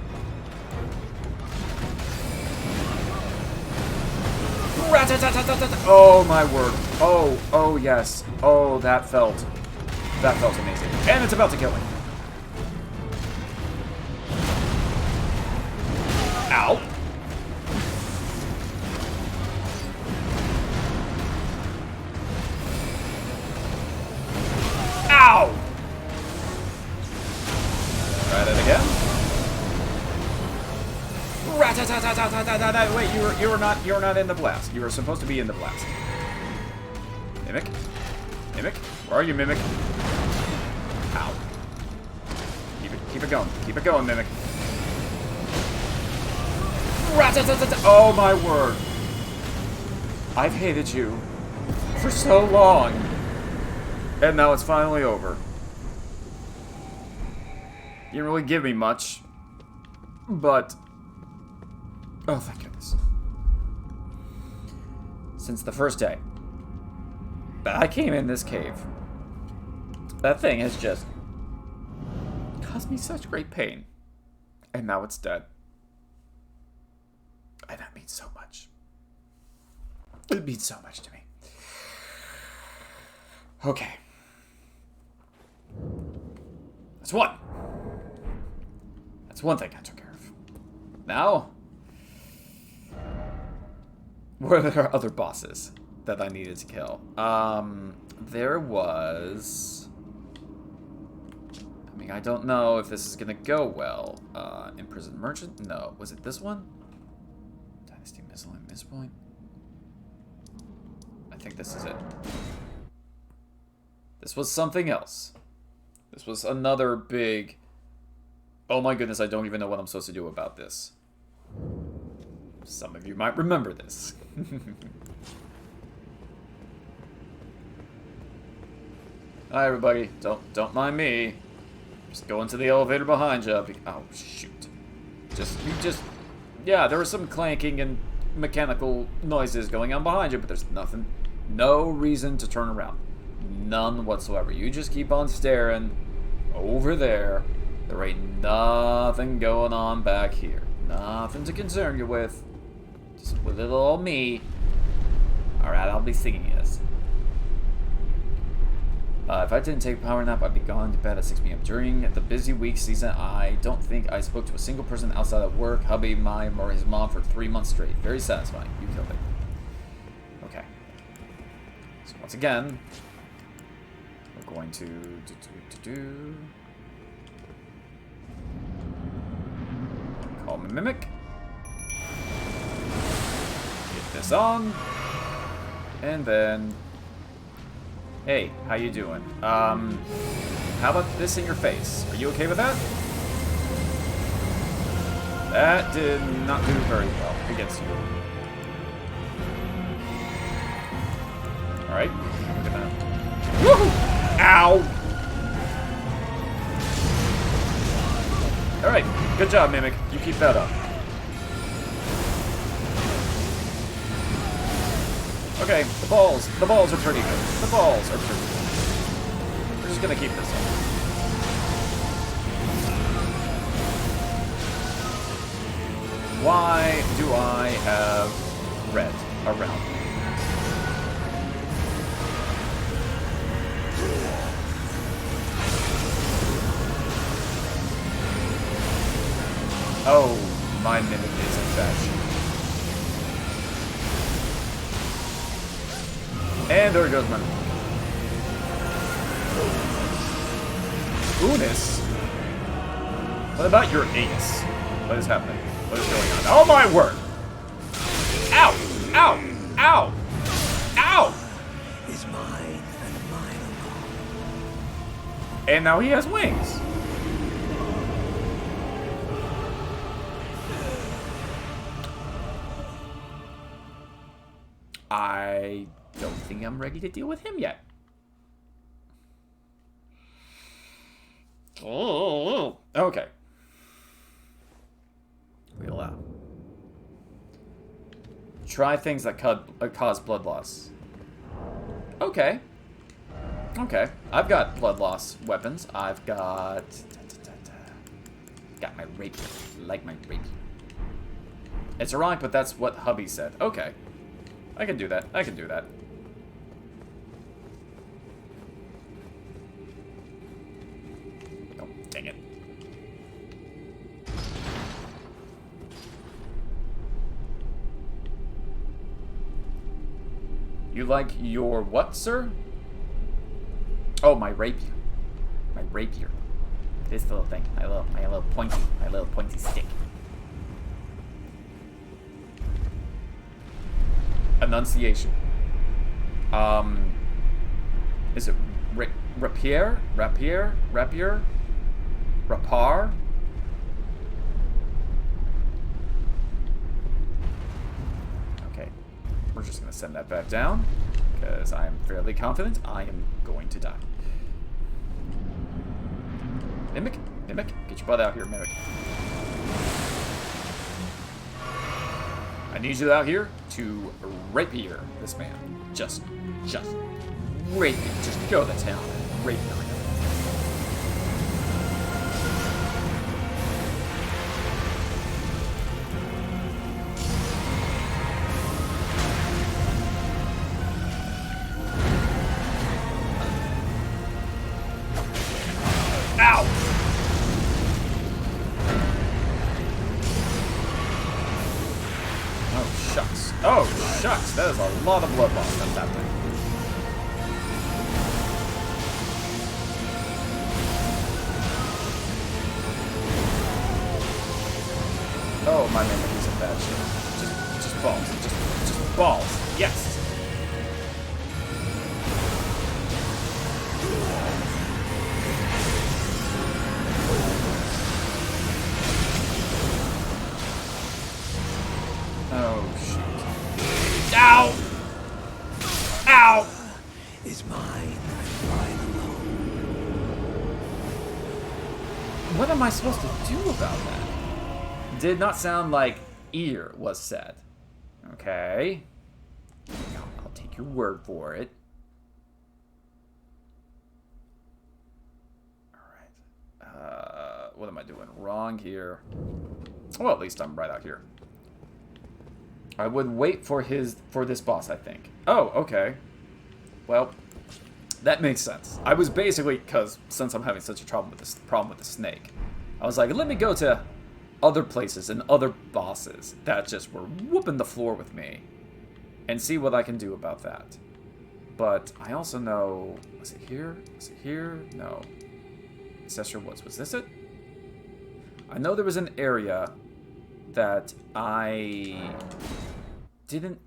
Oh my word. Oh yes. Oh, that felt amazing. And it's about to kill me. Ow. Ow. Try that again. Wait, you were not in the blast. You were supposed to be in the blast. Mimic? Mimic? Where are you, Mimic? Ow. Keep it going. Keep it going, Mimic. Oh my word. I've hated you for so long. And now it's finally over. You didn't really give me much. But oh, thank goodness. Since the first day that I came in this cave, that thing has just caused me such great pain. And now it's dead. And that means so much. It means so much to me. Okay. That's one. That's one thing I took care of. Now, were there other bosses that I needed to kill? There was... I mean, I don't know if this is gonna go well. Imprisoned Merchant? No. Was it this one? Dynasty Missile and Misspoint? I think this is it. This was something else. This was another big... Oh my goodness, I don't even know what I'm supposed to do about this. Some of you might remember this. Hi everybody, don't mind me. Just go into the elevator behind you. Oh shoot. Yeah, there was some clanking and mechanical noises going on behind you, but there's nothing, no reason to turn around. None whatsoever. You just keep on staring over there. There ain't nothing going on back here. Nothing to concern you with. Just with little old me. Alright, I'll be singing this. If I didn't take a power nap, I'd be gone to bed at 6 p.m. During the busy week season, I don't think I spoke to a single person outside of work, hubby, mine, or his mom for 3 months straight. Very satisfying. You killed it. Okay. So once again, we're going to call me Mimic. Get this on. And then... Hey, how you doing? How about this in your face? Are you okay with that? That did not do very well against you. Alright, look at that. Woohoo! Ow! Alright, good job, Mimic. You keep that up. Okay, the balls are pretty good. The balls are pretty good. We're just gonna keep this up. Why do I have red around me? Oh, my Mimic is infected. And there goes my... Unis? What about your ace? What is happening? What is going on? Oh my word! Ow! Ow! Ow! Ow! Is mine and mine alone. And now he has wings. I don't think I'm ready to deal with him yet. Oh, okay. We'll try things that cause blood loss. Okay. Okay. I've got blood loss weapons. I've got my rapier. I like my rapier. It's ironic, but that's what hubby said. Okay. I can do that. I can do that. Oh, dang it. You like your what, sir? Oh, my rapier. My rapier. This little thing. My little pointy stick. Enunciation. Is it rapier? Rapier? Rapier? Rapar? Okay. We're just gonna send that back down, because I am fairly confident I am going to die. Mimic? Mimic? Get your butt out here, Mimic. I need you out here to rapier this man. Just rapier. Just go to town and rapier him. Ow! Oh, shucks. Oh, shucks. That is a lot of blood loss that's happening. Oh, my man, he's in bad shape. Just balls. Just balls. Yes! Oh, shoot. Ow! Ow! Is mine, mine alone. What am I supposed to do about that? Did not sound like ear was said. Okay. I'll take your word for it. Alright. What am I doing wrong here? Well, at least I'm right out here. I would wait for this boss, I think. Oh, okay. Well, that makes sense. I was basically, because since I'm having such a problem with the snake, I was like, let me go to other places and other bosses that just were whooping the floor with me and see what I can do about that. But I also know, was it here? Was it here? No. Ancestral Woods, was this it? I know there was an area that I didn't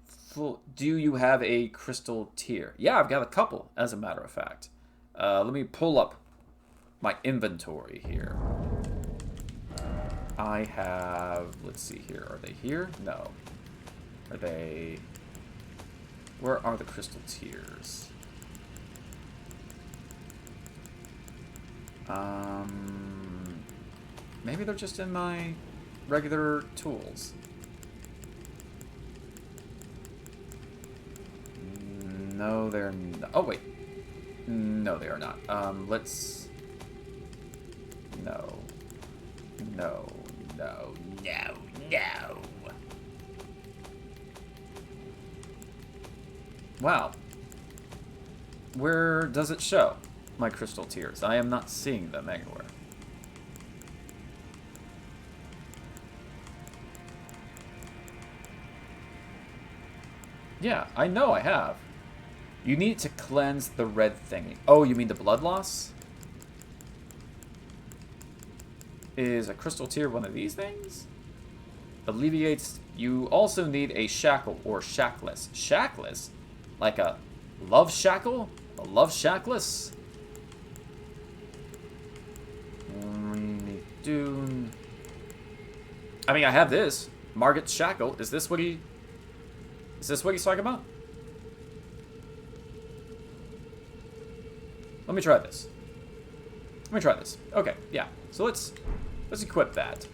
do you have a crystal tear? Yeah, I've got a couple, as a matter of fact. Let me pull up my inventory here. I have, let's see here, are they here? No. Are they, where are the crystal tears? Maybe they're just in my regular tools. No, they're not. Oh, wait. No, they are not. Let's... No. No. No. No. No. Wow. Where does it show my crystal tears? I am not seeing them anywhere. Yeah, I know I have. You need to cleanse the red thingy. Oh, you mean the blood loss? Is a crystal tear one of these things? Alleviates. You also need a shackle or shackless. Shackless? Like a love shackle? A love shackless? Dune. I mean, I have this. Margot's shackle. Is this what he's talking about? Let me try this. Let me try this. Okay, yeah. So let's equip that.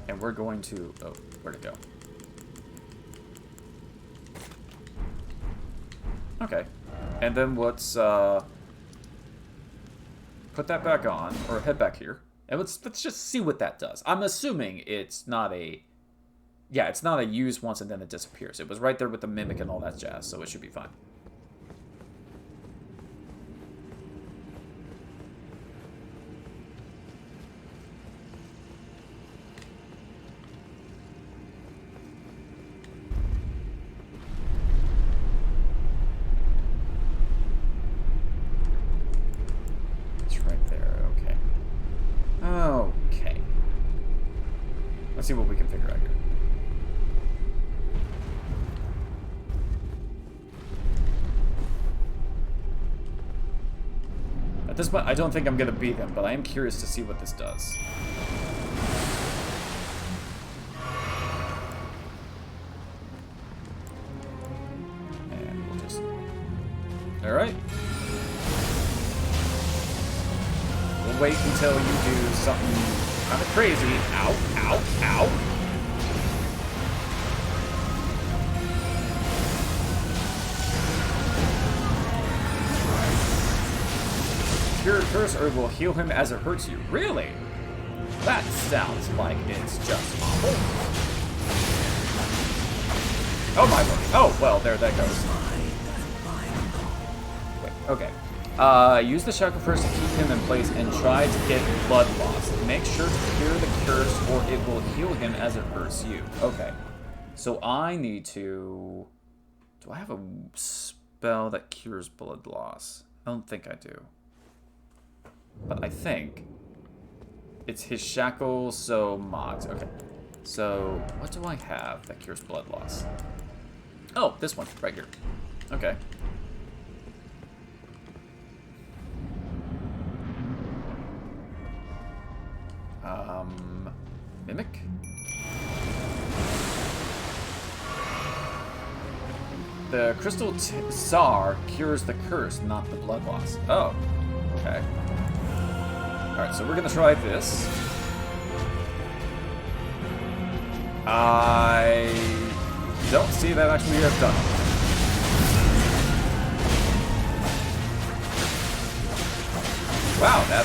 And we're going to... Oh, where'd it go? Okay. And then let's put that back on, or head back here. And let's just see what that does. I'm assuming it's not a... Yeah, it's not a use once and then it disappears. It was right there with the mimic and all that jazz, so it should be fine. Okay. Let's see what we can figure out here. At this point, I don't think I'm going to beat them, but I am curious to see what this does. And we'll just... Alright. We'll wait until you do something kind of crazy. Ow, ow, ow. Cure curse or will heal him as it hurts you. Really? That sounds like it's just awful. Oh my word. Oh, well, there that goes. Wait, okay. Use the shackle first to keep him in place and try to get blood loss. Make sure to cure the curse or it will heal him as it hurts you. Okay. So I need to... Do I have a spell that cures blood loss? I don't think I do. But I think it's his shackle, so mods. Okay. So what do I have that cures blood loss? Oh, this one right here. Okay. Mimic? The crystal Tsar cures the curse, not the blood loss. Oh, okay. Alright, so we're gonna try this. I don't see that actually have done it. Wow, that,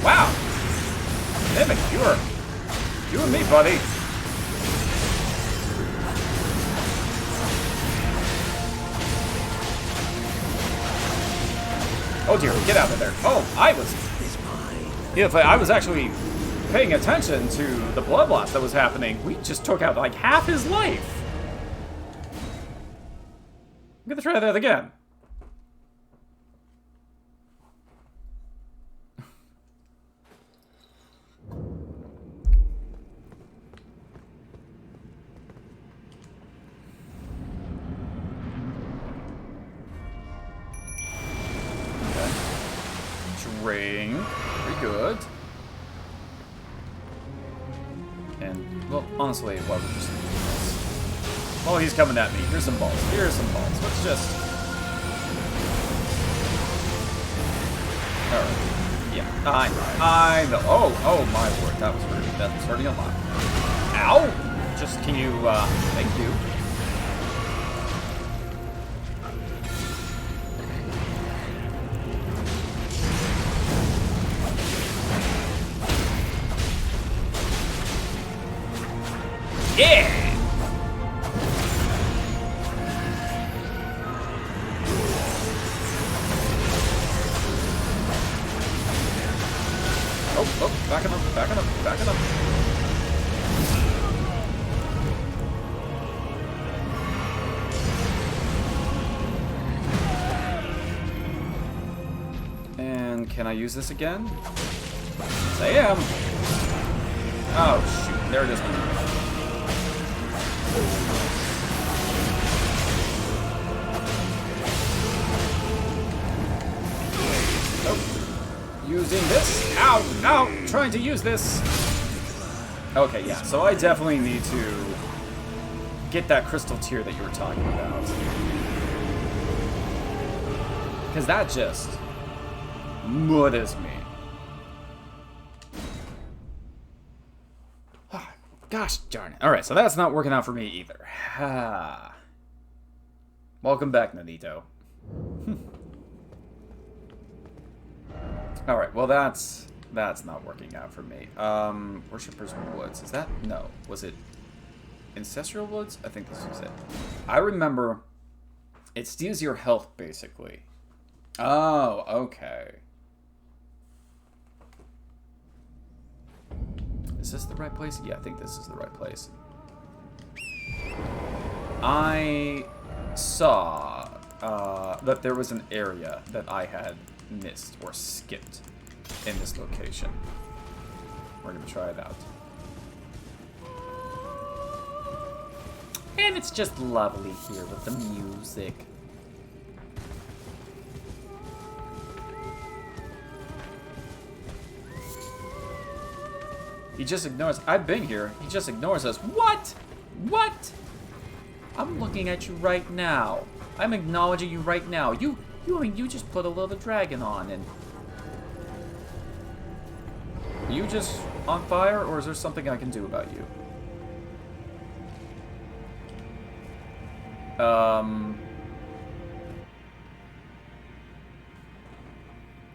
wow! Mimic, you and me, buddy. Oh dear, get out of there. Oh, I was actually paying attention to the blood loss that was happening. We just took out like half his life. I'm gonna try that again. Drink. Very good. And, well, honestly, why would we just do this? Oh, he's coming at me. Here's some balls. Here's some balls. Let's just... Alright. Yeah, I know. Oh my word. That was rude. That was hurting a lot. Ow! Just, can you, thank you. Yeah! Oh, backing up, backing up, backing up. And can I use this again? Yes, I am. Oh, shoot. There it is. Using this. Ow! Ow! Trying to use this. Okay, yeah. So I definitely need to get that crystal tier that you were talking about. Because that just murders me. Gosh darn it. Alright, so that's not working out for me either. Welcome back, Nanito. Alright, well that's not working out for me. Worshippers Woods. Is that? No. Was it Ancestral Woods? I think this was it. I remember it steals your health, basically. Oh, okay. Is this the right place? Yeah, I think this is the right place. I saw that there was an area that I had missed or skipped in this location. We're going to try it out. And it's just lovely here with the music. He just ignores. I've been here. He just ignores us. What? What? I'm looking at you right now. I'm acknowledging you right now. I mean, you just put a little dragon on, and are you just on fire, or is there something I can do about you?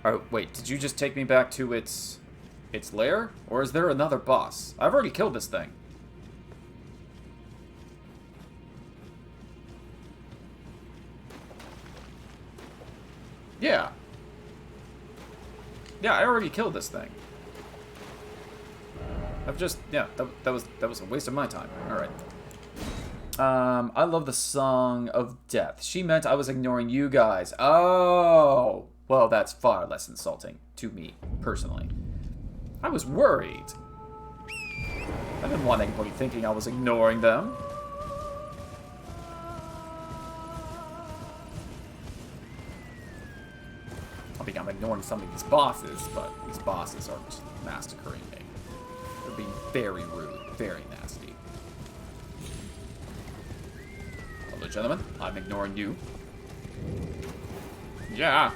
Oh, wait, did you just take me back to its lair? Or is there another boss? I've already killed this thing. Yeah. Yeah, I already killed this thing. I've just, yeah, that was a waste of my time. Alright. I love the Song of Death. She meant I was ignoring you guys. Oh! Well, that's far less insulting to me, personally. I was worried. I didn't want anybody thinking I was ignoring them. I think I'm ignoring some of these bosses, but these bosses are just massacring me. They're being very rude, very nasty. Hello, gentlemen. I'm ignoring you. Yeah.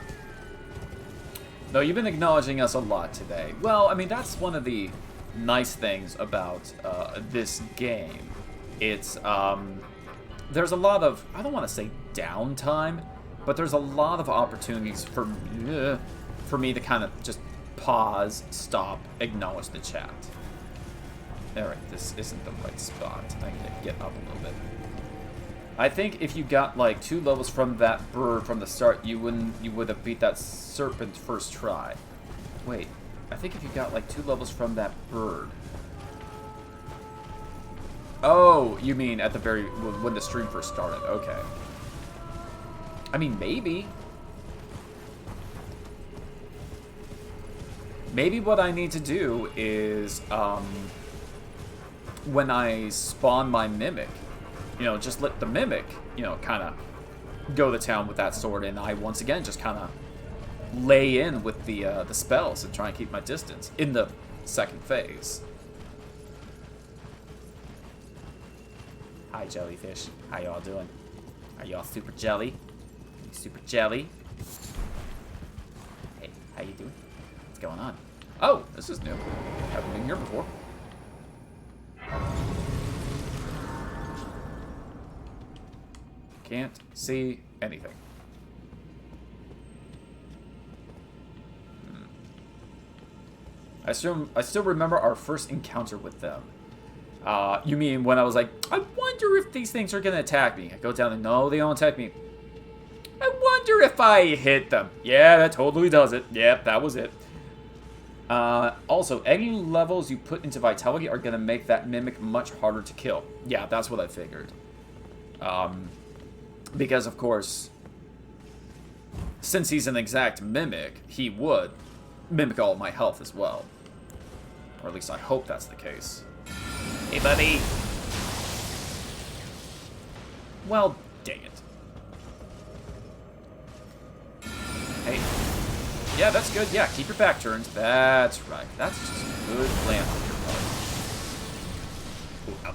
No, you've been acknowledging us a lot today. Well, I mean, that's one of the nice things about this game. It's, there's a lot of, I don't want to say downtime, but there's a lot of opportunities for me to kind of just pause, stop, acknowledge the chat. Alright, this isn't the right spot. I need to get up a little bit. I think if you got like 2 levels from that bird from the start, you would have beat that serpent first try. Wait, I think if you got like 2 levels from that bird. Oh, you mean at the very when the stream first started? Okay. I mean, maybe. Maybe what I need to do is when I spawn my mimic. You know, just let the mimic, you know, kind of go to town with that sword, and I once again just kind of lay in with the spells and try and keep my distance in the second phase. Hi, jellyfish. How y'all doing? Are y'all super jelly? Super jelly? Hey, how you doing? What's going on? Oh, this is new. Haven't been here before. Can't see anything. I still remember our first encounter with them. You mean when I was like, I wonder if these things are gonna attack me. I go down and no, they don't attack me. I wonder if I hit them. Yeah, that totally does it. Yep, that was it. Also, any levels you put into Vitality are gonna make that mimic much harder to kill. Yeah, that's what I figured. Because, of course, since he's an exact mimic, he would mimic all my health as well. Or at least I hope that's the case. Hey, buddy! Well, dang it. Hey. Yeah, that's good. Yeah, keep your back turned. That's right. That's just a good plan on your part. Ooh, ow.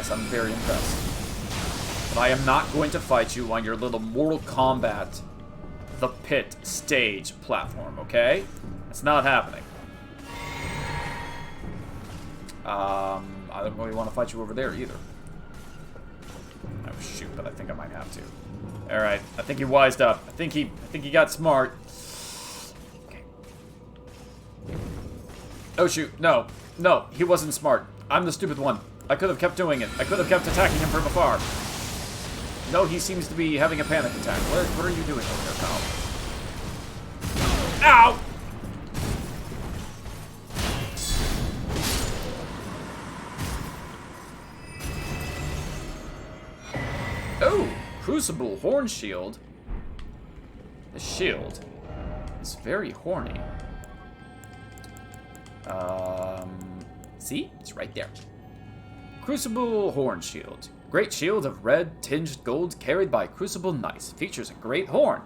yes, I'm very impressed. But I am not going to fight you on your little Mortal Kombat The Pit stage platform, okay? It's not happening. I don't really want to fight you over there either. Oh shoot, but I think I might have to. Alright, I think he wised up. I think he got smart. Okay. Oh shoot, no. No, he wasn't smart. I'm the stupid one. I could have kept doing it. I could have kept attacking him from afar. No, he seems to be having a panic attack. What are you doing over there, pal? Ow! Oh! Crucible Horn Shield. The shield is very horny. See? It's right there. Crucible Horn Shield. Great shield of red tinged gold carried by Crucible Knights. Features a great horn.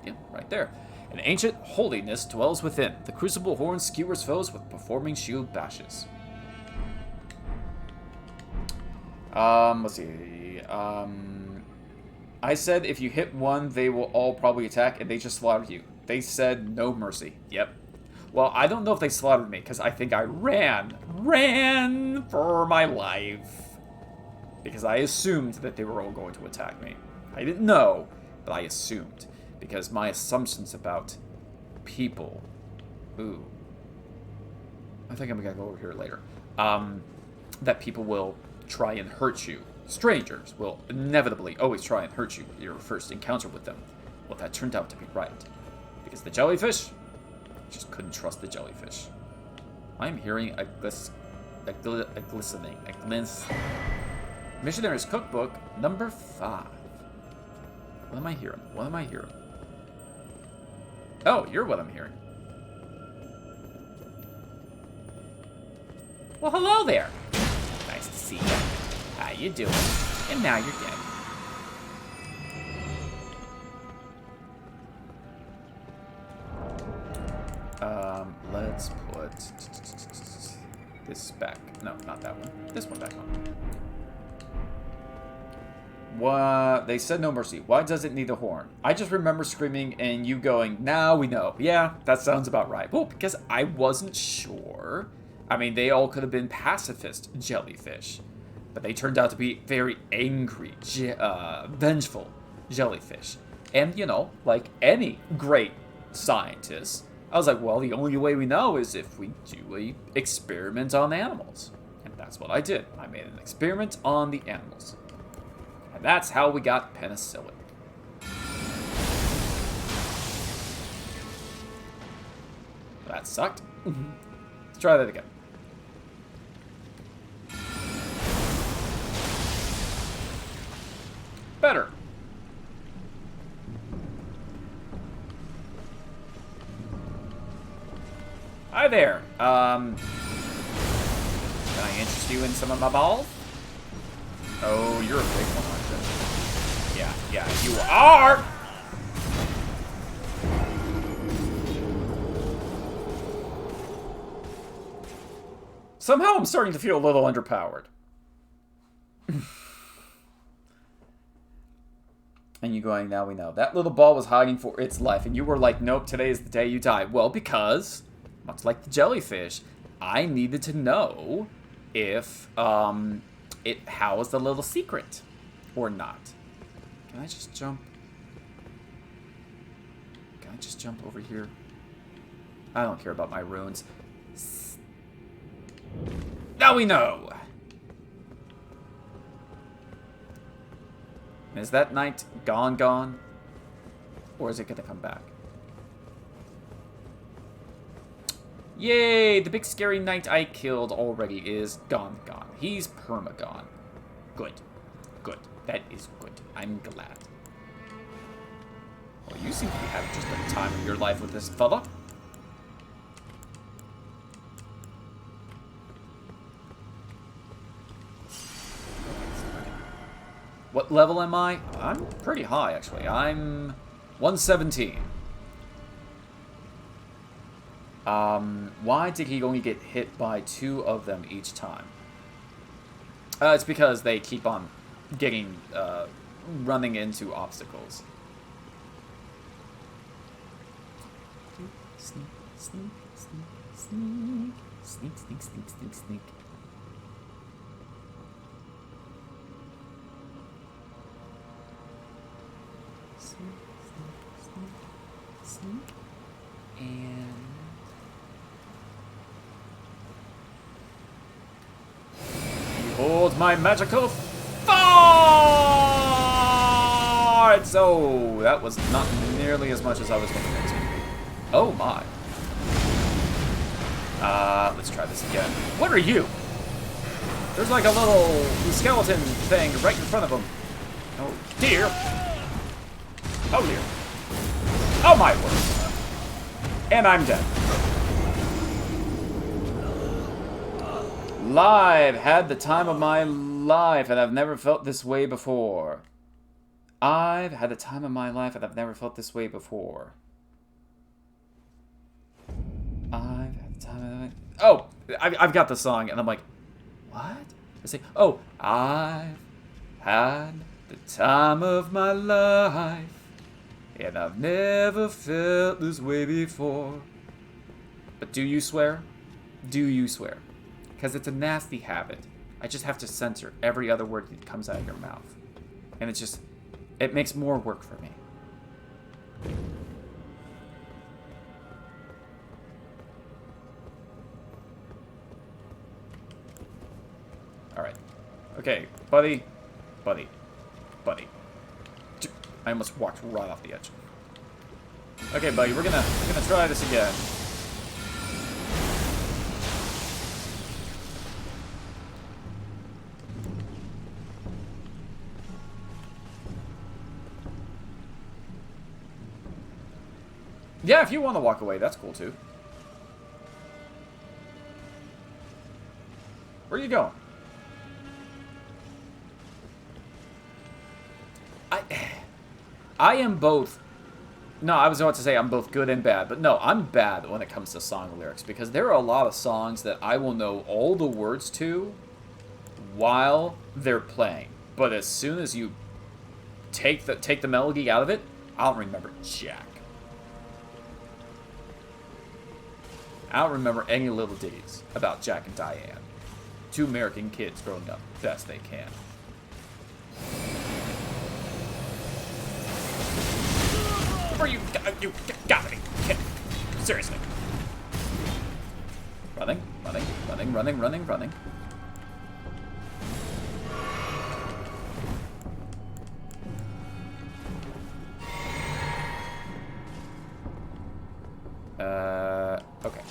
Yeah, right there. An ancient holiness dwells within. The Crucible Horn skewers foes with performing shield bashes. Let's see. I said if you hit one, they will all probably attack, and they just slaughtered you. They said no mercy. Yep. Well, I don't know if they slaughtered me, because I think I ran for my life. Because I assumed that they were all going to attack me. I didn't know, but I assumed. Because my assumptions about people... Ooh. I think I'm going to go over here later. That people will try and hurt you. Strangers will inevitably always try and hurt you at your first encounter with them. Well, that turned out to be right. Because the jellyfish... just couldn't trust the jellyfish. I'm hearing a glistening. Missionary's Cookbook, number 5. What am I hearing? What am I hearing? Oh, you're what I'm hearing. Well, hello there. Nice to see you. How you doing? And now you're dead. Let's put this back. No, not that one. This one back on. What? They said no mercy. Why does it need a horn? I just remember screaming and you going, now we know. Yeah, that sounds about right. Well, because I wasn't sure. I mean, they all could have been pacifist jellyfish. But they turned out to be very angry, vengeful jellyfish. And, you know, like any great scientist, I was like, well, the only way we know is if we do an experiment on animals. And that's what I did. I made an experiment on the animals. And that's how we got penicillin. That sucked. Let's try that again. Better. Hi there. Can I interest you in some of my balls? Oh, you're a big one, aren't you? Yeah, you are! Somehow I'm starting to feel a little underpowered. And you going, now we know. That little ball was hiding for its life, and you were like, nope, today is the day you die. Well, because, much like the jellyfish, I needed to know if it housed a little secret or not. Can I just jump? Can I just jump over here? I don't care about my runes. Now we know! Is that knight gone? Or is it gonna come back? Yay! The big scary knight I killed already is gone. He's perma-gone. Good. That is good. I'm glad. Well, you seem to be having just the time of your life with this fella. What level am I? I'm pretty high, actually. I'm 117. Why did he only get hit by 2 of them each time? It's because they keep on getting, running into obstacles. Sneak, sneak, sneak, sneak. Sneak, sneak, sneak, sneak, sneak. Sneak, sneak, sneak, sneak. And... behold my magical fart! So, that was not nearly as much as I was looking at. Oh my. Let's try this again. What are you? There's like a little skeleton thing right in front of him. Oh dear. Oh dear. Oh my word. And I'm dead. Live. Had the time of my life, and I've never felt this way before. I've had the time of my life, and I've never felt this way before. I've had the time of my life. Oh, I've got the song, and I'm like, what? I say, oh, I've had the time of my life, and I've never felt this way before. But do you swear? Do you swear? Because it's a nasty habit. I just have to censor every other word that comes out of your mouth. And it's just, it makes more work for me. Alright. Okay, buddy. Buddy. Buddy. I almost walked right off the edge. Okay, buddy, we're gonna try this again. Yeah, if you want to walk away, that's cool too. Where are you going? I am both. No, I was about to say I'm both good and bad, but no, I'm bad when it comes to song lyrics because there are a lot of songs that I will know all the words to while they're playing. But as soon as you take the melody out of it, I don't remember jack. I don't remember any little ditties about Jack and Diane. Two American kids growing up best they can. Where you got me? Seriously. Running, running, running, running, running, running. Okay.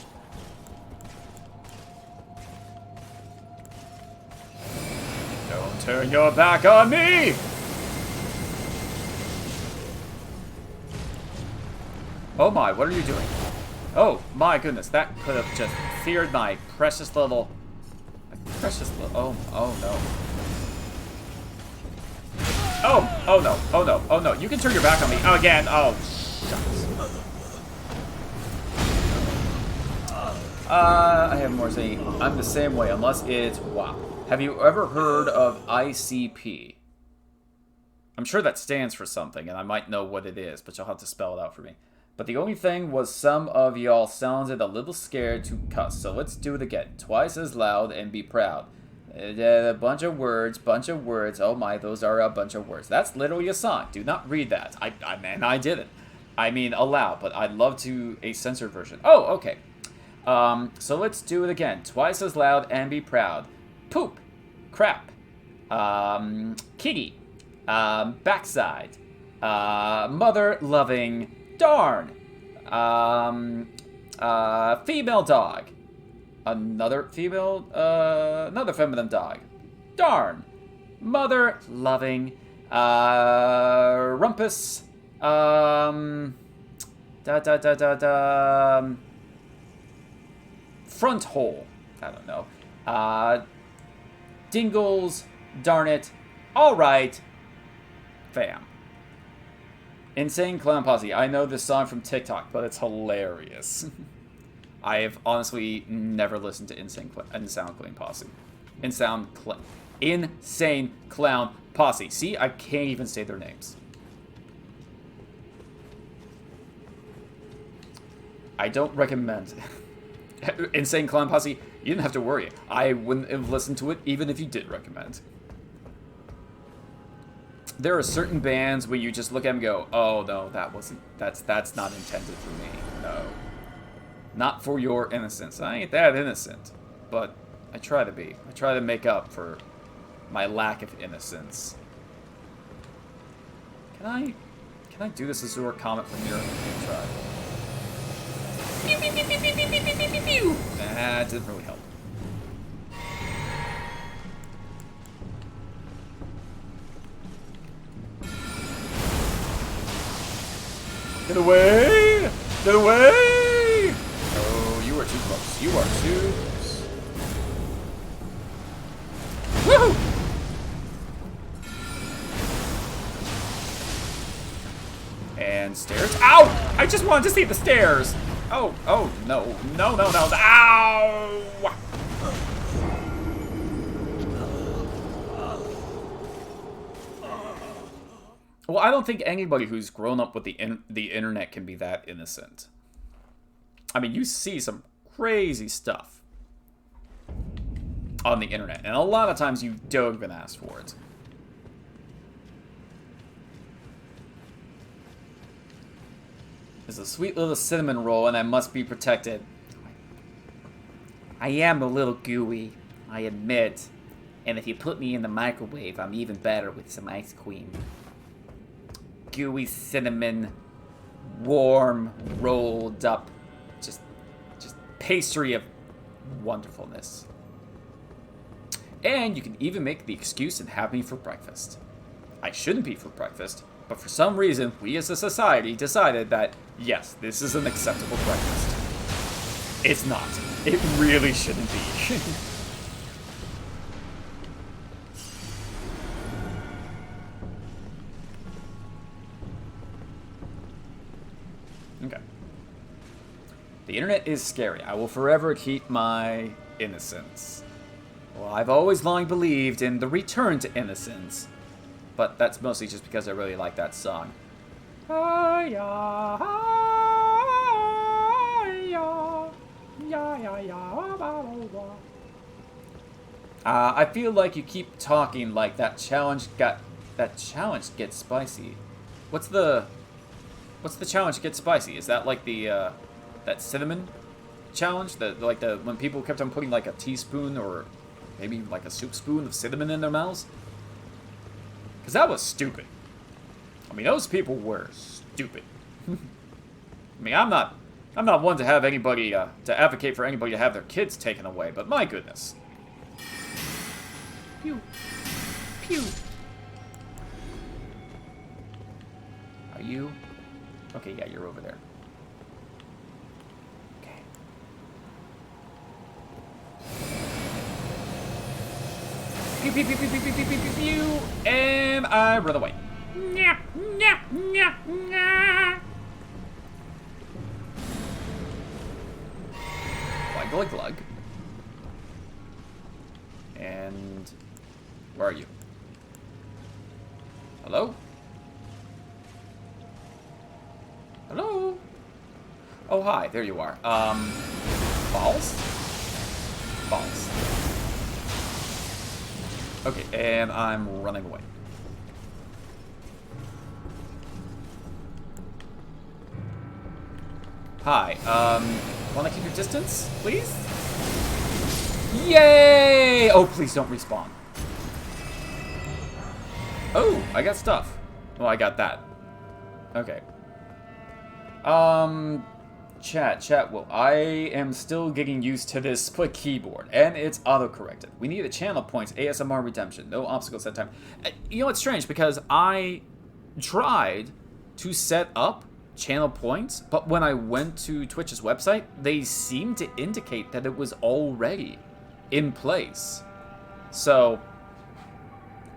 Don't turn your back on me! Oh my, what are you doing? Oh my goodness, that could have just feared my precious little... oh no. Oh no, oh no, oh no. You can turn your back on me again. Oh, shucks. I have more saying. I'm the same way, unless it's WAP. Have you ever heard of ICP? I'm sure that stands for something, and I might know what it is, but you'll have to spell it out for me. But the only thing was some of y'all sounded a little scared to cuss, so let's do it again. Twice as loud and be proud. A bunch of words. Oh my, those are a bunch of words. That's literally a song. Do not read that. I didn't. I mean, aloud, but I'd love to a censored version. Oh, okay. So let's do it again. Twice as loud and be proud. Poop. Crap. Kitty. Backside. Mother loving. Darn. Female dog. Another female, another feminine dog. Darn. Mother loving. Rumpus. Front hole. I don't know. Dingles. Darn it. Alright. Fam. Insane Clown Posse. I know this song from TikTok, but it's hilarious. I have honestly never listened to Insane Clown Posse. Insane Clown Posse. See, I can't even say their names. I don't recommend Insane Clown Posse. You didn't have to worry. I wouldn't have listened to it even if you did recommend. There are certain bands where you just look at them and go, oh no, that's not intended for me. No. Not for your innocence. I ain't that innocent. But I try to be. I try to make up for my lack of innocence. Can I do this Azure Comet from here? Try. That didn't really help. Get away! Get away! Oh, you are too close. You are too close. Woohoo! And stairs. Ow! I just wanted to see the stairs. Oh, no. No, no, no. Ow! Well, I don't think anybody who's grown up with the internet can be that innocent. I mean, you see some crazy stuff on the internet, and a lot of times you don't even ask for it. There's a sweet little cinnamon roll, and I must be protected. I am a little gooey, I admit. And if you put me in the microwave, I'm even better with some ice cream. Gooey cinnamon, warm, rolled up, just pastry of wonderfulness. And you can even make the excuse and have me for breakfast. I shouldn't be for breakfast, but for some reason, we as a society decided that, yes, this is an acceptable breakfast. It's not. It really shouldn't be. Okay. The internet is scary. I will forever keep my innocence. Well, I've always long believed in the return to innocence. But that's mostly just because I really like that song. I feel like you keep talking like that challenge gets spicy. What's the challenge get spicy? Is that like the that cinnamon challenge? When people kept on putting like a teaspoon or maybe like a soup spoon of cinnamon in their mouths? Because that was stupid. I mean, those people were stupid. I mean, I'm not one to have anybody to advocate for anybody to have their kids taken away, but my goodness. Pew. Pew. Are you? Okay, yeah, you're over there. Okay. Pew, pew, pew, pew, pew, pew, pew, pew, pew, and I run away. Nya, nya, nya, nya. Glug, glug, glug. And where are you? Hello? Hello? Oh, hi. There you are. Balls? Balls. Okay, and I'm running away. Hi, wanna keep your distance, please? Yay! Oh, please don't respawn. Oh, I got stuff. Well, I got that. Okay. Chat, well, I am still getting used to this split keyboard, and it's auto-corrected. We need a channel points, ASMR redemption, no obstacles that time. You know, it's strange, because I tried to set up channel points, but when I went to Twitch's website, they seemed to indicate that it was already in place. So,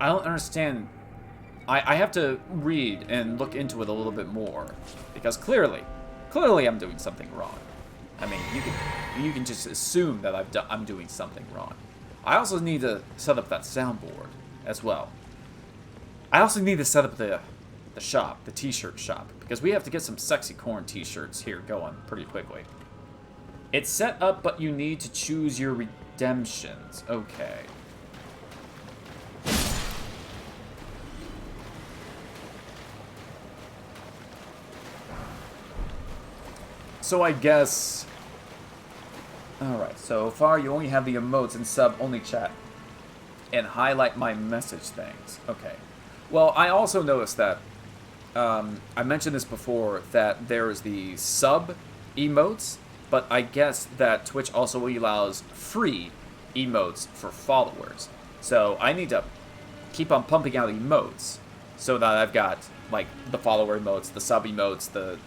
I don't understand. I have to read and look into it a little bit more, because clearly I'm doing something wrong. I mean, you can just assume that I'm doing something wrong. I also need to set up that soundboard as well. I also need to set up the shop, the t-shirt shop, because we have to get some sexy corn t-shirts here going pretty quickly. It's set up, but you need to choose your redemptions. Okay. So I guess... Alright, so far you only have the emotes and sub-only chat. And highlight my message things. Okay. Well, I also noticed that, I mentioned this before, that there is the sub emotes, but I guess that Twitch also allows free emotes for followers. So I need to keep on pumping out emotes so that I've got, like, the follower emotes, the sub emotes, the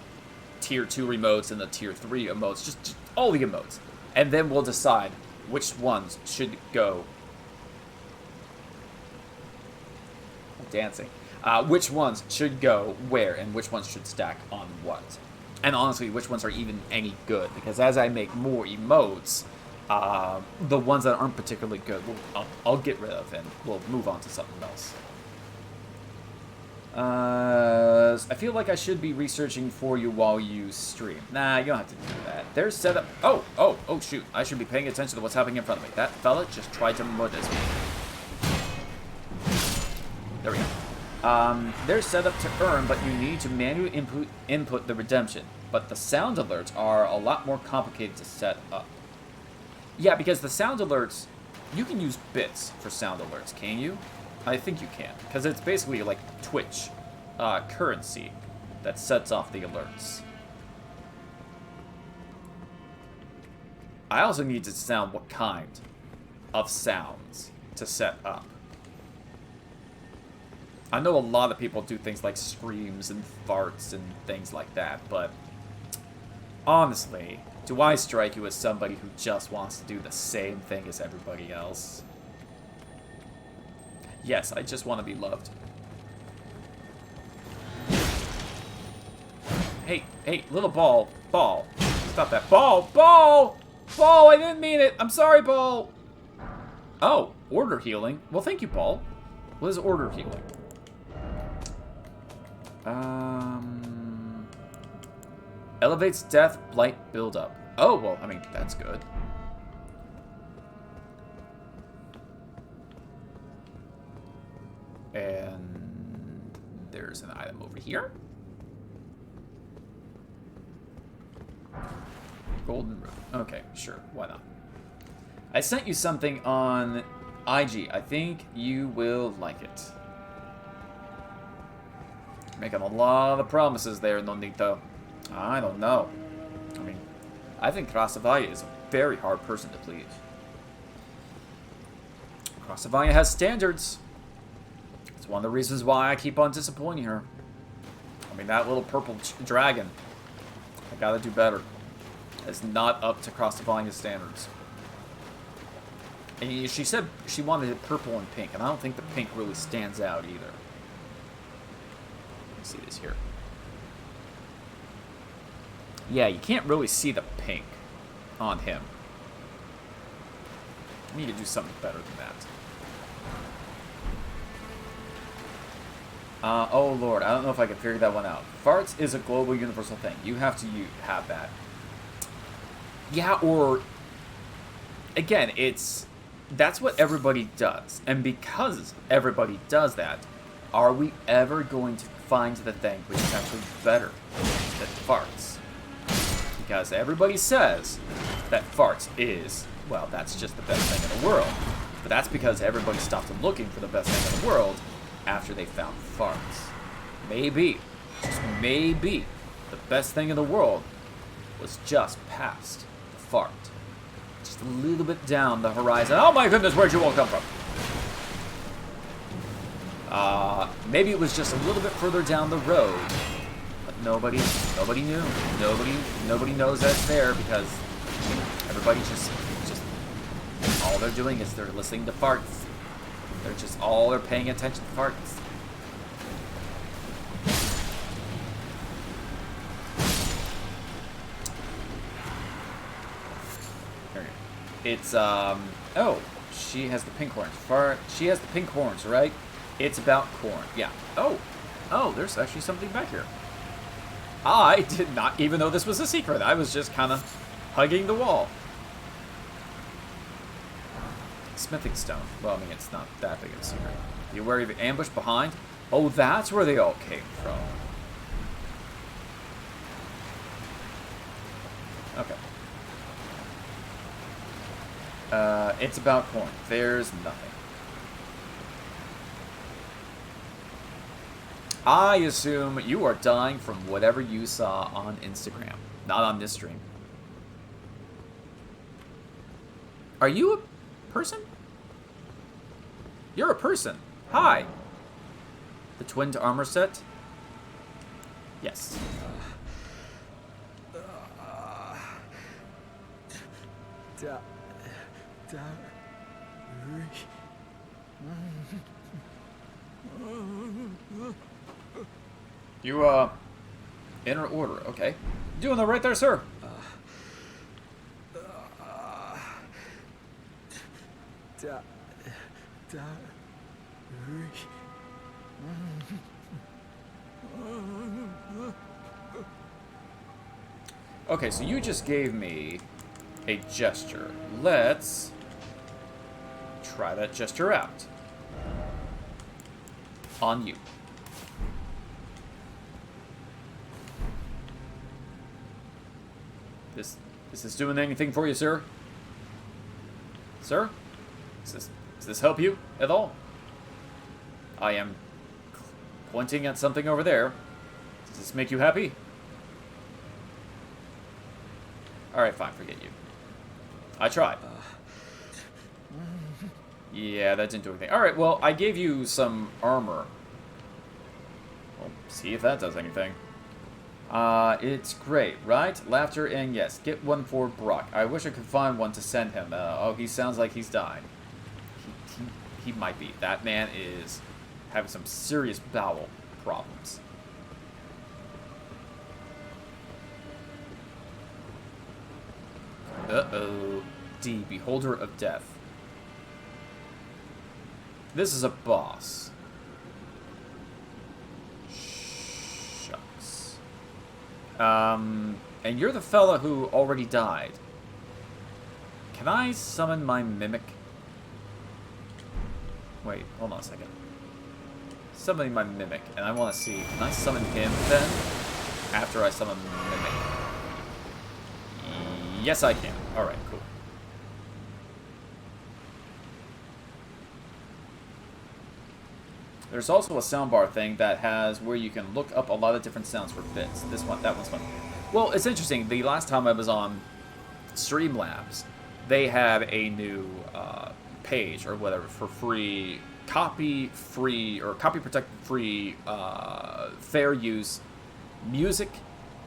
tier 2 emotes, and the tier 3 emotes, just all the emotes. And then we'll decide which ones should go. Dancing. Which ones should go where and which ones should stack on what. And honestly, which ones are even any good. Because as I make more emotes, the ones that aren't particularly good, I'll get rid of and we'll move on to something else. I feel like I should be researching for you while you stream. Nah, you don't have to do that. There's set up... Oh, shoot. I should be paying attention to what's happening in front of me. That fella just tried to murder me. There we go. They're set up to earn, but you need to manually input the redemption. But the sound alerts are a lot more complicated to set up. Yeah, because the sound alerts... You can use bits for sound alerts, can you? I think you can, because it's basically like Twitch currency that sets off the alerts. I also need to sound what kind of sounds to set up. I know a lot of people do things like screams and farts and things like that, but honestly, do I strike you as somebody who just wants to do the same thing as everybody else? Yes, I just want to be loved. Hey, little ball. Stop that. Ball! I didn't mean it. I'm sorry, Ball. Oh, order healing. Well, thank you, Ball. What is order healing? Elevates death, blight, buildup. Oh, well, I mean, that's good. And there's an item over here. Golden room. Okay, sure. Why not? I sent you something on IG. I think you will like it. Making a lot of promises there, Nonito. I don't know. I mean, I think Krasavaya is a very hard person to please. Krasavaya has standards. It's one of the reasons why I keep on disappointing her. I mean, that little purple dragon, I gotta do better. It's not up to Krasavaya's standards. And she said she wanted it purple and pink, and I don't think the pink really stands out either. Let's see this here. Yeah, you can't really see the pink on him. I need to do something better than that. Oh lord, I don't know if I can figure that one out. Farts is a global universal thing. You have to have that. Yeah, or... Again, that's what everybody does. And because everybody does that, are we ever going to find the thing which is actually better than farts? Because everybody says that farts is, well, that's just the best thing in the world. But that's because everybody stopped looking for the best thing in the world after they found farts. Maybe, just maybe, the best thing in the world was just past the fart. Just a little bit down the horizon. Oh my goodness, where'd you all come from? Maybe it was just a little bit further down the road, but nobody knew. Nobody knows that's there because everybody just all they're doing is they're listening to farts. They're paying attention to farts. It's, oh, She has the pink horns. She has the pink horns, right? It's about corn. Yeah. Oh. Oh, there's actually something back here. I did not even know this was a secret. I was just kind of hugging the wall. Smithing stone. Well, I mean, it's not that big of a secret. Be wary of ambush behind. Oh, that's where they all came from. Okay. It's about corn. There's nothing. I assume you are dying from whatever you saw on Instagram. Not on this stream. Are you a person? You're a person. Hi. The twinned armor set? Yes. You, inner order, okay. Doing that right there, sir. Okay, so you just gave me a gesture. Let's try that gesture out. On you. Is this doing anything for you, sir? Sir? Does this help you at all? I am pointing at something over there. Does this make you happy? Alright, fine, forget you. I tried. Yeah, that didn't do anything. Alright, well, I gave you some armor. Well, see if that does anything. It's great, right? Laughter and yes, get one for Brock. I wish I could find one to send him. Oh, he sounds like he's dying. He might be. That man is having some serious bowel problems. Uh-oh. D, Beholder of Death. This is a boss. Shucks. And you're the fella who already died. Can I summon my mimic? Wait, hold on a second. Summoning my mimic, and I want to see, can I summon him then? After I summon mimic. Yes, I can. Alright, cool. There's also a soundbar thing that has where you can look up a lot of different sounds for bits. This one, that one's fun. Well, it's interesting. The last time I was on Streamlabs, they had a new page or whatever for free, copy protected free, fair use music,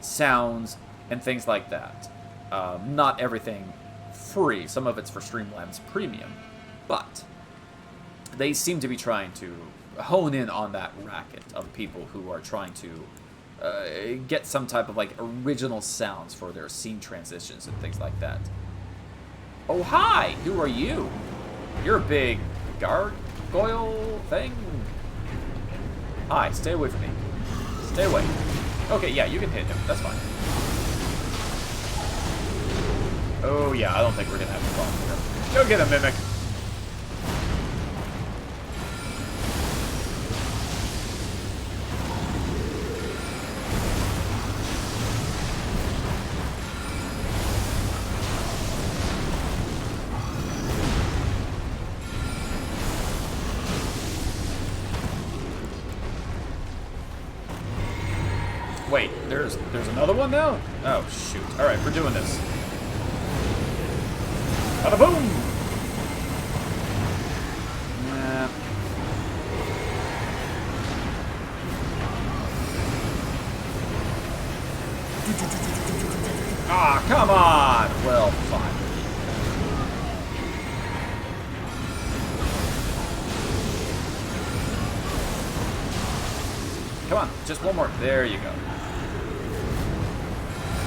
sounds, and things like that. Not everything free. Some of it's for Streamlabs Premium, but they seem to be trying to hone in on that racket of people who are trying to get some type of like original sounds for their scene transitions and things like that. Oh, hi! Who are you? You're a big gargoyle thing? Hi, stay away from me. Stay away. Okay, yeah, you can hit him. That's fine. Oh, yeah, I don't think we're gonna have a problem here. Go get him, Mimic. Wait, there's another one now? Oh, shoot. Alright, we're doing this. Bada boom! Nah. Ah, come on! Well, fine. Come on, just one more. There you go.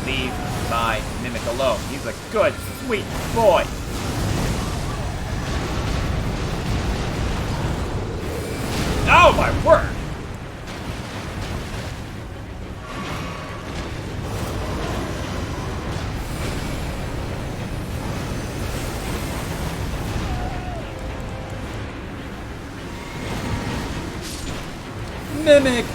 Leave my mimic alone. He's a good, sweet boy. Oh my word! Mimic!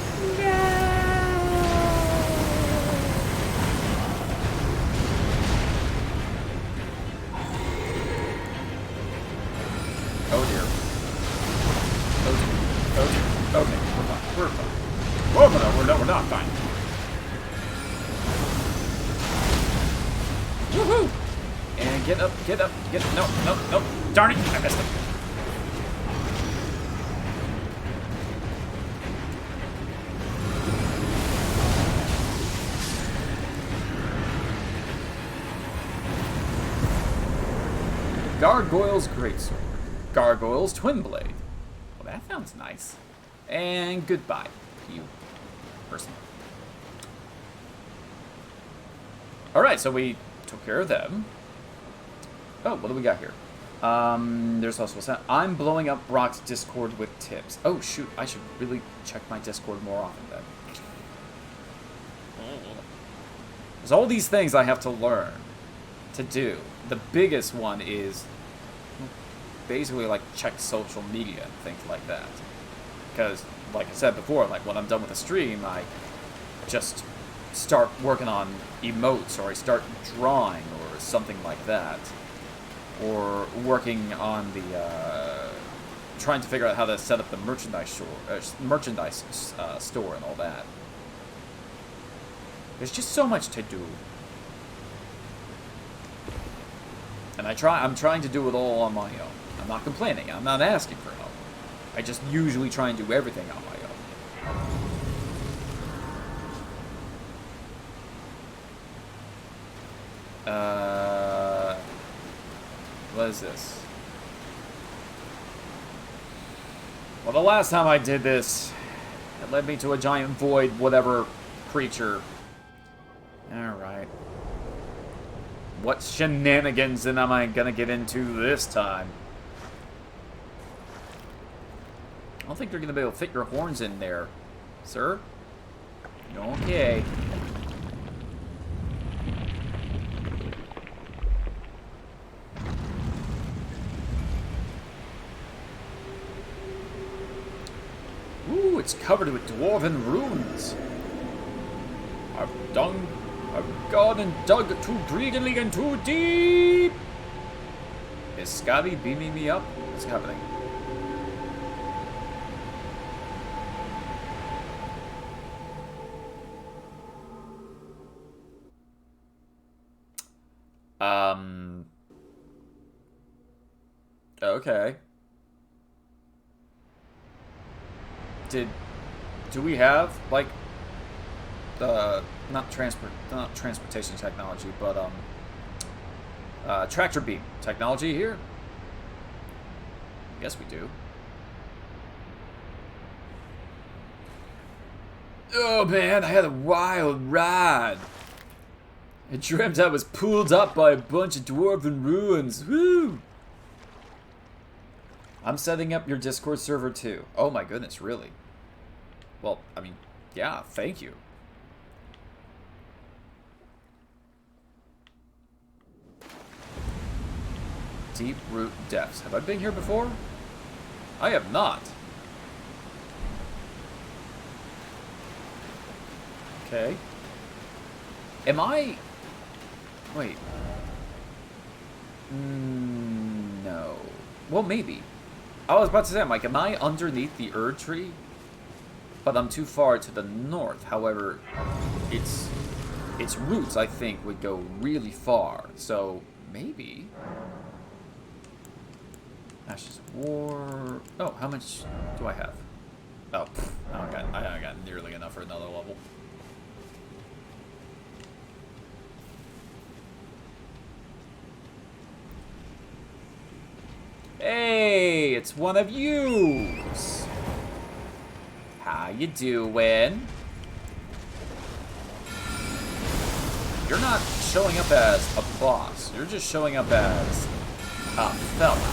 Oh dear. Oh dear. Oh dear. Okay, we're fine. We're fine. Oh no, we're not fine. Woohoo! And get up, get up, get up. No, no, no. Darn it, I missed him. Gargoyle's Greatsword. Gargoyle's Twin Blade. Well, that sounds nice. And goodbye, you person. Alright, so we took care of them. Oh, what do we got here? There's also a sound. I'm blowing up Brock's Discord with tips. Oh, shoot. I should really check my Discord more often then. There's all these things I have to learn to do. The biggest one is basically like check social media and things like that. Because, like I said before, like when I'm done with a stream, I just start working on emotes, or I start drawing or something like that. Or working on the, trying to figure out how to set up the merchandise store and all that. There's just so much to do. And I'm trying to do it all on my own. I'm not complaining. I'm not asking for help. I just usually try and do everything on my own. What is this? Well, the last time I did this, it led me to a giant void, whatever creature. Alright. What shenanigans am I gonna get into this time? I don't think you're gonna be able to fit your horns in there, sir. Okay. Ooh, it's covered with dwarven runes. I've gone and dug too greedily and too deep. Is Scotty beaming me up? What's happening? Okay. Do we have, like, not transportation technology, but, tractor beam technology here? I guess we do. Oh, man, I had a wild ride. I dreamt I was pulled up by a bunch of dwarven ruins. Woo! I'm setting up your Discord server, too. Oh, my goodness, really? Well, I mean, yeah, thank you. Deep Root Depths. Have I been here before? I have not. Okay. Am I... Wait. No. Well, maybe. I was about to say, I'm like, am I underneath the Erd tree? But I'm too far to the north. However, its roots, I think, would go really far. So, maybe. Ashes of War. Oh, how much do I have? Oh, I got nearly enough for another level. Hey, it's one of yous. How you doing? You're not showing up as a boss. You're just showing up as a fella.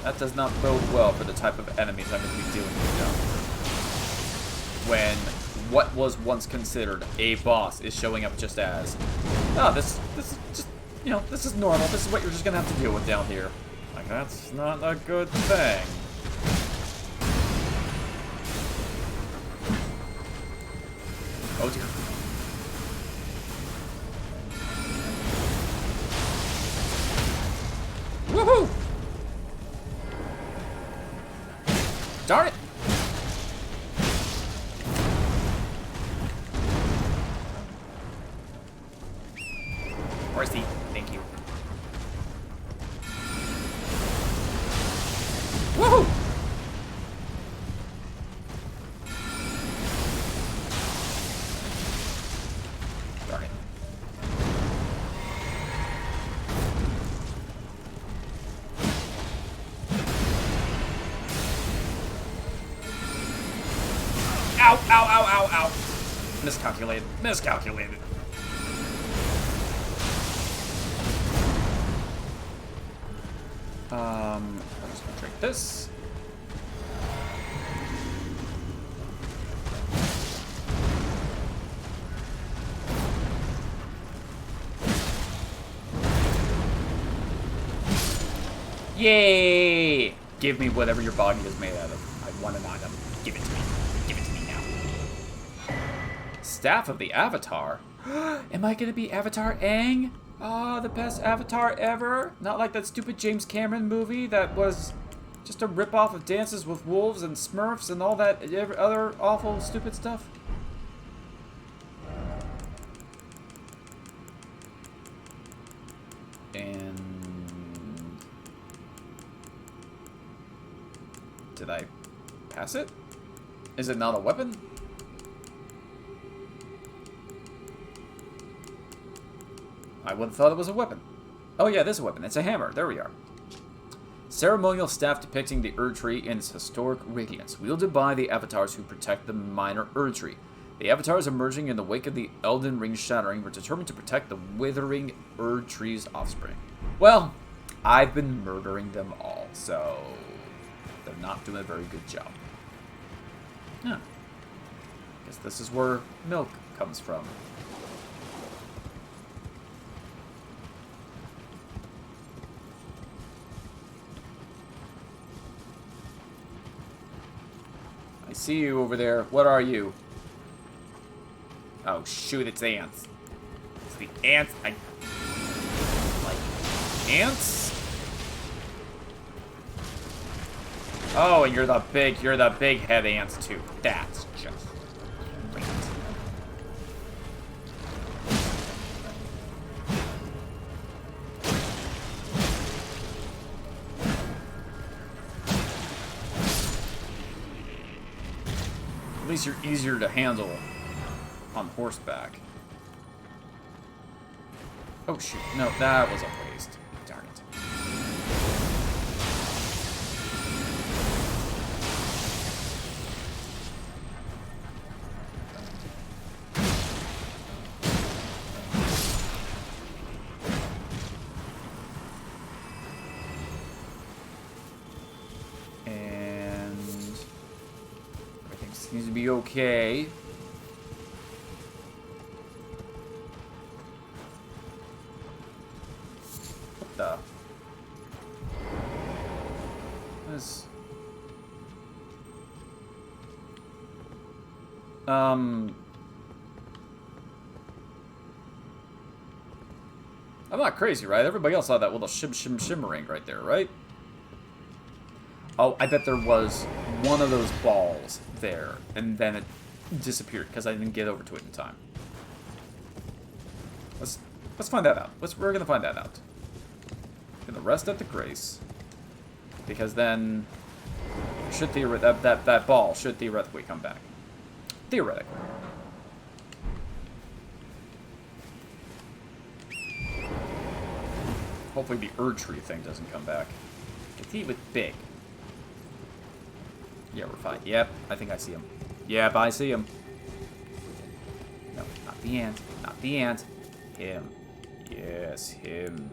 That does not bode well for the type of enemies I'm going to be dealing with down here. When what was once considered a boss is showing up just as, oh, this is just, you know, this is normal. This is what you're just going to have to deal with down here. Like, that's not a good thing. Oh, dear. Woohoo! Darn it! Where's the... Thank you. Woohoo! Darn it. Ow, ow, ow, ow, ow. Miscalculated. Miscalculated. I'm just gonna drink this. Yay! Give me whatever your body is made out of. I want an item. Give it to me. Give it to me now. Staff of the Avatar? Am I gonna be Avatar Aang? Oh, the best Avatar ever? Not like that stupid James Cameron movie that was just a ripoff of Dances with Wolves and Smurfs and all that other awful, stupid stuff. And... did I pass it? Is it not a weapon? I would have thought it was a weapon. Oh yeah, it is a weapon. It's a hammer. There we are. Ceremonial staff depicting the Erd Tree in its historic radiance, wielded by the avatars who protect the minor Erd Tree. The avatars emerging in the wake of the Elden Ring shattering were determined to protect the withering Erd Tree's offspring. Well, I've been murdering them all, so they're not doing a very good job. Huh. Guess this is where milk comes from. I see you over there. What are you? Oh shoot, it's ants. It's the ants. I like ants? Oh, and you're the big head ants too. That's just great. At least you're easier to handle on horseback. Oh shoot, no, that was a waste. Darn it. Seems to be okay. What the? This. I'm not crazy, right? Everybody else saw that little shimmering right there, right? Oh, I bet there was one of those balls there, and then it disappeared because I didn't get over to it in time. Let's find that out. We're gonna find that out. Gonna rest at the Grace, because then should that ball should theoretically come back. Theoretically. Hopefully the Erd Tree thing doesn't come back. He was big. Yeah, we're fine. Yep, I think I see him. Yep, I see him. No, not the ant. Not the ant. Him. Yes, him.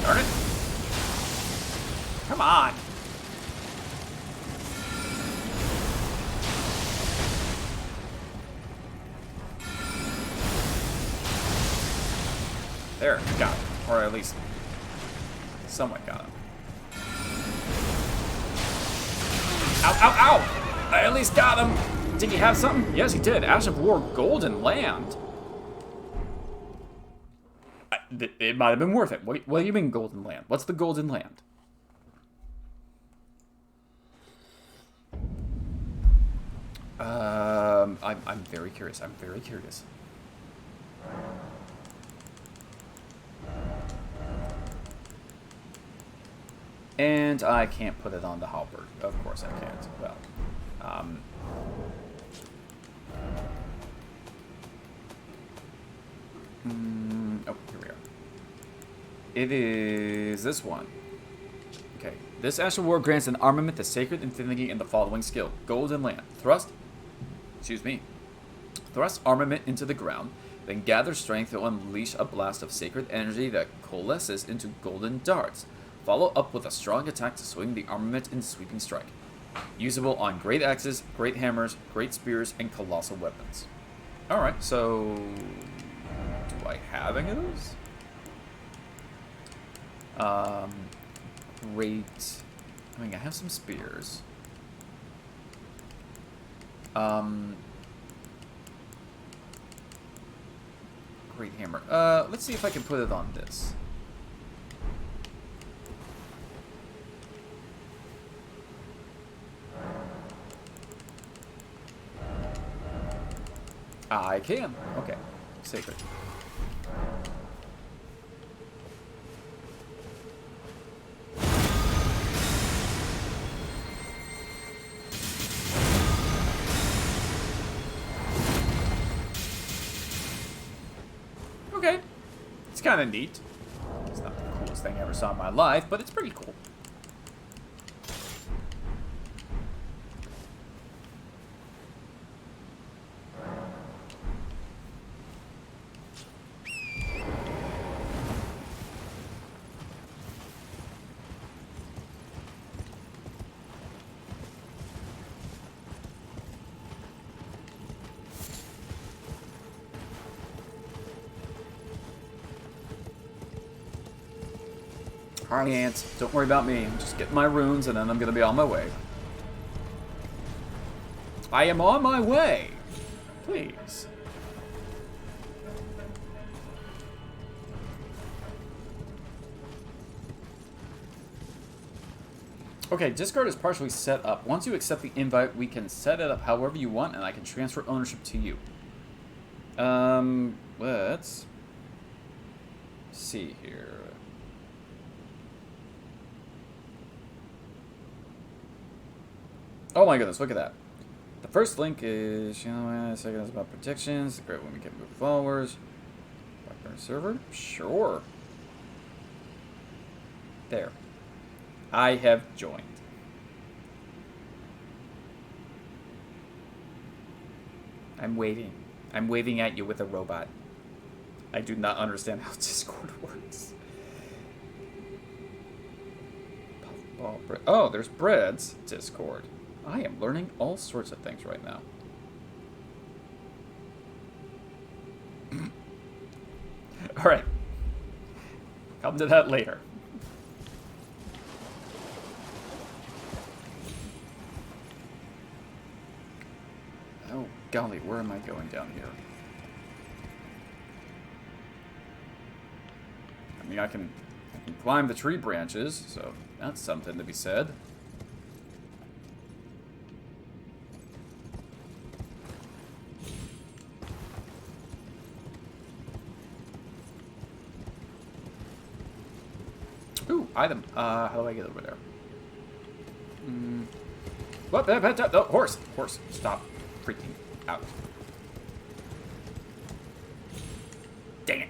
Darn it. Come on. There, got him. Or at least somewhat got him. Ow, ow, ow! I at least got him! Did he have something? Yes, he did. Ash of War, Golden Land. It might have been worth it. What do you mean Golden Land? What's the Golden Land? I'm very curious. I'm very curious. And I can't put it on the halberd. Of course I can't. Well, oh, here we are. It is this one. Okay. This Ash of War grants an armament to Sacred Infinity in the following skill. Golden Land. Thrust armament into the ground, then gather strength to unleash a blast of sacred energy that coalesces into golden darts. Follow up with a strong attack to swing the armament in sweeping strike. Usable on great axes, great hammers, great spears, and colossal weapons. Alright, so... do I have any of those? Great... I mean, I have some spears. Great hammer. Let's see if I can put it on this. I can. Okay. Sacred. Okay. It's kind of neat. It's not the coolest thing I ever saw in my life, but it's pretty cool. Hi, ants. Don't worry about me. I'm just getting my runes, and then I'm gonna be on my way. I am on my way! Please. Okay, Discord is partially set up. Once you accept the invite, we can set it up however you want, and I can transfer ownership to you. Let's see here. Oh my goodness, look at that. The first link is, second is about predictions. Great when we can move forwards. Brockmare server? Sure. There. I have joined. I'm waiting. I'm waving at you with a robot. I do not understand how Discord works. Puffball bread. Oh, there's breads. Discord. I am learning all sorts of things right now. Alright. Come to that later. Oh, golly, where am I going down here? I mean, I can climb the tree branches, so that's something to be said. Ooh, item. How do I get over there? What? Oh, horse! Horse, stop freaking out. Dang it.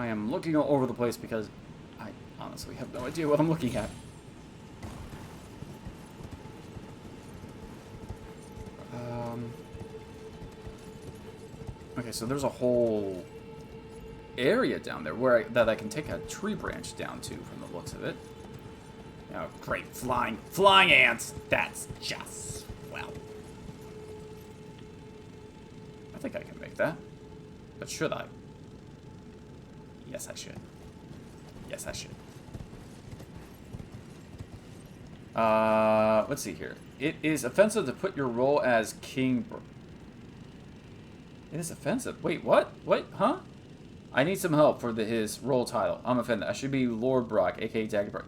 I am looking all over the place because I honestly have no idea what I'm looking at. Okay, so there's a whole area down there where that I can take a tree branch down to from the looks of it. Oh, great. Flying ants. That's just, well. I think I can make that. But should I? Yes, I should. Yes, I should. Let's see here. It is offensive to put your role as King... It is offensive. Wait, what? Wait, huh? I need some help for his role title. I'm offended. I should be Lord Brock, aka Daggerbrook.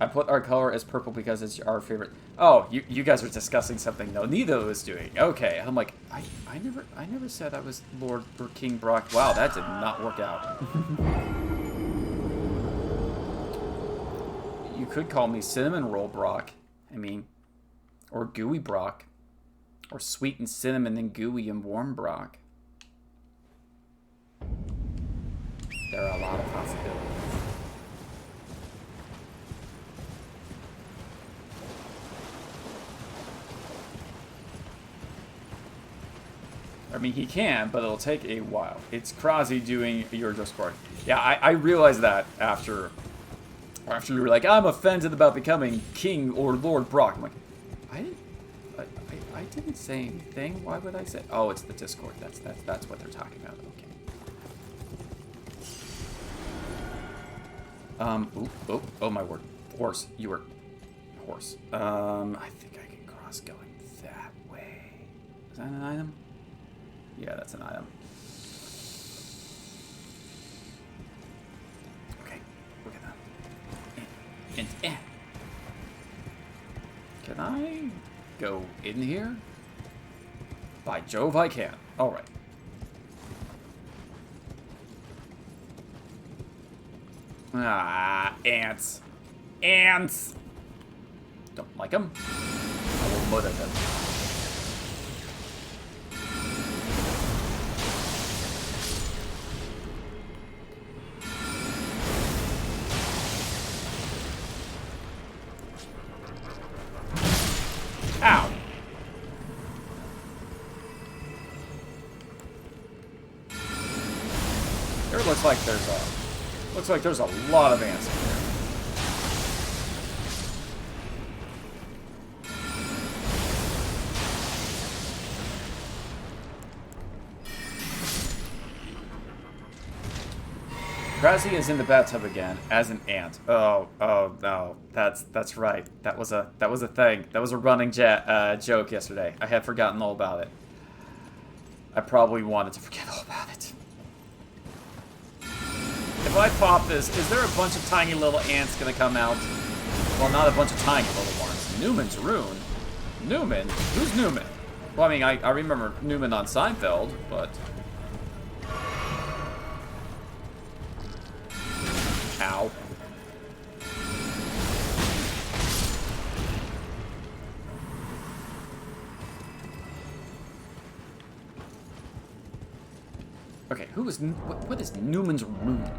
I put our color as purple because it's our favorite. Oh, you guys are discussing something no Nito is doing. Okay, I'm like, I never said I was Lord or King Brock. Wow, that did not work out. You could call me Cinnamon Roll Brock. I mean, or Gooey Brock. Or sweet and cinnamon and gooey and warm Brock. There are a lot of possibilities. I mean, he can, but it'll take a while. It's Krasi doing your Discord. Yeah, I realized that after you were like, I'm offended about becoming King or Lord Brock. I'm like, I didn't say anything. Why would I say? Oh, it's the Discord. That's what they're talking about. Okay. Oh my word. Horse. You were horse. I think I can cross going that way. Is that an item? Yeah, that's an item. Okay, look at that. And. Can I go in here? By Jove, I can. All right. Ah, ants. Ants! Don't like them. I will murder them. Ow! There looks like there's a lot of ants in here. Krasi is in the bathtub again as an ant. Oh no, that's right. That was a thing. That was a running joke yesterday. I had forgotten all about it. I probably wanted to forget all about it. If I pop this, is there a bunch of tiny little ants gonna come out? Well, not a bunch of tiny little ones. Newman's rune. Newman? Who's Newman? Well, I mean, I remember Newman on Seinfeld, but. Ow. Okay, what is Newman's rune?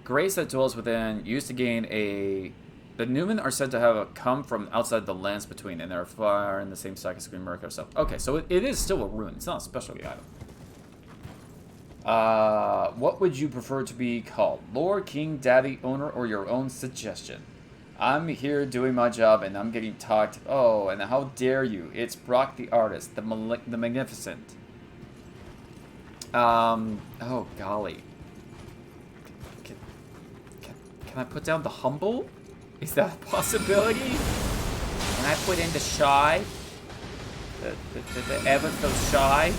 Grace that dwells within, used to gain a... The Newman are said to have come from outside the lands between, and they're far in the same stack as Green Murk stuff. Okay, so it is still a rune. It's not a specialty item. What would you prefer to be called? Lord, King, Daddy, Owner, or your own suggestion? I'm here doing my job, and I'm getting talked... Oh, and how dare you? It's Brock the Artist, the Magnificent. Oh, golly. Can I put down the Humble? Is that a possibility? Can I put in the Shy? The ever so shy?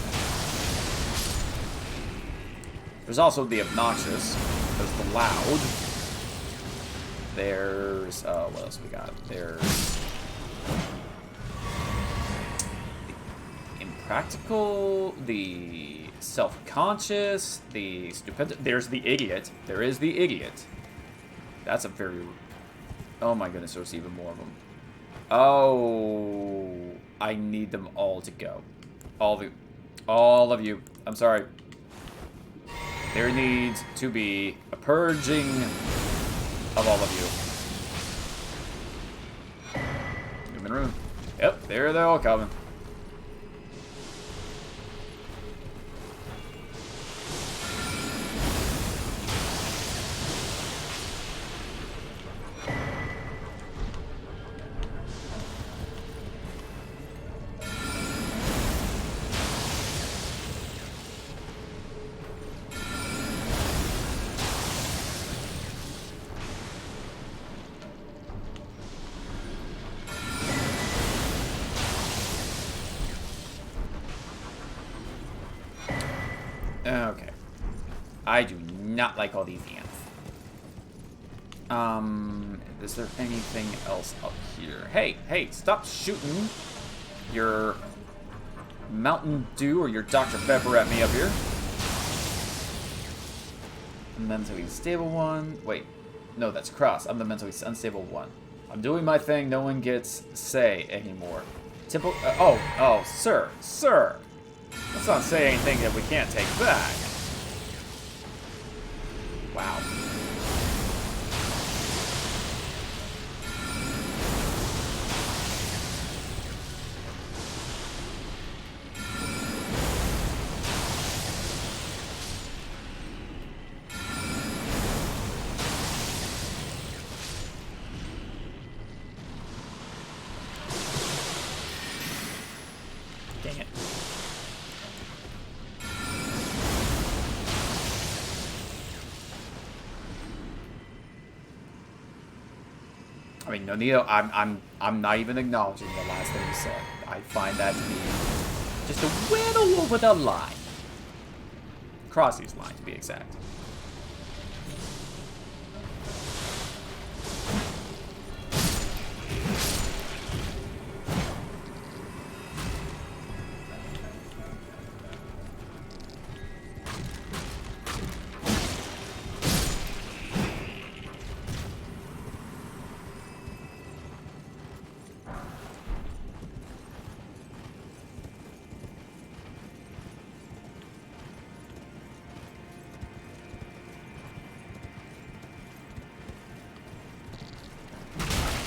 There's also the Obnoxious. There's the Loud. There's, what else we got? There's the Impractical, the Self-Conscious, the Stupendous. There's the Idiot. There is the Idiot. That's a very... Oh my goodness, there's even more of them. Oh, I need them all to go. All of you. I'm sorry. There needs to be a purging of all of you. Human room. Yep, there they're all coming. Okay. I do not like all these ants. Is there anything else up here? Hey, stop shooting your Mountain Dew or your Dr. Pepper at me up here. Mentally stable one. Wait. No, that's Cross. I'm the mentally unstable one. I'm doing my thing. No one gets say anymore. Typical. Sir. Let's not say anything that we can't take back. Wow. Dang it. I mean, no, Neo, I'm not even acknowledging the last thing you said. I find that to be just a little over the line. Crossy's line, to be exact.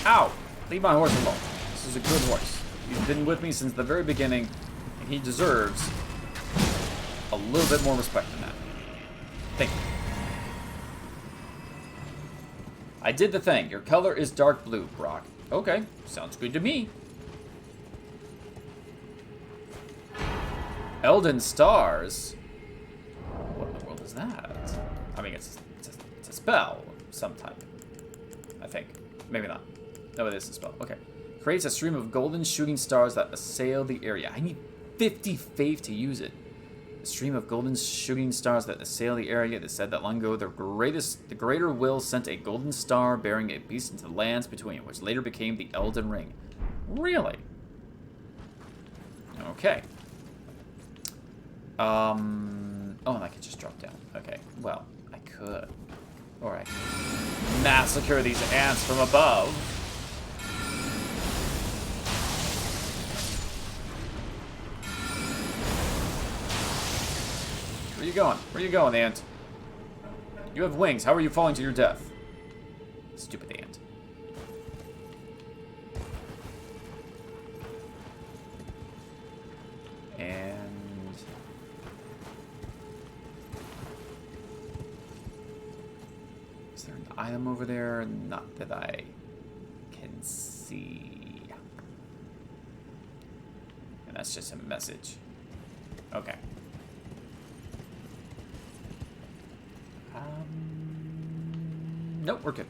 Ow! Leave my horse alone. This is a good horse. He's been with me since the very beginning, and he deserves a little bit more respect than that. Thank you. I did the thing. Your color is dark blue, Brock. Okay, sounds good to me. Elden stars? What in the world is that? I mean, it's a spell of some type. I think. Maybe not. No, it is a spell. Okay. Creates a stream of golden shooting stars that assail the area. I need 50 faith to use it. A stream of golden shooting stars that assail the area. It is said that long ago the greater will sent a golden star bearing a beast into the lands between, which later became the Elden Ring. Really? Okay. Oh, and I could just drop down. Okay. Well, I could. Or I could massacre these ants from above. Where you going? Where you going, ant? You have wings. How are you falling to your death? Stupid ant. And... is there an item over there? Not that I can see. And that's just a message. Okay. Nope, we're good.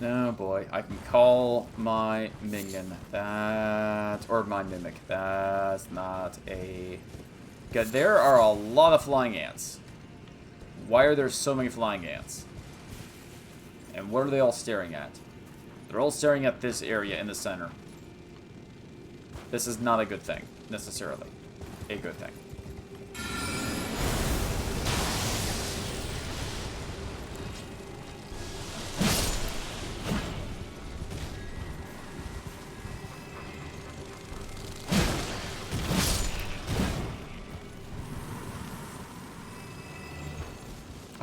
Oh boy, I can call my minion. Or my mimic. That's not a... good. There are a lot of flying ants. Why are there so many flying ants? And what are they all staring at? They're all staring at this area in the center. This is not a good thing, necessarily. A good thing.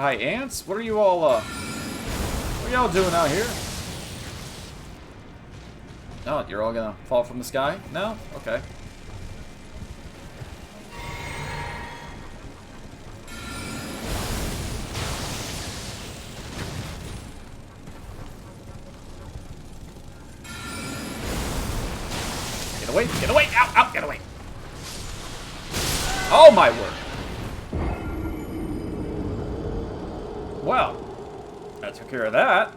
Hi, ants. What are you all, what are y'all doing out here? Oh, you're all gonna fall from the sky? No? Okay. Get away! Get away! Ow! Ow! Get away! Oh my word! Well, that took care of that.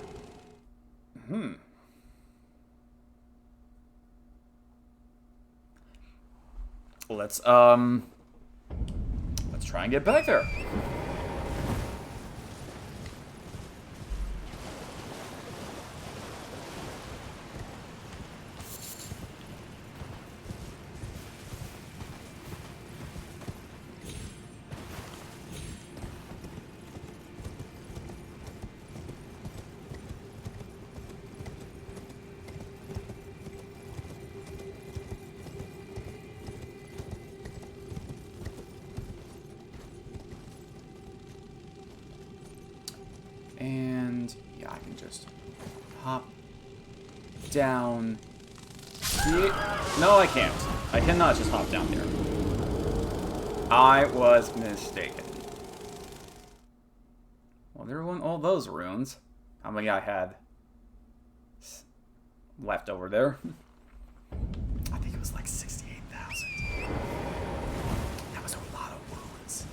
Let's try and get back there. And yeah, I can just hop down here. No, I can't. I cannot just hop down there. I was mistaken. Well, there weren't all those runes. How many I had left over there? I think it was like 68,000. That was a lot of runes.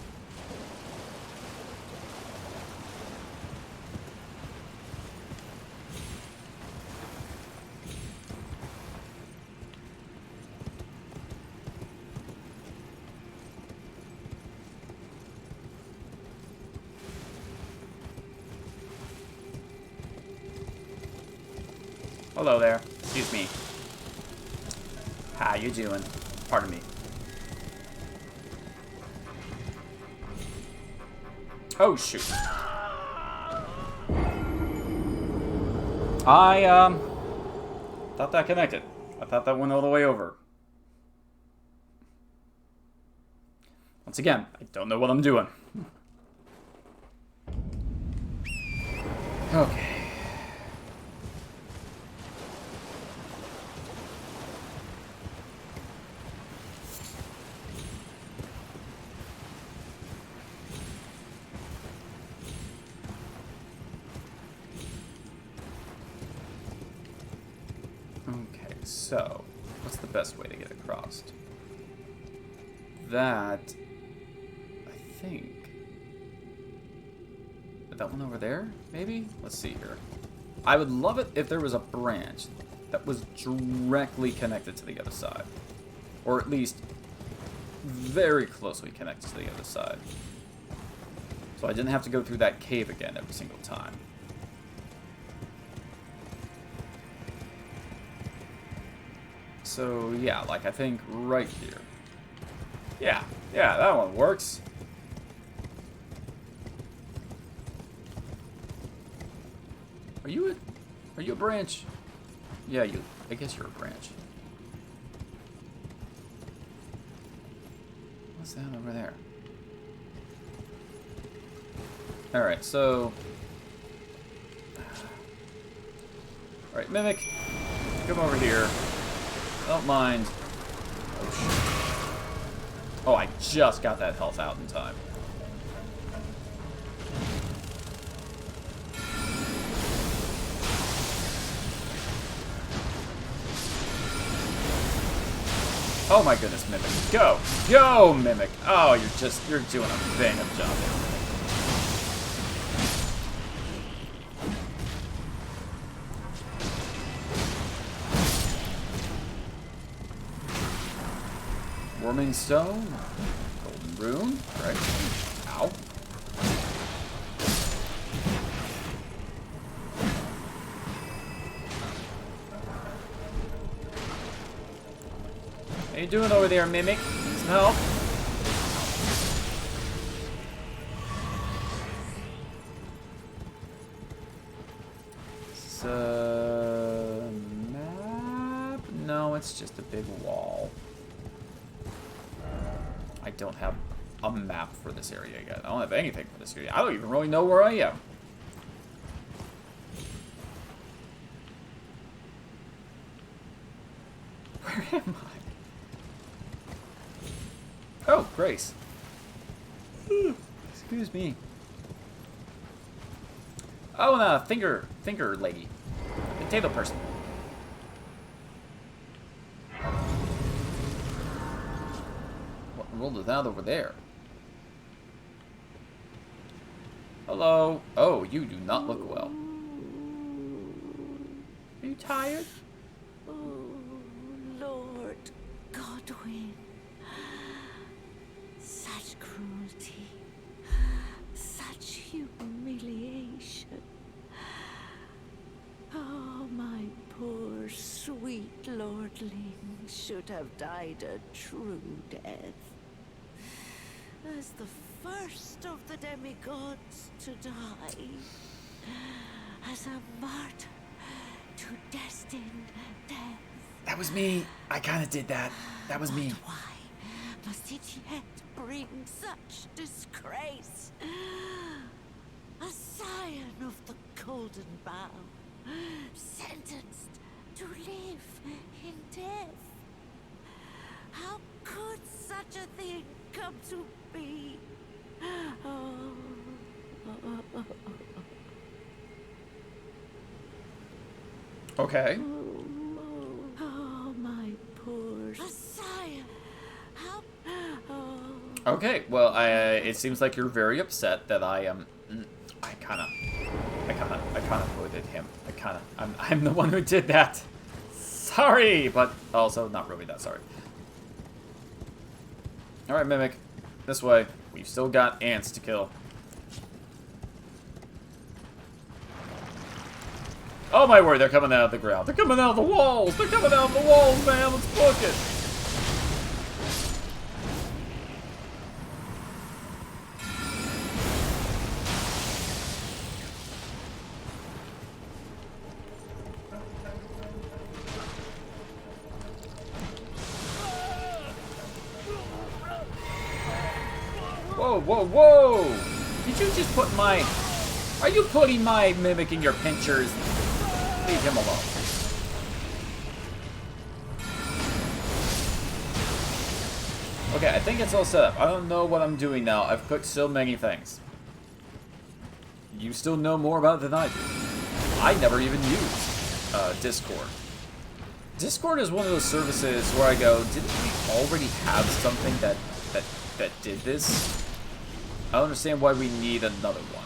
Hello there. Excuse me. How you doing? Pardon me. Oh, shoot. I, thought that connected. I thought that went all the way over. Once again, I don't know what I'm doing. Okay. Okay, so what's the best way to get across? That, I think, that one over there, maybe? Let's see here. I would love it if there was a branch that was directly connected to the other side. Or at least very closely connected to the other side. So I didn't have to go through that cave again every single time. So yeah, like I think right here. Yeah, that one works. Are you a branch? Yeah, I guess you're a branch. What's that over there? Alright, so... Alright, Mimic, come over here. Don't mind. Oh, shit. Oh, I just got that health out in time. Oh my goodness, Mimic. Go! Go, Mimic! Oh, you're doing a bang of job there. Warming Stone. Golden Rune. Right. Ow. How you doing over there, Mimic? Some help? Is a map? No, it's just a big wall. I don't have a map for this area again. I don't have anything for this area. I don't even really know where I am. Where am I? Oh, Grace. Excuse me. Oh, and a finger lady. Potato person. What in the world is that over there? Hello. Oh, you do not look well. Are you tired? Oh, Lord Godwin. Such cruelty. Such humiliation. Oh, my poor sweet lordling should have died a true death. As the first of the demigods to die. As a martyr to destined death. That was me. I kind of did that. That was me. But why must it yet bring such disgrace? A scion of the Golden Bough, sentenced to live in death. How could such a thing come to be? Oh. Okay. Oh, my poor sire. How? Oh. Okay. Well, it seems like you're very upset that I am. I kind of voted him. I'm the one who did that. Sorry, but also not really that sorry. All right, Mimic. This way. We've still got ants to kill. Oh my word, they're coming out of the ground. They're coming out of the walls. They're coming out of the walls, man. Let's book it. Whoa, whoa, whoa! Did you just put my... Are you putting my Mimic in your pinchers? Leave him alone. Okay, I think it's all set up. I don't know what I'm doing now. I've cooked so many things. You still know more about it than I do. I never even used Discord. Discord is one of those services where I go, didn't we already have something that did this? I don't understand why we need another one.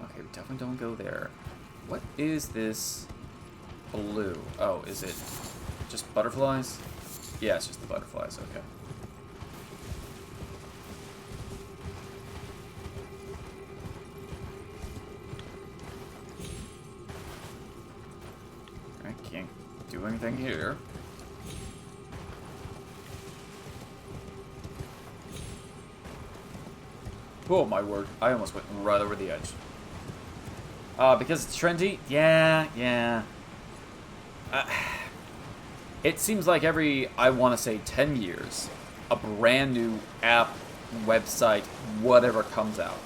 Okay, we definitely don't go there. What is this blue? Oh, is it just butterflies? Yeah, it's just the butterflies, okay. I can't do anything here. Oh my word, I almost went right over the edge. Because it's trendy? Yeah. It seems like every, I want to say 10 years, a brand new app, website, whatever comes out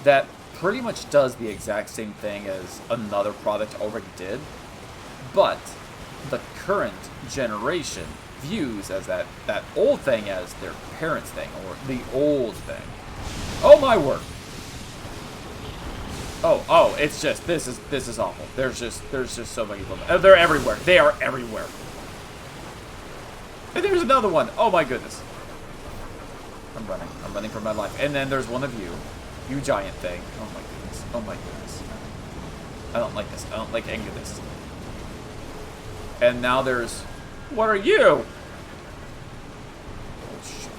that pretty much does the exact same thing as another product already did, but the current generation views as that old thing as their parents' thing, or the old thing. Oh my word! Oh, it's just, this is awful. There's just so many of them. They're everywhere. They are everywhere. And there's another one. Oh my goodness. I'm running for my life. And then there's one of you. You giant thing. Oh my goodness. Oh my goodness. I don't like this. I don't like any of this. And now there's... What are you? Oh shit.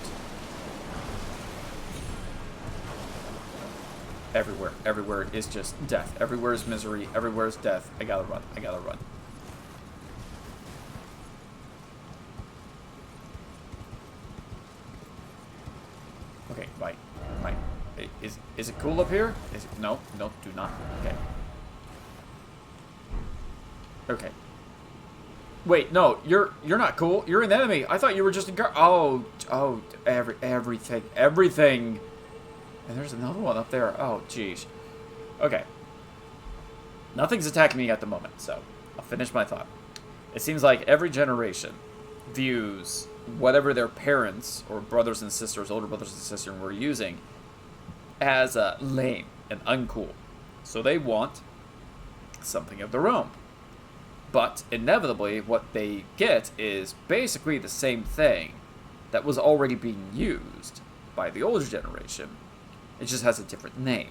Everywhere is just death. Everywhere is misery. Everywhere is death. I gotta run. Okay, bye. Is it cool up here? Is it, no, no, do not. Okay. Okay. Wait, no, you're not cool. You're an enemy. I thought you were just a guard. Oh, everything. And there's another one up there. Oh, jeez. Okay. Nothing's attacking me at the moment, so I'll finish my thought. It seems like every generation views whatever their parents or brothers and sisters, older brothers and sisters, were using as lame and uncool. So they want something of their own. But inevitably, what they get is basically the same thing that was already being used by the older generation. It just has a different name.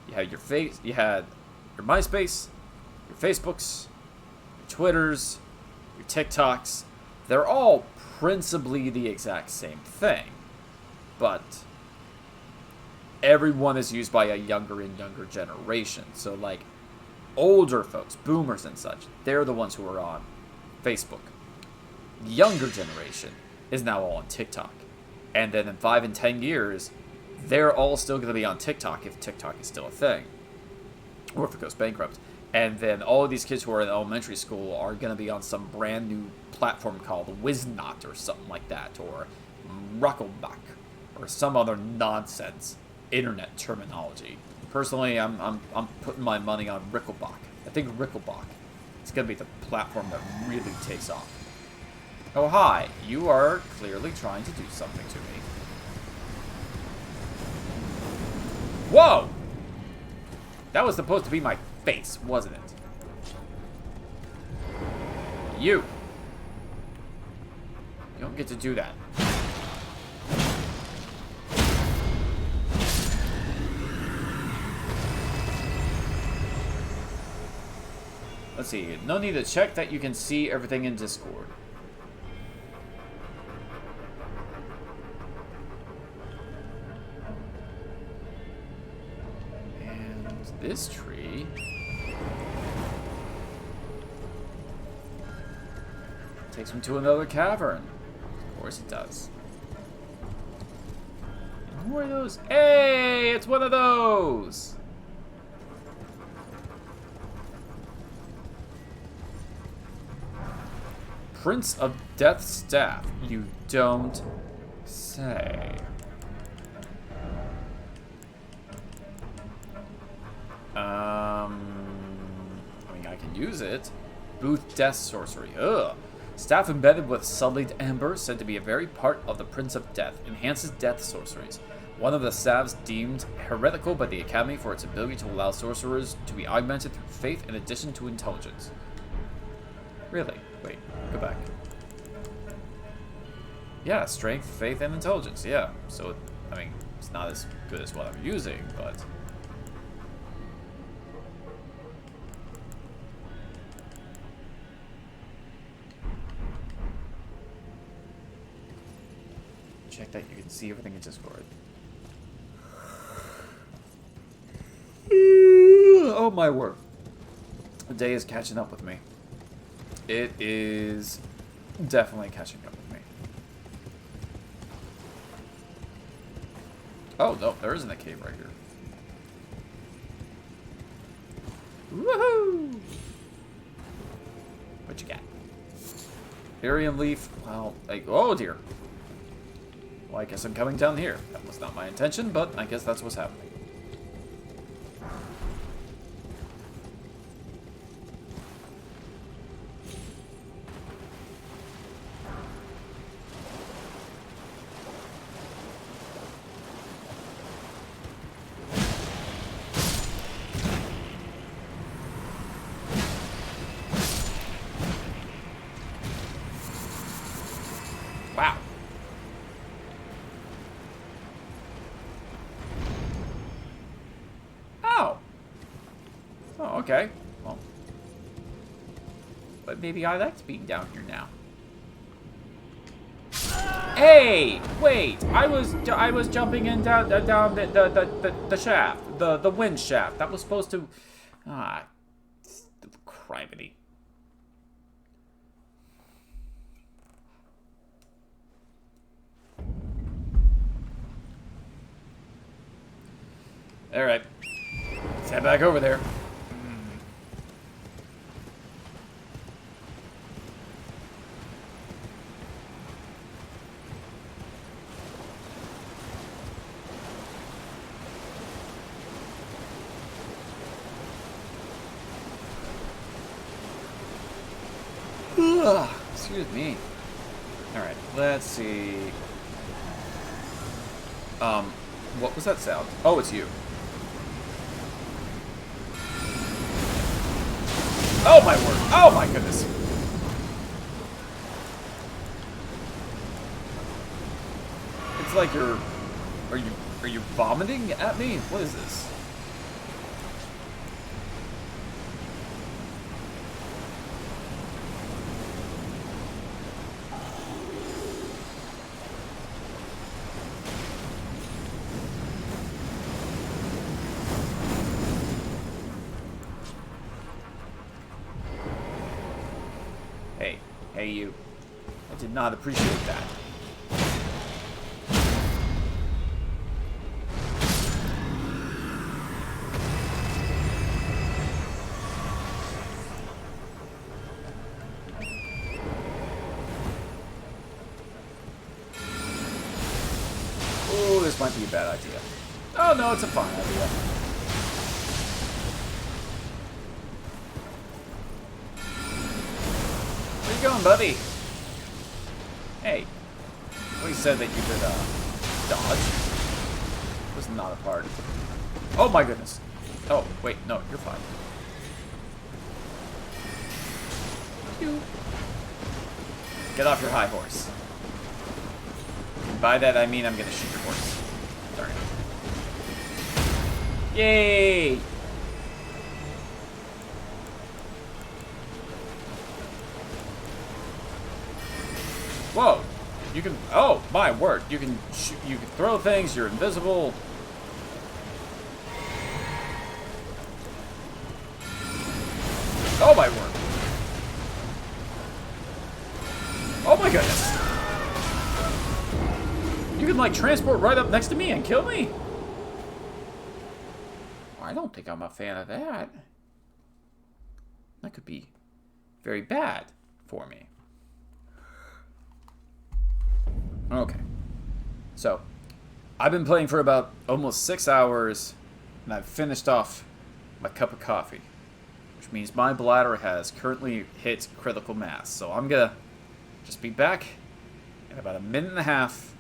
You had you had your MySpace, your Facebooks, your Twitters, your TikToks. They're all principally the exact same thing, but everyone is used by a younger and younger generation. So, like, older folks, boomers and such, they're the ones who are on Facebook. The younger generation is now all on TikTok. And then in 5 and 10 years, they're all still going to be on TikTok if TikTok is still a thing. Or if it goes bankrupt. And then all of these kids who are in elementary school are going to be on some brand new platform called Wiznot or something like that. Or Rucklebuck. Or some other nonsense internet terminology. Personally, I'm putting my money on Rickelbach. I think Rickelbach is going to be the platform that really takes off. Oh, hi. You are clearly trying to do something to me. Whoa! That was supposed to be my face, wasn't it? You don't get to do that. Let's see. No need to check that you can see everything in Discord. And this tree takes me to another cavern. Of course it does. And who are those? Hey, it's one of those! Prince of Death's Staff. You don't say. I mean, I can use it. Booth Death Sorcery. Ugh. Staff embedded with sullied amber, said to be a very part of the Prince of Death. Enhances death sorceries. One of the staffs deemed heretical by the Academy for its ability to allow sorcerers to be augmented through faith in addition to intelligence. Really? Wait, go back. Yeah, strength, faith, and intelligence. Yeah, so, I mean, it's not as good as what I'm using, but... Check that you can see everything in Discord. Oh my word. The day is catching up with me. It is definitely catching up with me. Oh, no, there isn't a cave right here. Woohoo! What you got? Barium leaf. Well, like, oh dear. Well, I guess I'm coming down here. That was not my intention, but I guess that's what's happening. Wow. Oh. Oh, okay. Well. But maybe I liked being down here now. Hey! Wait! I was jumping in down the shaft. The wind shaft. That was supposed to... Ah. Criminy. Alright. Let's head back over there. Excuse me. Alright, let's see. What was that sound? Oh, it's you. Oh my word. Oh my goodness. It's like you're... Are you vomiting at me? What is this? Hey, you. I did not appreciate that. Oh, this might be a bad idea. Oh, no, it's a fine idea. Where you going, buddy? Hey. We said that you could, dodge. Was not a part. Oh my goodness. Oh, wait, no, you're fine. Get off your high horse. And by that I mean I'm gonna shoot your horse. Darn it. Yay! Whoa! You can. Oh my word! You can. You can throw things. You're invisible. Oh my word! Oh my goodness! You can like transport right up next to me and kill me. I don't think I'm a fan of that. That could be very bad for me. Okay, so I've been playing for about almost 6 hours, and I've finished off my cup of coffee, which means my bladder has currently hit critical mass. So I'm gonna just be back in about a minute and a half,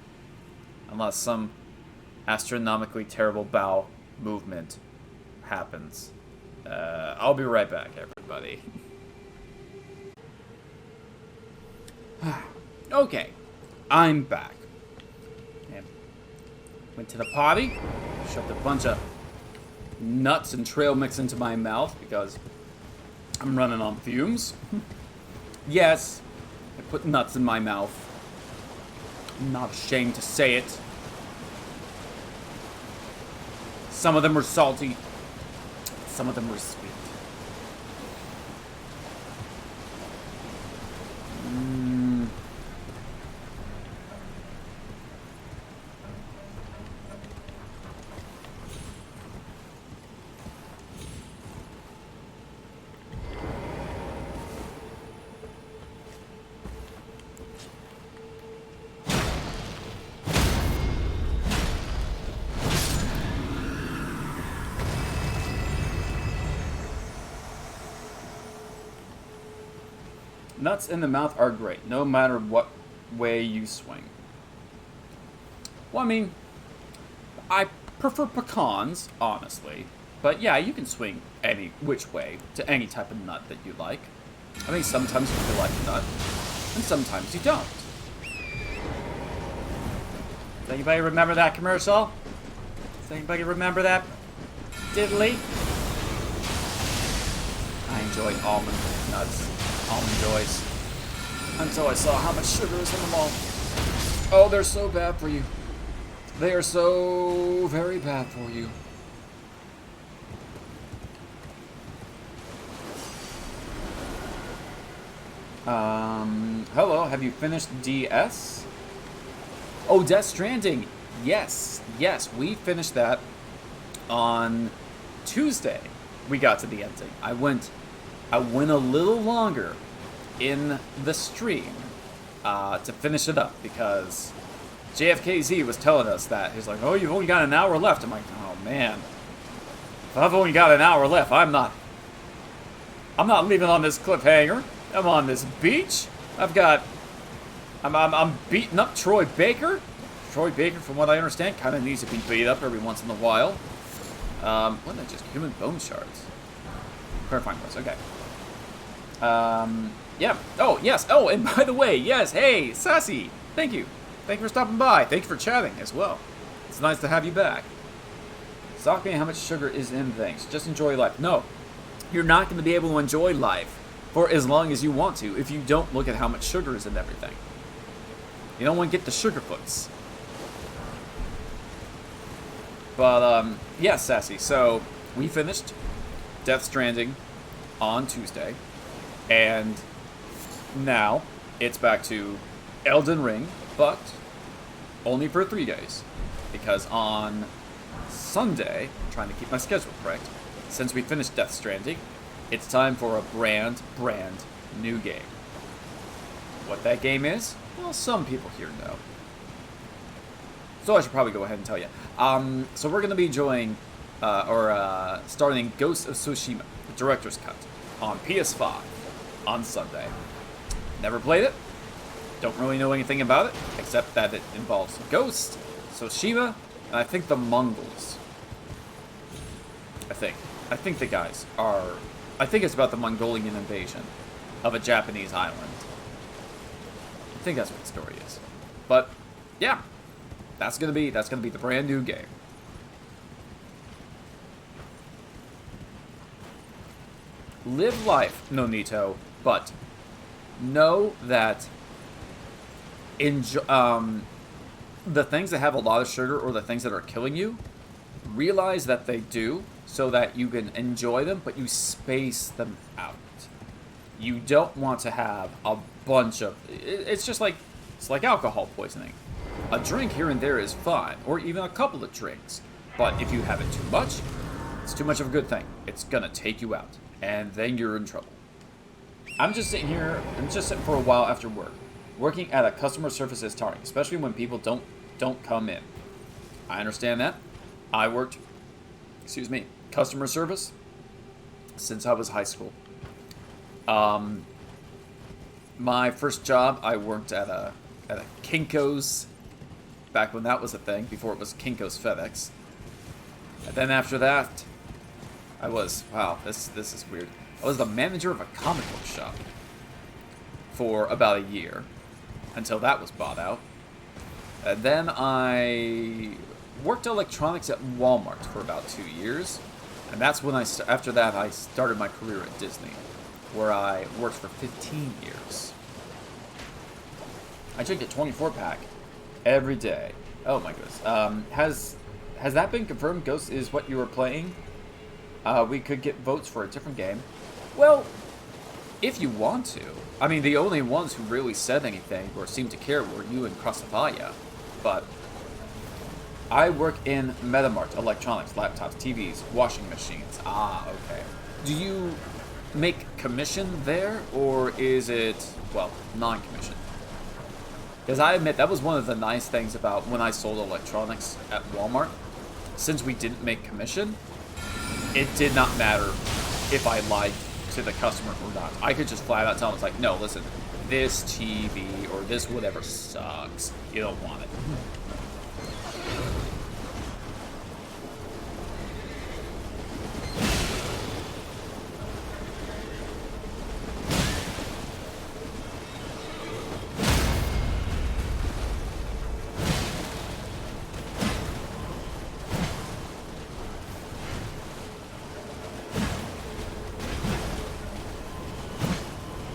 unless some astronomically terrible bowel movement happens. I'll be right back, everybody. Okay. I'm back. And went to the potty, shoved a bunch of nuts and trail mix into my mouth because I'm running on fumes. Yes, I put nuts in my mouth. I'm not ashamed to say it. Some of them were salty, some of them were sweet. Nuts in the mouth are great, no matter what way you swing. Well, I mean, I prefer pecans, honestly. But yeah, you can swing any which way to any type of nut that you like. I mean, sometimes you feel like a nut, and sometimes you don't. Does anybody remember that commercial? Does anybody remember that diddly? I enjoy almond nuts. Almond joys. Until I saw how much sugar is in them all. Oh, they're so bad for you. They are so very bad for you. Hello, have you finished DS? Oh, Death Stranding. Yes, we finished that. On Tuesday, we got to the ending. I went a little longer in the stream to finish it up because JFKZ was telling us that. He's like, oh, you've only got an hour left. I'm like, oh, man. If I've only got an hour left, I'm not leaving on this cliffhanger. I'm on this beach. I'm beating up Troy Baker. Troy Baker, from what I understand, kind of needs to be beat up every once in a while. What are they just? Human bone shards. Clarifying those. Okay. Yeah. Oh, yes. Oh, and by the way, yes. Hey, Sassy. Thank you. Thank you for stopping by. Thank you for chatting as well. It's nice to have you back. Stop me how much sugar is in things. Just enjoy life. No. You're not going to be able to enjoy life for as long as you want to if you don't look at how much sugar is in everything. You don't want to get the sugar foots. But, yeah, Sassy. So, we finished Death Stranding on Tuesday. And now it's back to Elden Ring, but only for 3 days. Because on Sunday, I'm trying to keep my schedule correct, since we finished Death Stranding, it's time for a brand new game. What that game is? Well, some people here know. So I should probably go ahead and tell you. So we're going to be starting Ghost of Tsushima, the Director's Cut, on PS5 on Sunday. Never played it. Don't really know anything about it, except that it involves Ghost, Tsushima, and I think the Mongols. I think the guys are... I think it's about the Mongolian invasion of a Japanese island. I think that's what the story is. But, yeah. That's gonna be the brand new game. Live life, Nonito, but know that the things that have a lot of sugar or the things that are killing you, realize that they do so that you can enjoy them, but you space them out. You don't want to have a bunch of... It's like alcohol poisoning. A drink here and there is fine, or even a couple of drinks. But if you have it too much, it's too much of a good thing. It's gonna take you out, and then you're in trouble. I'm just sitting for a while after work. Working at a customer service is tiring, especially when people don't come in. I understand that. I worked, customer service since I was high school. My first job, I worked at a Kinko's, back when that was a thing, before it was Kinko's FedEx. And then after that, I was, wow, this is weird. I was the manager of a comic book shop for about a year, until that was bought out. And then I worked electronics at Walmart for about 2 years. And that's when after that, I started my career at Disney, where I worked for 15 years. I drink a 24-pack every day. Oh my goodness. Has that been confirmed? Ghost is what you were playing? We could get votes for a different game. Well, if you want to. I mean, the only ones who really said anything or seemed to care were you and Krasavaya. But I work in Metamart, electronics, laptops, TVs, washing machines. Ah, okay. Do you make commission there, or is it, well, non-commission? Because I admit, that was one of the nice things about when I sold electronics at Walmart. Since we didn't make commission, it did not matter if I lied to the customer or not. I could just flat out tell them, it's like, no, listen, this TV or this whatever sucks. You don't want it.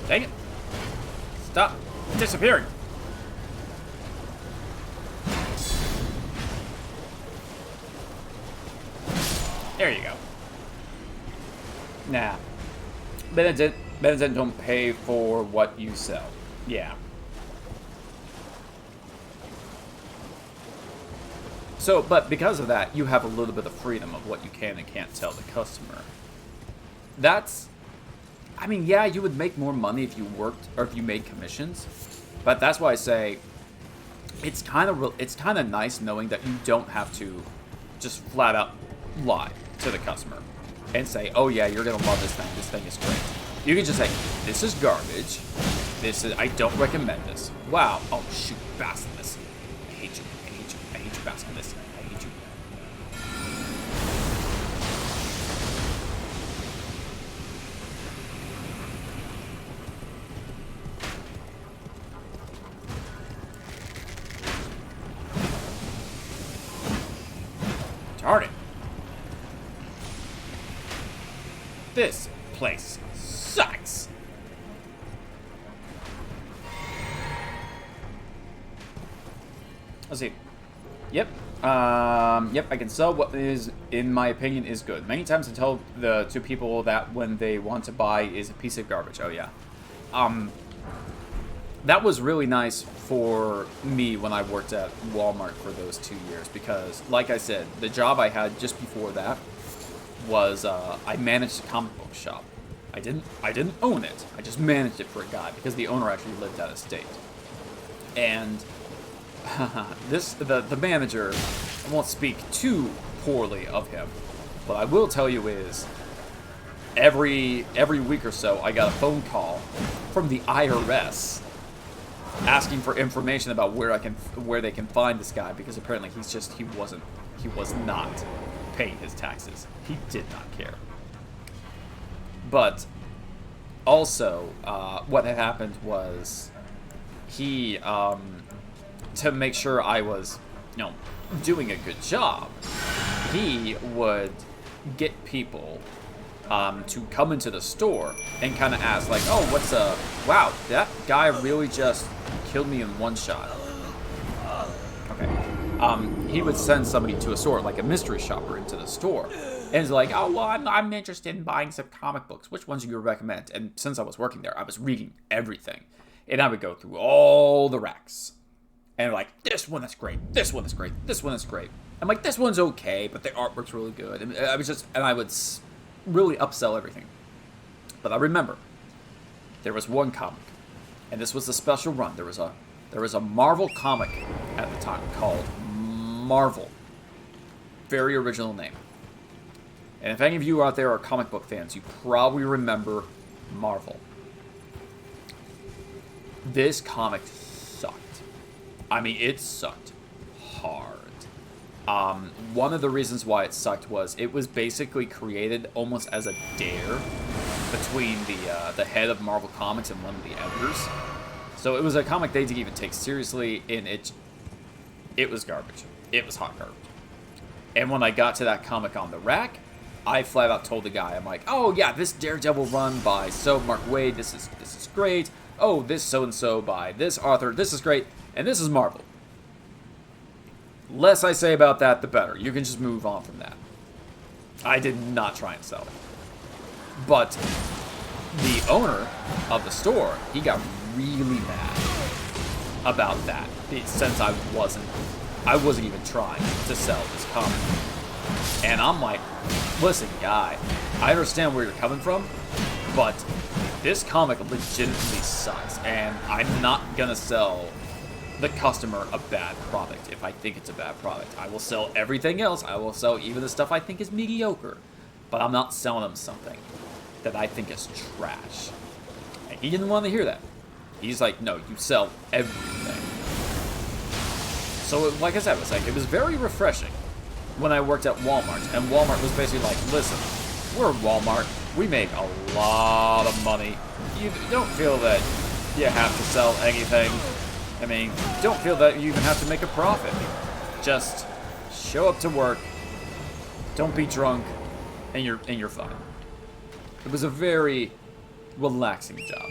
Dang it. Stop disappearing. There you go. Nah. Benedict don't pay for what you sell. Yeah. So, but because of that, you have a little bit of freedom of what you can and can't tell the customer. That's, I mean, yeah, you would make more money if you worked or if you made commissions, but that's why I say it's kind of nice knowing that you don't have to just flat out lie to the customer and say, oh yeah, you're gonna love this thing is great. You can just say, this is garbage, I don't recommend this. Wow, oh shoot, Basilisk, I hate you, Basilisk, I hate you. Darn it. This place sucks. Let's see. Yep. Yep, I can sell what is, in my opinion, is good. Many times I tell to people that when they want to buy is a piece of garbage. Oh, yeah. That was really nice for me when I worked at Walmart for those 2 years because, like I said, the job I had just before that was I managed a comic book shop. I didn't own it. I just managed it for a guy because the owner actually lived out of state. And the manager, I won't speak too poorly of him. What I will tell you is every week or so I got a phone call from the IRS asking for information about where they can find this guy because apparently he was not paying his taxes. He did not care. But also what had happened was he to make sure I was doing a good job, he would get people to come into the store and kind of ask, like, oh, wow, that guy really just killed me in one shot. Okay. He would send somebody to a store, like a mystery shopper, into the store. And it's like, oh, well, I'm interested in buying some comic books. Which ones do you recommend? And since I was working there, I was reading everything. And I would go through all the racks. And like, this one is great, this one is great, this one is great. I'm like, this one's okay, but the artwork's really good. And I would really upsell everything. But I remember, there was one comic, and this was a special run. There was a Marvel comic at the time called Marvel. Very original name. And if any of you out there are comic book fans, you probably remember Marvel. This comic sucked. I mean, it sucked hard. One of the reasons why it sucked was it was basically created almost as a dare between the head of Marvel Comics and one of the editors. So it was a comic they didn't even take seriously, and it was garbage. It was hot garbage. And when I got to that comic on the rack, I flat out told the guy, I'm like, oh yeah, this Daredevil run by Mark Waid, this is great. Oh, this so-and-so by this author, this is great. And this is Marvel. Less I say about that, the better. You can just move on from that. I did not try and sell it. But the owner of the store, he got really mad about that, since I wasn't even trying to sell this comic. And I'm like, listen, guy, I understand where you're coming from, but this comic legitimately sucks, and I'm not gonna sell the customer a bad product if I think it's a bad product. I will sell everything else. I will sell even the stuff I think is mediocre, but I'm not selling them something that I think is trash. And he didn't want to hear that. He's like, no, you sell everything. So, like I said, it was very refreshing when I worked at Walmart, and Walmart was basically like, listen, we're Walmart. We make a lot of money. You don't feel that you have to sell anything. I mean, don't feel that you even have to make a profit. Just show up to work, don't be drunk, and you're fine. It was a very relaxing job.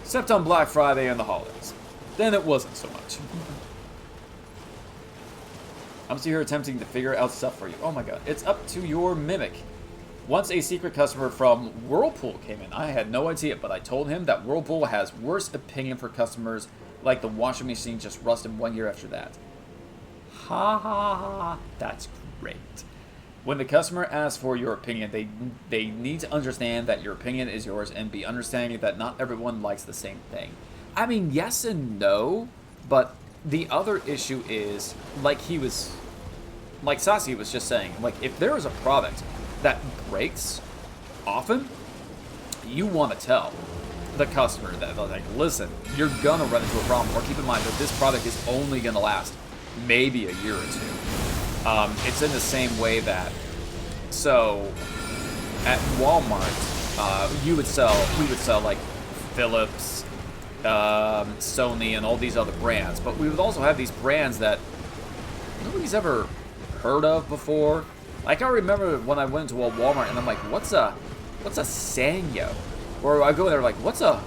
Except on Black Friday and the holidays. Then it wasn't so much. I'm still here attempting to figure out stuff for you. Oh my god, it's up to your mimic. Once a secret customer from Whirlpool came in. I had no idea, but I told him that Whirlpool has worse opinion for customers, like the washing machine just rusted 1 year after that. Ha ha ha. That's great. When the customer asks for your opinion, they need to understand that your opinion is yours and be understanding that not everyone likes the same thing. I mean, yes and no, but the other issue is, like Sassy was just saying, like, if there is a product that breaks often, you want to tell the customer that, like, listen, you're gonna run into a problem, or keep in mind that this product is only gonna last maybe a year or two. It's in the same way that, so at Walmart, we would sell like Philips, Sony, and all these other brands, but we would also have these brands that nobody's ever heard of before. Like, I remember when I went into a Walmart and I'm like, what's a Sanyo? Or I go there like, what's a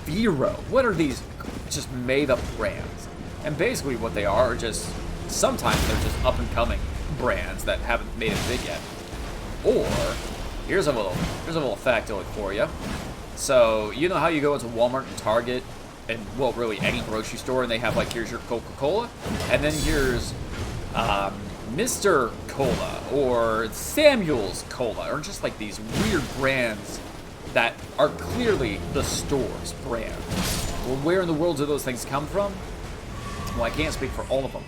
Vero? What are these just made up brands? And basically what they are just, sometimes they're just up and coming brands that haven't made it big yet. Or, here's a little factoid for you. So, you know how you go into Walmart and Target, and, well, really any grocery store, and they have, like, here's your Coca-Cola, and then here's Mr. Cola, or Samuel's Cola, or just, like, these weird brands that are clearly the store's brand. Well, where in the world do those things come from? Well, I can't speak for all of them,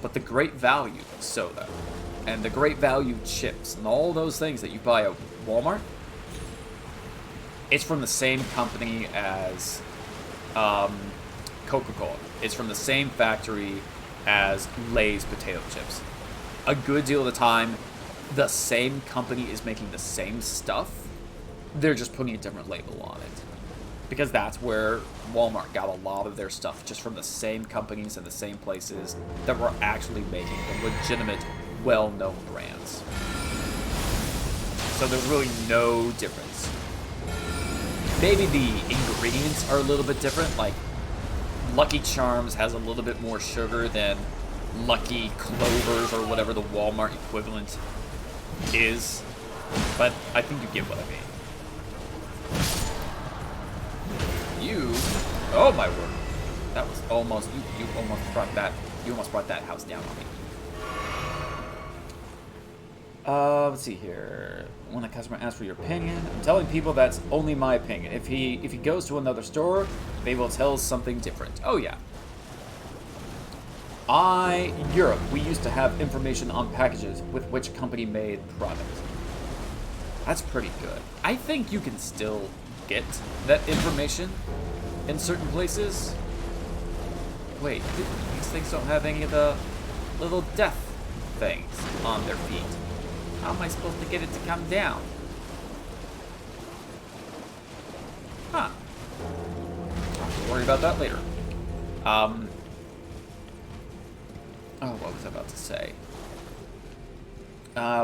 but the Great Value soda, and the Great Value chips, and all those things that you buy at Walmart, it's from the same company as Coca-Cola. It's from the same factory as Lay's potato chips. A good deal of the time, the same company is making the same stuff. They're just putting a different label on it. Because that's where Walmart got a lot of their stuff, just from the same companies and the same places that were actually making the legitimate, well-known brands. So there's really no difference. Maybe the ingredients are a little bit different, like Lucky Charms has a little bit more sugar than Lucky Clovers or whatever the Walmart equivalent is, but I think you get what I mean. Oh my word, that was almost, you almost brought that house down on me. Let's see here. When a customer asks for your opinion, I'm telling people that's only my opinion. If he goes to another store, they will tell something different. Oh yeah. Europe, we used to have information on packages with which company made product. That's pretty good. I think you can still get that information in certain places. Wait, these things don't have any of the little death things on their feet. How am I supposed to get it to come down? Huh. I'll worry about that later. Oh, what was I about to say?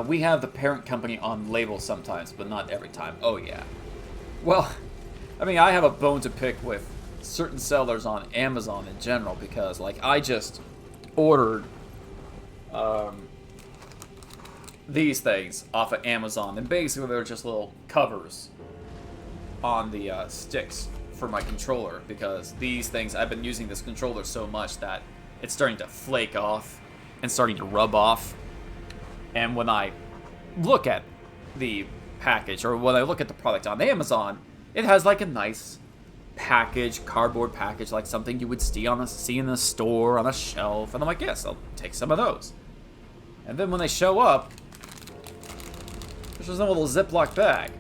We have the parent company on labels sometimes, but not every time. Oh, yeah. Well, I mean, I have a bone to pick with certain sellers on Amazon in general, because, like, I just ordered these things off of Amazon, and basically they're just little covers on the sticks for my controller, because these things, I've been using this controller so much that it's starting to flake off and starting to rub off. And when I look at the package, or when I look at the product on Amazon, it has like a nice package, cardboard package, like something you would see in a store on a shelf, and I'm like, yes, I'll take some of those. And then when they show up, there's just a little Ziploc bag.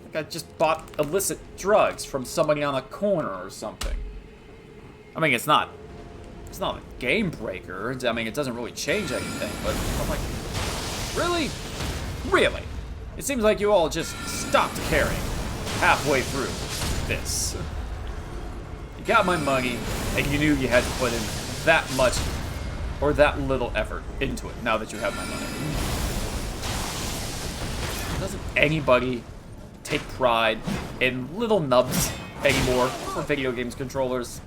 Like I just bought illicit drugs from somebody on a corner or something. I mean, it's not a game breaker. I mean, it doesn't really change anything, but I'm like, really? Really? It seems like you all just stopped caring halfway through this. You got my money, and you knew you had to put in that much or that little effort into it now that you have my money. Doesn't anybody take pride in little nubs anymore for video games controllers?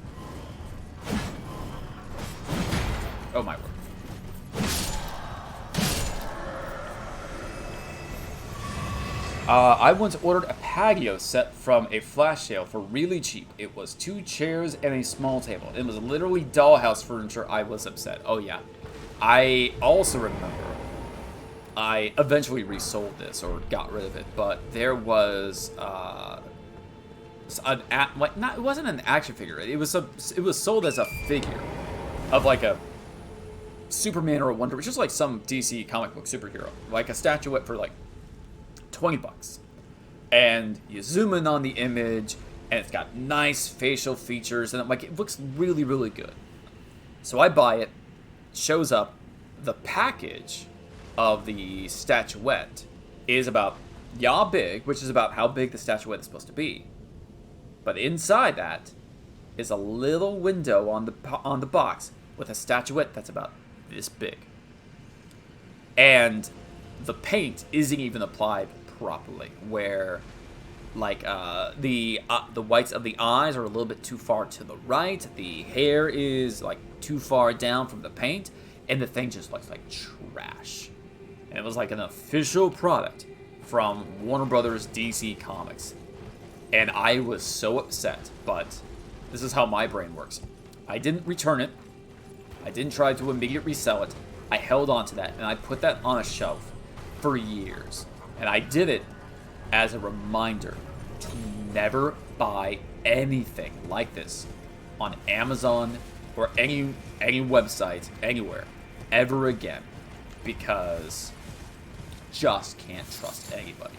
Oh my word. I once ordered a patio set from a flash sale for really cheap. It was 2 chairs and a small table. It was literally dollhouse furniture. I was upset. Oh yeah. I also remember I eventually resold this or got rid of it, but there was it wasn't an action figure. It was sold as a figure of like a Superman or a Wonder, which is like some DC comic book superhero, like a statuette for like $20. And you zoom in on the image, and it's got nice facial features, and it looks really, really good. So I buy it. Shows up. The package of the statuette is about big, which is about how big the statuette is supposed to be. But inside that is a little window on the box with a statuette that's about this big. And the paint isn't even applied properly, where like the whites of the eyes are a little bit too far to the right, the hair is like too far down from the paint, and the thing just looks like trash. And it was like an official product from Warner Brothers DC Comics. And I was so upset, but this is how my brain works. I didn't return it. I didn't try to immediately resell it. I held on to that, and I put that on a shelf for years. And I did it as a reminder to never buy anything like this on Amazon or any website, anywhere, ever again. Because just can't trust anybody.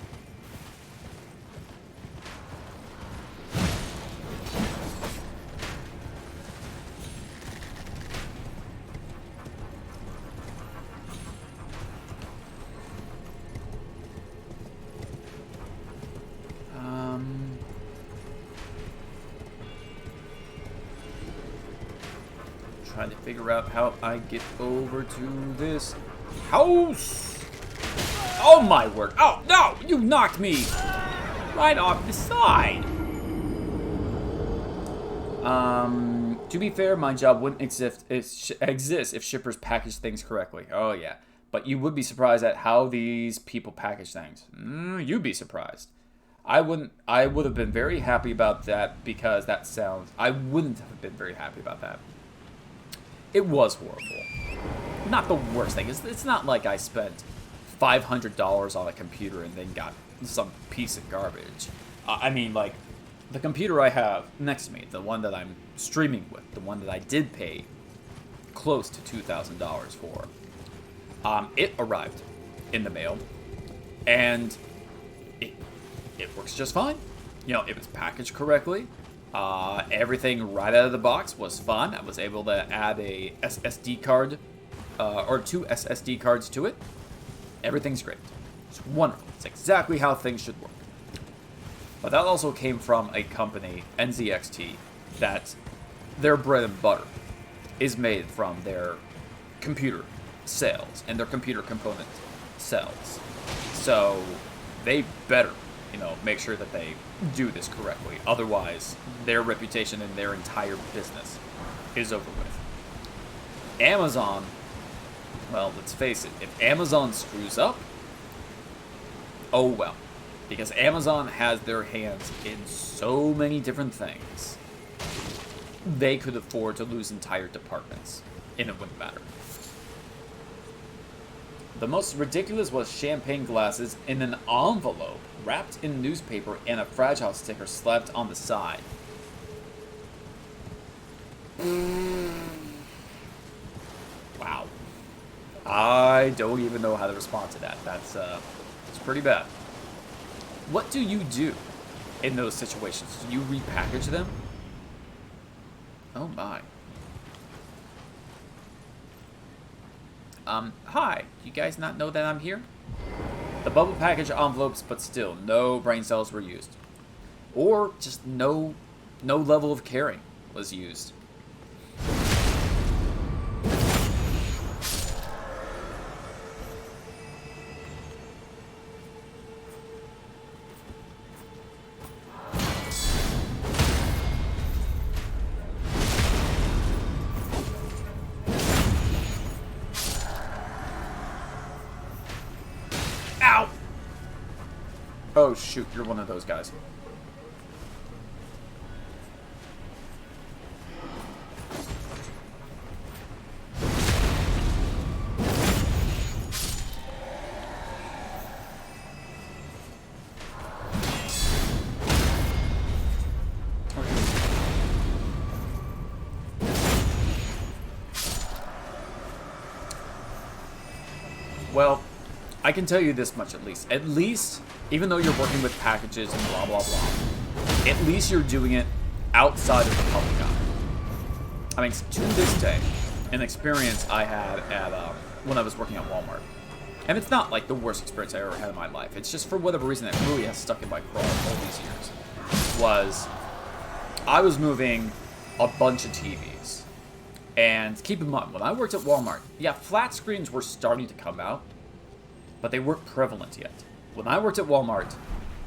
Trying to figure out how I get over to this house. Oh my word. Oh no, you knocked me right off the side. To be fair, my job wouldn't exist if shippers packaged things correctly. Oh yeah, but you would be surprised at how these people package things. You'd be surprised. I would have been very happy about that, because I wouldn't have been very happy about that. It was horrible. Not the worst thing. It's not like I spent $500 on a computer and then got some piece of garbage. I mean, like, the computer I have next to me, the one that I'm streaming with, the one that I did pay close to $2,000 for, it arrived in the mail, and it works just fine. You know, it was packaged correctly. Everything right out of the box was fun. I was able to add a SSD card, or 2 SSD cards to it. Everything's great. It's wonderful. It's exactly how things should work. But that also came from a company, NZXT, that their bread and butter is made from their computer sales and their computer component sales. So they better, make sure that they do this correctly. Otherwise, their reputation and their entire business is over with. Amazon, well, let's face it, if Amazon screws up, oh well. Because Amazon has their hands in so many different things, they could afford to lose entire departments, and it wouldn't matter. The most ridiculous was champagne glasses in an envelope wrapped in newspaper and a fragile sticker slapped on the side. Wow. I don't even know how to respond to that. That's pretty bad. What do you do in those situations? Do you repackage them? Oh my. Hi. Do you guys not know that I'm here? The bubble package envelopes, but still, no brain cells were used. Or just no level of caring was used. Oh, shoot. You're one of those guys. Well, I can tell you this much at least. At least, even though you're working with packages and blah, blah, blah, at least you're doing it outside of the public eye. I mean, to this day, an experience I had at when I was working at Walmart, and it's not like the worst experience I ever had in my life. It's just for whatever reason that really has stuck in my craw all these years. Was I was moving a bunch of TVs. And keep in mind, when I worked at Walmart, yeah, flat screens were starting to come out, but they weren't prevalent yet. When I worked at Walmart,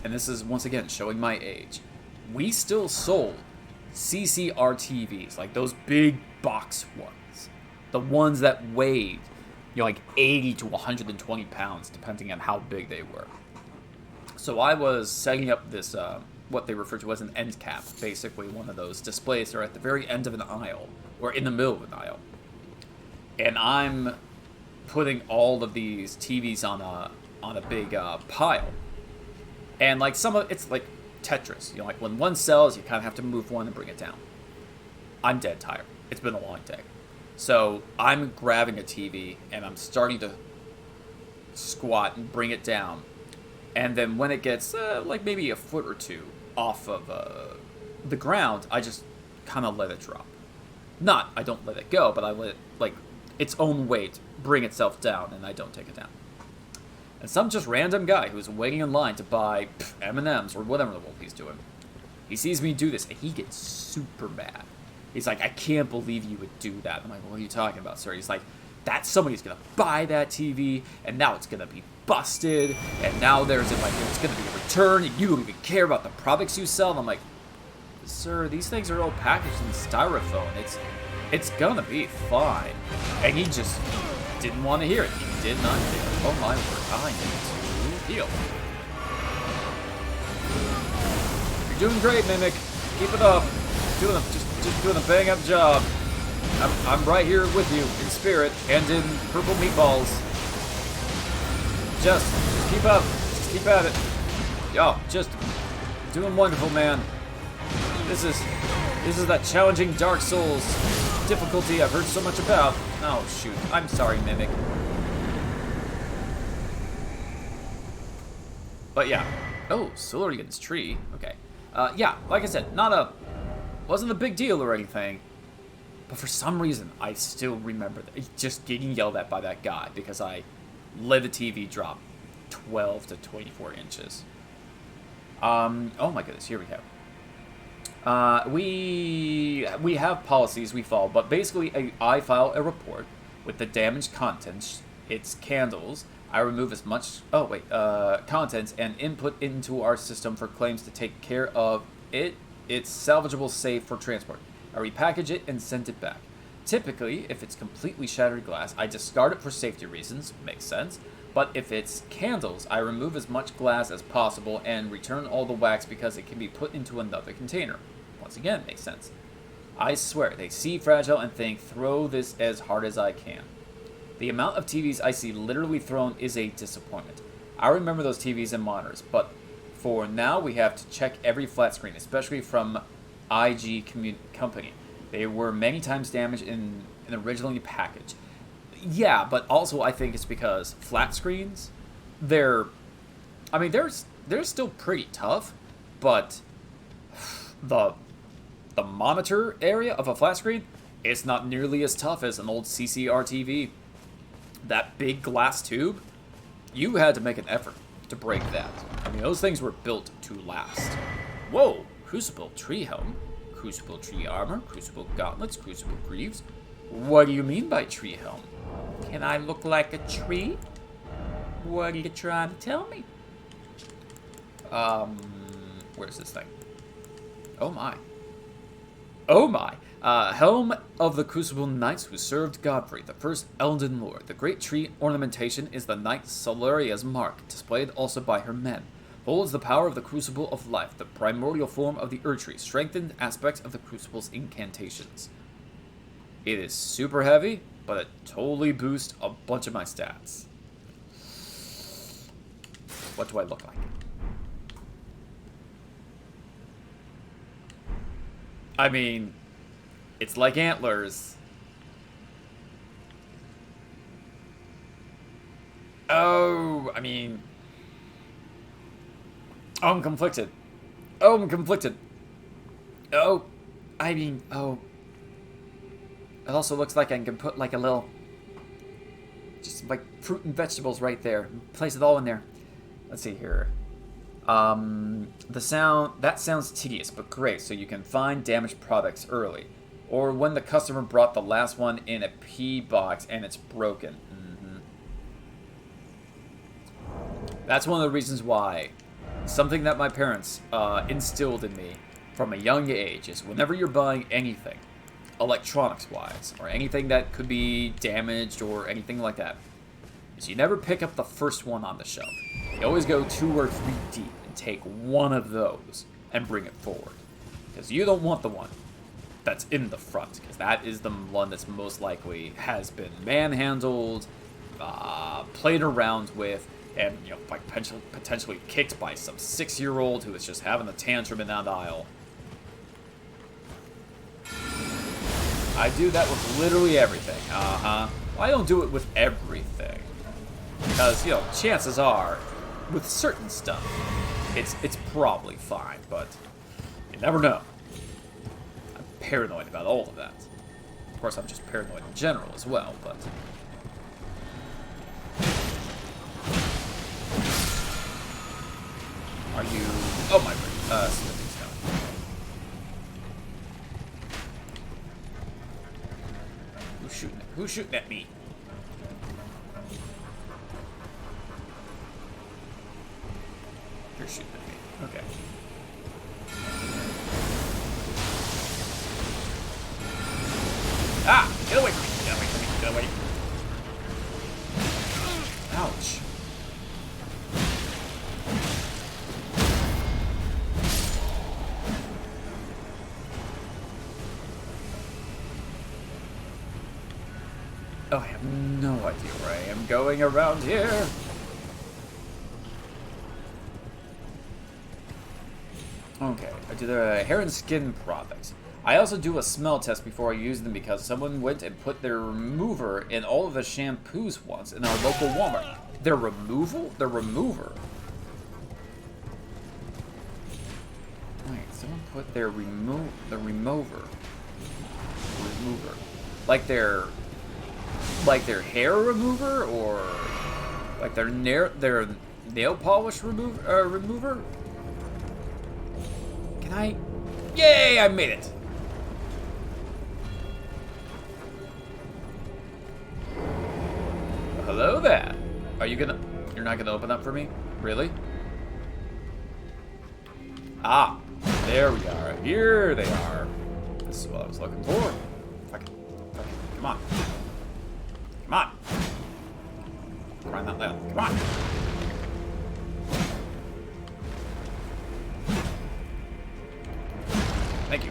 and this is once again showing my age, we still sold CCR TVs, like those big box ones. The ones that weighed, like 80 to 120 pounds, depending on how big they were. So I was setting up this, what they refer to as an end cap, basically one of those displays that are at the very end of an aisle, or in the middle of an aisle. And I'm putting all of these TVs on a big pile. And like it's like Tetris. You know, like when one sells, you kind of have to move one and bring it down. I'm dead tired. It's been a long day. So I'm grabbing a TV and I'm starting to squat and bring it down. And then when it gets like maybe a foot or two off of the ground, I just kind of let it drop. I don't let it go, but I let it, like, its own weight bring itself down, and I don't take it down. And some just random guy who's waiting in line to buy M&Ms or whatever the world he's doing, he sees me do this, and he gets super mad. He's like, I can't believe you would do that. I'm like, what are you talking about, sir? He's like, somebody's going to buy that TV, and now it's going to be busted, and now there's going to be a return, and you don't even care about the products you sell. And I'm like, sir, these things are all packaged in styrofoam. It's gonna be fine. And he just didn't want to hear it. He did not care. Oh my word, I need to heal. You're doing great, Mimic. Keep it up. Just doing a bang up job. I'm right here with you in spirit and in purple meatballs. Just keep up. Just keep at it. Yo, just doing wonderful, man. This is that challenging Dark Souls difficulty I've heard so much about. Oh, shoot. I'm sorry, Mimic. But yeah. Oh, Solarian's tree. Okay. Yeah, like I said, wasn't a big deal or anything. But for some reason, I still remember just getting yelled at by that guy because I let the TV drop 12 to 24 inches. Oh my goodness, here we go. We have policies we follow, but basically I file a report with the damaged contents, its candles. I remove as much contents and input into our system for claims to take care of it. It's salvageable, safe for transport. I repackage it and send it back. Typically, if it's completely shattered glass, I discard it for safety reasons. Makes sense. But if it's candles, I remove as much glass as possible and return all the wax because it can be put into another container. Once again, makes sense. I swear, they see fragile and think, throw this as hard as I can. The amount of TVs I see literally thrown is a disappointment. I remember those TVs and monitors, but for now we have to check every flat screen, especially from IG Company. They were many times damaged in originally packaged. Yeah, but also I think it's because flat screens, they're still pretty tough, but the monitor area of a flat screen, it's not nearly as tough as an old CCR TV. That big glass tube, you had to make an effort to break that. I mean, those things were built to last. Whoa, Crucible Tree Helm, Crucible Tree Armor, Crucible Gauntlets, Crucible Greaves. What do you mean by Tree Helm? Can I look like a tree? What are you trying to tell me? Where's this thing? Oh my. Oh my. Helm of the Crucible Knights who served Godfrey, the first Elden Lord. The great tree ornamentation is the Knight Solaria's mark, displayed also by her men. Holds the power of the Crucible of Life, the primordial form of the Erdtree, strengthened aspects of the Crucible's incantations. It is super heavy, but it totally boosts a bunch of my stats. What do I look like? I mean, it's like antlers. Oh, I mean... Oh, I'm conflicted. Oh, I'm conflicted. Oh, I mean, oh. It also looks like I can put like a little... Just like fruit and vegetables right there. Place it all in there. Let's see here. That sounds tedious, but great. So you can find damaged products early. Or when the customer brought the last one in a P box and it's broken. That's one of the reasons why. Something that my parents instilled in me from a young age is whenever you're buying anything, electronics-wise, or anything that could be damaged or anything like that, is you never pick up the first one on the shelf. You always go 2 or 3 deep and take one of those and bring it forward. Because you don't want the one that's in the front, because that is the one that's most likely has been manhandled, played around with, and like potentially kicked by some 6-year-old who is just having a tantrum in that aisle. I do that with literally everything. Well, I don't do it with everything, because chances are, with certain stuff, it's probably fine, but you never know. I'm paranoid about all of that. Of course, I'm just paranoid in general as well, but. Are you... Oh, my brain. Smithing stone. Who's shooting at me? You're shooting at me. Okay. Ah! Get away from me! Get away from me! Get away! Ouch. Oh, I have no idea where I am going around here. Okay, I do the hair and skin products. I also do a smell test before I use them because someone went and put their remover in all of the shampoos once in our local Walmart. Their removal? Their remover. Wait, someone put their remover. Like their hair remover, or like their nail polish remover? Can I? Yay! I made it. Hello there. You're not gonna open up for me? Really? Ah, there we are. Here they are. This is what I was looking for. Fucking, come on. Come on. Crying out loud. Come on. Thank you.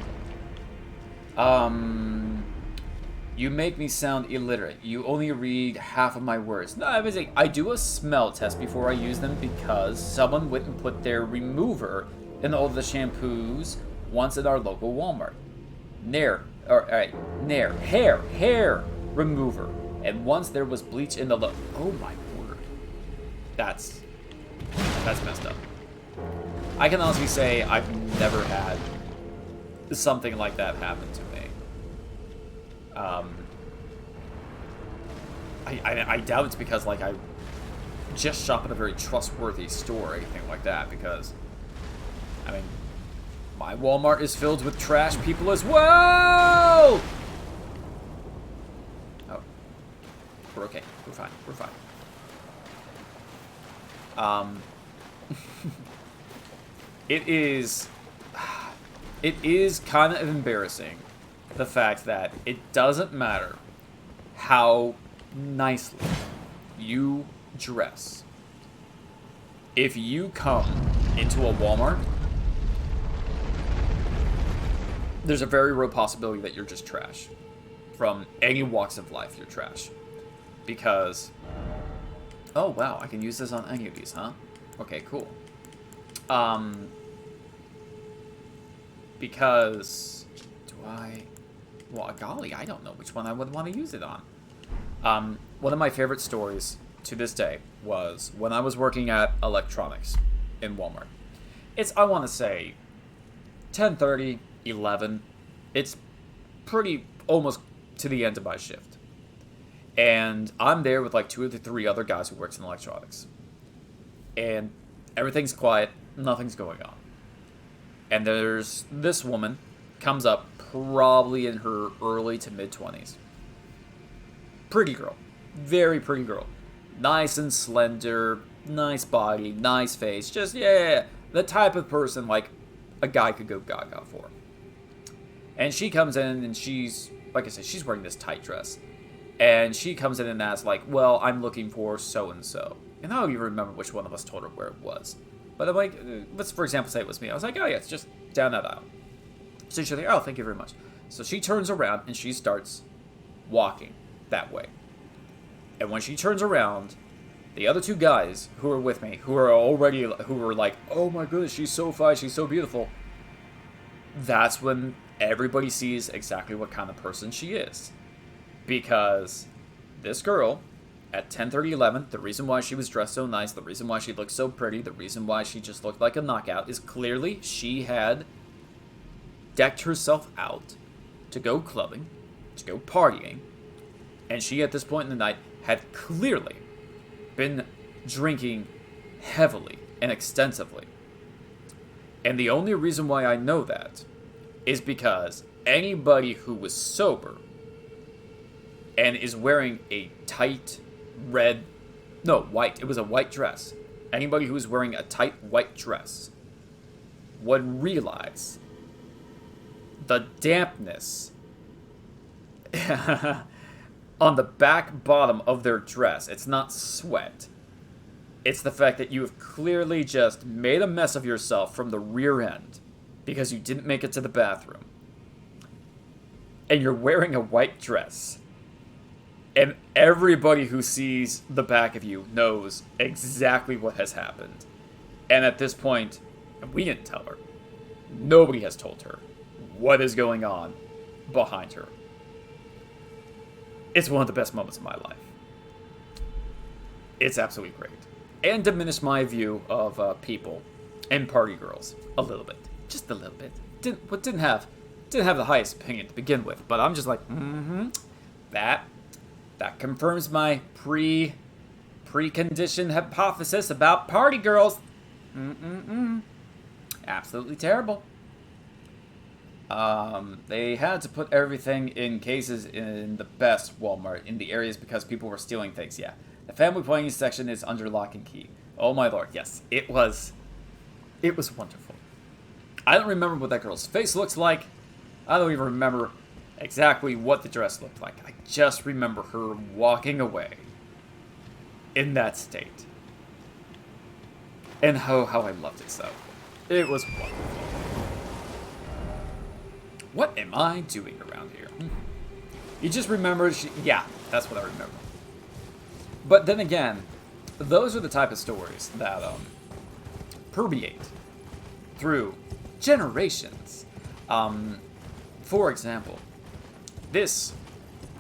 You make me sound illiterate. You only read half of my words. No, I do a smell test before I use them because someone went and put their remover in all of the shampoos once at our local Walmart. Hair remover. And once there was bleach in the oh my word. That's messed up. I can honestly say I've never had something like that happen to me. I doubt it's because like I just shop at a very trustworthy store or anything like that, because I mean my Walmart is filled with trash people as well. Oh. We're okay. We're fine. We're fine. It is kind of embarrassing, the fact that it doesn't matter how nicely you dress. If you come into a Walmart, there's a very real possibility that you're just trash. From any walks of life, you're trash. Because, oh wow, I can use this on any of these, huh? Okay, cool. Because, well, golly, I don't know which one I would want to use it on. One of my favorite stories to this day was when I was working at electronics in Walmart. It's, I want to say, 10:30, 11. It's pretty almost to the end of my shift. And I'm there with like 2 or 3 other guys who works in electronics. And everything's quiet, nothing's going on. And there's this woman, comes up probably in her early to mid-20s. Pretty girl. Very pretty girl. Nice and slender, nice body, nice face. Just, yeah, the type of person like a guy could go gaga for. And she comes in and she's, like I said, she's wearing this tight dress. And she comes in and asks, like, well, I'm looking for so-and-so. And I don't even remember which one of us told her where it was. But I'm like, let's, for example, say it was me. I was like, oh, yeah, it's just down that aisle. So she's like, oh, thank you very much. So she turns around and she starts walking that way. And when she turns around, the other 2 guys who are with me, who were like, oh my goodness, she's so fine, she's so beautiful. That's when everybody sees exactly what kind of person she is. Because this girl, at 10:30, 11, the reason why she was dressed so nice, the reason why she looked so pretty, the reason why she just looked like a knockout is clearly she had decked herself out to go clubbing, to go partying, and she, at this point in the night, had clearly been drinking heavily and extensively. And the only reason why I know that is because anybody who was sober and is wearing a tight white, it was a white dress. Anybody who was wearing a tight white dress would realize the dampness on the back bottom of their dress. It's not sweat. It's the fact that you have clearly just made a mess of yourself from the rear end because you didn't make it to the bathroom. And you're wearing a white dress. And everybody who sees the back of you knows exactly what has happened. And at this point, we didn't tell her. Nobody has told her what is going on behind her. It's one of the best moments of my life. It's absolutely great. And diminished my view of people and party girls a little bit. Just a little bit. Didn't have the highest opinion to begin with, but I'm just like, that confirms my preconditioned hypothesis about party girls. Absolutely terrible. They had to put everything in cases in the best Walmart in the areas because people were stealing things. Yeah, the family playing section is under lock and key. Oh my lord, yes, it was wonderful. I don't remember what that girl's face looks like. I don't even remember exactly what the dress looked like. I just remember her walking away in that state. And how I loved it so. It was wonderful. What am I doing around here? You just remember yeah, that's what I remember. But then again, those are the type of stories that permeate through generations. For example,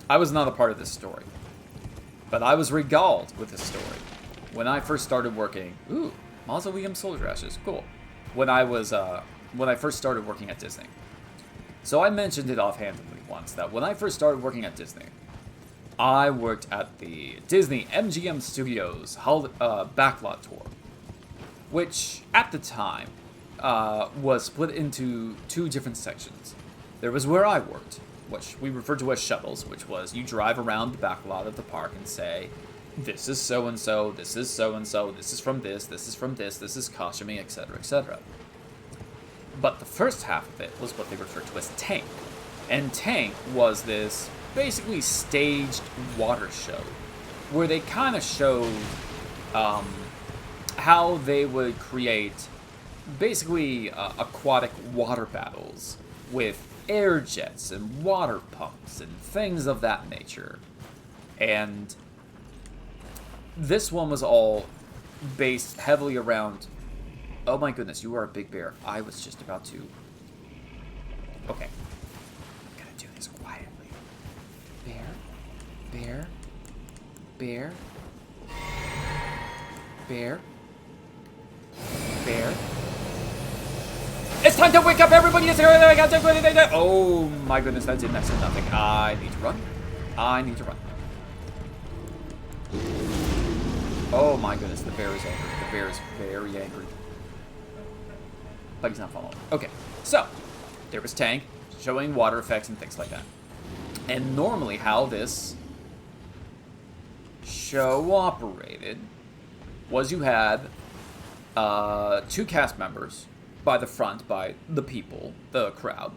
I was not a part of this story, but I was regaled with this story when I first started working. Ooh, Mausoleum Soldier Ashes, cool. When I first started working at Disney. So I mentioned it offhandedly once that when I first started working at Disney, I worked at the Disney MGM Studios backlot tour, which at the time was split into 2 different sections. There was where I worked, which we referred to as shuttles, which was you drive around the backlot of the park and say, this is so-and-so, this is so-and-so, this is from this is from this is costuming, etc., etc. But the first half of it was what they referred to as Tank. And Tank was this basically staged water show where they kind of showed how they would create basically aquatic water battles with air jets and water pumps and things of that nature. And this one was all based heavily around... Oh my goodness, you are a big bear. I was just about to... Okay. I'm gonna do this quietly. Bear. Bear. Bear. Bear. Bear. It's time to wake up, everybody! Oh my goodness, that did next to nothing. I need to run. I need to run. Oh my goodness, the bear is angry. The bear is very angry. But he's not following. Okay, so there was Tank showing water effects and things like that. And normally how this show operated was you had 2 cast members by the front, by the people, the crowd.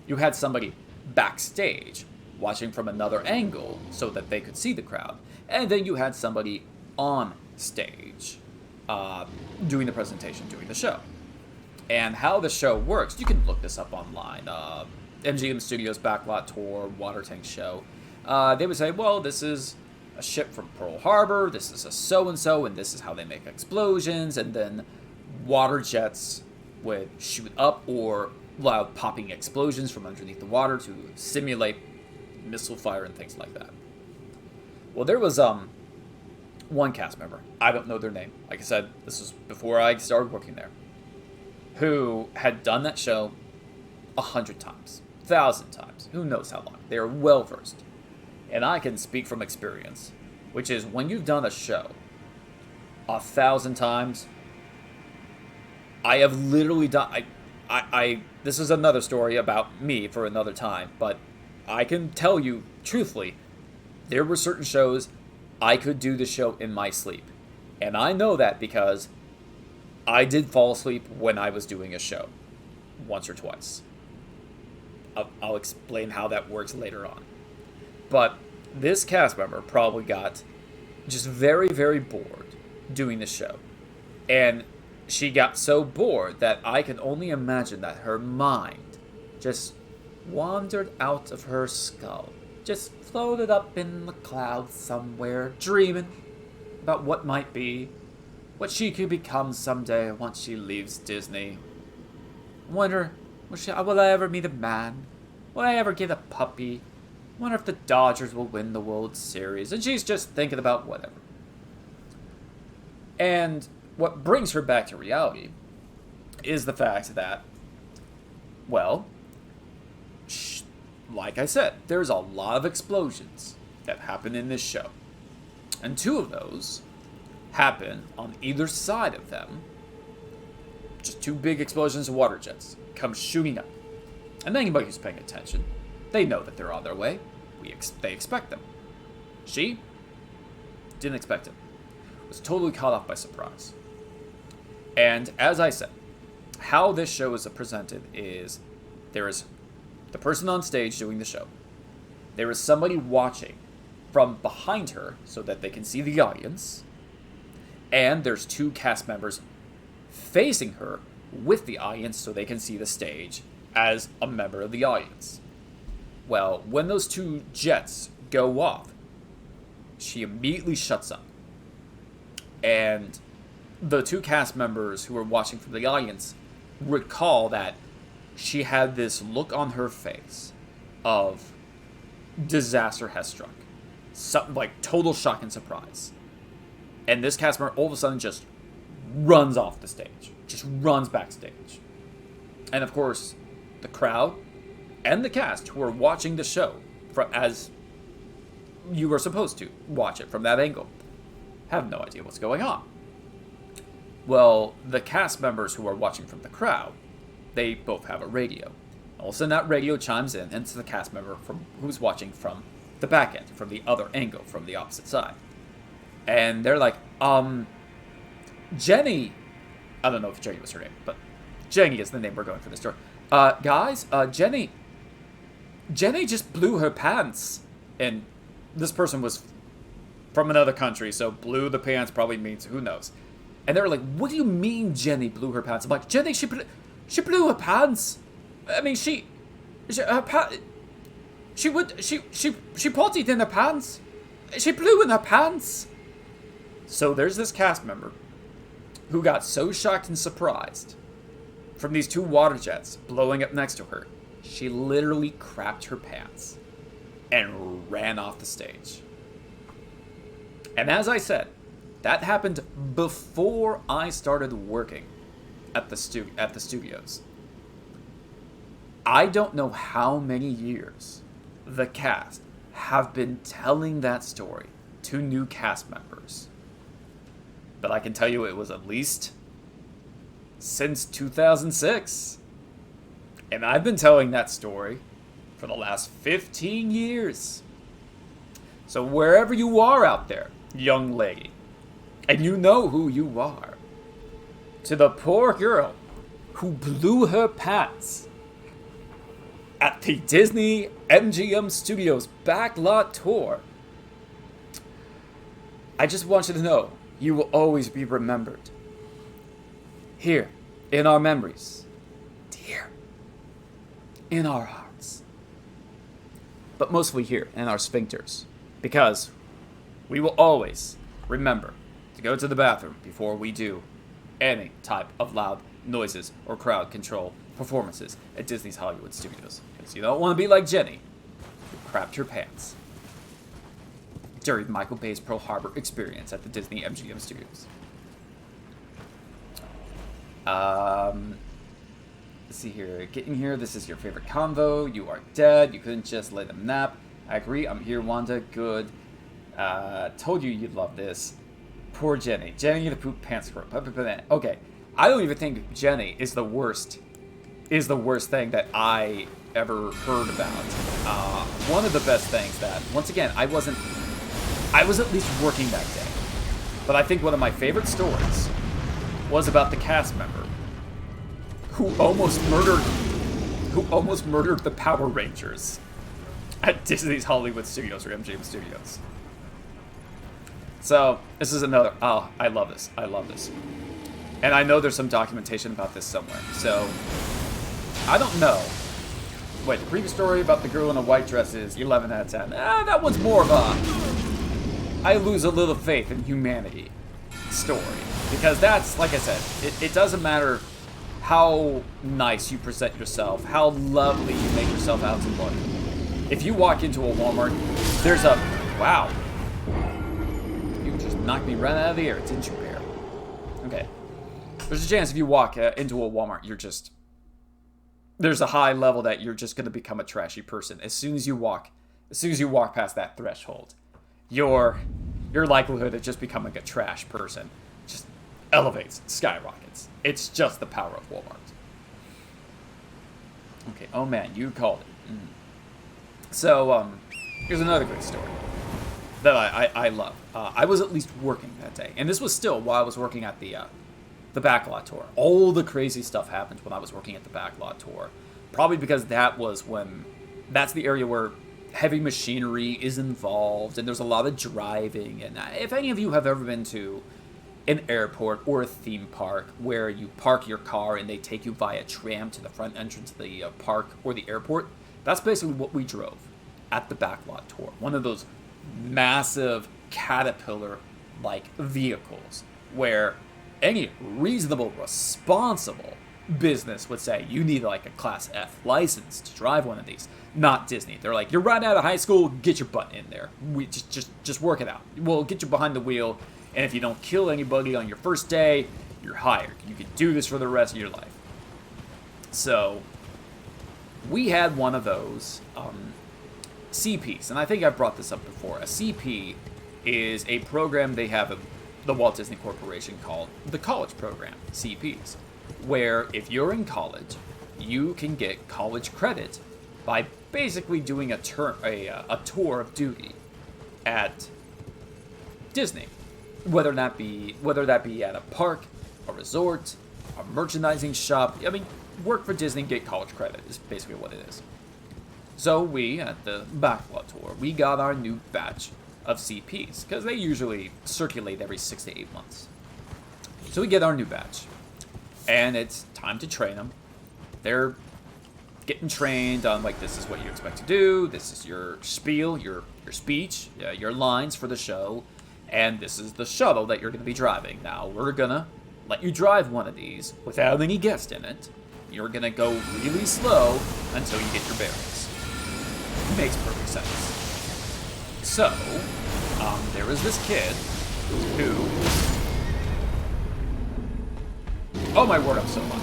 You had somebody backstage watching from another angle so that they could see the crowd. And then you had somebody on stage doing the presentation, doing the show. And how the show works, you can look this up online. MGM Studios Backlot Tour, Water Tank Show. They would say, well, this is a ship from Pearl Harbor, this is a so-and-so, and this is how they make explosions, and then water jets would shoot up or loud popping explosions from underneath the water to simulate missile fire and things like that. Well, there was one cast member, I don't know their name, like I said, this was before I started working there, who had done that show 100 times, 1,000 times, who knows how long. They are well versed. And I can speak from experience, which is when you've done a show 1,000 times, I have literally done... this is another story about me for another time, but I can tell you, truthfully, there were certain shows I could do the show in my sleep. And I know that because I did fall asleep when I was doing a show. Once or twice. I'll explain how that works later on. But this cast member probably got just very, very bored doing the show. And she got so bored that I can only imagine that her mind just wandered out of her skull. Just floated up in the clouds somewhere, dreaming about what might be, what she could become someday once she leaves Disney. Wonder, will I ever meet a man? Will I ever get a puppy? Wonder if the Dodgers will win the World Series. And she's just thinking about whatever. And what brings her back to reality is the fact that, well, like I said, there's a lot of explosions that happen in this show. And 2 of those happen on either side of them. Just 2 big explosions of water jets come shooting up. And anybody who's paying attention, they know that they're on their way. They expect them. She didn't expect it. Was totally caught off by surprise. And as I said, how this show is presented is there is the person on stage doing the show. There is somebody watching from behind her so that they can see the audience. And there's 2 cast members facing her with the audience so they can see the stage as a member of the audience. Well, when those 2 jets go off, she immediately shuts up. And the 2 cast members who were watching from the audience recall that she had this look on her face of disaster has struck. Something like total shock and surprise. And this cast member all of a sudden just runs off the stage. Just runs backstage. And of course, the crowd and the cast who are watching the show as you were supposed to watch it from that angle have no idea what's going on. Well, the cast members who are watching from the crowd, they both have a radio. All of a sudden that radio chimes in, and it's the cast member who's watching from the back end, from the other angle, from the opposite side. And they're like, Jenny, I don't know if Jenny was her name, but Jenny is the name we're going for this story. Guys, Jenny just blew her pants. And this person was from another country, so blew the pants probably means who knows. And they're like, what do you mean Jenny blew her pants? I'm like, Jenny, she blew her pants. I mean, she potted in her pants. She blew in her pants. So there's this cast member who got so shocked and surprised from these 2 water jets blowing up next to her, she literally crapped her pants and ran off the stage. And as I said, that happened before I started working at the studios. I don't know how many years the cast have been telling that story to new cast members. But I can tell you it was at least since 2006. And I've been telling that story for the last 15 years. So wherever you are out there, young lady, and you know who you are, to the poor girl who blew her pants at the Disney MGM Studios backlot tour, I just want you to know you will always be remembered. Here, in our memories. Dear. In our hearts. But mostly here, in our sphincters. Because we will always remember to go to the bathroom before we do any type of loud noises or crowd control performances at Disney's Hollywood Studios. Because you don't want to be like Jenny, who crapped her pants during Michael Bay's Pearl Harbor experience at the Disney MGM Studios. Let's see here. Get in here. This is your favorite convo. You are dead. You couldn't just let them nap. I agree. I'm here, Wanda. Good. Told you you'd love this. Poor Jenny. Jenny the poop pants girl. Okay. I don't even think Jenny is the worst thing that I ever heard about. One of the best things that, once again, I was at least working that day. But I think one of my favorite stories was about the cast member who almost murdered the Power Rangers at Disney's Hollywood Studios or MGM Studios. So, this is another, oh, I love this. And I know there's some documentation about this somewhere. So, I don't know. Wait, the previous story about the girl in a white dress is 11 out of 10. That one's more of a I lose a little faith in humanity story. Because that's, like I said, it doesn't matter how nice you present yourself, how lovely you make yourself out to look. If you walk into a Walmart, there's a, wow. You just knocked me right out of the air, didn't you, Bear? Okay. There's a chance if you walk into a Walmart, there's a high level that you're just going to become a trashy person. As soon as you walk past that threshold, your likelihood of just becoming a trash person just elevates, skyrockets. It's just the power of Walmart. Okay, oh man, you called it. So, here's another great story that I love. I was at least working that day, and this was still while I was working at the backlot tour. All the crazy stuff happened when I was working at the backlot tour. Probably because that's the area where heavy machinery is involved, and there's a lot of driving. And if any of you have ever been to an airport or a theme park where you park your car and they take you via tram to the front entrance of the park or the airport, that's basically what we drove at the backlot tour. One of those massive Caterpillar-like vehicles where any reasonable, responsible business would say you need like a Class F license to drive one of these. Not Disney. They're like, you're right out of high school, get your butt in there. We just work it out. We'll get you behind the wheel, and if you don't kill anybody on your first day, you're hired. You can do this for the rest of your life. So we had one of those CPs, and I think I've brought this up before. A CP is a program they have at the Walt Disney Corporation called the College Program, CPs, where if you're in college, you can get college credit by basically doing a tour of duty at Disney, whether that be at a park, a resort, a merchandising shop. I mean, work for Disney, get college credit is basically what it is. So we, at the backlot tour, we got our new batch of CPs, because they usually circulate every 6 to 8 months. So we get our new batch. And it's time to train them. They're getting trained on, like, this is what you expect to do. This is your spiel, your speech, your lines for the show. And this is the shuttle that you're going to be driving. Now, we're going to let you drive one of these without any guest in it. You're going to go really slow until you get your bearings. Makes perfect sense. So, there was this kid who... Oh my word, I'm so lucky.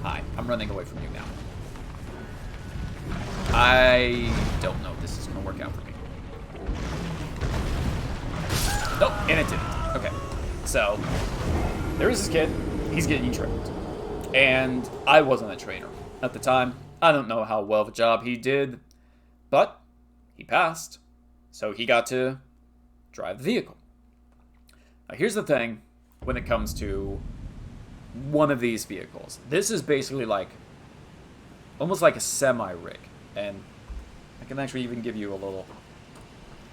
Hi, I'm running away from you now. I don't know if this is going to work out for me. Nope, and it didn't. Okay, so there is this kid. He's getting trained. And I wasn't a trainer at the time. I don't know how well of a job he did, but he passed. So he got to drive the vehicle. Now here's the thing when it comes to one of these vehicles. This is basically like, almost like a semi-rig. And I can actually even give you a little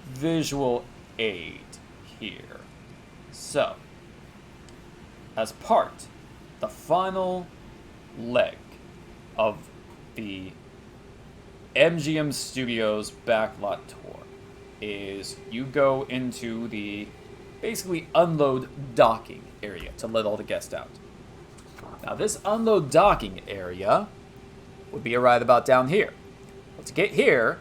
visual aid here. So, as part, the final leg of the MGM Studios backlot tour is you go into the basically unload docking area to let all the guests out. Now this unload docking area would be right about down here. But to get here,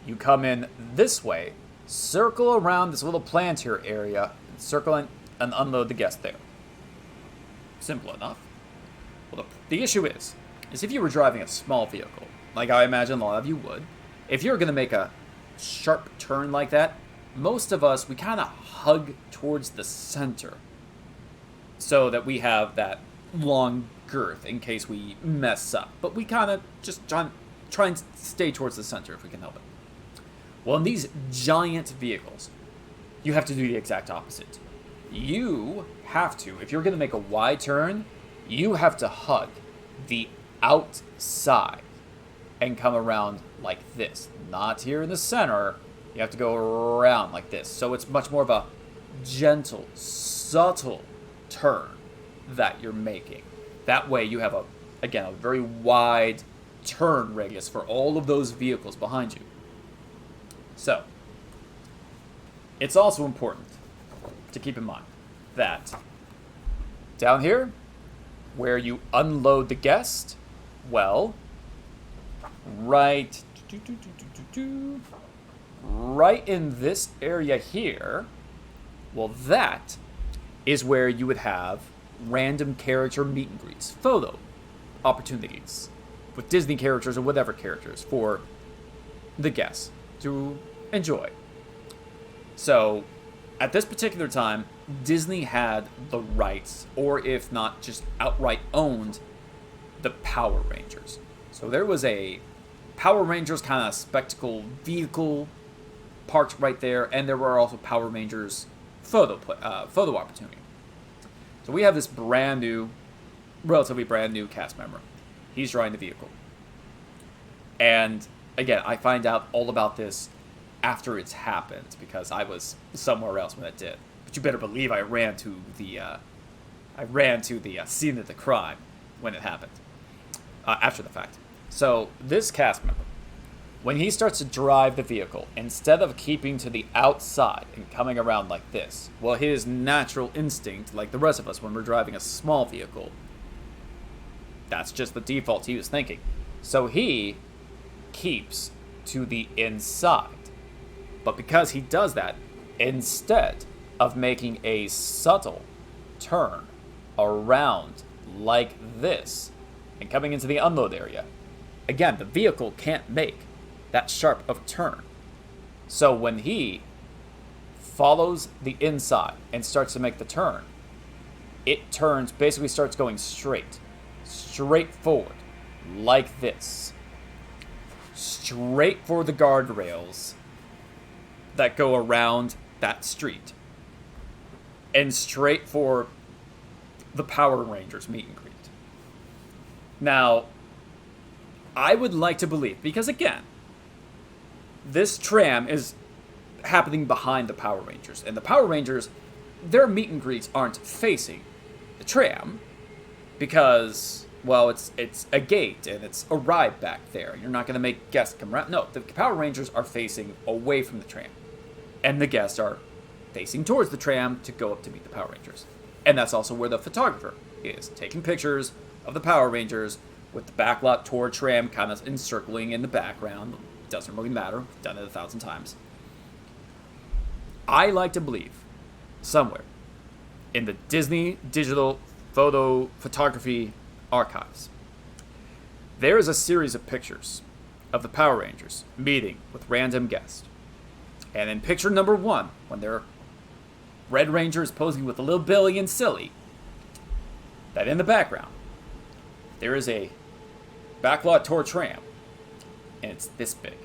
you come in this way, circle around this little planter area, circle in and unload the guest there. Simple enough. Well, the issue is if you were driving a small vehicle, like I imagine a lot of you would, if you're going to make a sharp turn like that, most of us, we kind of hug towards the center so that we have that long girth in case we mess up. But we kind of just try and stay towards the center if we can help it. Well, in these giant vehicles, you have to do the exact opposite. You have to, if you're going to make a wide turn, you have to hug the outside and come around like this. Not here in the center. You have to go around like this. So it's much more of a gentle, subtle turn that you're making. That way you have, a very wide turn radius for all of those vehicles behind you. So, it's also important to keep in mind that down here, where you unload the guest, well, right in this area here, well, that is where you would have random character meet and greets, photo opportunities with Disney characters or whatever characters for the guests to enjoy. So, at this particular time, Disney had the rights, or if not just outright owned, the Power Rangers. So there was a Power Rangers kind of spectacle vehicle parked right there, and there were also Power Rangers photo opportunity. So we have this relatively brand new cast member. He's driving the vehicle. And again, I find out all about this after it's happened because I was somewhere else when it did. But you better believe I ran to the scene of the crime when it happened after the fact. So this cast member, when he starts to drive the vehicle, instead of keeping to the outside and coming around like this, well, his natural instinct, like the rest of us when we're driving a small vehicle, that's just the default he was thinking. So he keeps to the inside. But because he does that, instead of making a subtle turn around like this and coming into the unload area, again, the vehicle can't make that sharp of turn. So when he follows the inside and starts to make the turn, it basically starts going straight forward, like this. Straight for the guardrails that go around that street. And straight for the Power Rangers meet and greet. Now, I would like to believe, because again, this tram is happening behind the Power Rangers. And the Power Rangers, their meet and greets aren't facing the tram because, well, it's a gate and it's a ride back there. You're not going to make guests come around. No, the Power Rangers are facing away from the tram, and the guests are facing towards the tram to go up to meet the Power Rangers. And that's also where the photographer is, taking pictures of the Power Rangers with the backlot toward tram kind of encircling in the background. It doesn't really matter. We've done it 1,000 times. I like to believe somewhere in the Disney digital photography archives, there is a series of pictures of the Power Rangers meeting with random guests. And in picture number 1, when their Red Ranger is posing with Little Billy and Silly, that in the background, there is a backlot toward tram, and it's this big.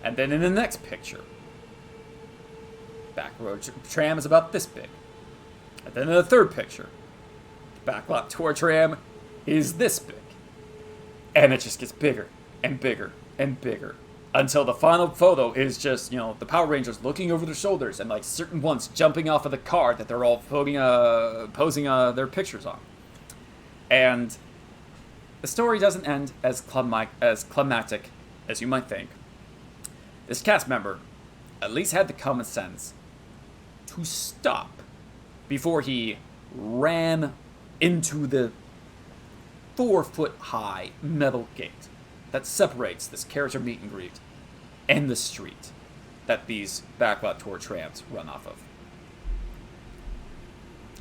And then in the next picture, back road tram is about this big. And then in the third picture, the backlot toward tram is this big. And it just gets bigger and bigger and bigger until the final photo is just, the Power Rangers looking over their shoulders and like certain ones jumping off of the car that they're all posing their pictures on. And the story doesn't end as climactic as you might think. This cast member at least had the common sense to stop before he ran into the 4-foot-high metal gate that separates this character meet and greet and the street that these backlot tour trams run off of.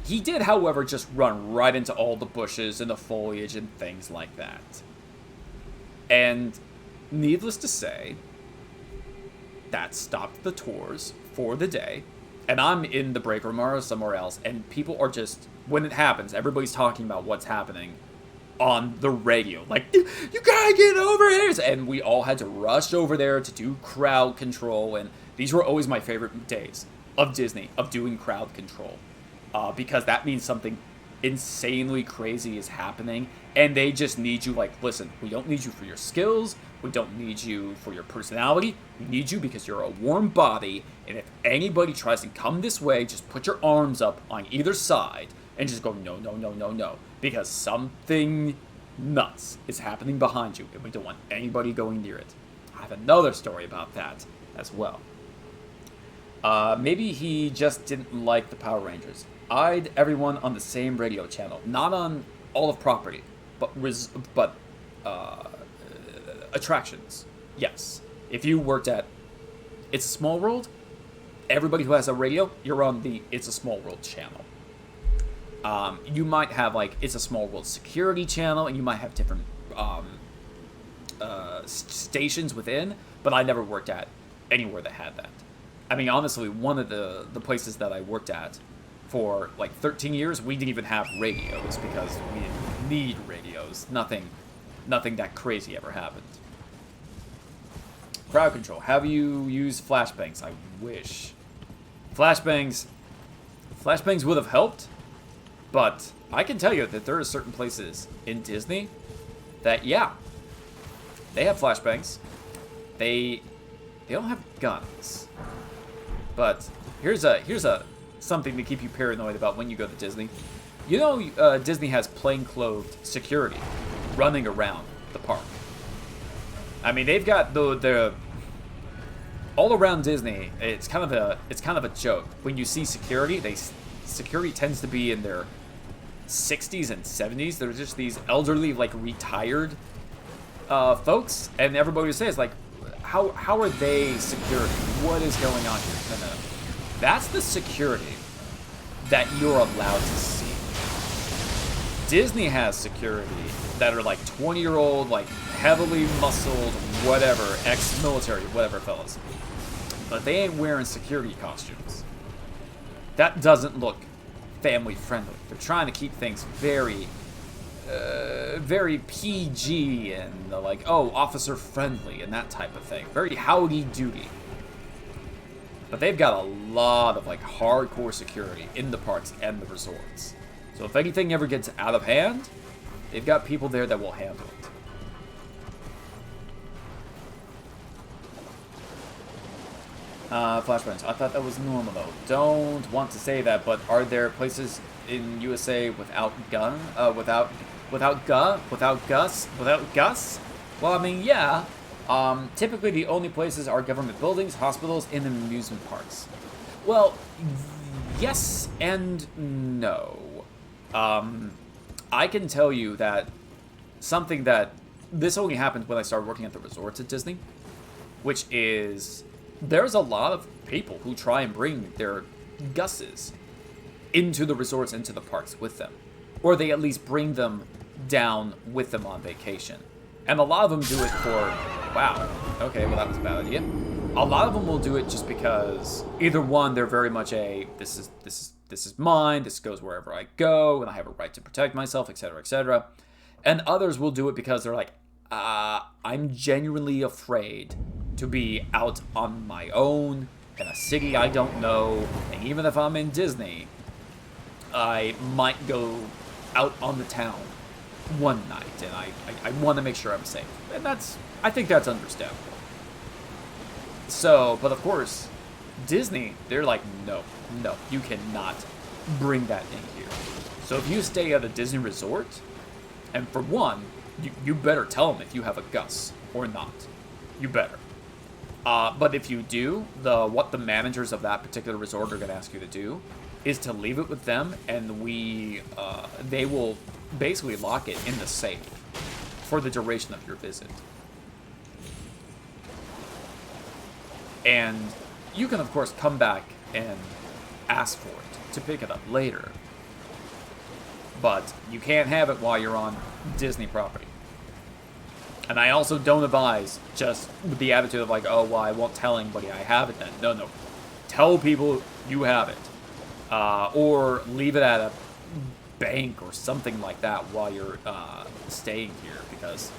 He did, however, just run right into all the bushes and the foliage and things like that. And needless to say, that stopped the tours for the day. And I'm in the break room or somewhere else, and people are just, when it happens, everybody's talking about what's happening on the radio. Like, you gotta get over here! And we all had to rush over there to do crowd control, and these were always my favorite days of Disney, of doing crowd control. Because that means something insanely crazy is happening, and they just need you, like, listen, we don't need you for your skills, we don't need you for your personality, we need you because you're a warm body, and if anybody tries to come this way, just put your arms up on either side, and just go, no, no, no, no, no, because something nuts is happening behind you, and we don't want anybody going near it. I have another story about that as well. Maybe he just didn't like the Power Rangers. Eyed everyone on the same radio channel, not on all of property, but attractions. Yes, if you worked at It's a Small World, everybody who has a radio, you're on the It's a Small World channel. You might have like It's a Small World security channel, and you might have different stations within. But I never worked at anywhere that had that. I mean, honestly, one of the places that I worked at for like 13 years, we didn't even have radios because we didn't need radios. Nothing that crazy ever happened. Crowd control. Have you used flashbangs? I wish. Flashbangs would have helped, but I can tell you that there are certain places in Disney that, yeah, they have flashbangs. They don't have guns. But here's something to keep you paranoid about when you go to Disney. You know, Disney has plainclothed security running around the park. I mean, they've got the all around Disney. It's kind of a joke when you see security. Security tends to be in their 60s and 70s. They're just these elderly, like retired folks, and everybody says like, how are they security? What is going on here? No. That's the security that you're allowed to see. Disney has security that are like 20-year-old, like heavily muscled, whatever, ex-military, whatever fellas. But they ain't wearing security costumes. That doesn't look family friendly. They're trying to keep things very PG and like, officer friendly and that type of thing. Very howdy doody. But they've got a lot of like hardcore security in the parks and the resorts. So if anything ever gets out of hand, they've got people there that will handle it. Flashpoints. I thought that was normal though. Don't want to say that, but are there places in USA without gun? Without Gus? Well, I mean, yeah. Typically the only places are government buildings, hospitals, and amusement parks. Well, yes and no. I can tell you that something that this only happened when I started working at the resorts at Disney, which is there's a lot of people who try and bring their Gus's into the resorts, into the parks with them. Or they at least bring them down with them on vacation. And a lot of them do it for, wow, okay, well that was a bad idea. A lot of them will do it just because either one, they're very much a, this is mine, this goes wherever I go, and I have a right to protect myself, etc., etc. And others will do it because they're like, I'm genuinely afraid to be out on my own in a city I don't know, and even if I'm in Disney, I might go out on the town one night, and I want to make sure I'm safe. And I think that's understandable. So, but of course, Disney, they're like, no, you cannot bring that in here. So if you stay at a Disney resort, and for one, you better tell them if you have a Gus or not. You better. But if you do, what the managers of that particular resort are going to ask you to do is to leave it with them, and they will basically lock it in the safe for the duration of your visit. And you can, of course, come back and ask for it to pick it up later. But you can't have it while you're on Disney property. And I also don't advise just with the attitude of like, oh, well, I won't tell anybody I have it then. No. Tell people you have it. Or leave it at a bank or something like that while you're staying here. Because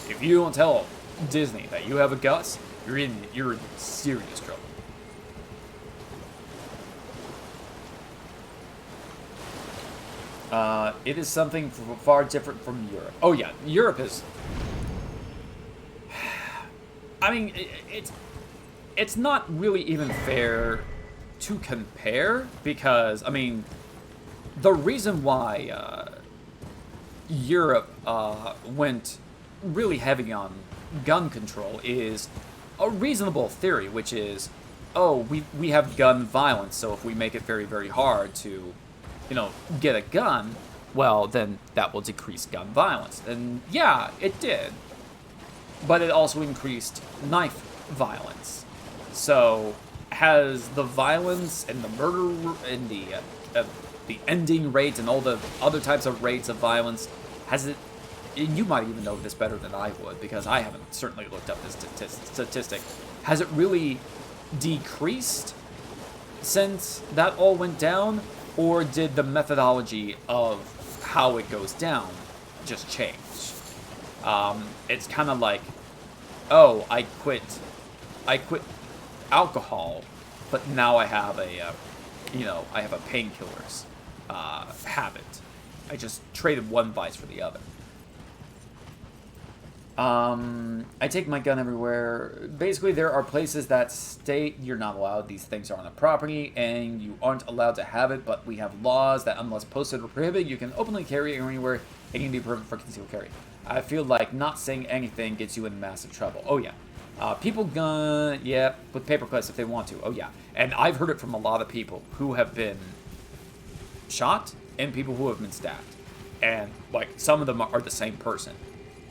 if you don't tell Disney that you have a Gus, you're in serious trouble. It is something far different from Europe. Oh yeah, Europe is... I mean, it's not really even fair to compare because, I mean, the reason why Europe went really heavy on gun control is a reasonable theory, which is, oh, we have gun violence, so if we make it very, very hard to, get a gun, well, then that will decrease gun violence. And yeah, it did. But it also increased knife violence. So has the violence and the murder and the ending rates and all the other types of rates of violence, has it... You might even know this better than I would, because I haven't certainly looked up this statistic. Has it really decreased since that all went down? Or did the methodology of how it goes down just change? It's kind of like, oh, I quit alcohol, but now I have a painkillers habit. I just traded one vice for the other. I take my gun everywhere. Basically, there are places that state you're not allowed. These things are on the property, and you aren't allowed to have it, but we have laws that unless posted or prohibited, you can openly carry it anywhere. It can be prohibited for concealed carry. I feel like not saying anything gets you in massive trouble. Oh, yeah. People gun, yeah, with paper clips if they want to. Oh, yeah. And I've heard it from a lot of people who have been shot and people who have been stabbed. And, like, some of them are the same person.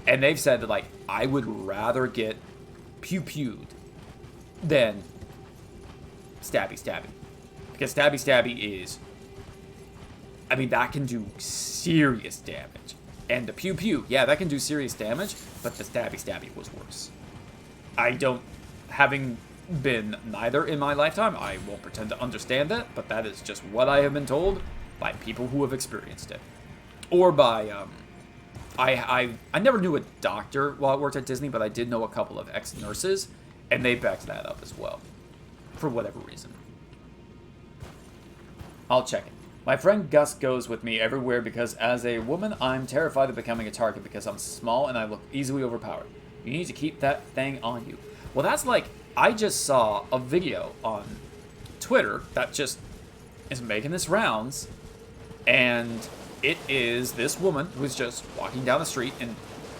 And they've said that, like, I would rather get pew-pewed than stabby-stabby. Because stabby-stabby is... I mean, that can do serious damage. And the pew-pew, yeah, that can do serious damage, but the stabby-stabby was worse. Having been neither in my lifetime, I won't pretend to understand that, but that is just what I have been told by people who have experienced it. Or by, I never knew a doctor while I worked at Disney, but I did know a couple of ex-nurses, and they backed that up as well, for whatever reason. I'll check it. My friend Gus goes with me everywhere because as a woman, I'm terrified of becoming a target because I'm small and I look easily overpowered. You need to keep that thing on you. Well, that's like, I just saw a video on Twitter that just is making its rounds, and it is this woman who's just walking down the street in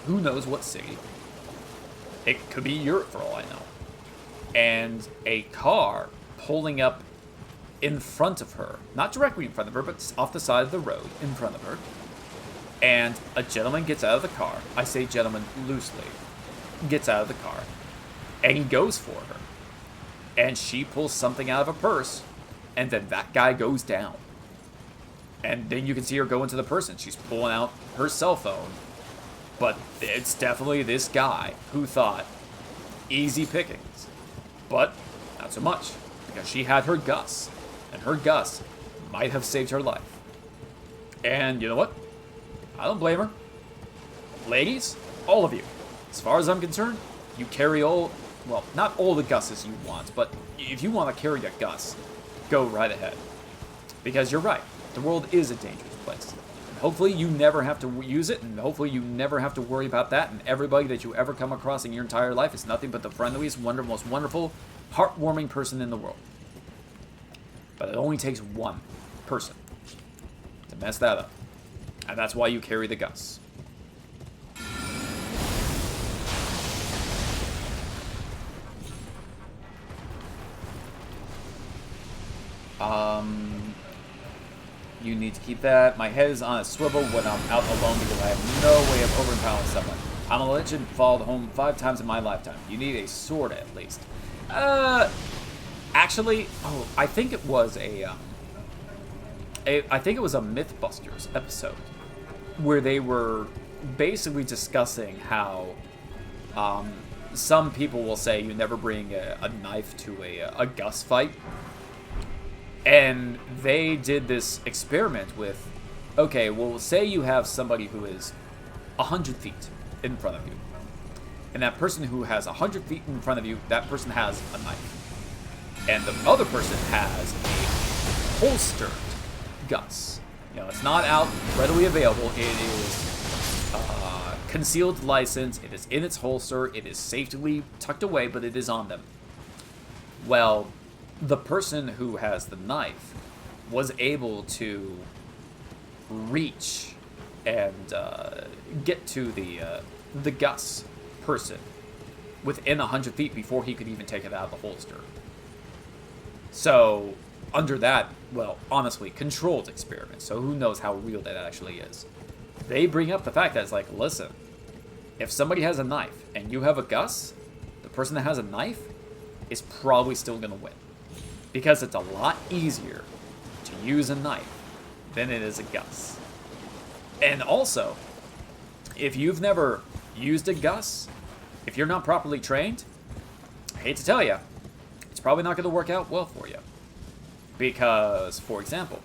who knows what city. It could be Europe for all I know. And a car pulling up in front of her, not directly in front of her, but off the side of the road in front of her. And a gentleman gets out of the car. I say gentleman loosely. Gets out of the car. And he goes for her. And she pulls something out of a purse. And then that guy goes down. And then you can see her go into the person. She's pulling out her cell phone. But it's definitely this guy who thought, easy pickings. But not so much. Because she had her Gus. And her Gus might have saved her life. And you know what? I don't blame her. Ladies, all of you, as far as I'm concerned, you carry all, well, not all the Gus's you want, but if you want to carry a Gus, go right ahead. Because you're right, the world is a dangerous place. And hopefully you never have to use it, and hopefully you never have to worry about that, and everybody that you ever come across in your entire life is nothing but the friendliest, most wonderful, heartwarming person in the world. But it only takes one person to mess that up. And that's why you carry the Gus. You need to keep that. My head is on a swivel when I'm out alone because I have no way of overpowering someone. I'm a legend, followed home 5 times in my lifetime. You need a sword at least. Actually, I think it was I think it was a Mythbusters episode where they were basically discussing how some people will say you never bring a knife to a Gus fight. And they did this experiment with, okay, well, say you have somebody who is 100 feet in front of you. And that person who has 100 feet in front of you, that person has a knife. And the other person has a holstered Gus. You know, it's not out readily available. It is concealed license. It is in its holster. It is safely tucked away, but it is on them. Well, the person who has the knife was able to reach and get to the Gus person within 100 feet before he could even take it out of the holster. So, under that, well, honestly, controlled experiment, so who knows how real that actually is. They bring up the fact that it's like, listen, if somebody has a knife and you have a Gus, the person that has a knife is probably still going to win. Because it's a lot easier to use a knife than it is a Gus. And also, if you've never used a Gus, if you're not properly trained, I hate to tell you, it's probably not going to work out well for you. Because, for example,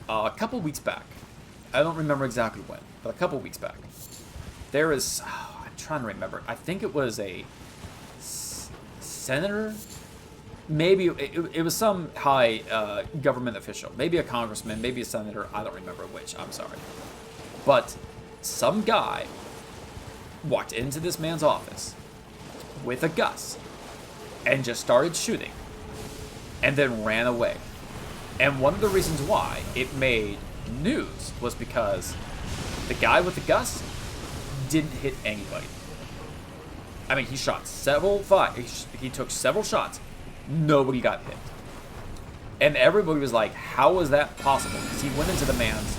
a couple weeks back, I don't remember exactly when, but a couple weeks back, there is, I'm trying to remember, I think it was a senator. Maybe it was some high government official. Maybe a congressman, maybe a senator. I don't remember which. I'm sorry. But some guy walked into this man's office with a Gus and just started shooting and then ran away. And one of the reasons why it made news was because the guy with the Gus didn't hit anybody. I mean, he shot several he took several shots. Nobody got hit. And everybody was like, how was that possible? Because he went into the man's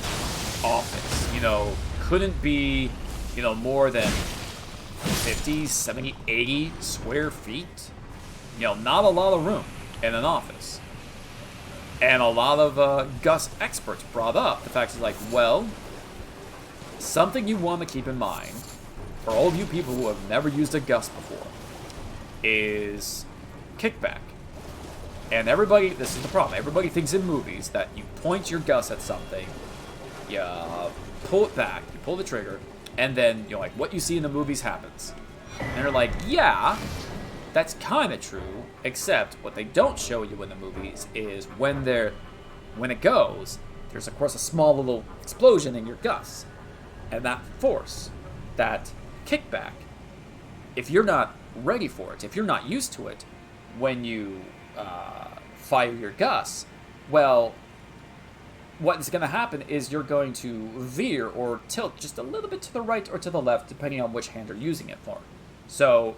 office, you know, couldn't be, you know, more than 50, 70, 80 square feet. You know, not a lot of room in an office. And a lot of Gus experts brought up the fact is like, well, something you want to keep in mind, for all of you people who have never used a Gus before, is kickback. And everybody, this is the problem, everybody thinks in movies that you point your Gus at something, you pull it back, you pull the trigger, and then, you know, like, what you see in the movies happens. And they're like, yeah, that's kind of true, except what they don't show you in the movies is when it goes, there's, of course, a small little explosion in your Gus. And that force, that kickback, if you're not ready for it. If you're not used to it, when you fire your Gus, well, what's going to happen is you're going to veer or tilt just a little bit to the right or to the left, depending on which hand you're using it for. So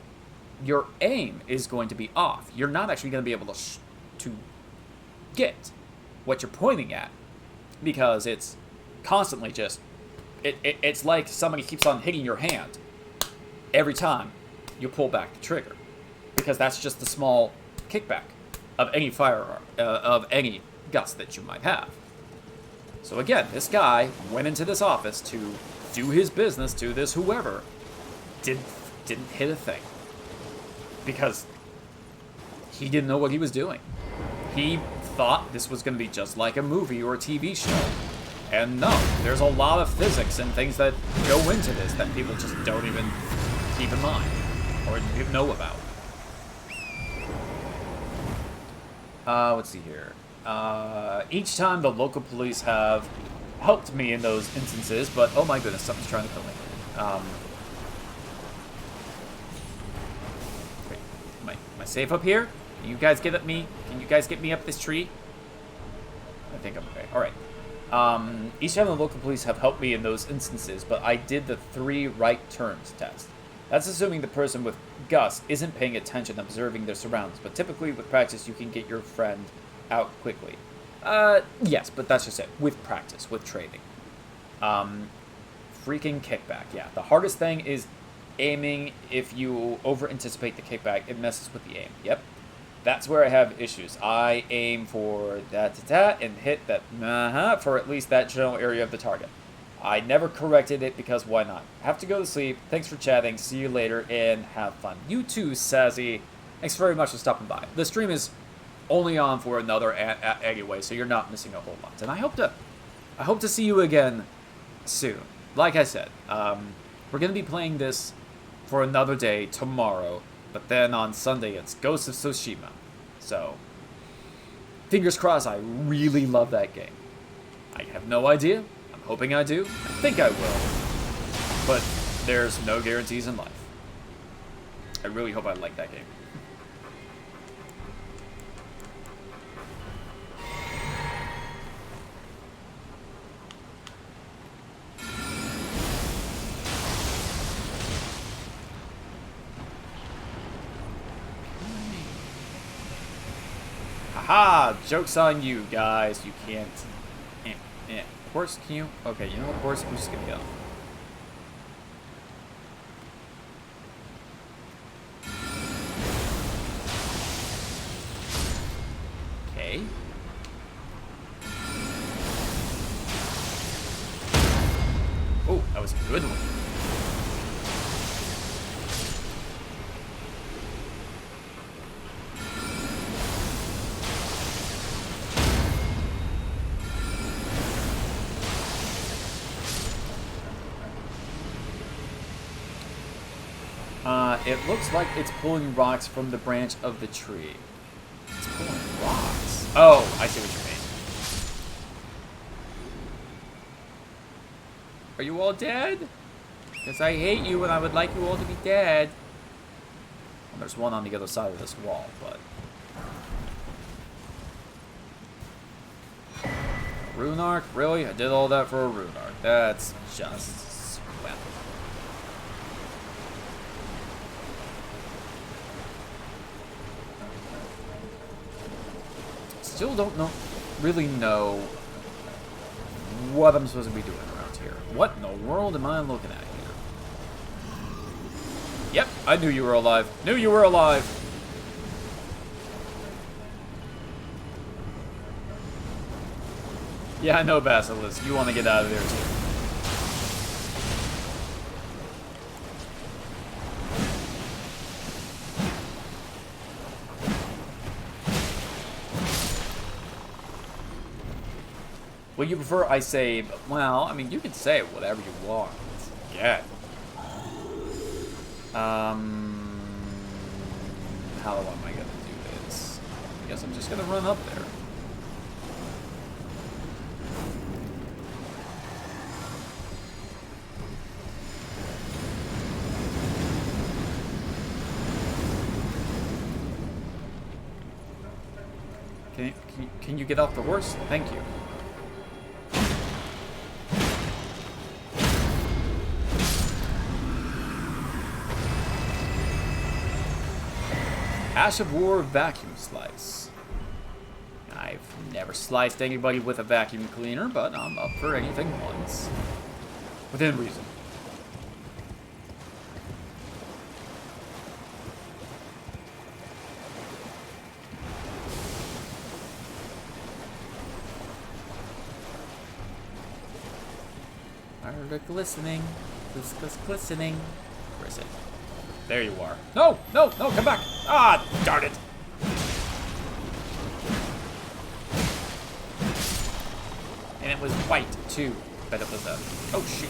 your aim is going to be off. You're not actually going to be able to get what you're pointing at, because it's constantly just... It's like somebody keeps on hitting your hand every time you pull back the trigger, because that's just the small kickback of any firearm, of any Gus that you might have. So again, this guy went into this office to do his business to this whoever, didn't hit a thing, because he didn't know what he was doing. He thought this was going to be just like a movie or a TV show. And no, there's a lot of physics and things that go into this that people just don't even keep in mind or even know about. Let's see here. Each time the local police have helped me in those instances, but oh my goodness, something's trying to kill me. Wait, am I safe up here? Can you guys get at me? Can you guys get me up this tree? I think I'm okay. All right. Each time the local police have helped me in those instances, but I did the 3 right turns test. That's assuming the person with Gus isn't paying attention, observing their surroundings, but typically with practice you can get your friend out quickly. Yes, but that's just it. With practice, with training. Freaking kickback, yeah. The hardest thing is aiming. If you over-anticipate the kickback, it messes with the aim. Yep. That's where I have issues. I aim for that and hit that for at least that general area of the target. I never corrected it because why not? Have to go to sleep. Thanks for chatting. See you later and have fun. You too, Sassy. Thanks very much for stopping by. The stream is only on for another anyway, so you're not missing a whole lot. And I hope to see you again soon. Like I said, we're gonna be playing this for another day tomorrow. But then on Sunday, it's Ghost of Tsushima. So, fingers crossed, I really love that game. I have no idea. I'm hoping I do. I think I will. But there's no guarantees in life. I really hope I like that game. Haha! Joke's on you, guys. You can't... Horse, can you... Okay, you know what, horse? I'm just gonna go. Okay. Oh, that was a good one. It looks like it's pulling rocks from the branch of the tree. It's pulling rocks. Oh, I see what you mean. Are you all dead? Because I hate you and I would like you all to be dead. Well, there's one on the other side of this wall, but... Rune arc? Really? I did all that for a rune arc. That's just... well... Still don't really know what I'm supposed to be doing around here. What in the world am I looking at here? Yep, I knew you were alive. Knew you were alive. Yeah, I know, Basilisk. You want to get out of there too. Would you prefer I say, well, I mean, you can say whatever you want. Yeah. How am I gonna do this? I guess I'm just gonna run up there. Can you get off the horse? Thank you. Ash of War vacuum slice. I've never sliced anybody with a vacuum cleaner, but I'm up for anything once. Within reason. Glistening. Glistening. Where is it? There you are. No! No! No! Come back! Ah! Darn it! And it was white, too. But it was a... Oh, shoot.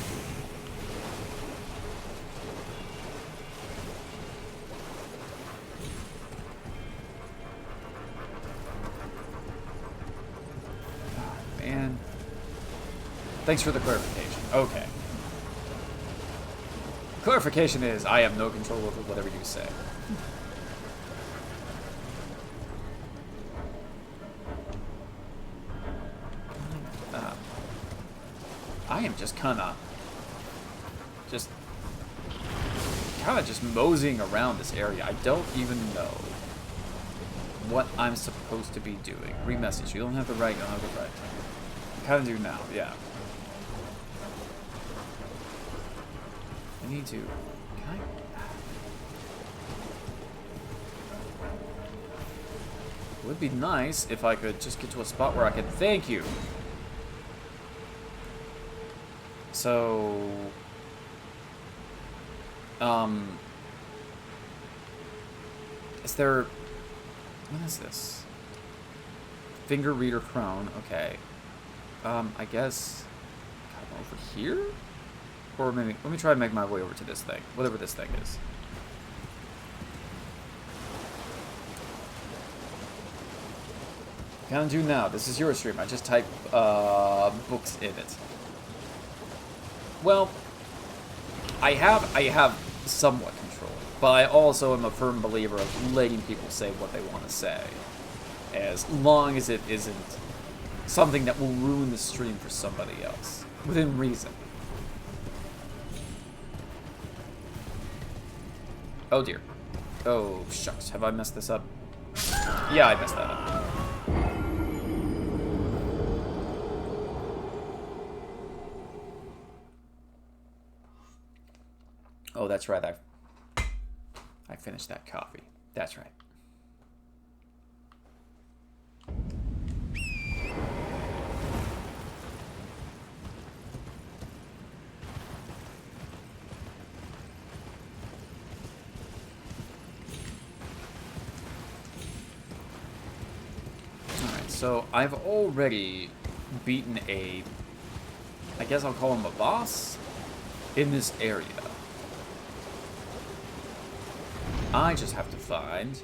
Oh, man. Thanks for the clarification. Okay. Clarification is, I have no control over whatever you say. I am just kind of just moseying around this area. I don't even know what I'm supposed to be doing. Re-message. You don't have the right. You don't have the right. I kind of do now. Yeah. I need to. Can I? It would be nice if I could just get to a spot where I could. Thank you. So, is there? What is this? Finger reader crown. Okay. I guess come over here. Or maybe, let me try and make my way over to this thing. Whatever this thing is. Can do now. This is your stream. I just type books in it. Well, I have somewhat control. But I also am a firm believer of letting people say what they want to say. As long as it isn't something that will ruin the stream for somebody else. Within reason. Oh dear. Oh shucks, have I messed this up? Yeah, I messed that up. Oh, that's right, I finished that coffee. That's right. So, I've already beaten a, I guess I'll call him a boss, in this area. I just have to find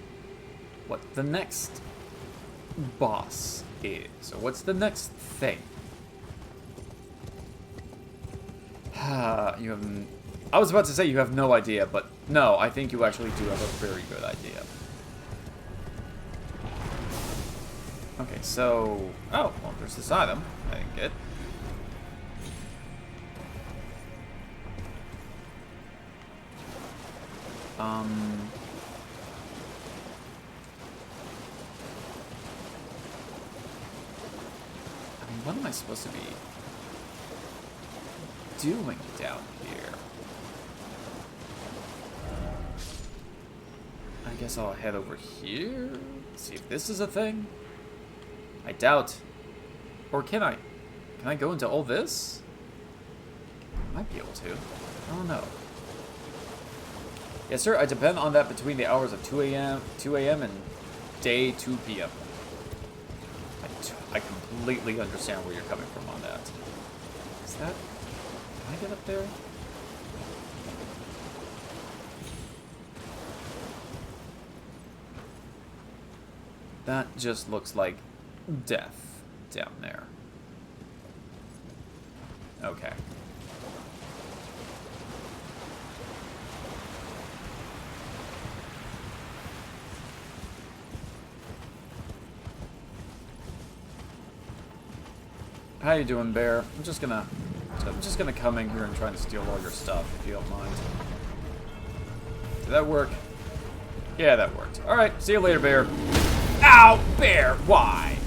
what the next boss is, or what's the next thing. You have, I was about to say you have no idea, but no, I think you actually do have a very good idea. Okay, so... Oh, well, there's this item I didn't get. I mean, what am I supposed to be doing down here? I guess I'll head over here, see if this is a thing. I doubt. Or can I? Can I go into all this? I might be able to. I don't know. Yes, sir. I depend on that between the hours of 2 a.m. and day 2 p.m. I completely understand where you're coming from on that. Is that... Can I get up there? That just looks like death down there. Okay. How you doing, Bear? I'm just gonna come in here and try to steal all your stuff, if you don't mind. Did that work? Yeah, that worked. Alright, see you later, Bear. Ow! Bear! Why?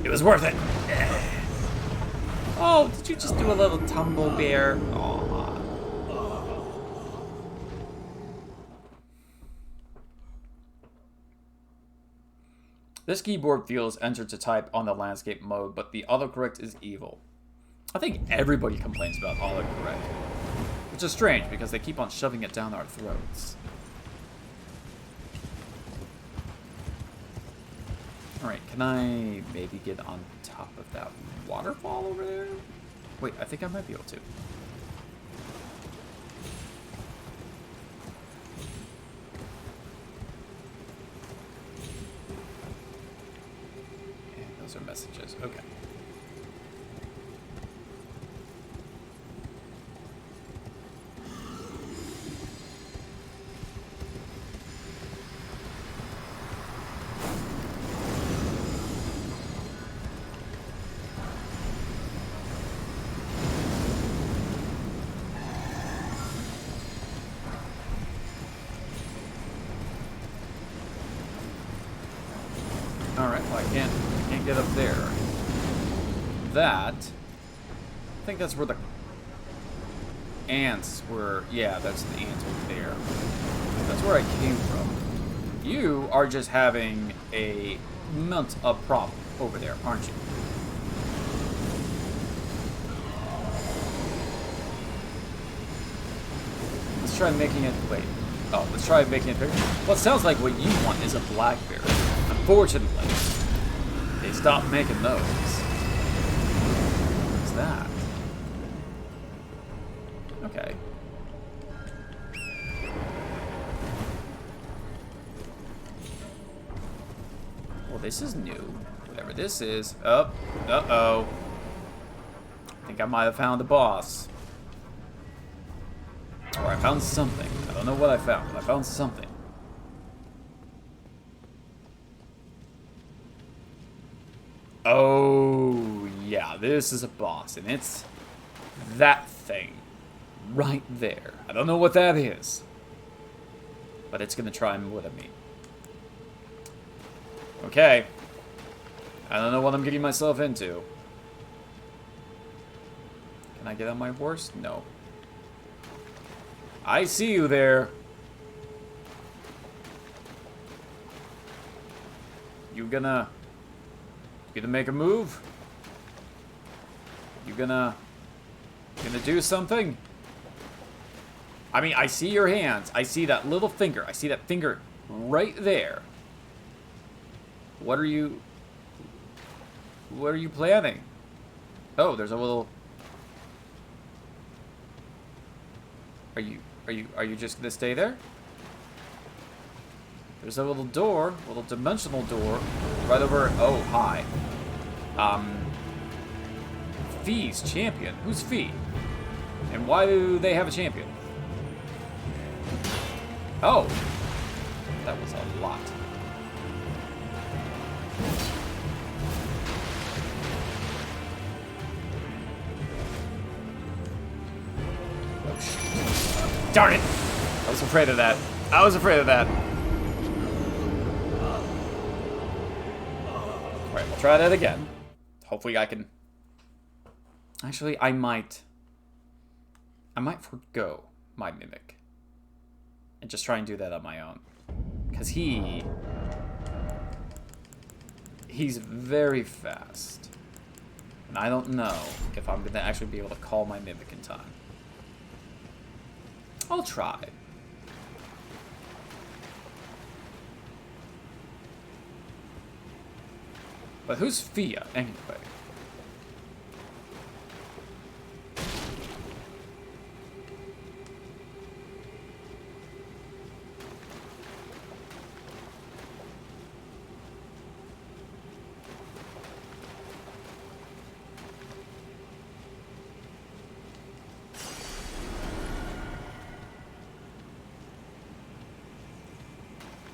It was worth it. Oh, did you just do a little tumble, Bear? Aw. This keyboard feels enter to type on the landscape mode, but the autocorrect is evil. I think everybody complains about autocorrect. Which is strange, because they keep on shoving it down our throats. Alright, can I maybe get on top of that waterfall over there? Wait, I think I might be able to. Those are messages. Okay. Alright, well I can't get up there. That, I think that's where the ants were. Yeah, that's the ants over there. That's where I came from. You are just having a problem over there, aren't you? Let's try making it, wait. Oh, let's try making it bigger. Well, it sounds like what you want is a blackberry. Unfortunately, they stopped making those. What's that? Okay. Well, this is new. Whatever this is. Oh, uh-oh. I think I might have found the boss. Or I found something. I don't know what I found, but I found something. Oh, yeah, this is a boss, and it's that thing right there. I don't know what that is, but it's gonna try and whip me. Okay. I don't know what I'm getting myself into. Can I get on my horse? No. I see you there. You gonna make a move? You gonna do something? I mean, I see your hands. I see that little finger. I see that finger right there. What are you planning? Oh, there's a little. Are you just gonna stay there? There's a little door, little dimensional door, right over. Oh, hi. Fee's champion. Who's Fee? And why do they have a champion? Oh, that was a lot. Darn it! I was afraid of that. I was afraid of that. Alright, we'll try that again. Hopefully I can... Actually, I might forgo my mimic. And just try and do that on my own. Because he's very fast. And I don't know if I'm going to actually be able to call my mimic in time. I'll try. But who's Fia, anyway?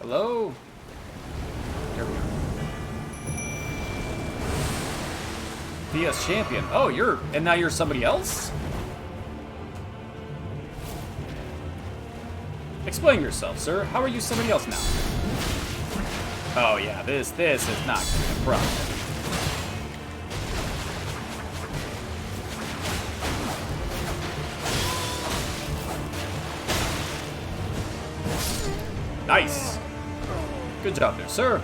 Hello? There we go. PS champion. Oh, and now you're somebody else? Explain yourself, sir. How are you somebody else now? Oh yeah, this is not gonna be a problem. Nice. Good job there, sir.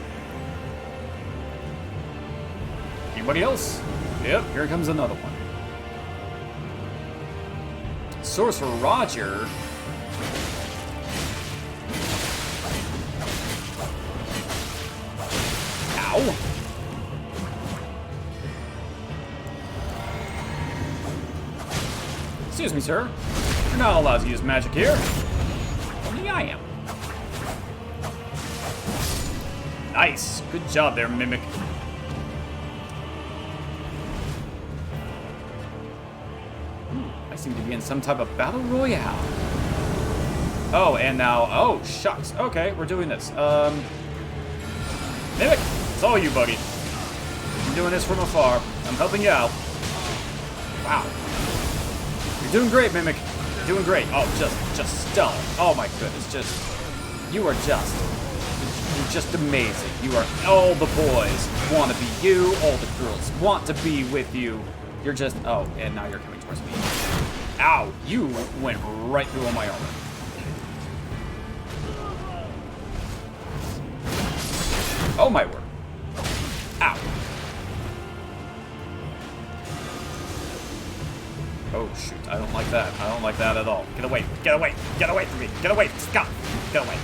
Anybody else? Yep, here comes another one. Sorcerer Roger. Ow. Excuse me, sir. You're not allowed to use magic here. Only I am. Nice. Good job there, Mimic. I seem to be in some type of battle royale. Oh, and now... Oh, shucks. Okay, we're doing this. Mimic, it's all you, buddy. I'm doing this from afar. I'm helping you out. Wow. You're doing great, Mimic. You're doing great. Oh, just stellar. Oh my goodness, you're just amazing. You are, all the boys want to be you. All the girls want to be with you. You're just, oh, and now you're coming towards me. Ow, you went right through all my armor. Oh my word. Ow. Oh shoot, I don't like that. I don't like that at all. Get away, get away, get away from me. Get away, stop, get away.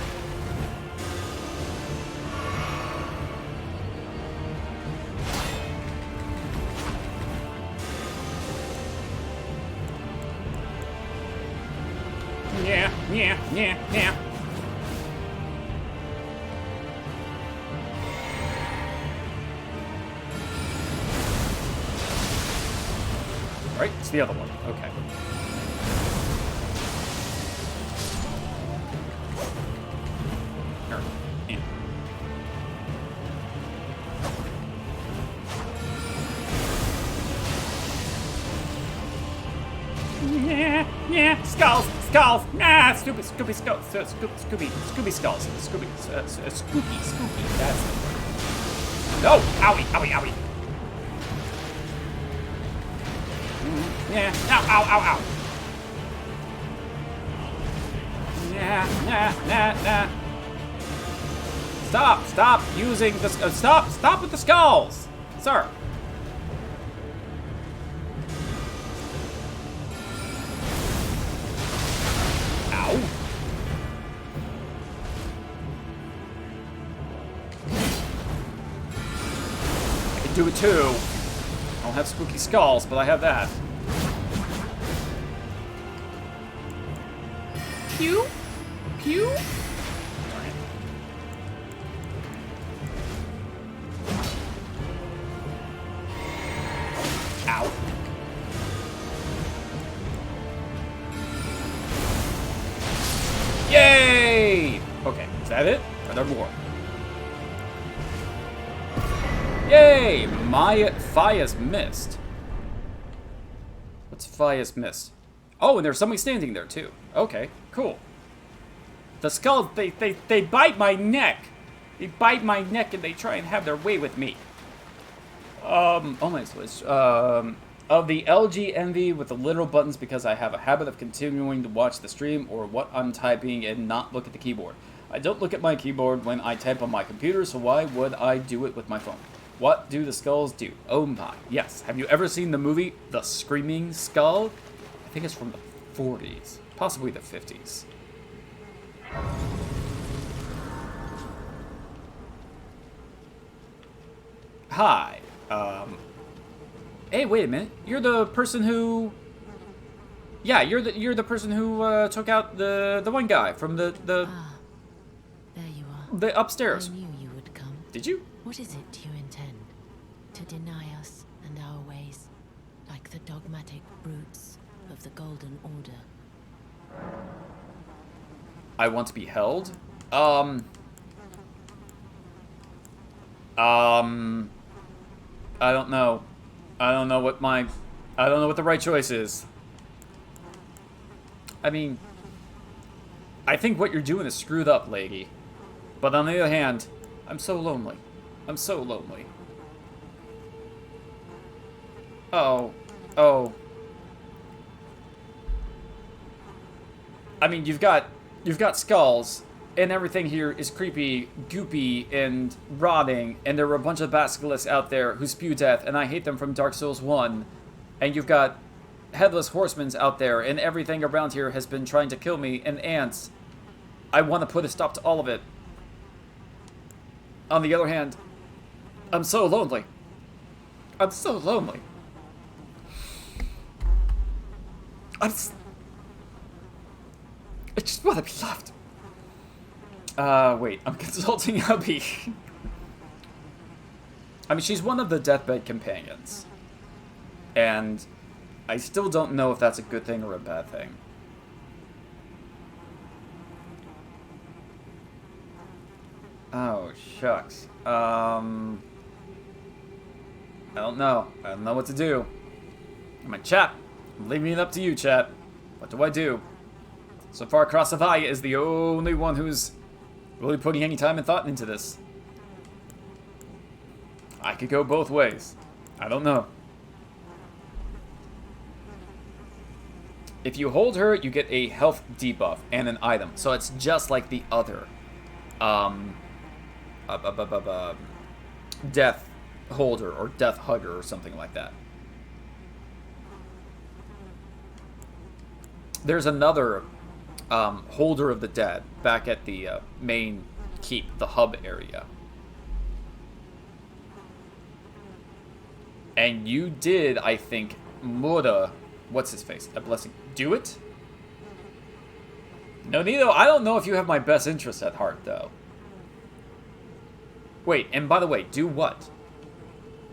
Yeah. Right, it's the other one. Okay. Yeah. Skulls. Nah, stupid skulls. Scooby skulls. Spooky. That's it. No! Owie. Yeah. Ow. Nah. Stop using the... Stop with the skulls! Sir. Ow. I can do it too. I don't have spooky skulls, but I have that. Pew? Darn it. Ow. Yay! Okay, is that it? Are there more? Yay! Fia's Mist. What's Fia's Mist? Oh, and there's somebody standing there too. Okay, cool. The skulls, they bite my neck. They bite my neck and they try and have their way with me. Oh my switch. Of the LG Envy with the literal buttons because I have a habit of continuing to watch the stream or what I'm typing and not look at the keyboard. I don't look at my keyboard when I type on my computer, so why would I do it with my phone? What do the skulls do? Oh my. Yes. Have you ever seen the movie The Screaming Skull? I think it's from the 40s, possibly the 50s. Hi. Hey, wait a minute. You're the person who... Yeah, you're the person who took out the one guy from the there you are. The upstairs. I knew you would come. Did you? What is it you intend? To deny us and our ways, like the dogmatic brutes of the Golden Order? I want to be held? I don't know. I don't know what the right choice is. I mean, I think what you're doing is screwed up, lady. But on the other hand, I'm so lonely. I'm so lonely. Oh. Oh. I mean, you've got skulls, and everything here is creepy, goopy, and rotting, and there were a bunch of basilisks out there who spew death, and I hate them from Dark Souls 1. And you've got headless horsemen out there, and everything around here has been trying to kill me, and ants. I want to put a stop to all of it. On the other hand, I'm so lonely. I'm so lonely. I just want to be loved. Wait, I'm consulting Hubby. I mean, she's one of the deathbed companions. And I still don't know if that's a good thing or a bad thing. Oh, shucks. I don't know. I don't know what to do. I'm in chat. I'm leaving it up to you, chat. What do I do? So far, Crossavaya is the only one who's really putting any time and thought into this. I could go both ways. I don't know. If you hold her, you get a health debuff and an item. So it's just like the other death holder or death hugger or something like that. There's another holder of the dead back at the main keep, the hub area. And you did, I think, Mura, what's his face? A blessing. Do it? No, Nito, I don't know if you have my best interest at heart, though. Wait, and by the way, do what?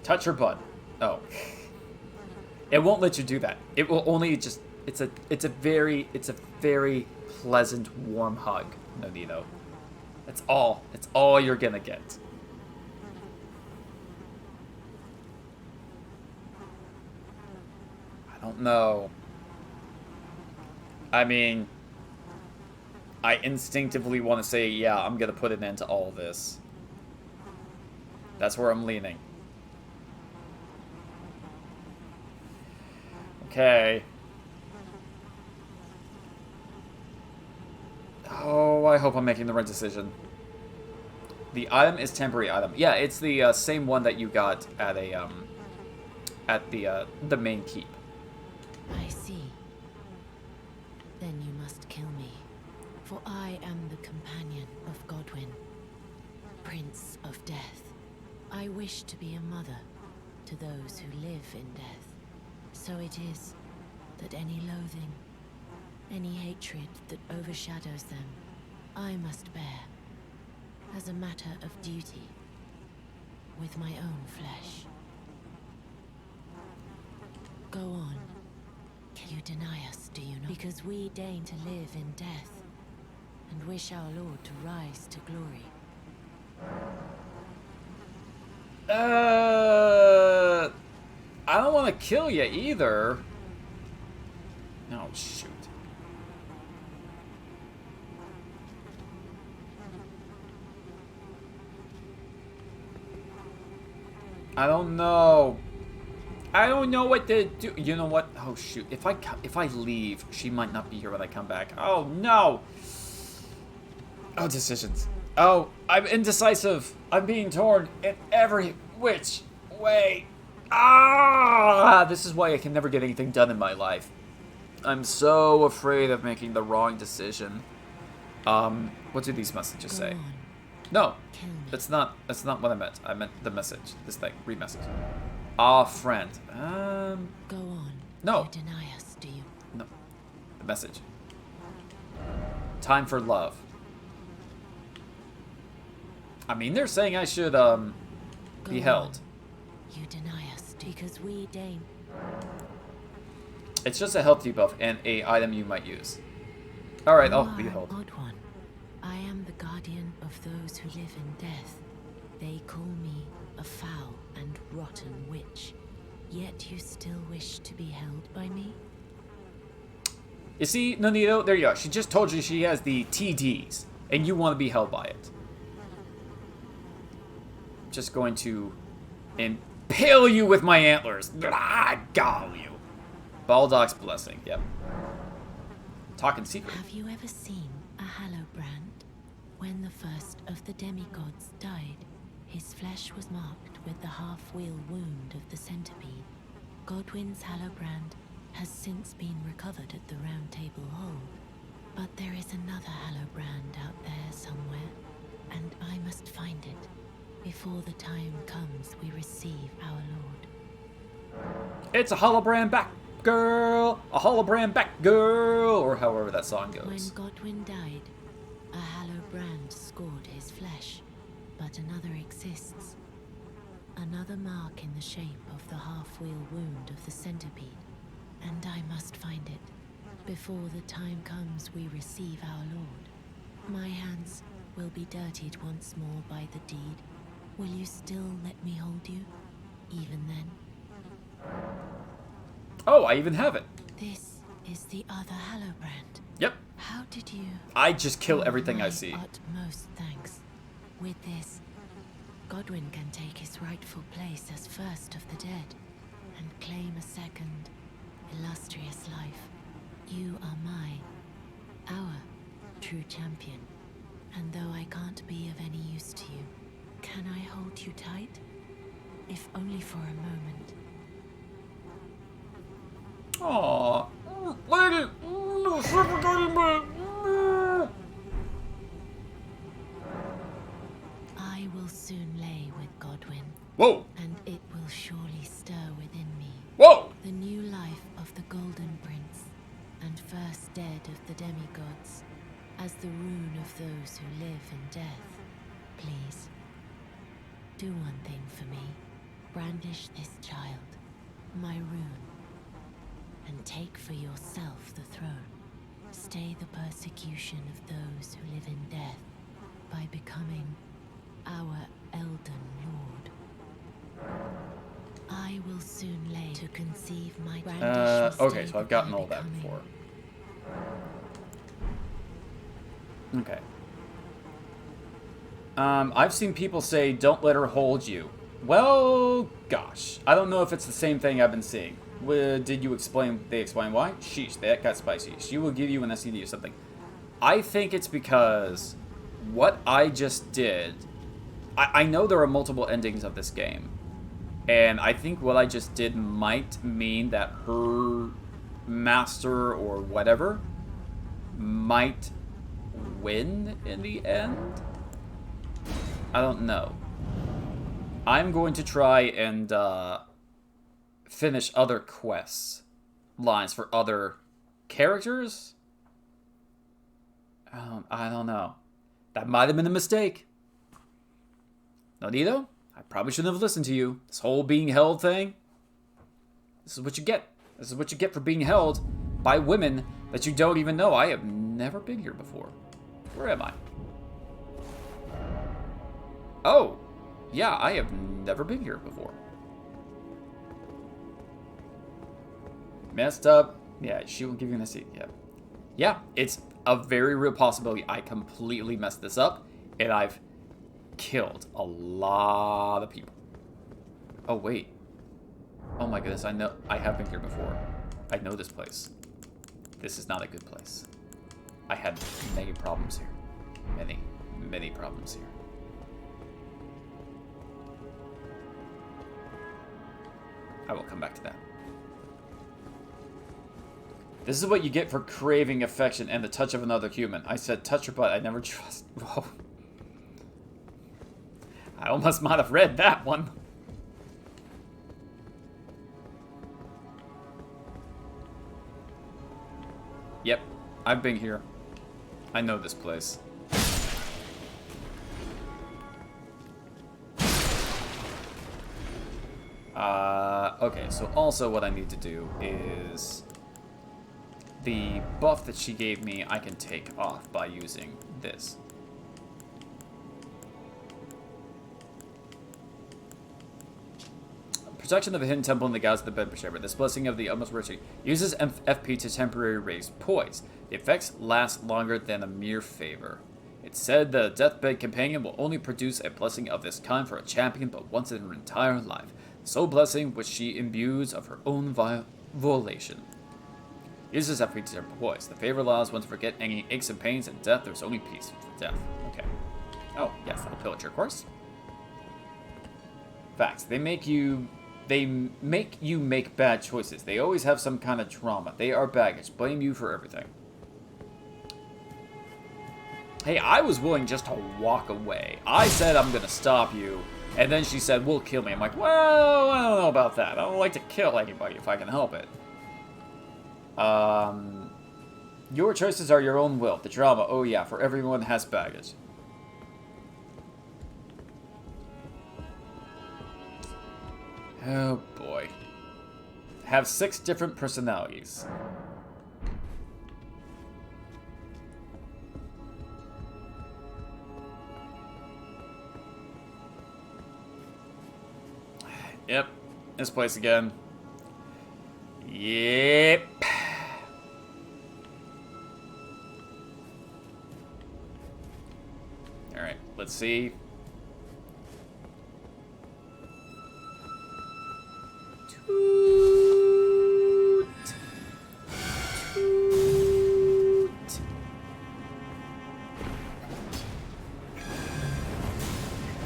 Touch her butt. Oh. It won't let you do that. It will only just... It's a very pleasant, warm hug, Nonino. That's all. It's all you're gonna get. I don't know. I mean, I instinctively want to say, yeah, I'm gonna put an end to all this. That's where I'm leaning. Okay. Oh, I hope I'm making the right decision. The item is temporary item. Yeah, it's the same one that you got at a at the main keep. I see. Then you must kill me, for I am the companion of Godwyn, Prince of Death. I wish to be a mother to those who live in death. So it is that any loathing, any hatred that overshadows them, I must bear, as a matter of duty, with my own flesh. Go on. You deny us, do you not? Because we deign to live in death, and wish our Lord to rise to glory. I don't want to kill you either. Oh, shoot. I don't know. I don't know what to do. You know what? Oh, shoot. If I leave, she might not be here when I come back. Oh, no. Oh, decisions. Oh, I'm indecisive. I'm being torn in every which way. Ah! This is why I can never get anything done in my life. I'm so afraid of making the wrong decision. What do these messages say? No, that's not what I meant. I meant the message. This thing. Read message. Ah, friend. Go on. No. You deny us, do you? No. The message. Time for love. I mean, they're saying I should, be held. You deny us because we deign. It's just a health debuff and a item you might use. Alright, I'll be held. Odd one. I am the guardian of those who live in death. They call me a foul and rotten witch. Yet you still wish to be held by me? You see, Nonito, there you go. She just told you she has the TDs, and you want to be held by it. Just going to impale you with my antlers. Ah, gall you. Baldock's blessing, yep. Talking secret. Have you ever seen a Hallowbrand? When the first of the demigods died, his flesh was marked with the half-wheel wound of the centipede. Godwyn's Hallowbrand has since been recovered at the Round Table Hall. But there is another Hallowbrand out there somewhere, and I must find it before the time comes we receive our Lord. It's a holobrand back, girl! A holobrand back, girl! Or however that song goes. When Godwyn died, a Hallowbrand scored his flesh, but another exists. Another mark in the shape of the half-wheel wound of the centipede. And I must find it before the time comes we receive our Lord. My hands will be dirtied once more by the deed. Will you still let me hold you, even then? Oh, I even have it. This is the other Hallowbrand. Yep. How did you... I just kill everything I My see. utmost thanks. With this, Godwyn can take his rightful place as first of the dead, and claim a second, illustrious life. You are our true champion. And though I can't be of any use to you, can I hold you tight? If only for a moment. Aww. Lady! No, suffocating me! I will soon lay with Godwyn. Whoa! And it will surely stir within me. Whoa! The new life of the Golden Prince, and first dead of the demigods, as the rune of those who live in death. Please, do one thing for me. Brandish this child, my rune, and take for yourself the throne. Stay the persecution of those who live in death by becoming our Elden Lord. I will soon lay to conceive my brandish. Okay, so I've gotten all that before. Okay. I've seen people say, don't let her hold you. Well, gosh. I don't know if it's the same thing I've been seeing. Did you explain? They explain why? Sheesh, that got spicy. She will give you an STD or something. I think it's because what I just did... I know there are multiple endings of this game. And I think what I just did might mean that her master or whatever might win in the end? I don't know. I'm going to try and finish other quests lines for other characters. I don't know. That might have been a mistake. Nonito, I probably shouldn't have listened to you. This whole being held thing. This is what you get. This is what you get for being held by women that you don't even know. I have never been here before. Where am I? Oh, yeah, I have never been here before. Messed up. Yeah, she will give you an SC. Yeah. Yeah, it's a very real possibility I completely messed this up, and I've killed a lot of people. Oh, wait. Oh my goodness, I have been here before. I know this place. This is not a good place. I had many problems here. Many problems here. I will come back to that. This is what you get for craving affection and the touch of another human. I said touch her butt. I never trust. Whoa. I almost might have read that one. Yep, I've been here. I know this place. Okay, so also what I need to do is the buff that she gave me, I can take off by using this. protection of a hidden temple in the Gods of the Bedford Chamber. This blessing of the Utmost Mercy uses FP to temporarily raise poise. The effects last longer than a mere favor. It's said the deathbed companion will only produce a blessing of this kind for a champion but once in her entire life. The sole blessing which she imbues of her own volition. Uses FP to temper poise. The favor allows one to forget any aches and pains and death. There's only peace for death. Okay. Oh, yes, that'll pillager course. Facts. They make you make bad choices. They always have some kind of trauma. They are baggage. Blame you for everything. Hey, I was willing just to walk away. I said I'm gonna stop you, and then she said, "Will kill me." I'm like, well, I don't know about that. I don't like to kill anybody if I can help it. Your choices are your own will. The drama, oh yeah, for everyone has baggage. Oh boy. Have 6 different personalities. Yep. This place again. Yep. Alright, let's see. Toot. Toot.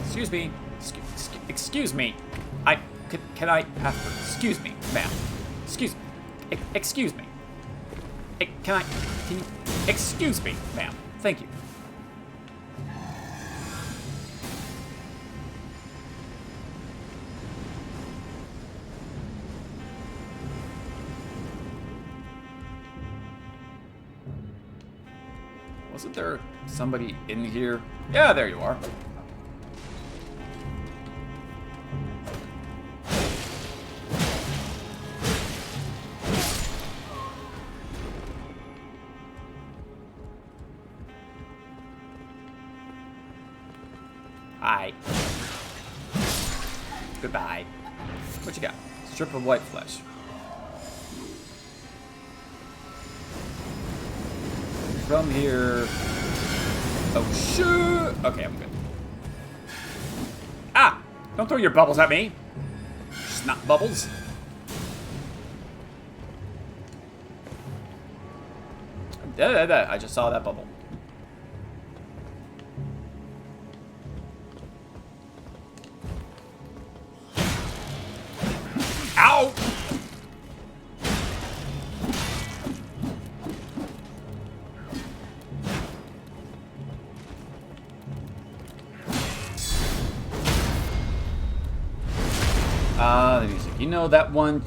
Excuse me. Excuse me. Can I have... Excuse me, ma'am. Excuse me. Can you... Excuse me, ma'am. Thank you. Wasn't there somebody in here? Yeah, there you are. Hi. Goodbye. What you got? Strip of white flesh. From here. Oh, shoot! Okay, I'm good. Ah! Don't throw your bubbles at me! Snot bubbles. I just saw that bubble. Ow! The music. You know that one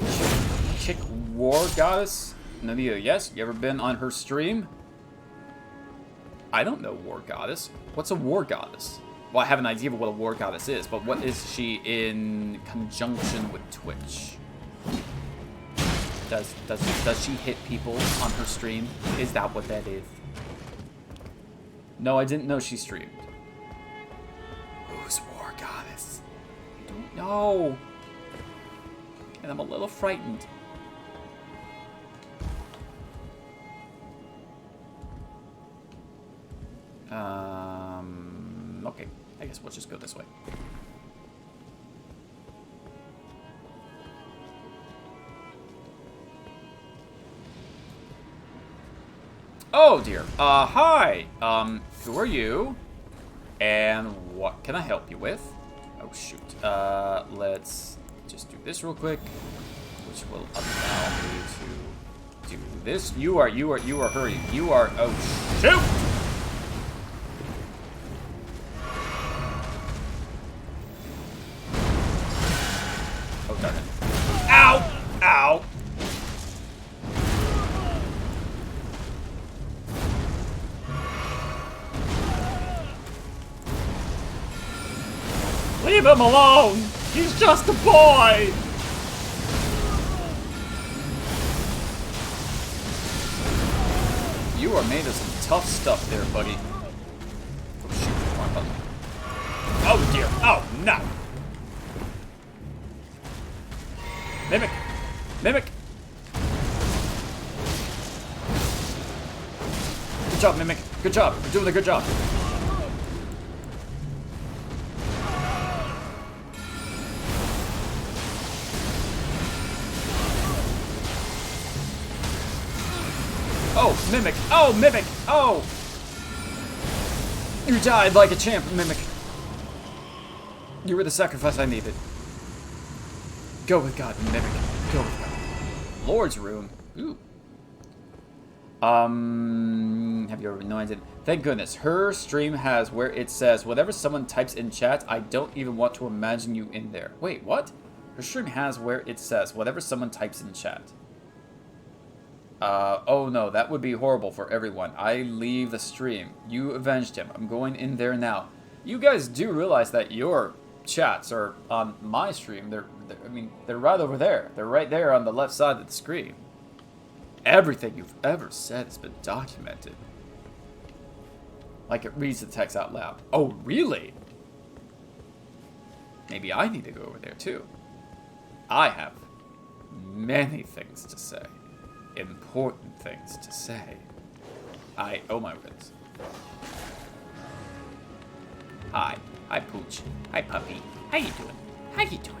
chick war goddess? Nadia, yes? You ever been on her stream? I don't know war goddess. What's a war goddess? Well, I have an idea of what a war goddess is, but what is she in conjunction with Twitch? Does she hit people on her stream? Is that what that is? No, I didn't know she streamed. Who's war goddess? I don't know. And I'm a little frightened. Okay. I guess we'll just go this way. Oh dear. Hi. Who are you? And what can I help you with? Oh shoot. Let's just do this real quick, which will allow me to do this. You are hurrying. You are, oh shoot! Oh darn it. Ow! Ow! Leave him alone! He's just a boy! You are made of some tough stuff there, buddy. Oh, shoot. Wrong button. Oh, dear. Oh, no! Mimic! Good job, Mimic. Good job. You're doing a good job. Oh, Mimic. Oh, Mimic. Oh. You died like a champ, Mimic. You were the sacrifice I needed. Go with God, Mimic. Go with God. Lord's Room. Ooh. Have you ever been anointed? Thank goodness. Her stream has where it says, whatever someone types in chat, I don't even want to imagine you in there. Wait, what? Her stream has where it says, whatever someone types in chat. Oh no, that would be horrible for everyone. I leave the stream. You avenged him. I'm going in there now. You guys do realize that your chats are on my stream. They're right over there. They're right there on the left side of the screen. Everything you've ever said has been documented. Like it reads the text out loud. Oh, really? Maybe I need to go over there too. I have many things to say. Important things to say. Oh my goodness. Hi. Hi, Pooch. Hi, puppy. How you doing? How you doing?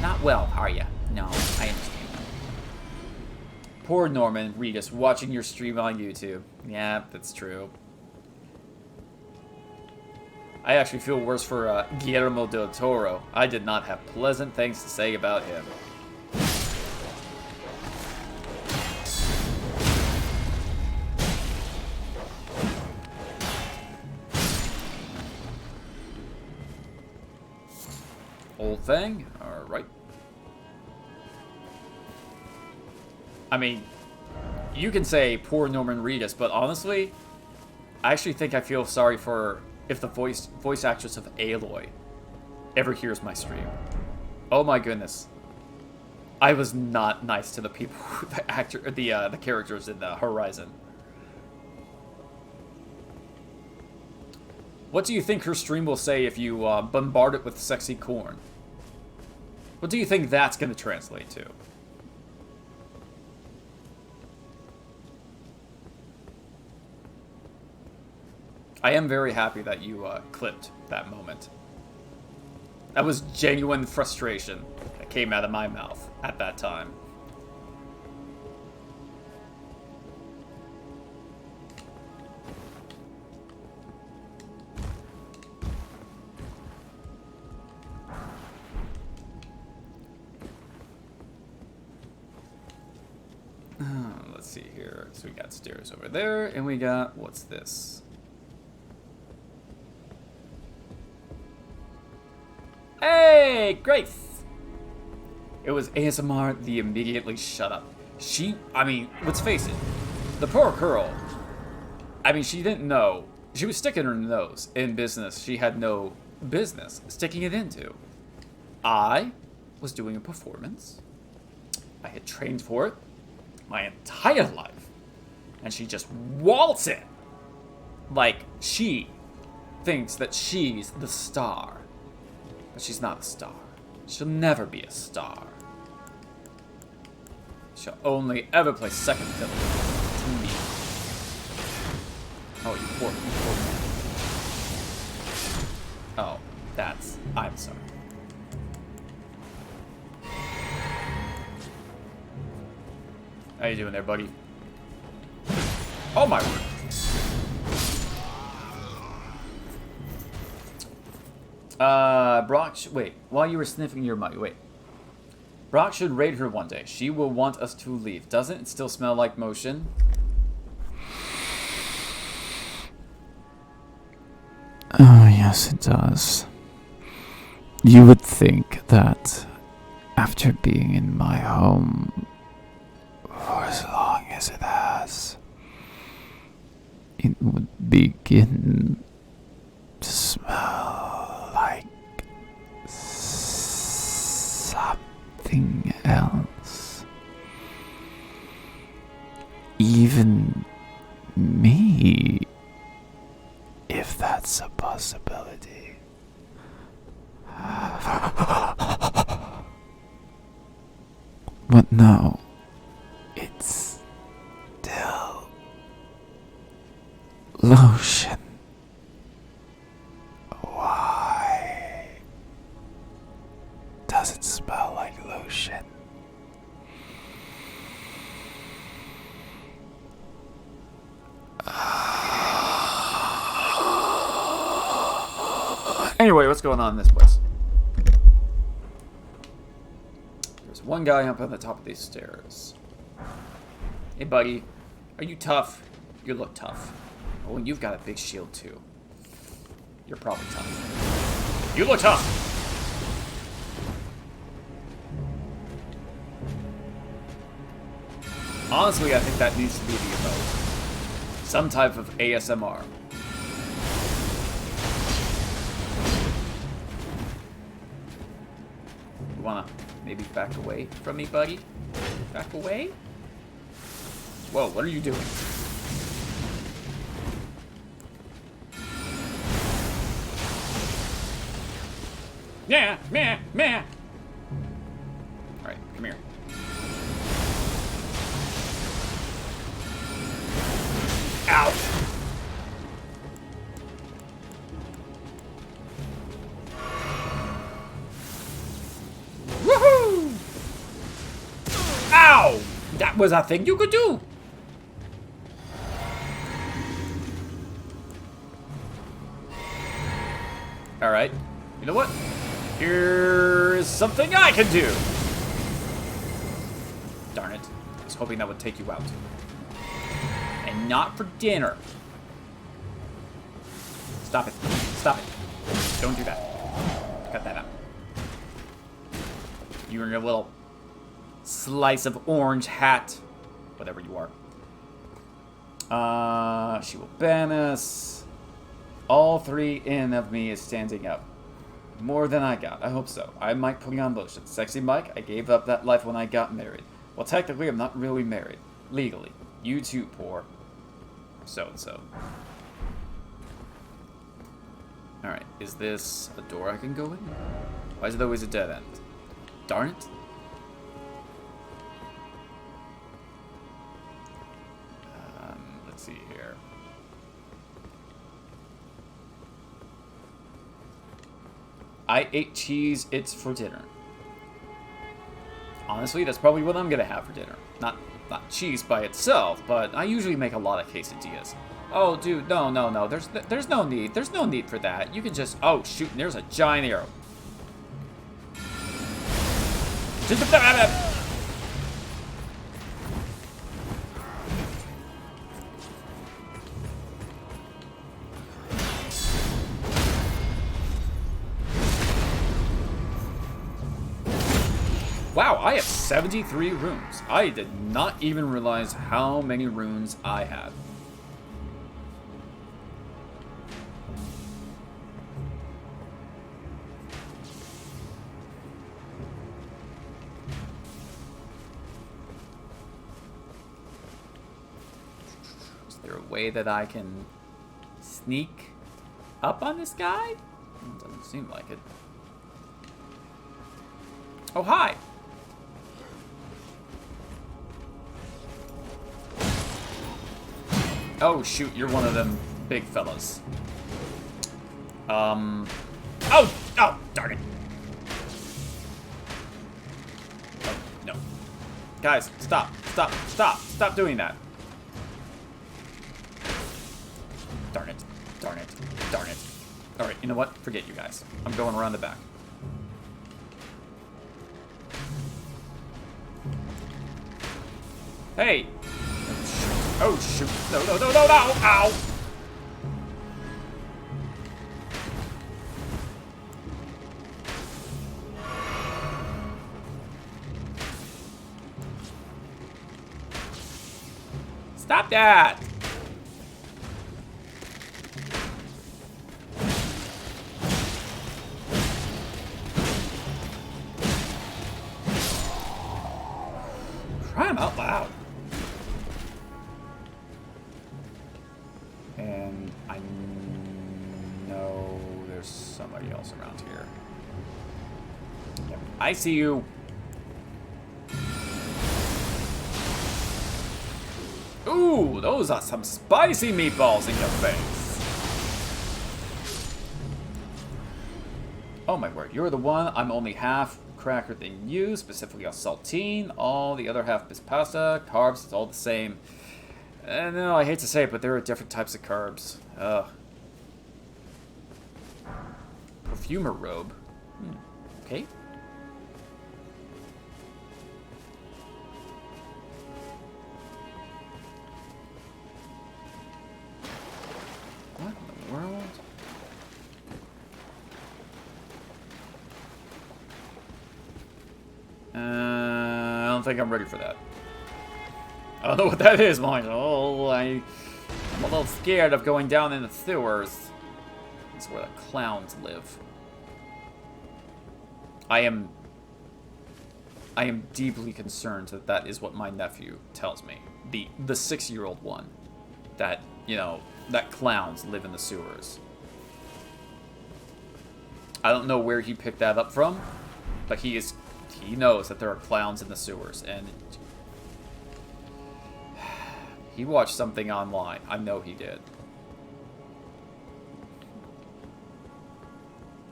Not well, are ya? No, I understand. Poor Norman Reedus watching your stream on YouTube. Yeah, that's true. I actually feel worse for Guillermo del Toro. I did not have pleasant things to say about him. Old thing? Alright. I mean, you can say poor Norman Reedus, but honestly, I actually think I feel sorry for if the voice actress of Aloy ever hears my stream. Oh my goodness. I was not nice to the people, the characters in the Horizon. What do you think her stream will say if you bombard it with sexy corn? What do you think that's going to translate to? I am very happy that you clipped that moment. That was genuine frustration that came out of my mouth at that time. Let's see here. So we got stairs over there, and we got, what's this? Hey, Grace! It was ASMR, the immediately shut up. Let's face it, the poor girl, she didn't know. She was sticking her nose in business she had no business sticking it into. I was doing a performance. I had trained for it my entire life. And she just waltzed in. Like she thinks that she's the star. But she's not a star. She'll never be a star. She'll only ever play second fiddle to me. Oh, you poor man. Oh, I'm sorry. How you doing there, buddy? Oh my word. Brock, wait, while you were sniffing your mug, wait. Brock should raid her one day. She will want us to leave. Doesn't it still smell like motion? Oh, yes, it does. You would think that after being in my home for as long as it has, it would begin to smell like something else. Even me, if that's a possibility. But no, it's still lotion. Why does it smell like lotion? Anyway, what's going on in this place? There's one guy up on the top of these stairs. Hey, buddy. Are you tough? You look tough. Oh, and you've got a big shield, too. You're probably tough. You look tough! Honestly, I think that needs to be the emote. Some type of ASMR. You wanna maybe back away from me, buddy? Back away? Whoa, what are you doing? Yeah, meh, meh. Alright, come here. Ow! Woohoo! Ow! That was a thing you could do! Alright. You know what? Here's something I can do! Darn it. I was hoping that would take you out. And not for dinner. Stop it. Stop it. Don't do that. Cut that out. You and your little slice of orange hat. Whatever you are. She will ban us. All 3 in of me is standing up. More than I got. I hope so. I might put on lotion. Sexy Mike, I gave up that life when I got married. Well, technically, I'm not really married. Legally. You too, poor. So-and-so. Alright, is this a door I can go in? Why is it always a dead end? Darn it. Let's see here. I ate cheese, it's for dinner. Honestly, that's probably what I'm gonna have for dinner. Not cheese by itself, but I usually make a lot of quesadillas. Oh, dude, no. There's no need. There's no need for that. You can just... Oh, shoot, and there's a giant arrow. Wow, I have 73 runes. I did not even realize how many runes I have. Is there a way that I can sneak up on this guy? Doesn't seem like it. Oh, hi! Oh, shoot, you're one of them big fellas. Oh, darn it. Oh, no. Guys, stop doing that. Darn it. Alright, you know what? Forget you guys. I'm going around the back. Hey! Oh, shoot. No. Ow! Stop that! Crying out loud. And I know there's somebody else around here. Yep. I see you. Ooh, those are some spicy meatballs in your face. Oh my word, you're the one. I'm only half cracker than you, specifically on saltine. All the other half is pasta. Carbs, it's all the same. No, I hate to say it, but there are different types of carbs. Ugh. Perfumer robe. Okay. What in the world? I don't think I'm ready for that. I don't know what that is, Michael. I'm a little scared of going down in the sewers. That's where the clowns live. I am deeply concerned that that is what my nephew tells me. The 6-year-old one. That, you know, that clowns live in the sewers. I don't know where he picked that up from, but he knows that there are clowns in the sewers, and he watched something online. I know he did.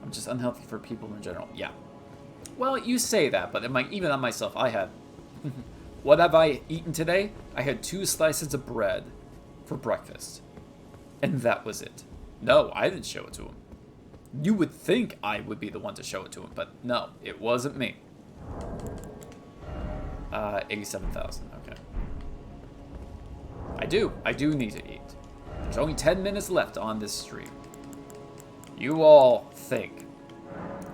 I'm just unhealthy for people in general. Yeah. Well, you say that, but even on myself, I had... What have I eaten today? I had 2 slices of bread for breakfast. And that was it. No, I didn't show it to him. You would think I would be the one to show it to him, but no, it wasn't me. 87,000, okay. I do need to eat. There's only 10 minutes left on this stream. You all think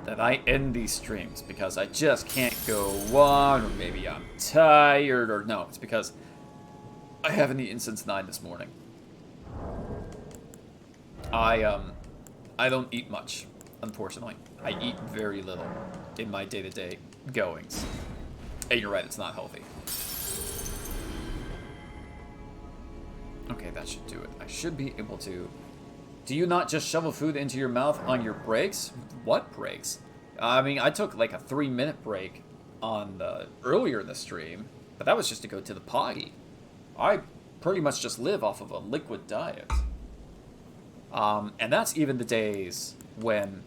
that I end these streams because I just can't go on, or maybe I'm tired, or no, it's because I haven't eaten since 9 this morning. I don't eat much, unfortunately. I eat very little in my day-to-day goings. And you're right, it's not healthy. Okay, that should do it. I should be able to... Do you not just shovel food into your mouth on your breaks? What breaks? I mean, I took like a 3-minute break on earlier in the stream, but that was just to go to the potty. I pretty much just live off of a liquid diet. And that's even the days when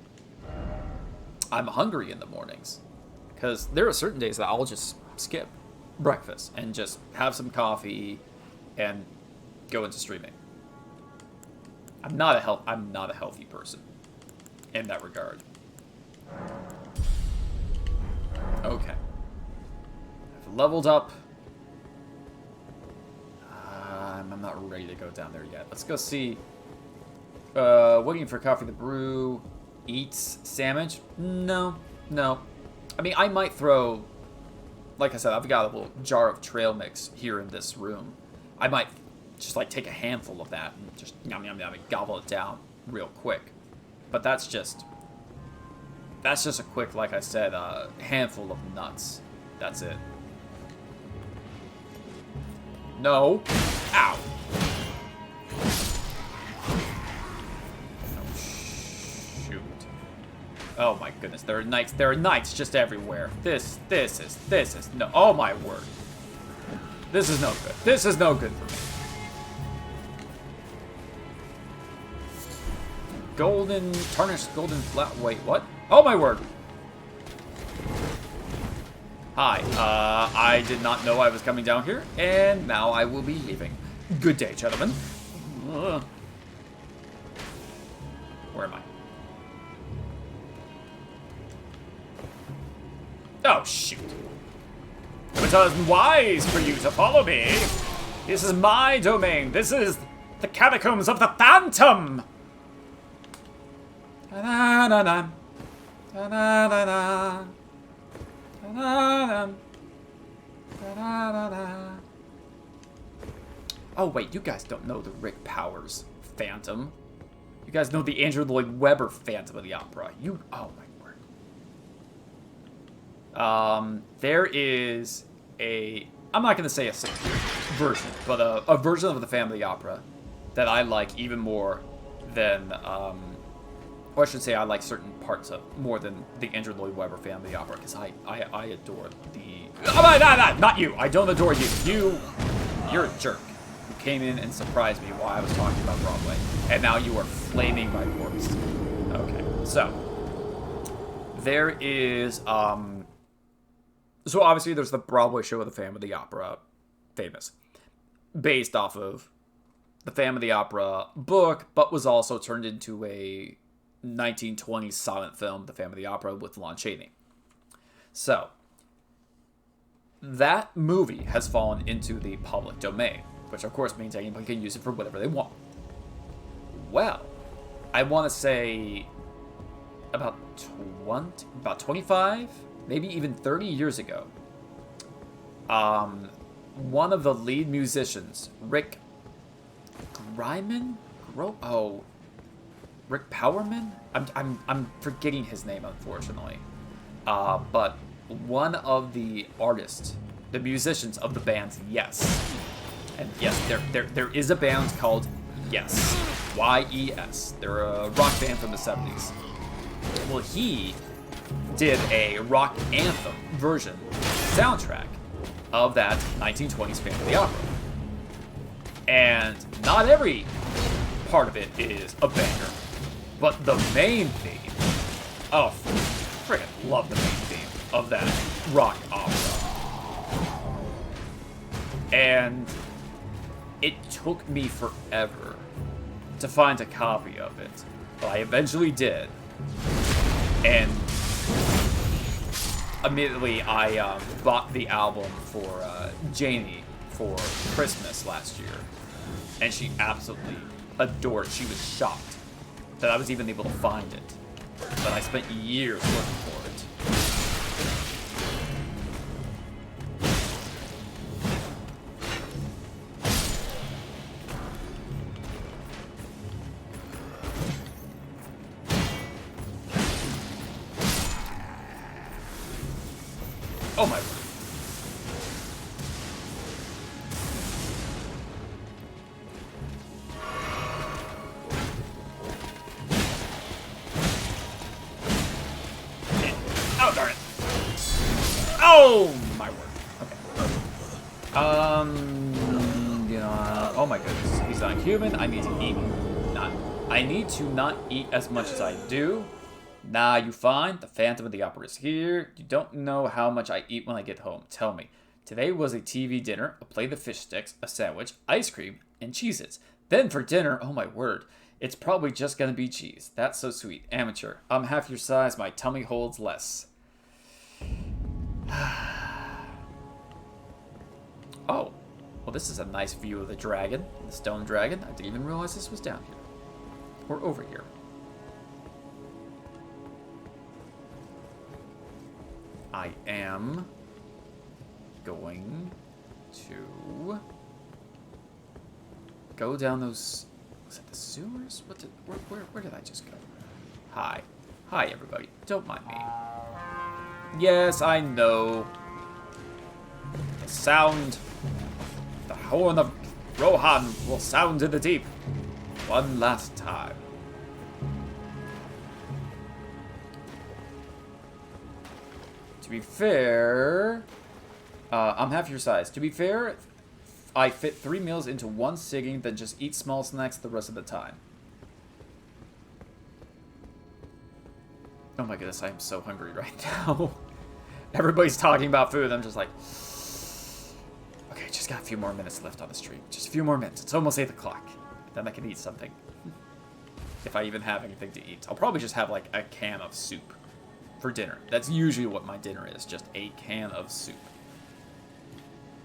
I'm hungry in the mornings. Because there are certain days that I'll just skip breakfast and just have some coffee and go into streaming. I'm not a healthy person in that regard. Okay. I've leveled up. I'm not ready to go down there yet. Let's go see. Waiting for coffee to brew. Eats sandwich? No. I mean, I might throw... Like I said, I've got a little jar of trail mix here in this room. I might just like take a handful of that and just yum yum yum and gobble it down real quick. But that's just a quick, like I said, handful of nuts. That's it. No. Ow. Oh, shoot. Oh my goodness, there are knights just everywhere. This is no, oh my word. This is no good. This is no good for me. Tarnished golden flat, wait, what? Oh my word. Hi, I did not know I was coming down here, and now I will be leaving. Good day, gentlemen. Where am I? Oh, shoot. It was wise for you to follow me. This is my domain. This is the catacombs of the Phantom. Da-da-da-da. Da-da-da-da. Da-da-da. Da-da-da-da. Oh, wait, you guys don't know the Rick Powers Phantom. You guys know the Andrew Lloyd Webber Phantom of the Opera. Oh my word. There is I'm not going to say a version, but a version of the Family Opera that I like even more than, or I should say I like certain parts of more than the Andrew Lloyd Webber Family Opera, because I adore the... Oh, not you! I don't adore you! You're a jerk. You came in and surprised me while I was talking about Broadway. And now you are flaming my corpse. Okay, so. There is, so obviously there's the Broadway show of the Phantom of the Opera, famous. Based off of the Phantom of the Opera book, but was also turned into a 1920s silent film, The Phantom of the Opera, with Lon Chaney. So, that movie has fallen into the public domain, which of course means anybody can use it for whatever they want. Well, I want to say about 25, maybe even 30 years ago, one of the lead musicians, Rick Powerman? I'm forgetting his name, unfortunately. But one of the artists, the musicians of the band Yes. And yes, there is a band called Yes. Y-E-S. They're a rock band from the 70s. Well, he did a rock anthem version soundtrack of that 1920s Phantom of the Opera. And not every part of it is a banger, but the main theme, oh, friggin' love the main theme of that rock opera. And it took me forever to find a copy of it, but I eventually did. And immediately I bought the album for Janie for Christmas last year. And she absolutely adored it. She was shocked that I was even able to find it. But I spent years looking for it. Oh my word. Oh, darn it. Oh my word. Okay. You know, oh my goodness. He's not human. I need to eat. I need to not eat as much as I do. Nah, you fine? The Phantom of the Opera is here. You don't know how much I eat when I get home. Tell me. Today was a TV dinner, a plate of fish sticks, a sandwich, ice cream, and Cheez-Its. Then for dinner, oh my word, it's probably just gonna be cheese. That's so sweet. Amateur. I'm half your size, my tummy holds less. Oh. Well, this is a nice view of the dragon. The stone dragon. I didn't even realize this was down here. Or over here. I am going to go down those. Was it the sewers? Where did I just go? Hi, everybody. Don't mind me. Yes, I know. The sound, the horn of Rohan will sound in the deep. One last time. To be fair, I'm half your size. To be fair, I fit 3 meals into one sitting, then just eat small snacks the rest of the time. Oh my goodness, I am so hungry right now. Everybody's talking about food. I'm just like, okay, just got a few more minutes left on the stream. Just a few more minutes. It's almost 8 o'clock. Then I can eat something. If I even have anything to eat. I'll probably just have like a can of soup for dinner. That's usually what my dinner is, just a can of soup.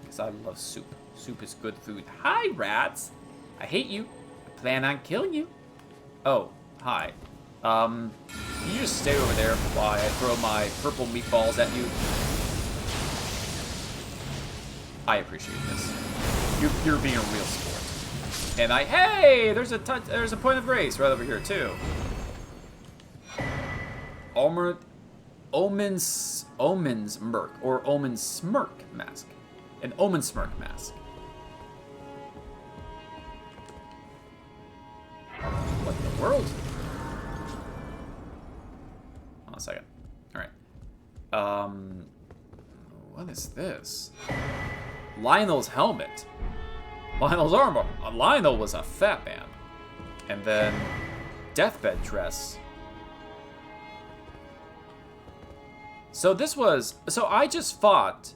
Because I love soup. Soup is good food. Hi, rats! I hate you. I plan on killing you. Oh, hi. Can you just stay over there while I throw my purple meatballs at you? I appreciate this. You're being a real sport. And hey, there's a point of grace right over here too. Omen's Merc, or Omen's Smirk Mask. An Omen Smirk Mask. What in the world? Hold on a second. Alright. What is this? Lionel's helmet. Lionel's armor. Lionel was a fat man. And then deathbed dress. So I just fought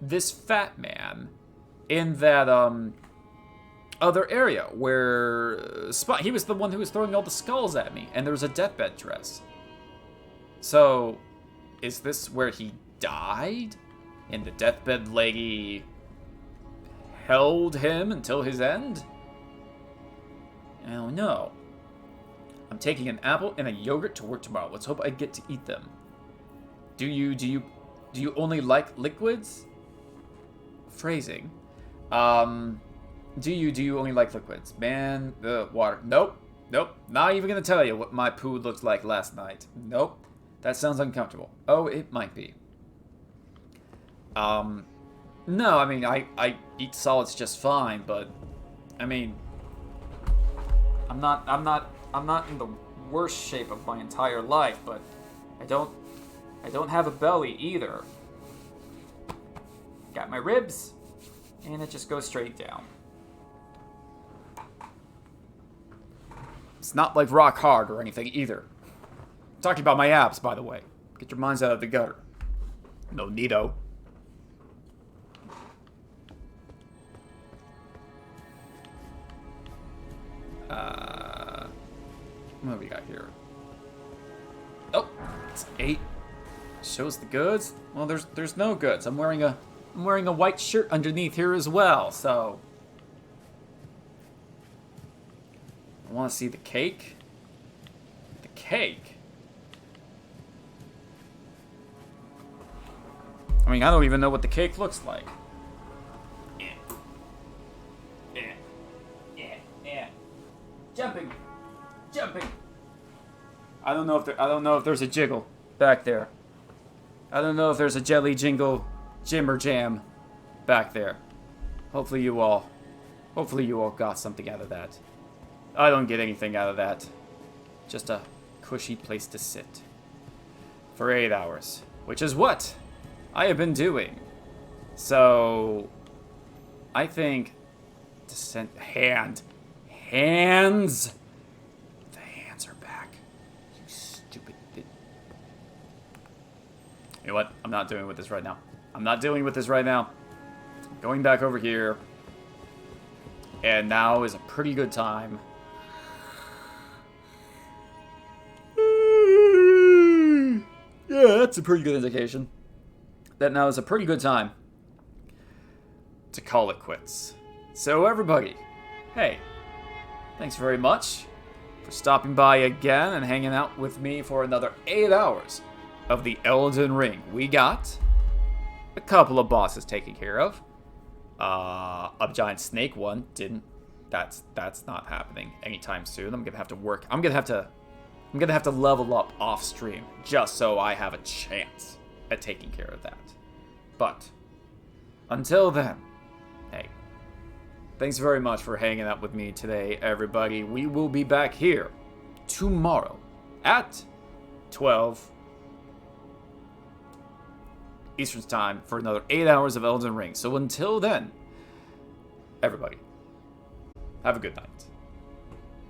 this fat man in that other area where he was the one who was throwing all the skulls at me, and there was a deathbed dress. So is this where he died? And the deathbed lady held him until his end? I don't know. I'm taking an apple and a yogurt to work tomorrow. Let's hope I get to eat them. Do you only like liquids? Phrasing. Do you only like liquids? Man, water. Nope. Not even gonna tell you what my poo looked like last night. Nope. That sounds uncomfortable. Oh, it might be. No, I mean, I eat solids just fine, but I mean, I'm not in the worst shape of my entire life, but I don't have a belly either. Got my ribs, and it just goes straight down. It's not like rock hard or anything either. I'm talking about my abs, by the way. Get your minds out of the gutter. No neato. What do we got here? Oh, it's 8. Shows the goods. Well, there's no goods. I'm wearing a white shirt underneath here as well, so I want to see the cake. The cake. I mean, I don't even know what the cake looks like. Jumping. I don't know if there's a jiggle back there. I don't know if there's a jelly jingle jimmer jam back there. Hopefully you all got something out of that. I don't get anything out of that. Just a cushy place to sit for 8 hours, which is what I have been doing. So I think hands. The hands are back. You stupid bit. You know what? I'm not dealing with this right now. I'm going back over here. And now is a pretty good time. Yeah, that's a pretty good indication. That now is a pretty good time to call it quits. So everybody, hey, thanks very much for stopping by again and hanging out with me for another 8 hours of the Elden Ring. We got a couple of bosses taken care of. A giant snake one didn't. That's not happening anytime soon. I'm gonna have to work. I'm gonna have to level up off stream just so I have a chance at taking care of that. But until then, hey, thanks very much for hanging out with me today, everybody. We will be back here tomorrow at 12 Eastern Time for another 8 hours of Elden Ring. So until then, everybody, have a good night.